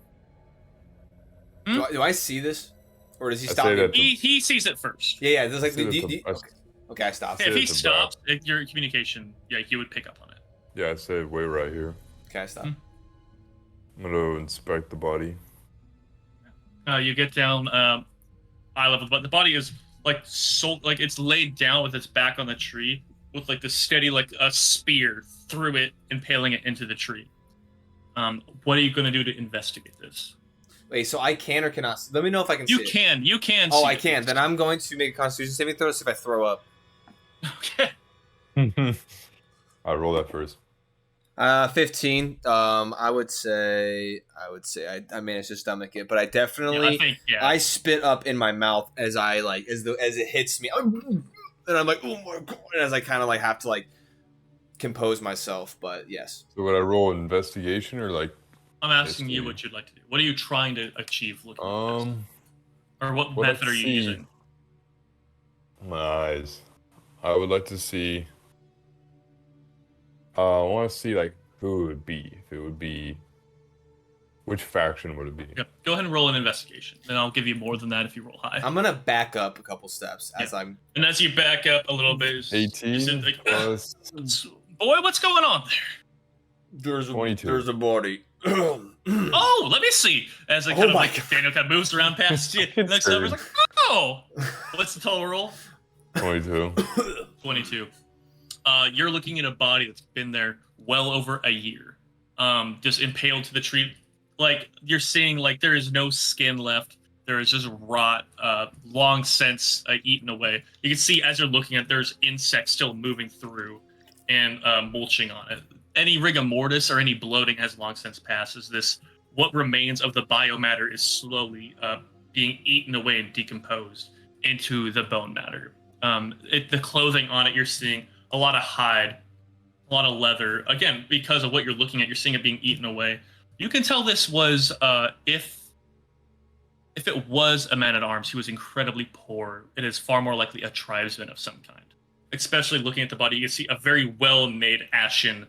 S2: Do I see this? Or does he
S3: I
S2: stop
S3: say
S2: me?
S3: that-
S1: He sees it first.
S2: Yeah, there's like
S3: I say
S2: the,
S3: that's
S2: okay, I stopped.
S1: If he
S3: it's a
S1: stops, your communication, he would pick up on it.
S3: Yeah, I said wait right here.
S2: Okay, I stopped.
S3: I'm gonna inspect the body.
S1: You get down eye level, but the body is like it's laid down with its back on the tree, with like the steady, like a spear through it, impaling it into the tree. What are you going to do to investigate this?
S2: Wait, so I can or cannot see? Let me know if I can see it.
S1: You can.
S2: Oh,
S1: see
S2: I
S1: it.
S2: can. Then I'm going to make a Constitution saving throw to see if I throw up.
S1: Okay.
S3: I'll roll that first.
S2: 15. I would say I managed to stomach it, but I definitely I spit up in my mouth as as it hits me, and I'm like, oh my god, and as I kind of like have to like compose myself. But yes.
S3: So would I roll investigation or like?
S1: I'm asking you what you'd like to do. What are you trying to achieve looking at this? Or what method are you using?
S3: My eyes. I would like to see. I want to see like who it would be. If it would be, which faction would it be?
S1: Yep. Go ahead and roll an investigation. Then I'll give you more than that if you roll high.
S2: I'm gonna back up a couple steps as I'm.
S1: And as you back up a little bit,
S3: 18
S1: plus. Boy, what's going on there?
S2: There's
S3: 22.
S2: There's a body.
S1: Oh, let me see. As Daniel kind of moves around past you. Next number's like, oh, what's the total roll?
S3: 22.
S1: 22. You're looking at a body that's been there well over a year, just impaled to the tree. Like you're seeing, like there is no skin left. There is just rot, long since eaten away. You can see as you're looking at, there's insects still moving through and mulching on it. any rigor mortis or any bloating has long since passed. As this, what remains of the biomatter is slowly being eaten away and decomposed into the bone matter. The clothing on it, you're seeing a lot of hide, a lot of leather. Again, because of what you're looking at, you're seeing it being eaten away. You can tell this was, if it was a man-at-arms, he was incredibly poor. It is far more likely a tribesman of some kind. Especially looking at the body, you can see a very well-made ashen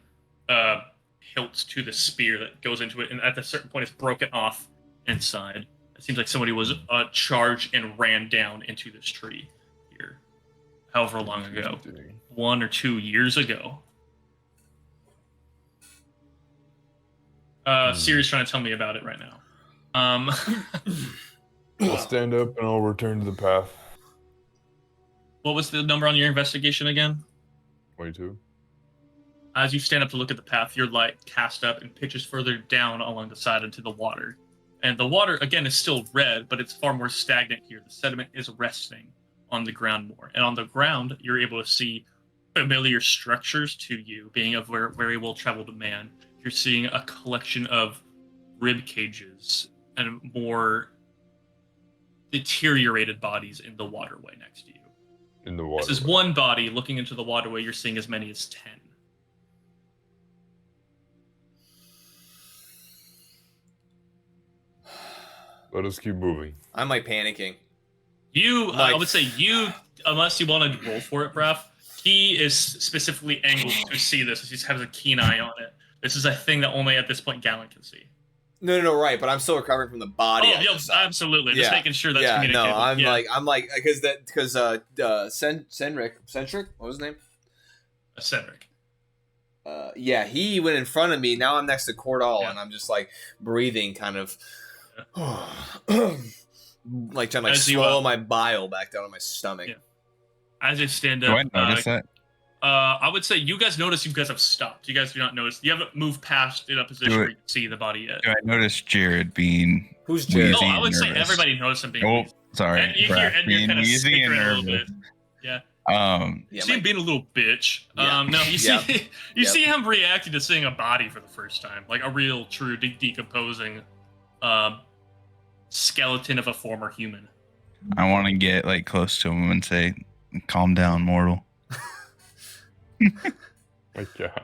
S1: hilt to the spear that goes into it, and at a certain point, it's broken off inside. It seems like somebody was charged and ran down into this tree here, however long ago, 1 or 2 years ago. Siri's trying to tell me about it right now.
S3: I'll stand up and I'll return to the path.
S1: What was the number on your investigation again?
S3: 22.
S1: As you stand up to look at the path, your light casts up and pitches further down along the side into the water. And the water, again, is still red, but it's far more stagnant here. The sediment is resting on the ground more. And on the ground, you're able to see familiar structures to you, being a very well-traveled man. You're seeing a collection of rib cages and more deteriorated bodies in the waterway next to you.
S3: In the water.
S1: This is one body. Looking into the waterway, you're seeing as many as 10.
S3: Let us keep moving.
S2: I'm like panicking.
S1: I would say you, unless you want to roll for it, Braf, he is specifically angled to see this. He has a keen eye on it. This is a thing that only at this point Galen can see.
S2: No, right, but I'm still recovering from the body.
S1: Oh, yeah, absolutely. Just making sure that's communicated.
S2: I'm like, because Centric, what was his name?
S1: Cedric.
S2: He went in front of me. Now I'm next to Cordall, and I'm just like breathing, kind of, like trying to swallow my bile back down in my stomach.
S1: Yeah. As you stand up,
S4: do I notice that?
S1: I would say you guys notice you guys have stopped. You guys do not notice. You haven't moved past in a position where you can see the body yet.
S4: Do I notice Jared being...
S2: Who's Jared?
S1: I would say
S4: nervous?
S1: everybody noticed him being...
S4: Oh, sorry.
S1: And you hear
S4: being
S1: kind of
S4: wheezy and
S1: snickering a little
S4: nervous.
S1: bit. Yeah. You see him being a little bitch. No, you see him reacting to seeing a body for the first time. Like a real, true, decomposing skeleton of a former human.
S4: I want to get like close to him and say, calm down, mortal.
S3: My God.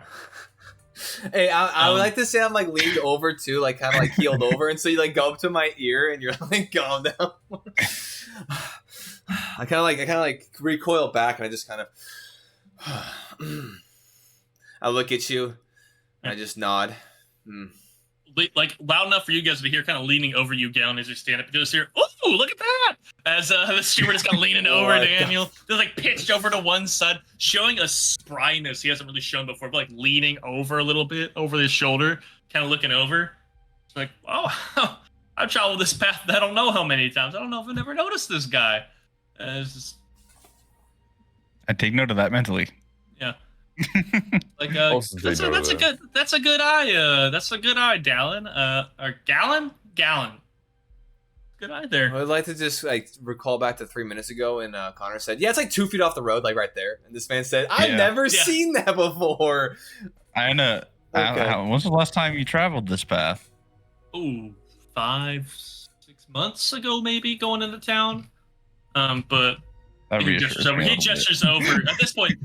S2: Hey, I would like to say I'm like leaned over too, like kind of like keeled over, and so you like go up to my ear and you're like, calm down. I kind of like recoil back, and I just kind of I look at you and I just nod.
S1: Like loud enough for you guys to hear, kind of leaning over you, Galen, as you stand up. You just hear, "Oh, look at that!" As the steward is kind of leaning over Daniel, just like pitched over to one side, showing a spryness he hasn't really shown before, but like leaning over a little bit over his shoulder, kind of looking over. It's like, oh, I've traveled this path I don't know how many times. I don't know if I've never noticed this guy. It's
S4: I take note of that mentally.
S1: Yeah. Like that's a good eye. That's a good eye, Dallin. Or Gallon? Good eye there.
S2: I'd like to just like recall back to 3 minutes ago, and Connor said, "Yeah, it's like 2 feet off the road, like right there." And this man said, "I've never seen that before."
S4: I know. Okay. When's the last time you traveled this path?
S1: Ooh, 5-6 months ago, maybe, going into town. But he gestures over. At this point,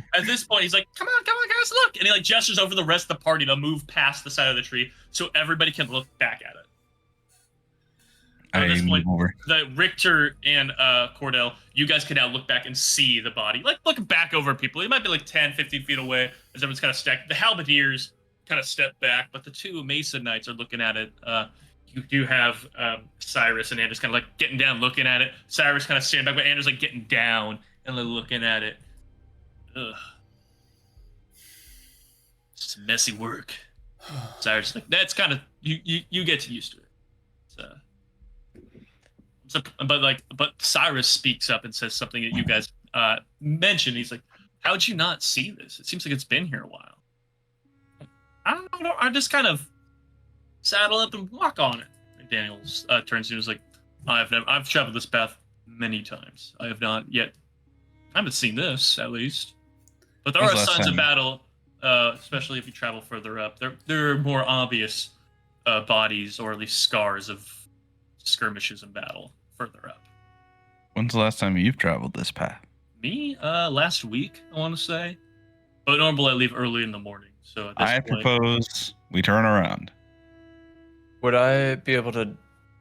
S1: he's like, come on, guys, look. And he like gestures over the rest of the party to move past the side of the tree so everybody can look back at it. At this point, the Richter and Cordell, you guys can now look back and see the body. Like, looking back over people. It might be like 10, 15 feet away as everyone's kind of stacked. The halberdiers kind of step back, but the two Mason Knights are looking at it. You do have Cyrus and Anders kind of like getting down, looking at it. Cyrus kind of standing back, but Anders like getting down and like looking at it. Ugh. It's messy work. Cyrus like, that's kind of you get used to it. But Cyrus speaks up and says something that you guys mentioned. He's like, "How'd you not see this? It seems like it's been here a while." I don't know. I just kind of saddle up and walk on it. And Daniel turns to him and is like, I've traveled this path many times. I haven't seen this, at least. But there are signs of battle especially if you travel further up. There are more obvious bodies, or at least scars of skirmishes and battle further up.
S4: When's the last time you've traveled this path?
S1: Me, last week, I want to say. But normally I leave early in the morning. So at this
S4: I
S1: point,
S4: propose we turn around.
S5: Would I be able to,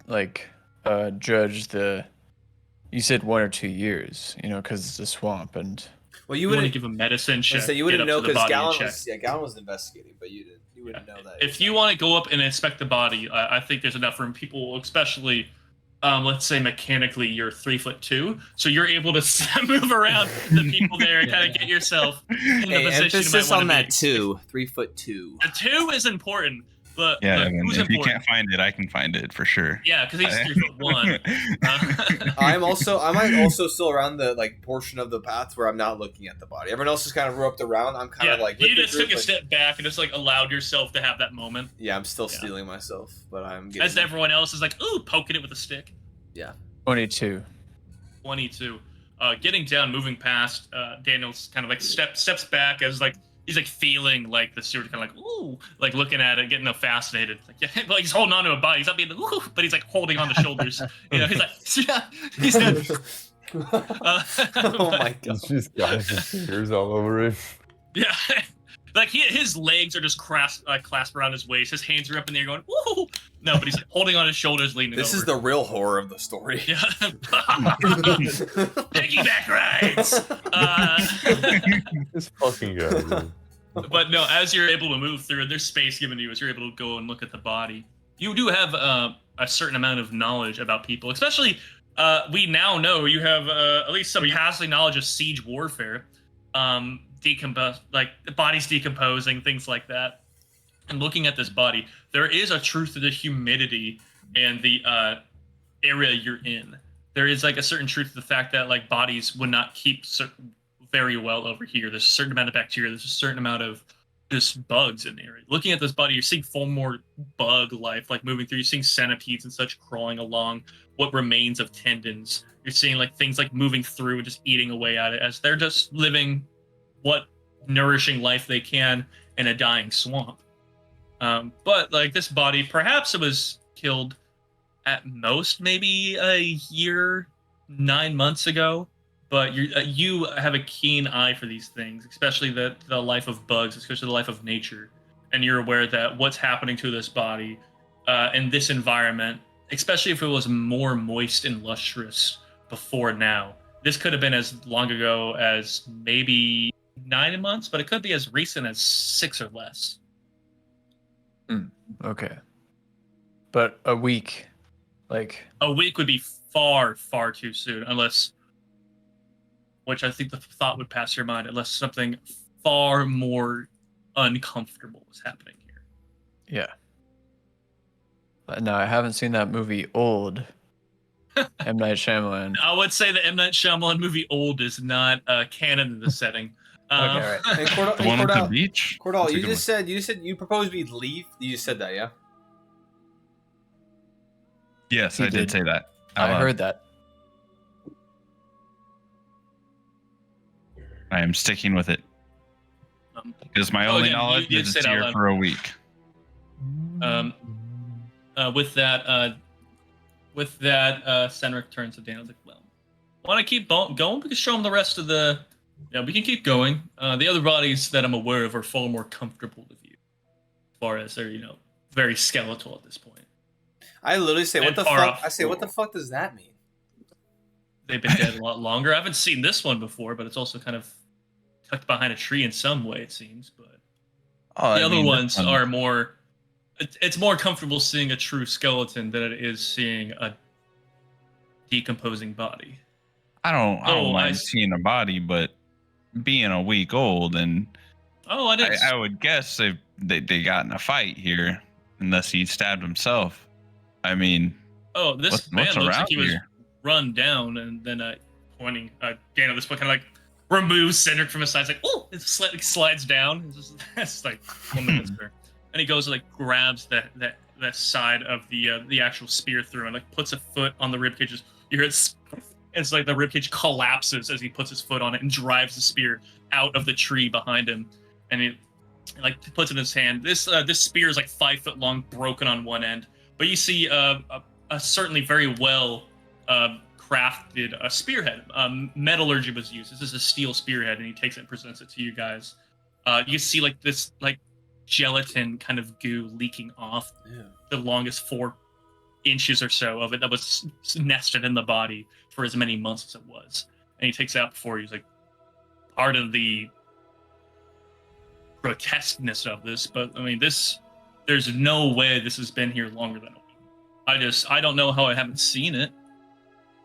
S5: like, judge the? You said 1 or 2 years, because it's a swamp, and
S2: Well,
S1: you
S2: you
S1: want to
S2: wouldn't
S1: give a medicine check.
S2: So you wouldn't
S1: get
S2: know
S1: up to the
S2: because
S1: body and
S2: Gallon
S1: check.
S2: Gallon was investigating, but you wouldn't know that.
S1: If you want to go up and inspect the body, I think there's enough room. People, especially, let's say mechanically, you're 3'2", so you're able to move around the people there and kind of get yourself in the position
S2: emphasis
S1: you might
S2: on
S1: wanna
S2: that
S1: be.
S2: 2, 3'2".
S1: The 2 is important, but
S4: Yeah,
S1: look,
S4: I mean,
S1: who's
S4: if you
S1: important?
S4: can't find it, I can find it for sure.
S1: Yeah, because he's 3'1".
S2: I'm still around the portion of the path where I'm not looking at the body. Everyone else is kind of roped around. I'm kind of
S1: you
S2: with the
S1: just took
S2: group,
S1: a step back and just allowed yourself to have that moment.
S2: Yeah, I'm still stealing myself, but I'm getting
S1: As everyone else is ooh, poking it with a stick.
S5: 22.
S1: 22. Getting down, moving past. Daniel's kind of steps back as he's feeling the steward kind of ooh, looking at it, getting fascinated. He's holding on to a body. He's not being ooh, but he's holding on the shoulders. He's yeah, he's
S2: oh my god!
S3: It's just got his fingers all over it.
S1: Yeah. His legs are just clasped around his waist. His hands are up in the air going, woo! No, but he's holding on his shoulders, leaning
S2: This
S1: over.
S2: is the real horror of the story.
S1: Yeah. Piggyback rides!
S3: This fucking guy. Dude.
S1: But no, as you're able to move through, there's space given to you as you're able to go and look at the body. You do have a certain amount of knowledge about people, especially we now know you have at least some passing knowledge of siege warfare. The body's decomposing, things like that. And looking at this body, there is a truth to the humidity and the area you're in. There is a certain truth to the fact that bodies would not keep very well over here. There's a certain amount of bacteria. There's a certain amount of just bugs in the area. Looking at this body, you're seeing far more bug life moving through. You're seeing centipedes and such crawling along what remains of tendons. You're seeing things moving through and just eating away at it as they're just living what nourishing life they can in a dying swamp. But this body, perhaps it was killed at most maybe a year, 9 months ago. But you have a keen eye for these things, especially the life of bugs, especially the life of nature. And you're aware that what's happening to this body in this environment, especially if it was more moist and lustrous before now, this could have been as long ago as maybe 9 months, but it could be as recent as 6 or less.
S5: Okay. But a week,
S1: a week would be far, far too soon, unless, which I think the thought would pass your mind, unless something far more uncomfortable was happening here.
S5: Yeah. No, I haven't seen that movie Old. M. Night Shyamalan.
S1: I would say the M. Night Shyamalan movie Old is not canon in the setting.
S5: Okay, right.
S2: And
S4: The one with the beach?
S2: Cordell,
S4: That's a
S2: you
S4: good
S2: just said you proposed we leave. You just said that, yeah?
S4: Yes,
S5: He
S4: I did
S5: did.
S4: say that.
S5: I heard that.
S4: I am sticking with it.
S1: Um,
S4: Because my
S1: Oh,
S4: only
S1: yeah,
S4: knowledge
S1: you
S4: is
S1: said
S4: it's
S1: out
S4: here
S1: loud.
S4: for a week.
S1: With that, Senric turns to Daniel. Well, want to keep going? We can show him the rest of the. Yeah, we can keep going. The other bodies that I'm aware of are far more comfortable with you, as far as they're very skeletal at this point.
S2: I literally say, what
S1: And
S2: the
S1: far
S2: fuck?
S1: off.
S2: I say, what the fuck does that mean?
S1: They've been dead a lot longer. I haven't seen this one before, but it's also kind of tucked behind a tree in some way, it seems. But the other ones are more. It's more comfortable seeing a true skeleton than it is seeing a decomposing body.
S4: I don't
S1: Oh,
S4: mind seeing a body, but being a week old, and
S1: Oh, it is.
S4: I would guess they got in a fight here, unless he stabbed himself. I mean,
S1: Oh, this
S4: what's
S1: man looks like
S4: around
S1: he was
S4: here?
S1: run down, and then pointing. Daniel, this point kind of removes Cedric from his side. It's oh, it slides down. It's like 1 minute there, and he goes and grabs that side of the actual spear through, and puts a foot on the ribcage. You hear it's the ribcage collapses as he puts his foot on it and drives the spear out of the tree behind him, and and, like puts it in his hand. This spear is like 5 foot long, broken on one end. But you see a certainly very well crafted spearhead. Metallurgy was used. This is a steel spearhead, and he takes it and presents it to you guys. You see like this like gelatin kind of goo leaking off the longest 4 inches or so of it that was nested in the body for as many months as it was. And he takes it out before you. He's like, part of the grotesqueness of this, but I mean, there's no way this has been here longer than a week. I don't know how I haven't seen it,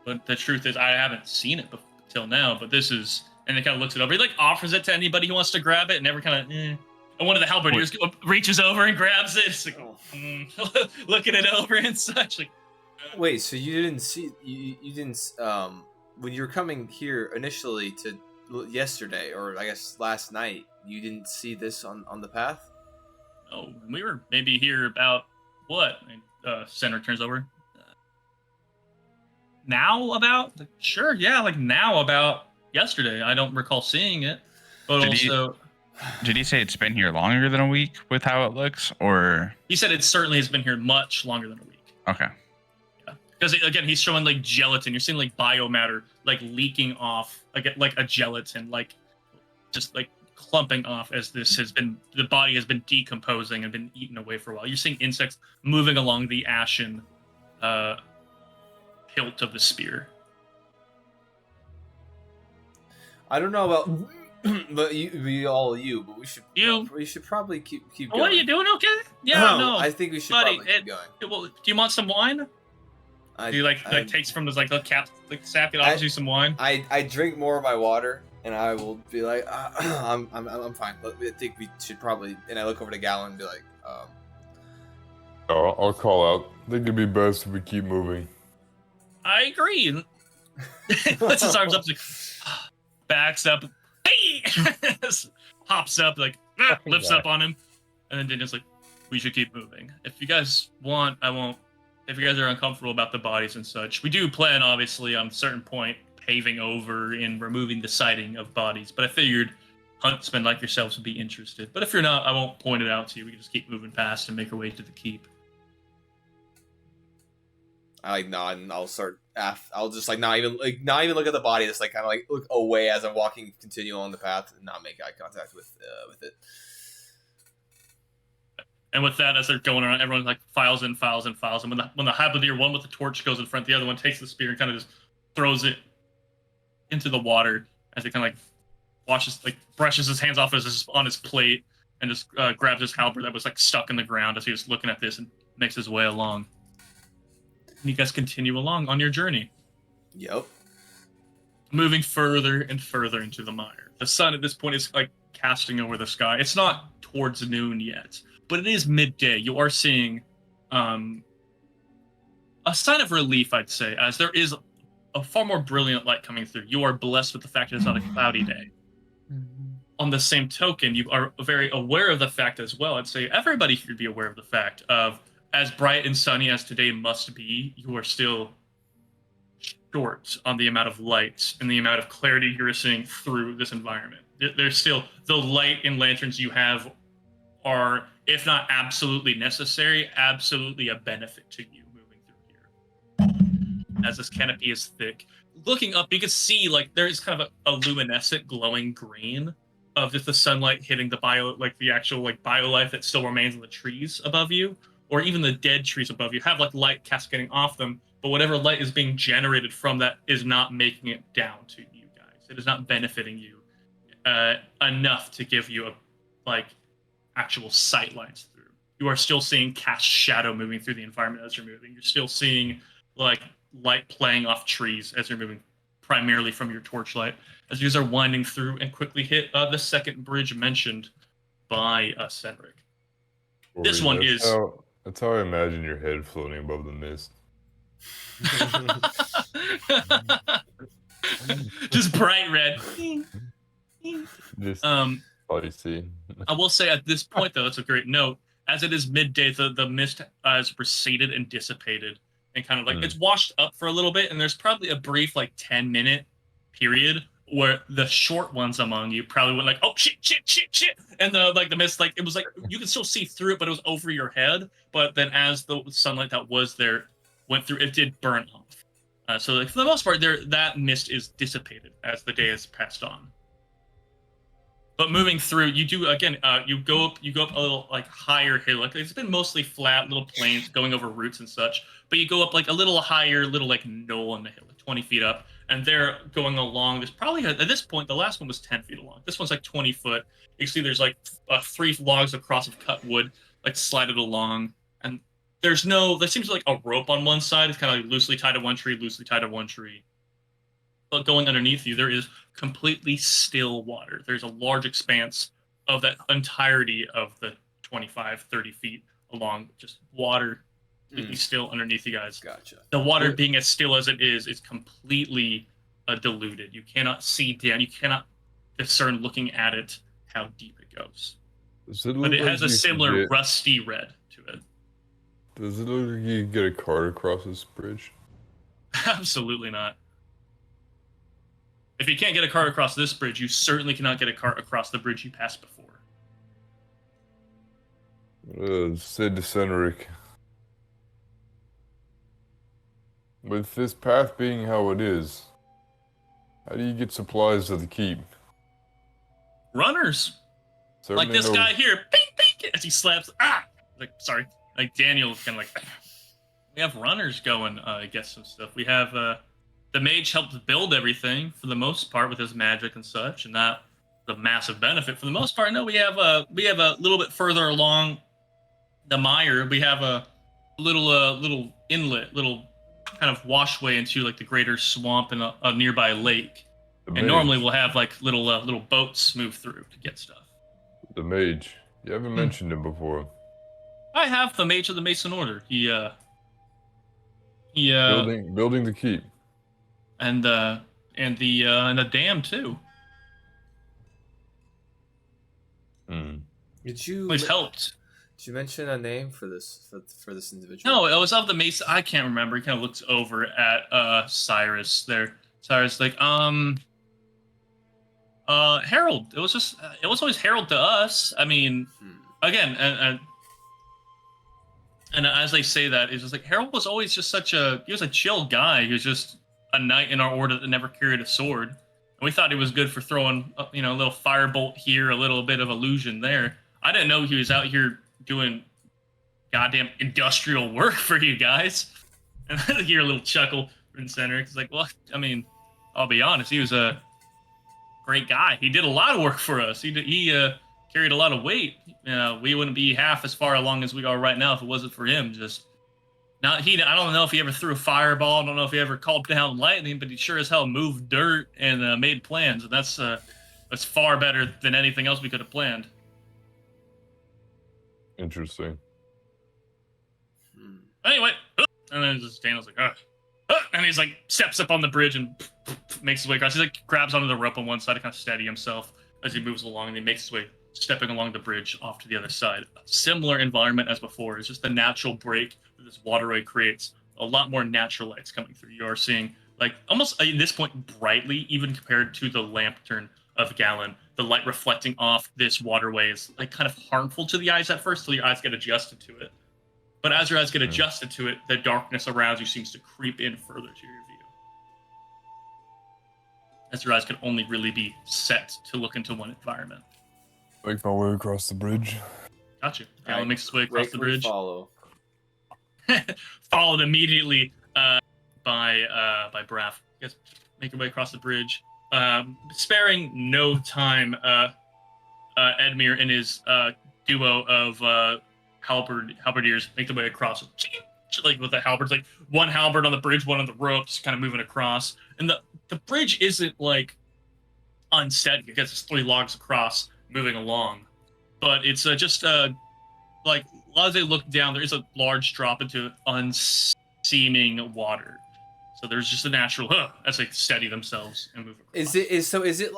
S1: but the truth is I haven't seen it till now, but this is, and he kind of looks it over. He like offers it to anybody who wants to grab it, and never kind of, And one of the halberdiers reaches over and grabs it. It's like, looking it over and such. Like,
S2: wait, so you didn't see, you didn't, when you were coming here initially to yesterday, or I guess last night, you didn't see this on the path?
S1: Oh, we were maybe here about what? Center turns over. Now about? Like, sure, yeah, like now about yesterday. I don't recall seeing it, but
S4: Did he say it's been here longer than a week with how it looks, or? He
S1: said it certainly has been here much longer than a week.
S4: Okay.
S1: Yeah, because again, he's showing like gelatin. You're seeing like biomatter like leaking off, like a gelatin, like just like clumping off as the body has been decomposing and been eaten away for a while. You're seeing insects moving along the ashen hilt of the spear.
S2: I don't know about. But but we should probably keep going.
S1: What are you doing? Okay? Yeah, no.
S2: I think we should probably keep going.
S1: Well, do you want some wine? Do you like takes from his like the cap like sack and offers you some wine?
S2: I drink more of my water, and I will be like, I'm fine. I think we should probably. And I look over to Gallon and be like,
S3: I'll call out. I think it'd be best if we keep moving.
S1: I agree. Puts his arms up, like, backs up. Hey! Hops up, like, lifts up on him. And then Daniel's like, we should keep moving. If you guys want, I won't. If you guys are uncomfortable about the bodies and such, we do plan, obviously, on a certain point, paving over and removing the sighting of bodies. But I figured huntsmen like yourselves would be interested. But if you're not, I won't point it out to you. We can just keep moving past and make our way to the keep.
S2: I like nod, and I'll start. I'll just like not even look at the body. Just like kind of like look away as I'm walking, continue along the path, and not make eye contact with it.
S1: And with that, as they're going around, everyone like files in. And when the halberdier, one with the torch goes in front, the other one takes the spear and kind of just throws it into the water as he kind of like brushes his hands off on his plate and just grabs his halberd that was like stuck in the ground as he was looking at this and makes his way along. And you guys continue along on your journey.
S2: Yep.
S1: Moving further and further into the mire. The sun at this point is like casting over the sky. It's not towards noon yet, but it is midday. You are seeing a sign of relief, I'd say, as there is a far more brilliant light coming through. You are blessed with the fact that it's not a cloudy day. On the same token, you are very aware of the fact as well. I'd say everybody should be aware of the fact of, as bright and sunny as today must be, you are still short on the amount of light and the amount of clarity you're seeing through this environment. There's still, the light and lanterns you have are, if not absolutely necessary, absolutely a benefit to you moving through here. As this canopy is thick. Looking up, you can see like there is kind of a luminescent glowing green of just the sunlight hitting the actual like biolife that still remains in the trees above you. Or even the dead trees above you have like light cascading off them, but whatever light is being generated from that is not making it down to you guys. It is not benefiting you enough to give you actual sight lines through. You are still seeing cast shadow moving through the environment as you're moving. You're still seeing like light playing off trees as you're moving, primarily from your torchlight, as you guys are winding through and quickly hit the second bridge mentioned by Cedric. This one is.
S3: That's how I imagine your head floating above the mist.
S1: Just bright red.
S3: Just all you see.
S1: I will say at this point, though, that's a great note. As it is midday, the mist has receded and dissipated, and kind of like it's washed up for a little bit, and there's probably a brief 10-minute period where the short ones among you probably went like, oh shit, and the mist, like it was like you could still see through it, but it was over your head. But then as the sunlight that was there went through, it did burn off. So like for the most part, that mist is dissipated as the day has passed on. But moving through, you do again. You go up a little like higher hill. Like it's been mostly flat, little plains going over roots and such. But you go up like a little higher, little like knoll on the hill, like 20 feet up, and they're going along. There's probably at this point the last one was 10 feet long. This one's like 20 foot. You can see there's like 3 logs across of cut wood, like slided along, and there seems like a rope on one side. It's kind of like loosely tied to one tree. But going underneath you, there is completely still water. There's a large expanse of that entirety of the 25, 30 feet along, just water completely still underneath you guys.
S2: Gotcha.
S1: The water being as still as it is completely diluted. You cannot see down. You cannot discern looking at it how deep it goes. But it has a similar rusty red to it.
S3: Does it look like you can get a cart across this bridge?
S1: Absolutely not. If you can't get a cart across this bridge, you certainly cannot get a cart across the bridge you passed before.
S3: Said to Senric. With this path being how it is, how do you get supplies to the keep?
S1: Runners.
S3: Certainly
S1: like this guy here, ping, ping, as he slaps. Sorry. Like Daniel kind of like, we have runners going, get some stuff. We have, the mage helped build everything for the most part with his magic and such, and that the massive benefit for the most part. No, we have a little bit further along the Mire. We have a little inlet, little kind of washway into like the greater swamp and a nearby lake. And normally we'll have like little boats move through to get stuff.
S3: The mage, you haven't mentioned him before.
S1: I have the mage of the Mason Order. He
S3: building the keep.
S1: And the dam too.
S2: Did you?
S1: He's helped.
S2: Did you mention a name for this individual?
S1: No, it was of the Mason. I can't remember. He kind of looks over at Cyrus there. Cyrus like Harold. It was always Harold to us. I mean, again, and as they say that, it's just like Harold was always just he was a chill guy. He was just a knight in our order that never carried a sword. And we thought he was good for throwing, a little firebolt here, a little bit of illusion there. I didn't know he was out here doing goddamn industrial work for you guys. And I hear a little chuckle from Cedric. It's like, well, I mean, I'll be honest, he was a great guy. He did a lot of work for us. He carried a lot of weight. We wouldn't be half as far along as we are right now if it wasn't for him. I don't know if he ever threw a fireball. I don't know if he ever called down lightning, but he sure as hell moved dirt and made plans. And that's far better than anything else we could have planned.
S3: Interesting.
S1: Anyway, and then just Daniel's like, and he's like steps up on the bridge and makes his way across. He like grabs onto the rope on one side to kind of steady himself as he moves along, and he makes his way stepping along the bridge off to the other side. A similar environment as before. It's just the natural break that this waterway creates. A lot more natural lights coming through. You are seeing, like, almost at this point brightly, even compared to the lantern of Gallon. The light reflecting off this waterway is like kind of harmful to the eyes at first, till your eyes get adjusted to it. But as your eyes get adjusted to it, the darkness around you seems to creep in further to your view. As your eyes can only really be set to look into one environment.
S3: Make my way across the bridge.
S1: Gotcha. Gallon makes his way across the bridge.
S2: Follow.
S1: Followed immediately by Braff. You guys make your way across the bridge. Sparing no time, Edmure and his duo of halberdiers make their way across, like with the halberds, like one halberd on the bridge, one on the rope, just kind of moving across. And the bridge isn't like unsteady because it's 3 logs across moving along, but it's just like as they look down, there is a large drop into unseeming water. So there's just a natural as they steady themselves and move across.
S2: Is it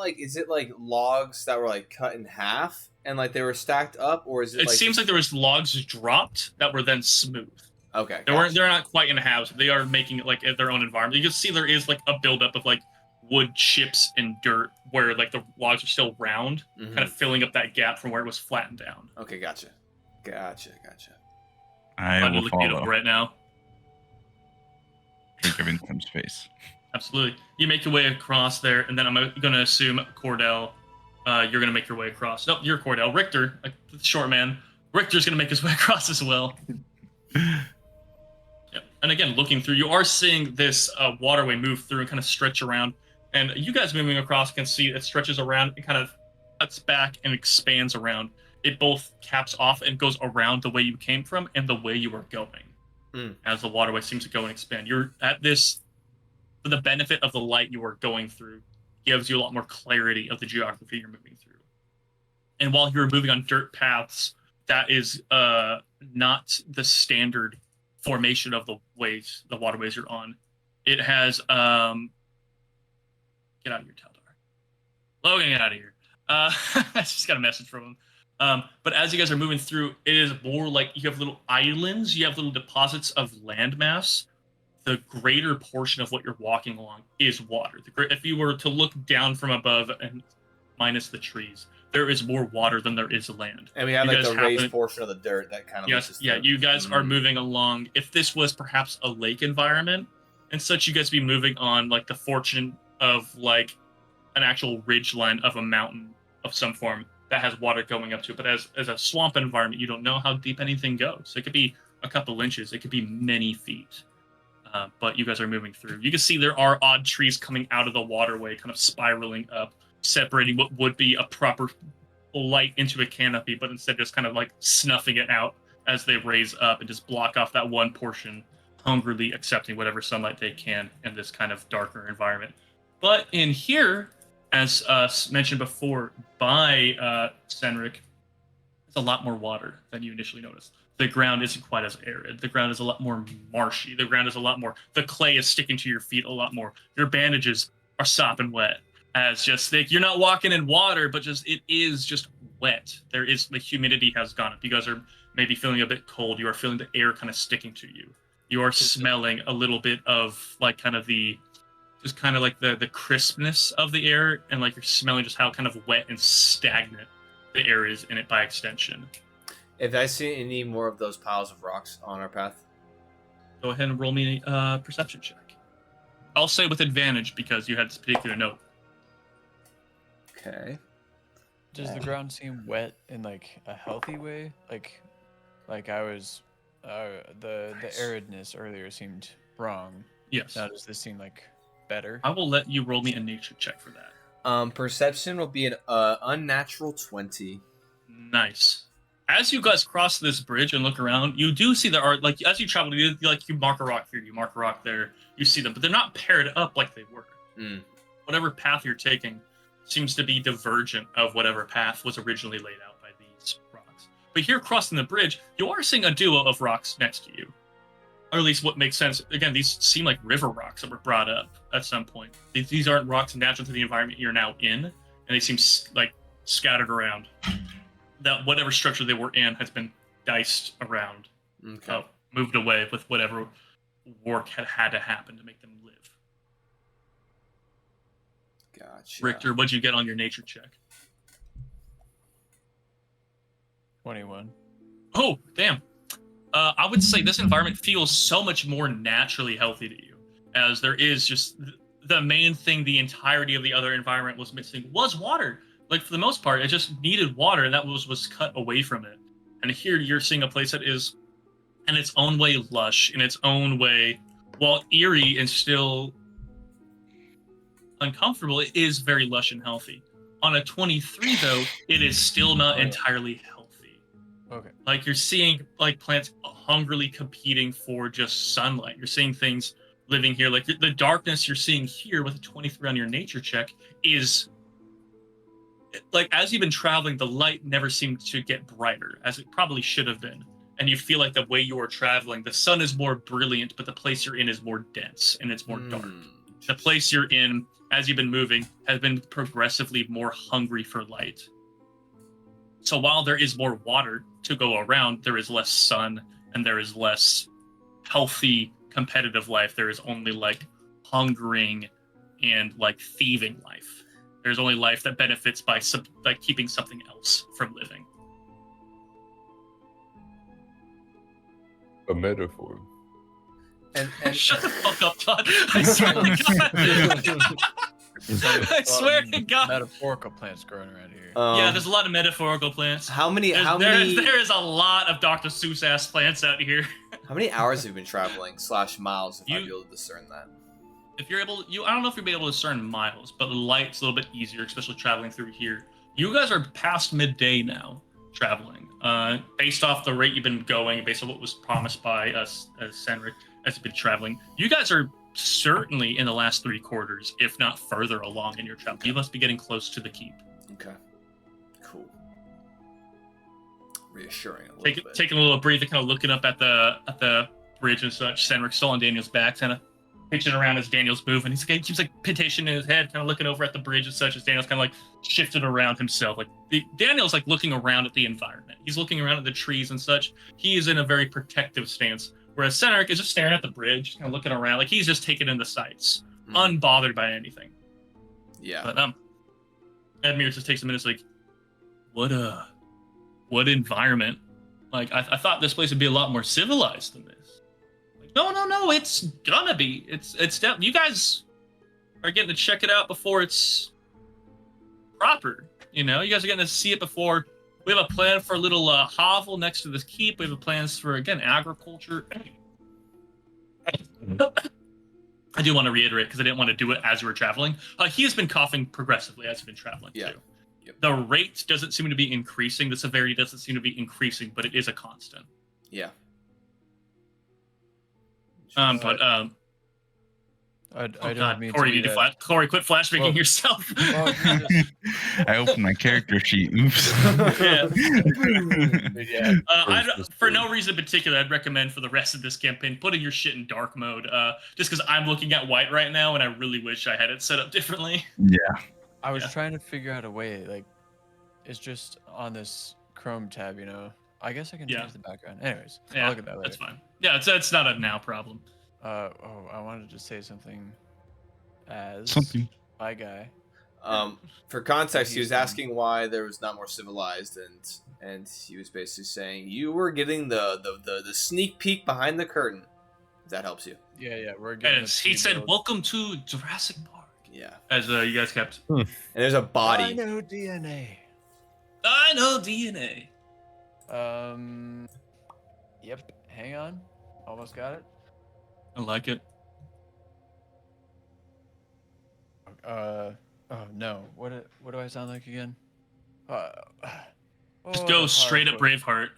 S2: like logs that were like cut in half and like they were stacked up, or is it?
S1: It seems like there was logs dropped that were then smooth.
S2: Okay.
S1: They're not quite in halves. They are making it like their own environment. You can see there is like a buildup of like wood chips and dirt where like the logs are still round, kind of filling up that gap from where it was flattened down.
S2: Okay, gotcha.
S4: I will
S1: look beautiful
S4: follow.
S1: right now.
S4: Giving some space.
S1: Absolutely. You make your way across there, and then I'm going to assume Cordell, you're going to make your way across. Nope, you're Cordell. Richter, the short man. Richter's going to make his way across as well. Yep. And again, looking through, you are seeing this waterway move through and kind of stretch around. And you guys moving across can see it stretches around and kind of cuts back and expands around. It both caps off and goes around the way you came from and the way you were going. As the waterway seems to go and expand. You're at this, for the benefit of the light you are going through, gives you a lot more clarity of the geography you're moving through. And while you're moving on dirt paths, that is not the standard formation of the waterways you're on. It has, get out of here, Taldar. Logan, get out of here. I just got a message from him. But as you guys are moving through, it is more like you have little islands, you have little deposits of landmass. The greater portion of what you're walking along is water. If you were to look down from above and minus the trees, there is more water than there is land.
S2: And we have like the raised portion of the dirt that kind of
S1: you guys are moving along. If this was perhaps a lake environment and such, you guys be moving on like the fortune of like an actual ridge line of a mountain of some form that has water going up to it. But as a swamp environment, you don't know how deep anything goes. It could be a couple inches. It could be many feet. But you guys are moving through. You can see there are odd trees coming out of the waterway, kind of spiraling up, separating what would be a proper light into a canopy, but instead just kind of like snuffing it out as they raise up and just block off that one portion, hungrily accepting whatever sunlight they can in this kind of darker environment. But in here, as mentioned before by Senric, there's a lot more water than you initially noticed. The ground isn't quite as arid. The ground is a lot more marshy. The ground is a lot more... The clay is sticking to your feet a lot more. Your bandages are sopping wet. As just think, you're not walking in water, but just it is just wet. There is... The humidity has gone up. You guys are maybe feeling a bit cold. You are feeling the air kind of sticking to you. You are smelling a little bit of like kind of the... Just kind of like the crispness of the air, and like you're smelling just how kind of wet and stagnant the air is in it by extension.
S2: If I see any more of those piles of rocks on our path,
S1: go ahead and roll me a perception check. I'll say with advantage because you had this particular note.
S2: Okay.
S5: Does the ground seem wet in like a healthy way? Like I was, the aridness earlier seemed wrong.
S1: Yes.
S5: Now does this seem like better?
S1: I will let you roll me a nature check for that.
S2: Perception will be an unnatural 20.
S1: Nice. As you guys cross this bridge and look around, you do see there are, like, as you travel, you mark a rock here, you mark a rock there, you see them, but they're not paired up like they were. Whatever path you're taking seems to be divergent of whatever path was originally laid out by these rocks. But here, crossing the bridge, you are seeing a duo of rocks next to you. Or at least what makes sense. Again, these seem like river rocks that were brought up at some point. These aren't rocks natural to the environment you're now in, and they seem like scattered around. That whatever structure they were in has been diced around, moved away with whatever work had to happen to make them live.
S2: Gotcha.
S1: Richter, what'd you get on your nature check?
S5: 21.
S1: Oh, damn. I would say this environment feels so much more naturally healthy to you, as there is just the main thing the entirety of the other environment was missing was water. Like, for the most part, it just needed water, and that was cut away from it. And here you're seeing a place that is, in its own way, lush, in its own way, while eerie and still uncomfortable, it is very lush and healthy. On a 23, though, it is still not entirely healthy.
S5: Okay.
S1: Like, you're seeing, like, plants hungrily competing for just sunlight. You're seeing things living here. Like, the darkness you're seeing here with a 23 on your nature check is... Like, as you've been traveling, the light never seemed to get brighter, as it probably should have been. And you feel like the way you are traveling, the sun is more brilliant, but the place you're in is more dense, and it's more dark. The place you're in, as you've been moving, has been progressively more hungry for light. So while there is more water to go around, there is less sun, and there is less healthy, competitive life. There is only, like, hungering and like thieving life. There's only life that benefits by keeping something else from living.
S3: A metaphor.
S2: And
S1: Shut the fuck up, Todd. I swear to God. I swear to God.
S5: Metaphorical plants growing around here.
S1: Yeah, there's a lot of metaphorical plants.
S2: How many?
S1: There is a lot of Dr. Seuss ass plants out here.
S2: How many hours have you been traveling / miles? If I'd be able to discern that.
S1: If you're able, I don't know if you'll be able to discern miles, but the light's a little bit easier, especially traveling through here. You guys are past midday now, traveling. Based off the rate you've been going, based on what was promised by us as Senric as you've been traveling, you guys are certainly in the last 3 quarters, if not further along in your travel. You must be getting close to the keep.
S2: Okay. Cool. Reassuring a little bit.
S1: Taking a little breather, kind of looking up at the bridge and such. Senric still on Daniel's back, kind of pitching around as Daniel's moving. He keeps like petitioning in his head, kind of looking over at the bridge and such as Daniel's kind of like shifted around himself. Like Daniel's like looking around at the environment. He's looking around at the trees and such. He is in a very protective stance. Whereas Senric is just staring at the bridge, kind of looking around, like he's just taking in the sights, unbothered by anything.
S2: Yeah.
S1: But Edmure just takes a minute, like, what environment? Like I thought this place would be a lot more civilized than this. Like, no, it's gonna be. It's you guys are getting to check it out before it's proper. You know, you guys are getting to see it before. We have a plan for a little hovel next to this keep. We have plans for, again, agriculture. I do want to reiterate, because I didn't want to do it as we were traveling. He has been coughing progressively as we've been traveling, too. Yep. The rate doesn't seem to be increasing. The severity doesn't seem to be increasing, but it is a constant.
S2: Yeah.
S5: I don't mean
S1: Corey,
S5: to do that.
S1: Corey, quit flashbanging yourself.
S4: I opened my character sheet. Oops.
S1: Yeah. For no reason in particular, I'd recommend for the rest of this campaign putting your shit in dark mode. Just because I'm looking at white right now, and I really wish I had it set up differently.
S4: Yeah.
S5: I was trying to figure out a way. Like, it's just on this Chrome tab, you know. I guess I can change the background. Anyways, I'll look at that later.
S1: That's fine. Yeah, it's not a now problem.
S5: I wanted to say something as my guy.
S2: For context, he was asking why there was not more civilized, and he was basically saying you were getting the sneak peek behind the curtain. If that helps you.
S5: Yeah, we're getting.
S1: He said, "Welcome to Jurassic Park."
S2: Yeah.
S1: As you guys kept.
S2: And there's a body.
S5: I know DNA. Yep. Hang on. Almost got it.
S1: I like it.
S5: Oh no! What do I sound like again?
S1: Just go straight up Braveheart.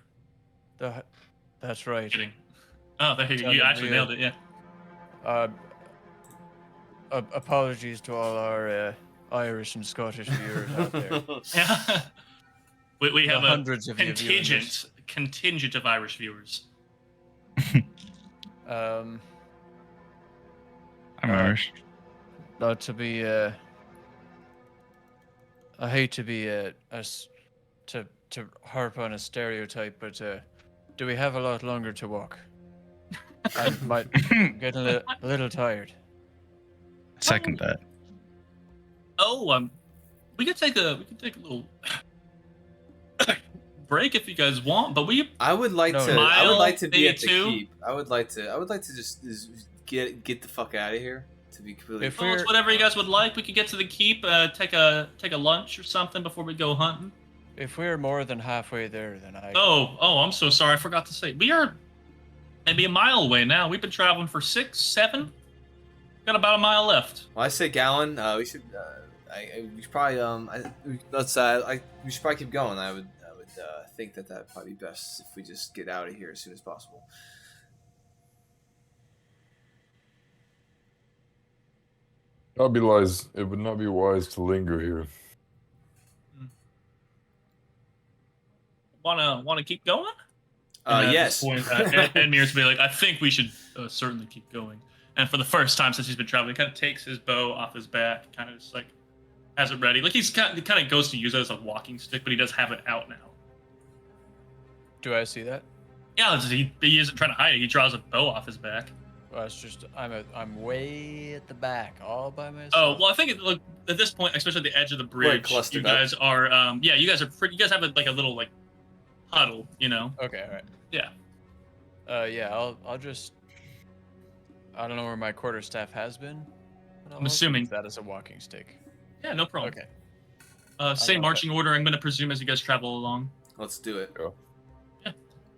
S5: That's right.
S1: Kidding. Oh, there you actually nailed it. Yeah.
S5: Apologies to all our Irish and Scottish viewers out there.
S1: Yeah. we have
S5: hundreds of
S1: contingent of Irish viewers.
S4: I'm Irish.
S5: Not to be I hate to be to harp on a stereotype, but do we have a lot longer to walk? I might get a little tired.
S4: Second that.
S1: Oh, we could take a little break if you guys want, but
S2: I would like to be at the keep. I would like to just get the fuck out of here. To be completely
S1: it's whatever you guys would like. We could get to the keep, take a lunch or something before we go hunting.
S5: If we're more than halfway there, then
S1: Oh, I'm so sorry. I forgot to say. We are maybe a mile away now. We've been traveling for 6, 7. Got about a mile left.
S2: Well, I say, Gallon, we should. We should probably. We should probably keep going. I would think that'd probably be best if we just get out of here as soon as possible.
S3: It would not be wise to linger here.
S1: Wanna keep going?
S2: Yes.
S1: Edmure's be like, I think we should certainly keep going. And for the first time since he's been traveling, he kind of takes his bow off his back, kind of just like has it ready. Like he kind of goes to use it as a walking stick, but he does have it out now.
S5: Do I see that?
S1: Yeah, he isn't trying to hide it. He draws a bow off his back.
S5: Well, it's just I'm way at the back, all by myself.
S1: Oh well, I think look at this point, especially at the edge of the bridge,
S2: clustered
S1: you guys are you guys are pretty. You guys have like a little like huddle, you know.
S5: Okay, all right.
S1: Yeah.
S5: Yeah, I'll just. I don't know where my quarterstaff has been. But I'll
S1: I'm assuming
S5: use that as a walking stick.
S1: Yeah, no problem.
S5: Okay.
S1: Same marching order. I'm gonna presume as you guys travel along.
S2: Let's do it.
S1: Yeah.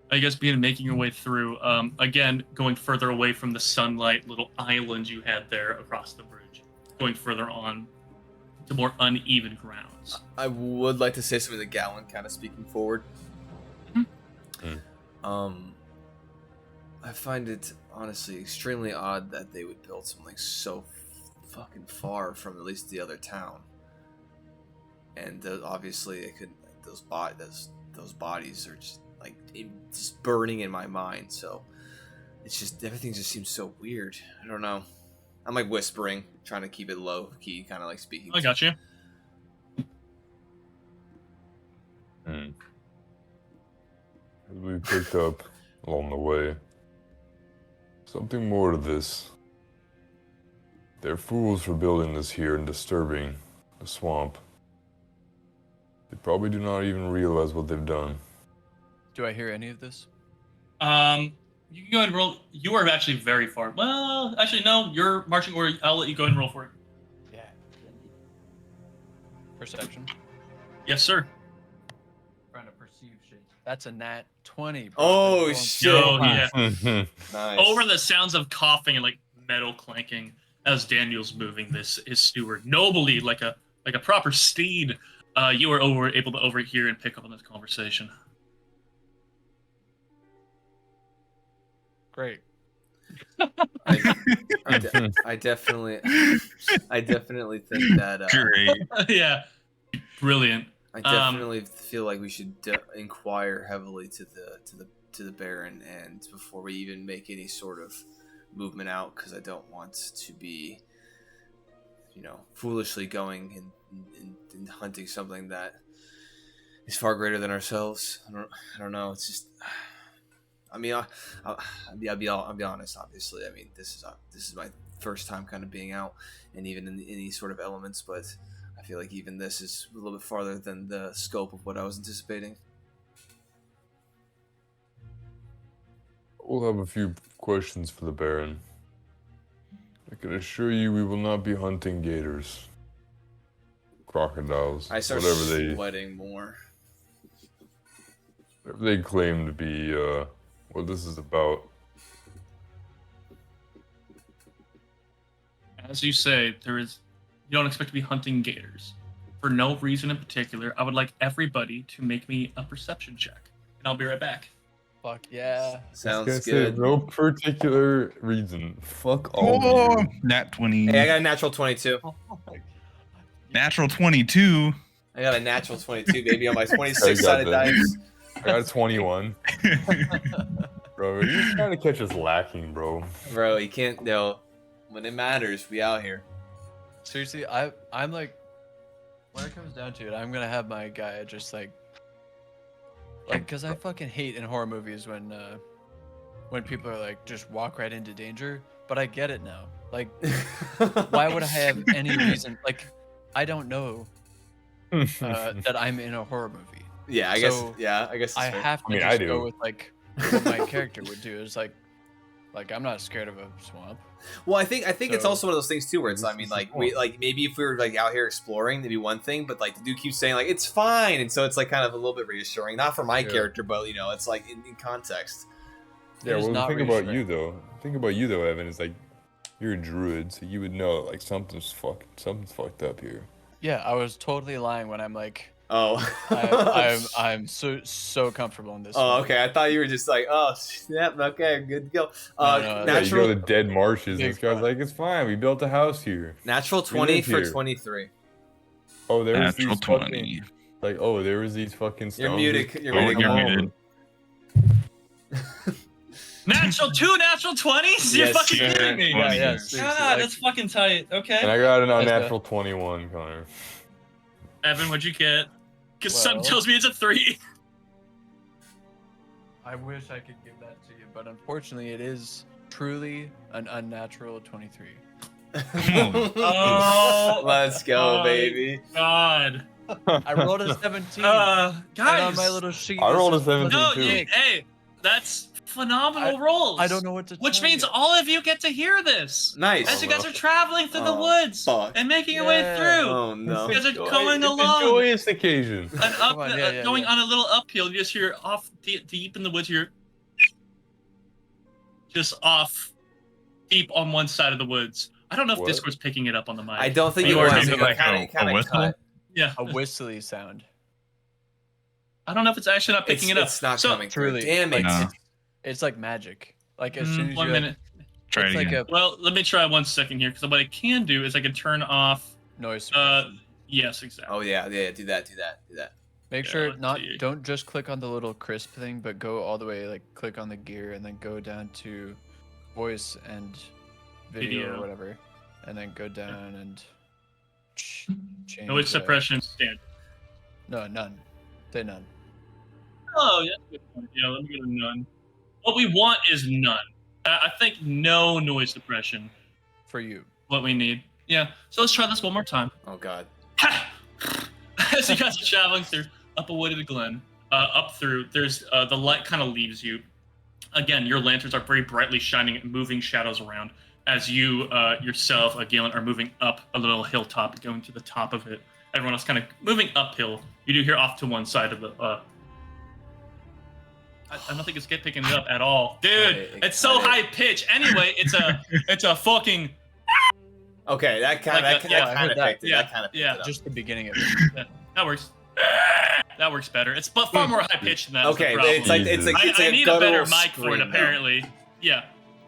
S1: You guys begin making your way through. Again, going further away from the sunlight, little island you had there across the bridge. Going further on to more uneven grounds.
S2: I would like to say something to Gallon, kind of speaking forward. I find it honestly extremely odd that they would build something so fucking far from at least the other town. And obviously, it could those bodies are just like just burning in my mind. So it's just everything just seems so weird. I don't know. I'm like whispering, trying to keep it low key, kind of like speaking.
S1: I got you.
S3: As we picked up along the way, something more to this. They're fools for building this here and disturbing the swamp. They probably do not even realize what they've done.
S5: Do I hear any of this?
S1: You can go ahead and roll. You are actually very far. Well, actually, no. You're marching order. I'll let you go ahead and roll for it.
S5: Yeah. Perception.
S1: Yes, sir.
S5: Trying to perceive shit. That's a nat 20. Bro.
S2: Oh
S5: That's
S2: shit!
S1: Oh, yeah.
S2: Nice.
S1: Over the sounds of coughing and like metal clanking as Daniel's moving his steward nobly like a proper steed. You are able to overhear and pick up on this conversation.
S5: Great.
S2: I definitely think that.
S4: Great.
S1: Yeah, brilliant.
S2: I definitely feel like we should inquire heavily to the Baron, and before we even make any sort of movement out, because I don't want to be, foolishly going and hunting something that is far greater than ourselves. I don't know. It's just. I mean, I'll be honest. Obviously, I mean, this is my first time kind of being out, and even in any sort of elements. But I feel like even this is a little bit farther than the scope of what I was anticipating.
S3: We'll have a few questions for the Baron. I can assure you we will not be hunting gators, crocodiles,
S2: I start
S3: whatever
S2: sweating more.
S3: they claim to be what this is about.
S1: As you say, you don't expect to be hunting gators. For no reason in particular, I would like everybody to make me a perception check. And I'll be right back.
S5: Fuck yeah.
S2: Sounds good.
S3: No particular reason. Fuck all of you.
S4: Nat 20.
S2: Hey, I got a natural 22.
S4: Natural 22.
S2: I got a natural 22, baby, on my 26-sided
S3: that.
S2: dice.
S3: I got a 21. Bro, you're trying to catch us lacking, bro.
S2: Bro, you can't. No, when it matters, we out here.
S5: Seriously, I'm like, when it comes down to it, I'm gonna have my guy just like, cause I fucking hate in horror movies when people are like, just walk right into danger. But I get it now. Like, why would I have any reason? Like, I don't know that I'm in a horror movie.
S2: Yeah, I
S5: So,
S2: guess. Yeah, I guess. It's
S5: I
S2: fair.
S5: have to
S3: I mean,
S5: just
S3: I do.
S5: go with like what my character would do. Is like I'm not scared of a swamp.
S2: Well, I think it's
S5: So-
S2: also one of those things too, where it's. I mean, like maybe if we were like out here exploring, that'd be one thing. But like the dude keeps saying like it's fine, and so it's like kind of a little bit reassuring. Not for my character, but it's like in context.
S3: Yeah,
S5: It is
S3: well,
S5: not
S3: think about
S5: reassuring.
S3: you though. Evan. Is like you're a druid, so you would know like something's fucked up here.
S5: Yeah, I was totally lying when I'm like,
S2: Oh.
S5: I'm so comfortable in this.
S2: Oh,
S5: one.
S2: okay. I thought you were just like, oh, yep, okay, good to go.
S5: No,
S3: Yeah, you
S2: natural
S3: go to dead marshes, and
S5: Big
S3: this guy's
S5: fun.
S3: like, it's fine. We built a house here.
S2: natural
S3: We
S2: 20
S3: live
S2: for
S3: here.
S2: 23.
S3: Oh, there was
S4: Natural
S3: these
S4: 20.
S3: fucking like, oh, there was these fucking stones.
S2: You're muted. You're
S4: Oh,
S2: muted.
S4: you're
S2: Come on.
S4: muted.
S1: Natural 20s? You're
S2: Yes,
S1: fucking
S2: sir.
S1: kidding me.
S5: Yeah, yeah.
S4: God,
S5: seriously,
S1: God,
S5: like,
S1: that's fucking tight. Okay.
S3: And I got an
S5: That's
S3: unnatural 21, Connor.
S1: Evan, what'd you get? Because some
S5: Well-
S1: tells me it's a 3.
S5: I wish I could give that to you, but unfortunately, it is truly an unnatural 23.
S1: Oh,
S2: Let's go,
S1: my
S2: baby.
S1: God.
S5: I rolled a 17. And
S1: Guys.
S5: on my little sheet,
S3: I
S5: it
S3: rolled a
S5: says
S3: 17
S1: No,
S3: too.
S1: hey, that's phenomenal rolls.
S5: I don't know what to
S1: Which
S5: tell
S1: means
S5: you.
S1: all of you get to hear this.
S2: Nice.
S1: As you guys
S3: no.
S1: are traveling through the
S2: Oh,
S1: woods
S2: fuck.
S1: and making your way
S5: Yeah.
S1: through.
S2: Oh no.
S1: You guys are
S3: It's
S1: going
S3: it's
S1: along.
S3: a joyous occasion.
S1: And up,
S5: Come on, yeah,
S1: going
S5: yeah.
S1: on a little uphill, you just hear off deep in the woods here. Just off deep on one side of the woods. I don't know if
S3: What?
S1: Discord's picking it up on the mic.
S2: I don't think
S1: You
S2: it
S1: are
S2: was.
S1: doing
S2: It
S4: like
S2: kind
S4: a
S2: of
S4: whistle?
S2: cut.
S1: Yeah.
S5: A whistly sound.
S1: I don't know if it's actually not picking it up.
S2: It's not
S1: So,
S2: coming through.
S5: truly,
S2: Damn it.
S4: No.
S5: It's like magic. Like as soon as
S1: 1
S5: you
S1: minute.
S4: Try it
S5: it's like
S4: again.
S5: a
S1: Well, let me try 1 second here, because what I can do is I can turn off.
S5: noise suppression.
S1: Yes, exactly.
S2: Oh yeah. Do that.
S5: Make
S1: yeah,
S5: sure
S1: let's see.
S5: don't just click on the little crisp thing, but go all the way, like click on the gear and then go down to voice and video,
S1: Video.
S5: or whatever, and then go down and change
S1: Noise suppression standard.
S5: No, none. Say none.
S1: Oh, yeah, that's a good point. Yeah, let me get a none. What we want is none. I think no noise suppression.
S5: For you.
S1: What we need. Yeah. So let's try this one more time.
S2: Oh god.
S1: As you guys are traveling through up a wooded glen, up through, there's the light kind of leaves you. Again, your lanterns are very brightly shining, moving shadows around as you yourself, Galen, are moving up a little hilltop, going to the top of it. Everyone else kind of moving uphill. You do hear off to one side of the. I don't think it's picking it up at all, dude. It's so high pitch. Anyway, it's a fucking.
S2: Okay, that kind
S1: Like
S2: of
S1: a- yeah,
S2: that
S5: I
S2: kind
S5: heard
S2: of
S5: that.
S2: picked it.
S1: Yeah,
S2: That kind of picked
S1: yeah.
S2: it up.
S5: Just the beginning of it.
S1: That works. That works better. It's but far more high pitched than that. is the
S2: Okay,
S1: problem.
S2: it's like it's like it's
S1: I
S2: like
S1: need a better
S2: guttural
S1: mic for it.
S2: scream.
S1: Apparently, yeah.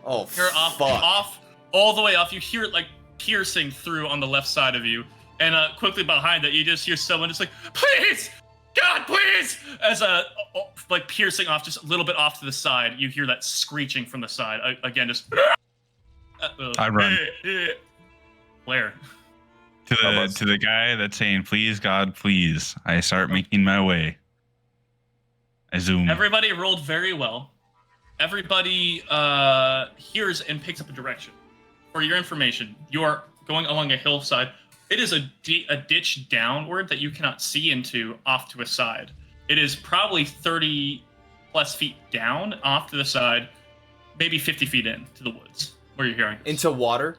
S2: Oh
S1: You're off,
S2: fuck.
S1: all the way off. You hear it like piercing through on the left side of you, and quickly behind that, you just hear someone just like, "Please, God, please!" As like piercing off just a little bit off to the side. You hear that screeching from the side again. Just
S4: I run.
S1: Where?
S4: To the guy that's saying, "Please, God, please." I start making my way. I zoom.
S1: Everybody rolled very well. Everybody hears and picks up a direction. For your information, you are going along a hillside. It is a ditch downward that you cannot see into off to a side. It is probably 30 plus feet down off to the side, maybe 50 feet in to the woods where you're hearing this.
S2: Into water.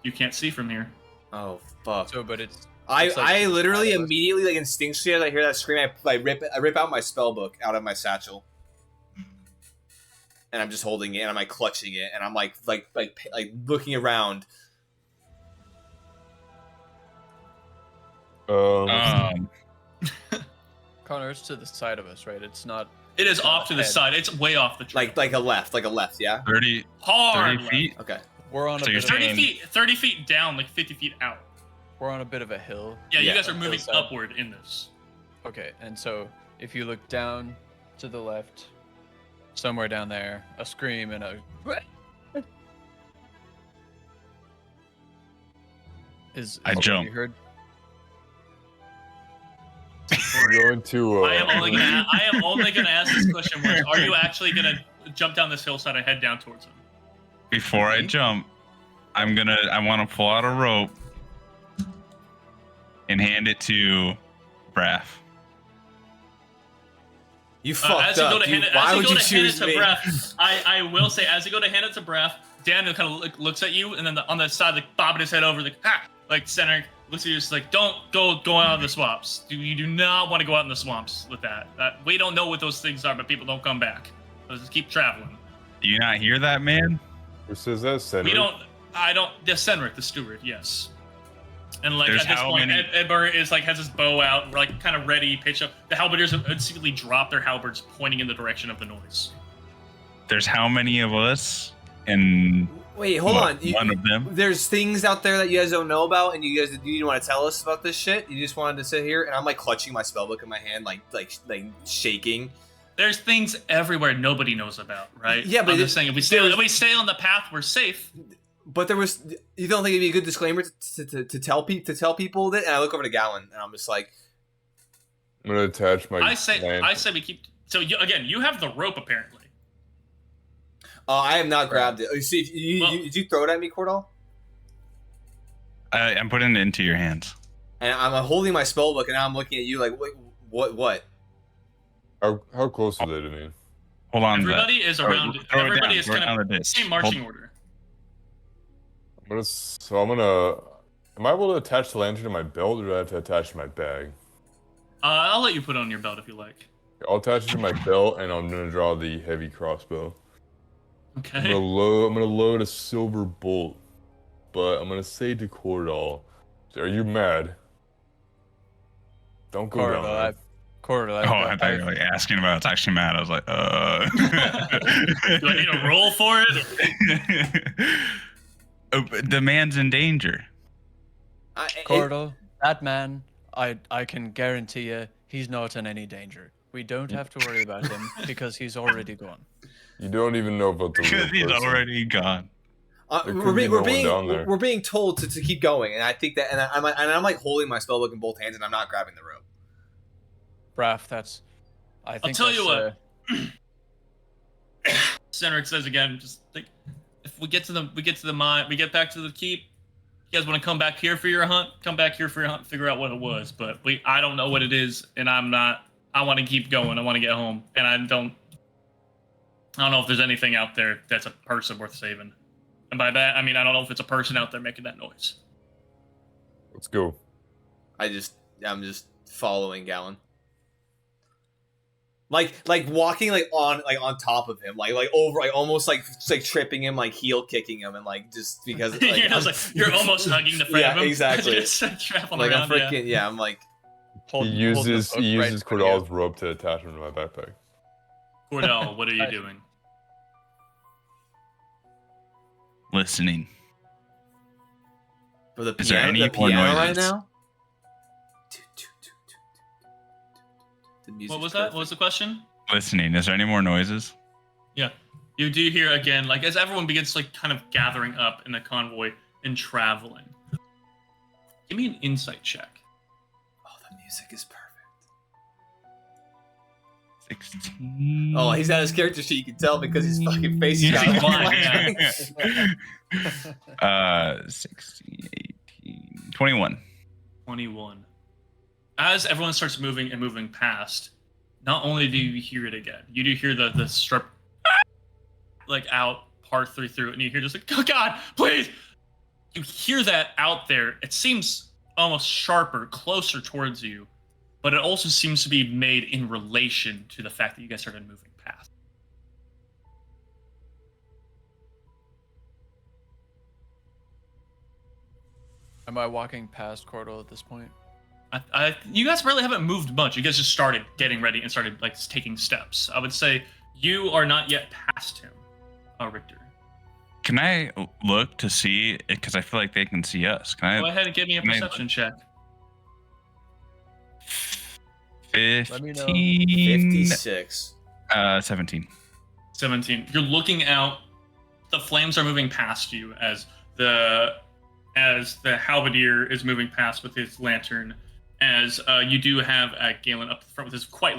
S1: You can't see from here.
S2: Oh fuck.
S5: So, but it's
S2: I literally
S5: out of us.
S2: immediately, like instinctually, as I hear that scream, I rip out my spell book out of my satchel, and I'm just holding it, and I'm like clutching it, and I'm like looking around.
S5: Connor, it's to the side of us, right? It's not.
S1: It is off to the
S5: Ahead.
S1: side. It's way off the trail.
S2: Like a left, yeah.
S4: 30
S1: hard
S4: feet.
S2: Okay.
S5: We're on a
S4: So you're
S5: bit of,
S1: 30 feet down, like 50 feet out.
S5: we're on a bit of a hill.
S1: Yeah, you
S2: Yeah,
S1: guys are moving
S5: hillside.
S1: upward in this.
S5: Okay, and so if you look down to the left, somewhere down there, a scream and a.
S4: I
S5: what
S4: jump.
S5: You heard?
S3: I'm going to.
S1: I am only gonna ask this question once. Are you actually gonna jump down this hillside and head down towards him?
S4: Before I jump, I want to pull out a rope and hand it to Braff.
S2: You fucked
S1: As you go
S2: up.
S1: to hand it,
S2: Why
S1: as you
S2: would
S1: go
S2: you
S1: to hand it
S2: choose
S1: to
S2: me?
S1: Breath, I will say, as you go to hand it to Breath, Daniel kind of looks at you, and then on the side, like bobbing his head over, like center, looks at you, just like, don't go out in the swamps. You do not want to go out in the swamps with that. We don't know what those things are, but people don't come back. Let's just keep traveling.
S4: Do you not hear that, man?
S3: Who says that, Cedric?
S1: The Senric, the steward, yes. And like
S4: There's
S1: at this
S4: how
S1: point,
S4: many-
S1: Edbar is like has his bow out, like kind of ready, pitch up. The halberdiers have secretly dropped their halberds, pointing in the direction of the noise.
S4: There's how many of us? And
S2: Wait, hold on.
S4: one of them.
S2: There's things out there that you guys don't know about, and you didn't want to tell us about this shit. You just wanted to sit here, and I'm like clutching my spellbook in my hand, like shaking.
S1: There's things everywhere nobody knows about, right?
S2: Yeah, but
S1: I'm just saying, if we stay on the path, we're safe.
S2: But there was. You don't think it'd be a good disclaimer to tell people that? And I look over to Gallon, and I'm just like,
S3: I'm gonna attach my.
S1: I say
S3: lantern.
S1: we keep. So you have the rope apparently.
S2: I have not grabbed it. Oh, you see, did you throw it at me, Cordell?
S4: I'm putting it into your hands.
S2: And I'm holding my spell book, and now I'm looking at you like, wait, what?
S3: How close are they to me?
S4: Hold on.
S1: Everybody is around. Everybody is kind of
S4: the
S1: same marching order.
S3: Am I able to attach the lantern to my belt, or do I have to attach to my bag?
S1: I'll let you put it on your belt if you like.
S3: I'll attach it to my belt, and I'm gonna draw the heavy crossbow.
S1: Okay.
S3: I'm gonna load a silver bolt, but I'm gonna say to Cordell, "Are you mad? Don't go down there."
S4: I thought you were like asking about it's actually mad. I was like,
S1: Do I need a roll for it?
S4: The man's in danger.
S5: Cordell, that man, I can guarantee you, he's not in any danger. We don't have to worry about him because he's already gone.
S3: You don't even know about the real
S4: Because he's
S3: person.
S4: already gone.
S2: We're being told to keep going, and I think that, and I'm like holding my spellbook in both hands, and I'm not grabbing the rope.
S5: Raph,
S1: I'll tell you what. Cedric says again, just like, if we get to the mine, we get back to the keep. You guys want to come back here for your hunt? Come back here for your hunt, figure out what it was. But I don't know what it is, and I'm not. I want to keep going. I want to get home, and I don't know if there's anything out there that's a person worth saving. And by that, I mean I don't know if it's a person out there making that noise.
S3: Let's go.
S2: I'm just following Gallon. Like walking on top of him, like over, like almost like tripping him, like heel kicking him, and like just because
S1: you're almost hugging the front of him.
S2: Exactly.
S1: Just trapping
S2: like
S1: around,
S2: I'm freaking I'm like.
S3: He uses Cordell's rope to attach him to my backpack.
S1: Cordell, what are you doing?
S4: Listening.
S2: For the
S4: Is there
S2: piano,
S4: any
S2: the
S4: more
S2: piano right
S4: noises?
S2: now?
S1: What was that? What was the question?
S4: Listening. Is there any more noises?
S1: Yeah. You do hear again, like as everyone begins like kind of gathering up in the convoy and traveling. Give me an insight check.
S2: Oh, the music is perfect.
S4: 16.
S2: Oh, he's at his character sheet, you can tell because his fucking face is
S1: He's
S2: got
S1: blind,
S4: 16, 18, 21.
S1: 21. As everyone starts moving past, not only do you hear it again, you do hear the strip like out part through, and you hear just like, oh God, please! You hear that out there. It seems almost sharper, closer towards you, but it also seems to be made in relation to the fact that you guys started moving past.
S5: Am I walking past Cordell at this point?
S1: You guys really haven't moved much. You guys just started getting ready and started like taking steps. I would say you are not yet past him, Richter.
S4: Can I look to see? Because I feel like they can see us. Can I?
S1: Go ahead and give me a perception check.
S4: 15.
S2: 56.
S4: 17.
S1: 17. You're looking out. The flames are moving past you as the halberdier is moving past with his lantern. As you do have Galen up front with his quite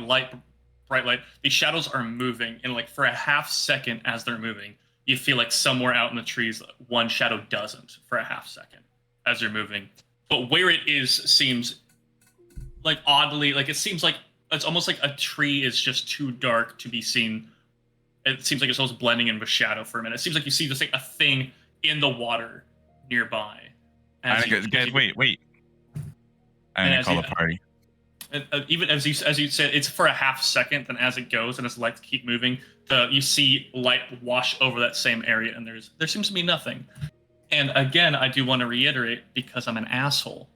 S1: bright light. The shadows are moving, and like for a half second as they're moving, you feel like somewhere out in the trees, one shadow doesn't for a half second as you're moving. But where it is seems like oddly, like it seems like it's almost like a tree is just too dark to be seen. It seems like it's almost blending in with shadow for a minute. It seems like you see just like a thing in the water nearby.
S4: Guys, wait. I'm gonna call the party.
S1: Even as you said, it's for a half second, and as it goes and its lights keep moving, you see light wash over that same area, and there seems to be nothing. And again, I do want to reiterate, because I'm an asshole,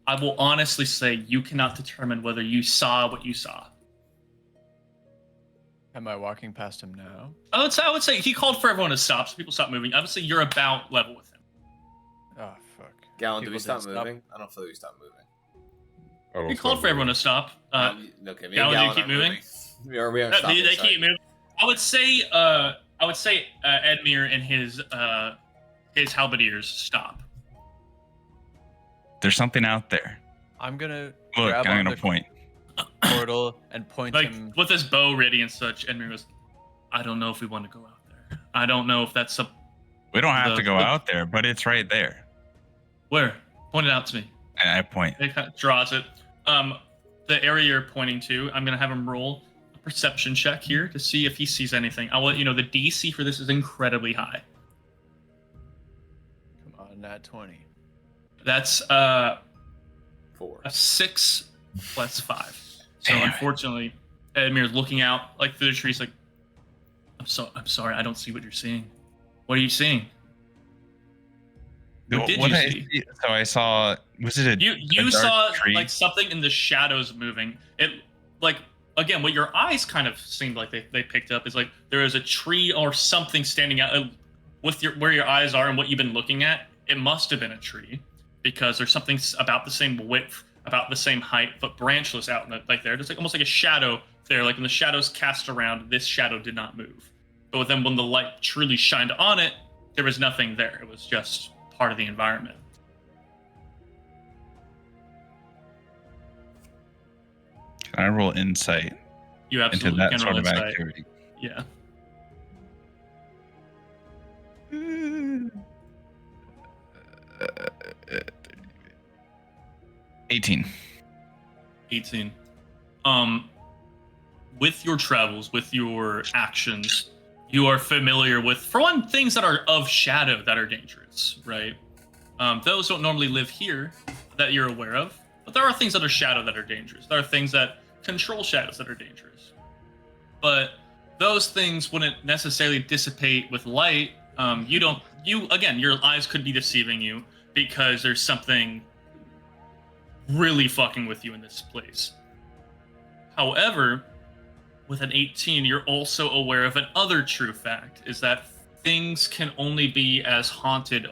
S1: I will honestly say you cannot determine whether you saw what you saw.
S5: Am I walking past him now?
S1: I would say he called for everyone to stop, so people stop moving. I would say you're about level with him.
S5: Oh, fuck.
S2: Gallon, do we
S5: People
S2: stop
S5: didn't
S2: moving? I don't feel like we stopped moving.
S1: He called for everyone to stop.
S2: Okay, me
S1: Gallon,
S2: and
S1: do you
S2: Gallon
S1: keep
S2: are
S1: moving?
S2: We aren't stopping.
S1: They
S2: sorry.
S1: keep moving. I would say Edmure and his halberdiers stop.
S4: There's something out there.
S5: I'm gonna
S4: Look,
S5: grab
S4: I'm
S5: on
S4: gonna
S5: the
S4: point.
S5: Cordell and point
S1: Like
S5: him.
S1: with his bow ready and such, Edmure goes, I don't know if we want to go out there. I don't know if that's a...
S4: We don't have to go out there, but it's right there.
S1: Where? Point it out to me.
S4: And I point.
S1: It kind of draws it. The area you're pointing to, I'm going to have him roll a perception check here to see if he sees anything. I'll let you know the DC for this is incredibly high.
S5: Come on, nat 20.
S1: That's
S2: 4.
S1: a 6 plus 5. So
S4: Damn it.
S1: unfortunately, Edmir's looking out like through the trees like, I'm sorry, I don't see what you're seeing. What are you seeing? What did you see?
S4: So I saw. Was it a?
S1: You
S4: a dark
S1: saw
S4: tree?
S1: like something in the shadows moving. It like again, what your eyes kind of seemed like they picked up is like there is a tree or something standing out with where your eyes are and what you've been looking at. It must have been a tree because there's something about the same width, about the same height, but branchless out in like there. Just like almost like a shadow there. Like when the shadows cast around, this shadow did not move. But then when the light truly shined on it, there was nothing there. It was just part of the environment.
S4: Can I roll insight
S1: You
S4: into
S1: absolutely
S4: that
S1: can
S4: sort
S1: roll
S4: of
S1: insight.
S4: activity?
S1: Yeah.
S4: Uh, 18.
S1: 18. With your travels, with your actions, you are familiar with, for one, things that are of shadow that are dangerous, right? Those don't normally live here that you're aware of, but there are things that are shadow that are dangerous. There are things that control shadows that are dangerous. But those things wouldn't necessarily dissipate with light. Again, your eyes could be deceiving you because there's something really fucking with you in this place. However, with an 18, you're also aware of another true fact, is that things can only be as haunted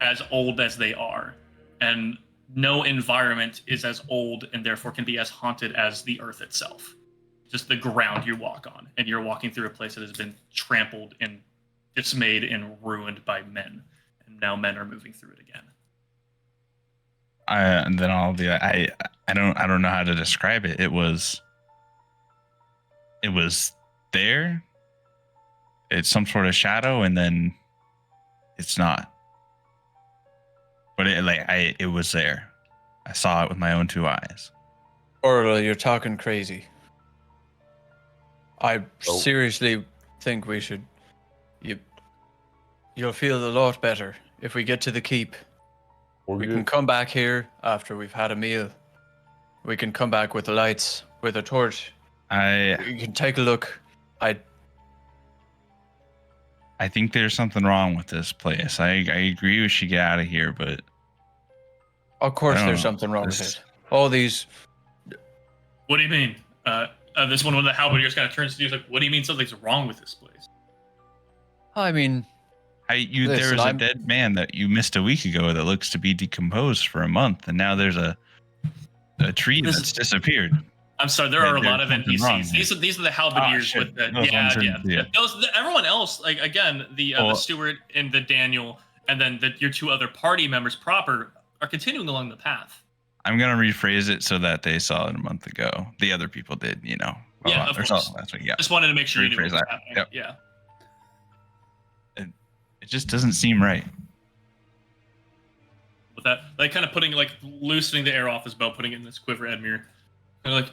S1: as old as they are. And no environment is as old and therefore can be as haunted as the earth itself. Just the ground you walk on. And you're walking through a place that has been trampled and dismayed and ruined by men. And now men are moving through it again.
S4: And then I'll be. I don't know how to describe it. It was there. It's some sort of shadow, and then it's not. But it was there. I saw it with my own 2 eyes.
S5: Orla, you're talking crazy. I seriously think we should. You'll feel a lot better if we get to the keep. We can come back here after we've had a meal. We can come back with the lights, with a torch. You can take a look.
S4: I think there's something wrong with this place. I agree we should get out of here, but
S5: Of course
S4: I don't
S5: there's
S4: know.
S5: something wrong with it. All these...
S1: What do you mean? This one with the halberd just kind of turns to you. He's like, what do you mean something's wrong with this place?
S5: I mean...
S4: there was a dead man that you missed a week ago that looks to be decomposed for a month, and now there's a tree that's disappeared.
S1: I'm sorry, there are a lot of
S4: something wrong
S1: NPCs. These are the halberdiers with the
S4: yeah.
S1: Everyone else, like again, the steward and the Daniel, and then your 2 other party members proper are continuing along the path.
S4: I'm gonna rephrase it so that they saw it a month ago. The other people did,
S1: Yeah, of course.
S4: Last week, yeah.
S1: Just wanted to make sure you knew what
S4: Rephrase
S1: was
S4: that.
S1: happening.
S4: Yep.
S1: Yeah.
S4: It just doesn't seem right.
S1: With that, like kind of loosening the air off his bow, putting it in this quiver, Edmure. And like,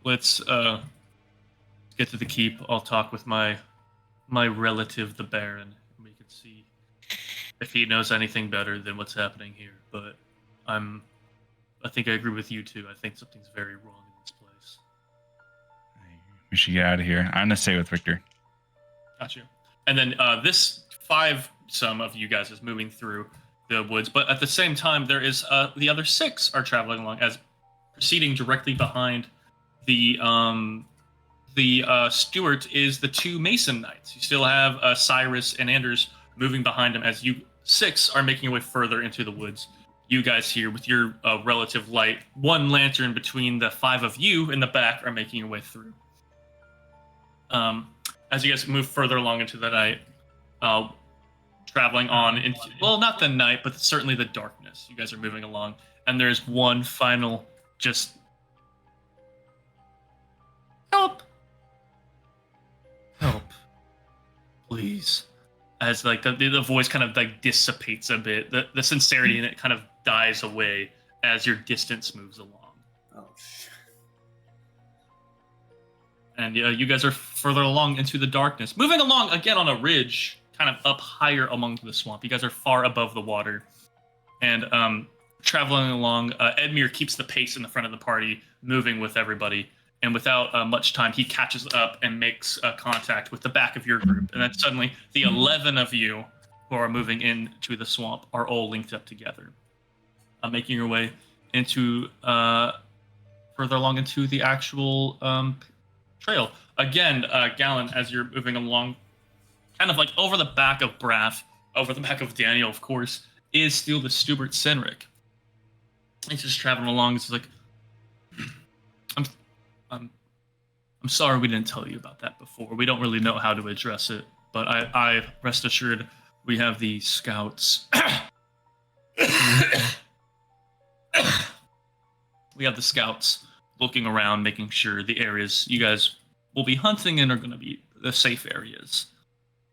S1: let's get to the keep. I'll talk with my relative, the Baron, and we can see if he knows anything better than what's happening here. But I think I agree with you too. I think something's very wrong in this place.
S4: We should get out of here. I'm gonna stay with Victor.
S1: Gotcha. And then this 5 of you guys is moving through the woods, but at the same time, there is the other 6 are traveling along, as proceeding directly behind the steward is the 2 Mason Knights. You still have Cyrus and Anders moving behind them as you 6 are making your way further into the woods. You guys here with your relative light, 1 lantern between the 5 of you in the back are making your way through. As you guys move further along into the night, traveling on into, well, not the night, but certainly the darkness. You guys are moving along, and there's one final just help. Please. As like the voice kind of like dissipates a bit, the sincerity in it kind of dies away as your distance moves along.
S2: Oh shit.
S1: And you guys are further along into the darkness, moving along again on a ridge, kind of up higher among the swamp. You guys are far above the water, and traveling along. Edmure keeps the pace in the front of the party, moving with everybody. And without much time, he catches up and makes contact with the back of your group. And then suddenly, the 11 of you who are moving into the swamp are all linked up together, making your way into further along into the actual trail. Again, Galen, as you're moving along, kind of like over the back of Braff, over the back of Daniel, of course, is still the steward Senric. He's just traveling along. It's like, I'm sorry we didn't tell you about that before. We don't really know how to address it, but I rest assured we have the scouts. We have the scouts looking around, making sure the areas you guys will be hunting in are going to be the safe areas.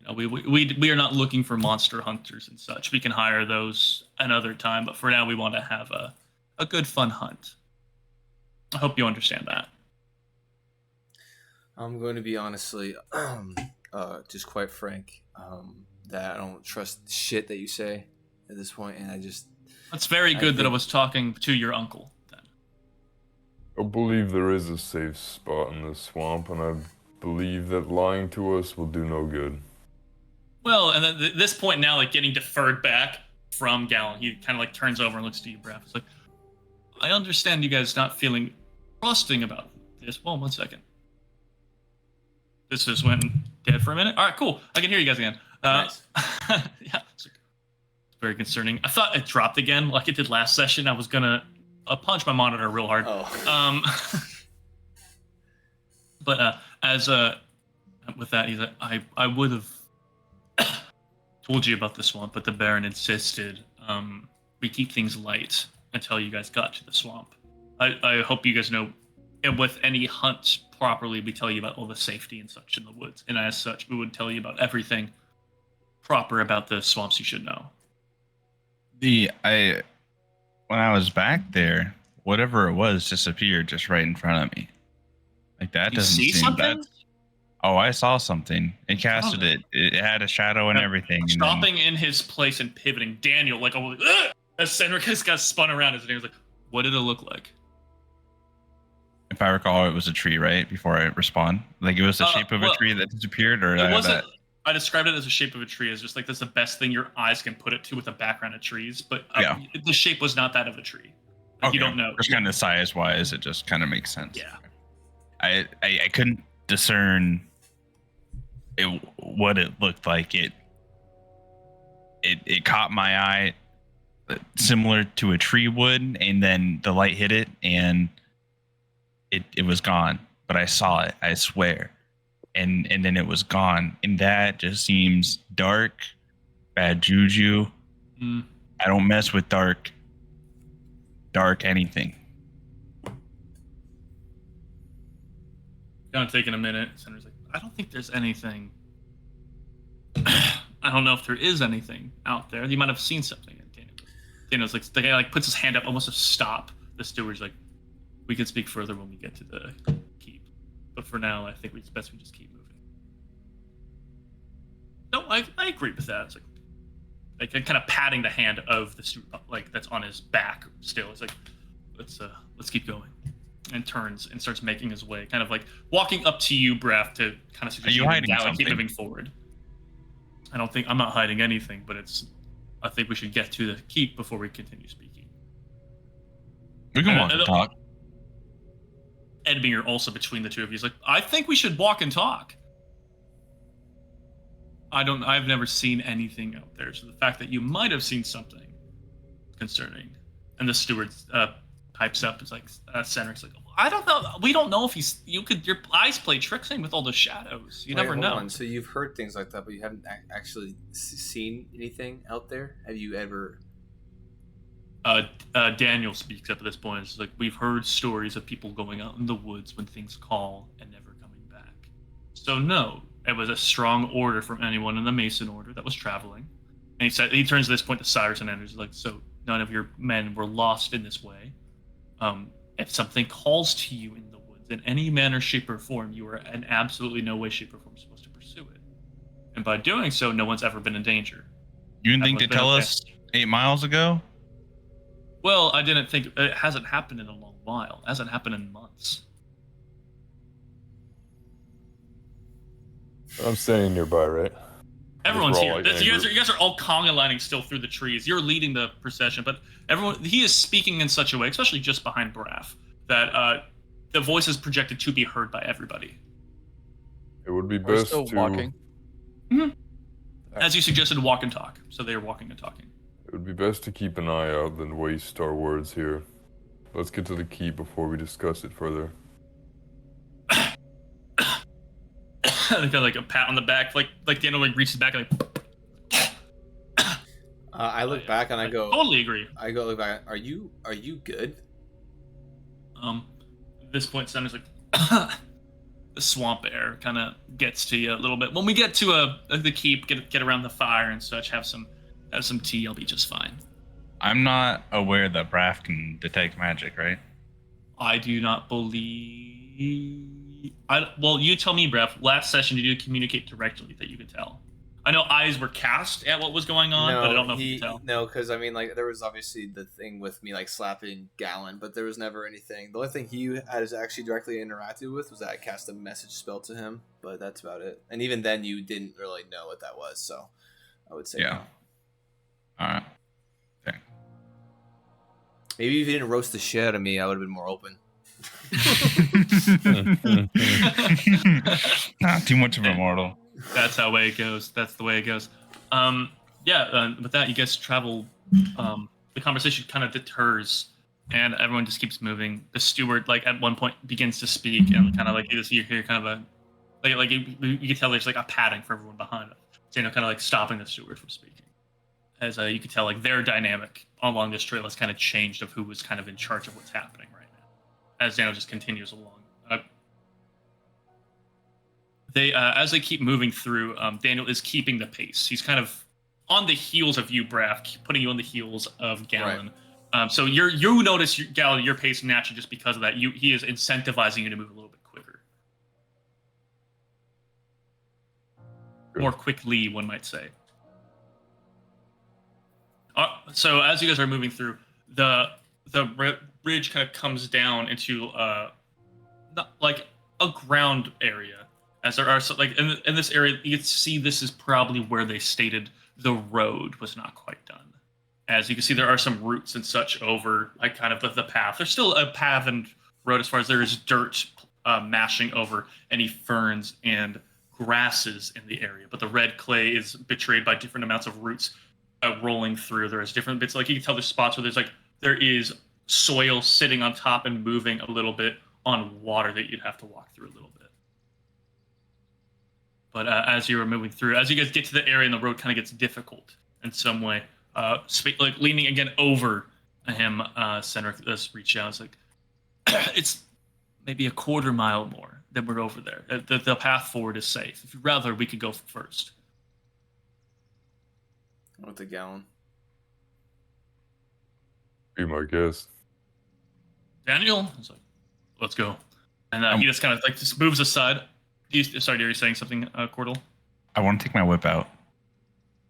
S1: You know, we are not looking for monster hunters and such. We can hire those another time, but for now we want to have a good fun hunt. I hope you understand that.
S2: I'm going to be honestly, just quite frank, that I don't trust shit that you say at this point, and I just...
S1: That's very good that I was talking to your uncle, then.
S3: I believe there is a safe spot in the swamp, and I believe that lying to us will do no good.
S1: Well, and at this point now, like, getting deferred back from Galen, he kind of, like, turns over and looks to you, Braff. It's like, I understand you guys not feeling trusting about this. Well, 1 second. This just went dead for a minute. All right, cool. I can hear you guys again.
S2: Nice.
S1: Yeah, it's very concerning. I thought it dropped again like it did last session. I was gonna punch my monitor real hard.
S2: Oh.
S1: But as with that, he's like, I would have told you about the swamp, but the Baron insisted we keep things light until you guys got to the swamp. I hope you guys know, and with any hunt properly, we tell you about all the safety and such in the woods, and as such, we would tell you about everything proper about the swamps you should know.
S4: When I was back there, whatever it was disappeared just right in front of me. Like that doesn't
S1: see
S4: seem
S1: something?
S4: bad. Oh, I saw something. It casted it. It had a shadow and everything.
S1: Stopping in his place and pivoting, Daniel, like, as Senric just got spun around, his name was like, what did it look like?
S4: If I recall, it was a tree, right? Before I respond, like it was the shape of a tree that disappeared, or
S1: it wasn't. I described it as a shape of a tree, as just like that's the best thing your eyes can put it to with a background of trees. But the shape was not that of a tree. Like,
S4: okay.
S1: You don't know.
S4: Just kind of size-wise, it just kind of makes sense.
S1: Yeah.
S4: I couldn't discern what it looked like. It caught my eye, similar to a tree would, and then the light hit it, and it was gone. But I saw it, I swear. And then it was gone. And that just seems dark, bad juju.
S1: Mm.
S4: I don't mess with dark anything.
S1: Kind of taking a minute. Senri's like, I don't think there's anything. I don't know if there is anything out there. You might have seen something. Daniel's like, the guy like puts his hand up almost to stop. The steward's like, we can speak further when we get to the keep. But for now, I think it's best we just keep moving. No, I agree with that. It's like kind of patting the hand of the steward, like that's on his back still. It's like, let's keep going. And turns and starts making his way, kind of like walking up to you, Braff, to kind of suggest
S4: you hiding
S1: and keep
S4: something?
S1: moving forward. I'm not hiding anything, but I think we should get to the keep before we continue speaking.
S4: We can walk and talk.
S1: Edmure also between the two of you is like, I think we should walk and talk. I've never seen anything out there, so the fact that you might have seen something concerning. And the steward pipes up. It's like Senric's like, I don't know. We don't know if your eyes play tricks in with all the shadows. You never know.
S2: So you've heard things like that, but you haven't actually seen anything out there? Have you ever?
S1: Daniel speaks up at this point. It's like, we've heard stories of people going out in the woods when things call and never coming back. So no, It was a strong order from anyone in the Mason order that was traveling. And he turns at this point to Cyrus and Anders, like, so none of your men were lost in this way. If something calls to you in the woods in any manner, shape, or form, you are in absolutely no way, shape, or form supposed to pursue it. And by doing so, no one's ever been in danger.
S4: You didn't think to tell us 8 miles ago?
S1: Well, I didn't think it hasn't happened in a long while. It hasn't happened in months.
S3: I'm standing nearby, right?
S1: Everyone's
S3: all,
S1: here.
S3: like, in a
S1: You
S3: group.
S1: guys are all conga lining still through the trees. You're leading the procession, but he is speaking in such a way, especially just behind Braff, that the voice is projected to be heard by everybody.
S3: It would be
S5: We're
S3: best
S5: still
S3: to.
S5: walking.
S1: As you suggested, walk and talk. So they are walking and talking.
S3: It would be best to keep an eye out than waste our words here. Let's get to the keep before we discuss it further.
S1: They got like a pat on the back, like Daniel like reaches back and like.
S2: I look back and I go.
S1: Totally agree.
S2: I go look back. Are you good?
S1: At this point, Sandra's like, the swamp air kind of gets to you a little bit. When we get to the keep, get around the fire and such, have some tea, I'll be just fine.
S4: I'm not aware that Braff can detect magic, right?
S1: I do not believe. Well, you tell me, Braff. Last session, did you communicate directly that you could tell? I know eyes were cast at what was going on, but I don't know if you could tell.
S2: No, because I mean, like, there was obviously the thing with me, like, slapping Gallon, but there was never anything. The only thing he has actually directly interacted with was that I cast a message spell to him, but that's about it. And even then, you didn't really know what that was, so I would say
S4: Yeah.
S2: no.
S4: All right.
S2: Maybe if you didn't roast the shit out of me, I would have been more open.
S4: Not too much of a mortal.
S1: That's how way it goes. That's the way it goes. With that, you guys travel. The conversation kind of deters, and everyone just keeps moving. The steward, like at one point, begins to speak, and kind of like you hear kind of a you can tell there's like a padding for everyone behind it. So, kind of like stopping the steward from speaking. As you can tell, like their dynamic along this trail has kind of changed of who was kind of in charge of what's happening right now. As Daniel just continues along. As they keep moving through, Daniel is keeping the pace. He's kind of on the heels of you, Braff, putting you on the heels of Gallon. Right. So you notice, Gallon, your pace naturally just because of that. He is incentivizing you to move a little bit quicker. More quickly, one might say. So as you guys are moving through, the ridge kind of comes down into like a ground area. As there are in this area, you can see this is probably where they stated the road was not quite done. As you can see, there are some roots and such over like kind of the path. There's still a path and road as far as there is dirt mashing over any ferns and grasses in the area. But the red clay is betrayed by different amounts of roots rolling through. There's different bits, like you can tell there's spots where there is soil sitting on top and moving a little bit on water that you'd have to walk through a little bit. But as you were moving through, as you guys get to the area and the road kind of gets difficult in some way, like leaning again over him, Cedric does reach out. It's like, it's maybe a quarter mile more than we're over there. The path forward is safe. If you'd rather, we could go first.
S2: With the Gallon.
S3: Be my guest.
S1: Daniel? I was like, let's go. And he just kind of like just moves aside. Sorry, are you saying something, Cordell?
S4: I want to take my whip out.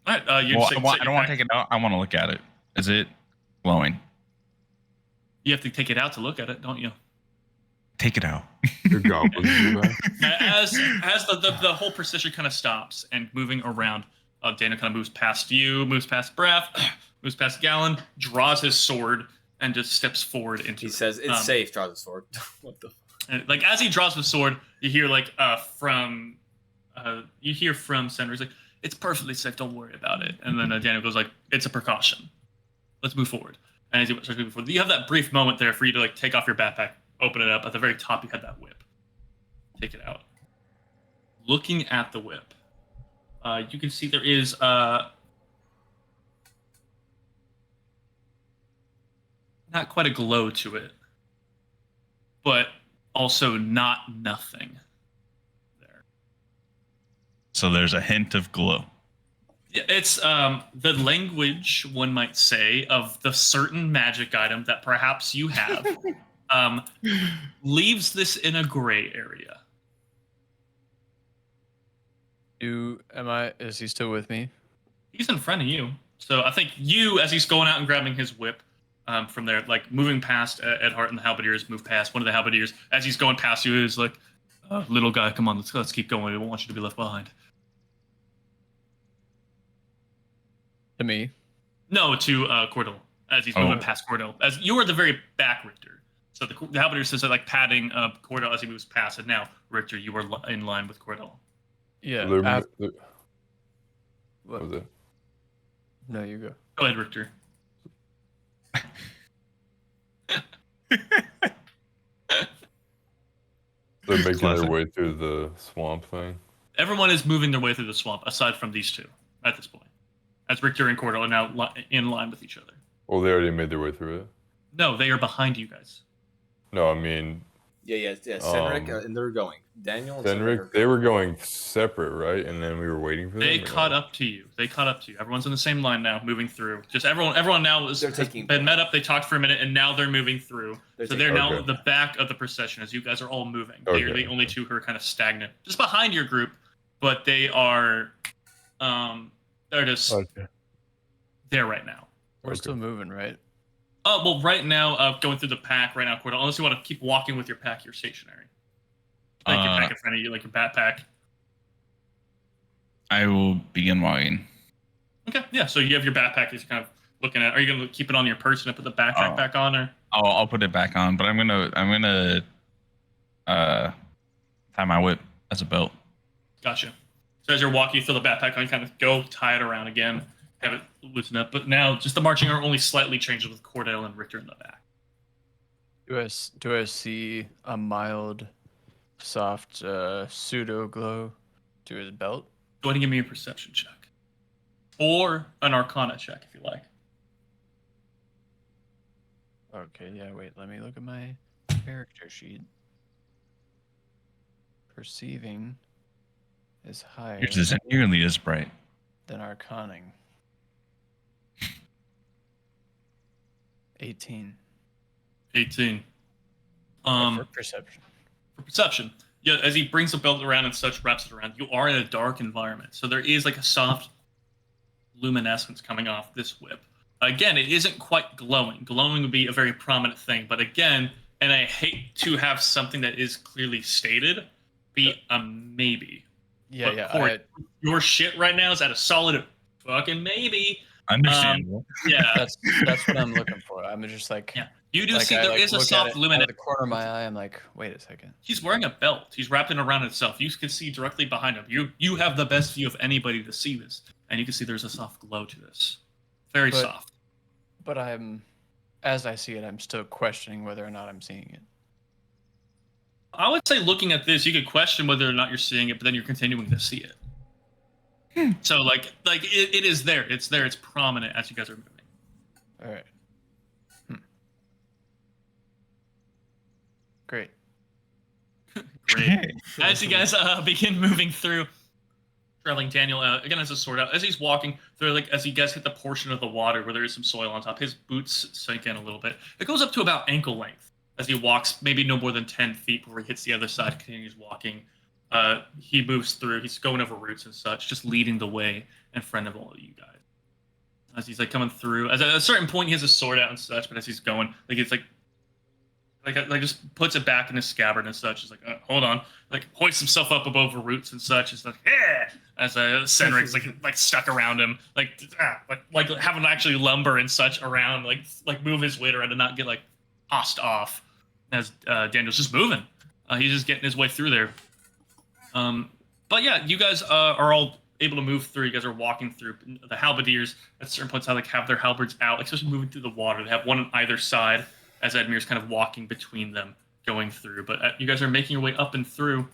S1: All right,
S4: I don't want to take it out. I want to look at it. Is it glowing?
S1: You have to take it out to look at it, don't you?
S4: Take it out.
S3: Your goblins do that.
S1: As the whole procession kind of stops and moving around, Daniel kind of moves past you, moves past Braff, moves past Gallon, draws his sword, and just steps forward into.
S2: He says it's safe. Draws his sword. What the?
S1: Like as he draws the sword, you hear from Senator. He's like, "It's perfectly safe. Don't worry about it." And then Daniel goes like, "It's a precaution. Let's move forward." And as he starts moving forward, you have that brief moment there for you to like take off your backpack, open it up. At the very top, you had that whip. Take it out. Looking at the whip, you can see there is not quite a glow to it, but also not nothing there.
S4: So there's a hint of glow.
S1: It's the language, one might say, of the certain magic item that perhaps you have leaves this in a gray area.
S5: Is he still with me?
S1: He's in front of you. So I think you, as he's going out and grabbing his whip from there, like moving past Ed Hart and the halberdiers, move past one of the halberdiers. As he's going past you, is like, little guy, come on, let's keep going. We don't want you to be left behind.
S5: To me?
S1: No, to Cordell, as he's moving past Cordell. As you were the very back, Richter. So the halberdier says like patting Cordell as he moves past, and now, Richter, you are in line with Cordell.
S5: Yeah.
S3: What was it?
S5: No, you go.
S1: Go ahead, Richter.
S3: They're making their way through the swamp thing.
S1: Everyone is moving their way through the swamp, aside from these two, at this point. As Richter and Cordell are now in line with each other.
S3: Well, they already made their way through it.
S1: No, they are behind you guys.
S3: No, I mean...
S2: Yeah. Senric, and they're going. Daniel and
S3: Senric, they were going separate, right? And then we were waiting for them?
S1: They caught up to you. Everyone's in the same line now, moving through. Just everyone now has been met up. They talked for a minute, and now they're moving through. They're now at the back of the procession as you guys are all moving.
S3: Okay.
S1: They're the only two who are kind of stagnant, just behind your group, but they are, they're just there right now.
S5: We're still moving, right?
S1: Oh, well, right now, going through the pack right now, Cordell, unless you want to keep walking with your pack, you're stationary. Like your pack in front of you, like your backpack.
S4: I will begin walking.
S1: Okay, yeah, so you have your backpack that you're kind of looking at. Are you going to keep it on your person and put the backpack back on, or?
S4: I'll put it back on, but I'm gonna tie my whip as a belt.
S1: Gotcha. So as you're walking, you throw the backpack on, you kind of go tie it around again, have it loosen up. But now, just the marching order only slightly changes with Cordell and Richter in the back.
S5: Do I see a mild, soft pseudo glow to his belt?
S1: Go ahead and give me a perception check, or an Arcana check if you like.
S5: Okay, yeah. Wait, let me look at my character sheet. Perceiving is higher
S4: Yours isn't nearly as bright.
S5: than Arcaning. 18.
S1: 18.
S5: For perception.
S1: For perception, yeah. As he brings the belt around and such, wraps it around, you are in a dark environment, so there is like a soft luminescence coming off this whip. Again, it isn't quite glowing. Glowing would be a very prominent thing, but again, and I hate to have something that is clearly stated be a maybe.
S5: Yeah,
S1: but
S5: yeah.
S1: Court, your shit right now is at a solid fucking maybe.
S4: Understandable.
S1: Yeah,
S5: that's what I'm looking for. I'm just like,
S1: yeah. You do
S5: like
S1: see there is a
S5: look
S1: soft
S5: at it
S1: luminous.
S5: out of the corner of my eye. I'm like, wait a second.
S1: He's wearing a belt. He's wrapped it around itself. You can see directly behind him. You have the best view of anybody to see this, and you can see there's a soft glow to this. Very soft.
S5: But as I see it, I'm still questioning whether or not I'm seeing it.
S1: I would say looking at this, you could question whether or not you're seeing it, but then you're continuing to see it. So like it is there. It's there. It's prominent as you guys are moving.
S5: All right. Great.
S1: Great. As you guys begin moving through, traveling, Daniel again has a sword out. As he's walking through, like as you guys hit the portion of the water where there is some soil on top, his boots sink in a little bit. It goes up to about ankle length as he walks, maybe no more than 10 feet before he hits the other side. Continues walking. He moves through. He's going over roots and such, just leading the way in front of all of you guys. As he's like coming through, at a certain point, he has a sword out and such. But as he's going, like it's like just puts it back in his scabbard and such. He's like, hold on, like hoists himself up above the roots and such. It's like, yeah, as Senric's like stuck around him, like having to actually lumber and such around, like move his weight around to not get like tossed off. As Daniel's just moving, he's just getting his way through there. But yeah, you guys are all able to move through. You guys are walking through. The halberdiers at certain points have their halberds out, especially moving through the water. They have one on either side as Edmir's kind of walking between them, going through. But you guys are making your way up and through.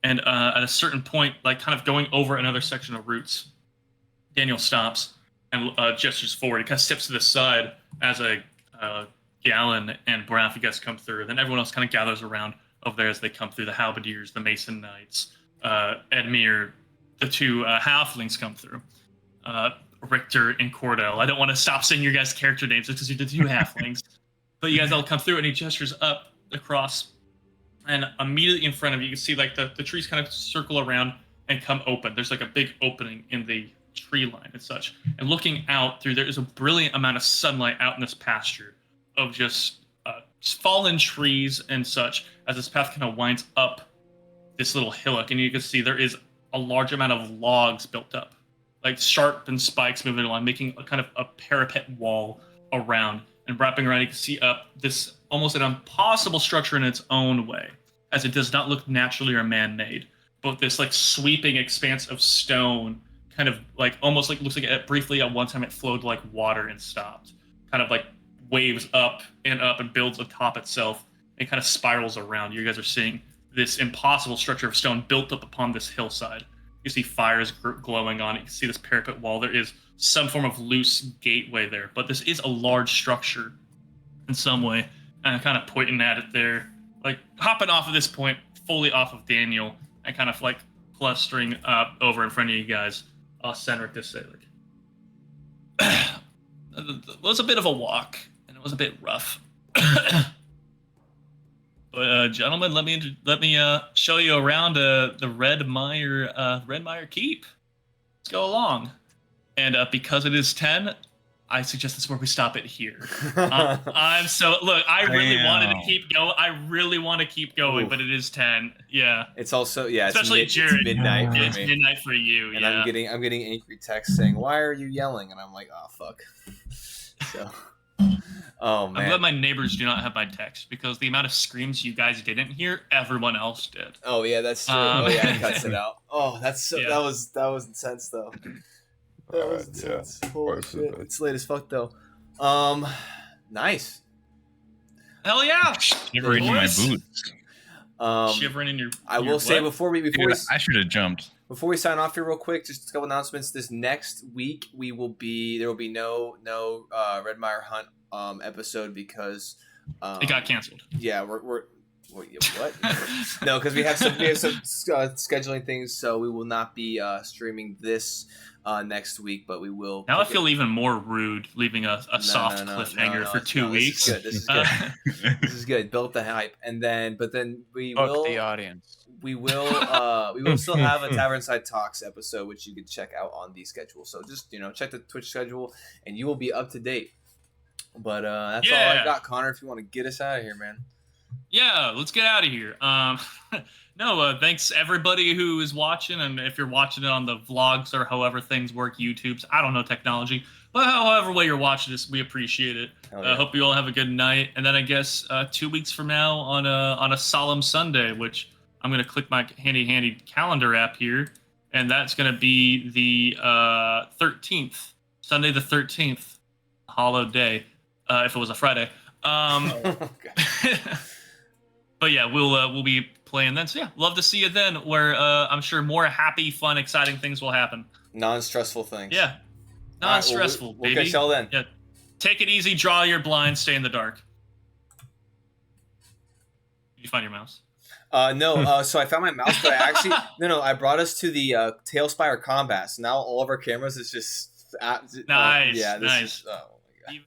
S1: And at a certain point, like kind of going over another section of roots, Daniel stops and gestures forward. He kind of steps to the side as Gallon and Braff, you guys come through. Then everyone else kind of gathers around over there as they come through. The halberdiers, the mason knights, Edmir, the two halflings come through. Richter and Cordell. I don't want to stop saying your guys' character names just because you're the two halflings. But you guys all come through, and he gestures up across, and immediately in front of you, you can see like the trees kind of circle around and come open. There's like a big opening in the tree line and such. And looking out through, there is a brilliant amount of sunlight out in this pasture of just fallen trees and such as this path kind of winds up this little hillock. And you can see there is a large amount of logs built up, like sharpened spikes moving along, making a kind of a parapet wall around. And wrapping around, you can see up this almost an impossible structure in its own way, as it does not look naturally or man-made. But this like sweeping expanse of stone, kind of like almost like looks like it briefly at one time it flowed like water and stopped, kind of like waves up and builds atop itself and kind of spirals around. You guys are seeing this impossible structure of stone built up upon this hillside. You see fires glowing on it. You can see this parapet wall. There is some form of loose gateway there, but this is a large structure in some way. And I'm kind of pointing at it there, like hopping off of this point, fully off of Daniel, and kind of like clustering up over in front of you guys. Cedric to say, like, it was a bit of a walk, and it was a bit rough. But gentlemen, let me show you around the Red Mire Keep. Let's go along. And because it is 10, I suggest this is where we stop it here. I really wanted to keep going. I really want to keep going,
S2: Oof.
S1: but it is 10. Yeah.
S2: It's also
S1: Especially Jared.
S2: It's midnight for
S1: It's
S2: me.
S1: midnight for you.
S2: And
S1: yeah.
S2: I'm getting angry texts saying, "Why are you yelling?" And I'm like, "Oh fuck." So, oh man.
S1: I'm glad my neighbors do not have my text, because the amount of screams you guys didn't hear, everyone else did.
S2: Oh yeah, that's true. It cuts it out. Oh, that's so,
S1: Yeah.
S2: that was intense though. That was intense. Holy shit. It's late as fuck though. Nice.
S1: Hell yeah!
S4: Shivering in my
S1: Boys.
S4: boots.
S1: Shivering in your.
S2: I will say before we
S4: I should have jumped.
S2: Before we sign off here real quick, just a couple announcements. This next week there will be no Red Mire Hunt episode because
S1: it got canceled.
S2: Yeah, we're what? No, because we have some scheduling things, so we will not be streaming this next week, but we will.
S1: Now I feel even more rude leaving a soft cliffhanger for 2 weeks.
S2: This is good. This is good. Build up the hype, but then we will.
S5: The audience.
S2: We will still have a Tavernside Talks episode, which you can check out on the schedule. So just check the Twitch schedule, and you will be up to date. But that's all I got, Connor. If you want to get us out of here, man.
S1: Yeah, let's get out of here. Thanks everybody who is watching, and if you're watching it on the vlogs or however things work, YouTube's, I don't know technology, but however way you're watching this, we appreciate it. Hope you all have a good night, and then I guess 2 weeks from now on a solemn Sunday, which I'm gonna click my handy calendar app here, and that's gonna be the 13th, Sunday the 13th, hollow day, if it was a Friday. But yeah, we'll be playing then. So yeah, love to see you then, where I'm sure more happy, fun, exciting things will happen.
S2: Non-stressful things.
S1: Yeah, non-stressful,
S2: we'll
S1: baby.
S2: catch y'all then.
S1: Yeah, take it easy, draw your blinds, stay in the dark. Did you find your mouse?
S2: No. So I found my mouse, but I actually I brought us to the Tailspire Combat. So now all of our cameras is just
S1: nice.
S2: yeah. This
S1: nice.
S2: Is, oh my god.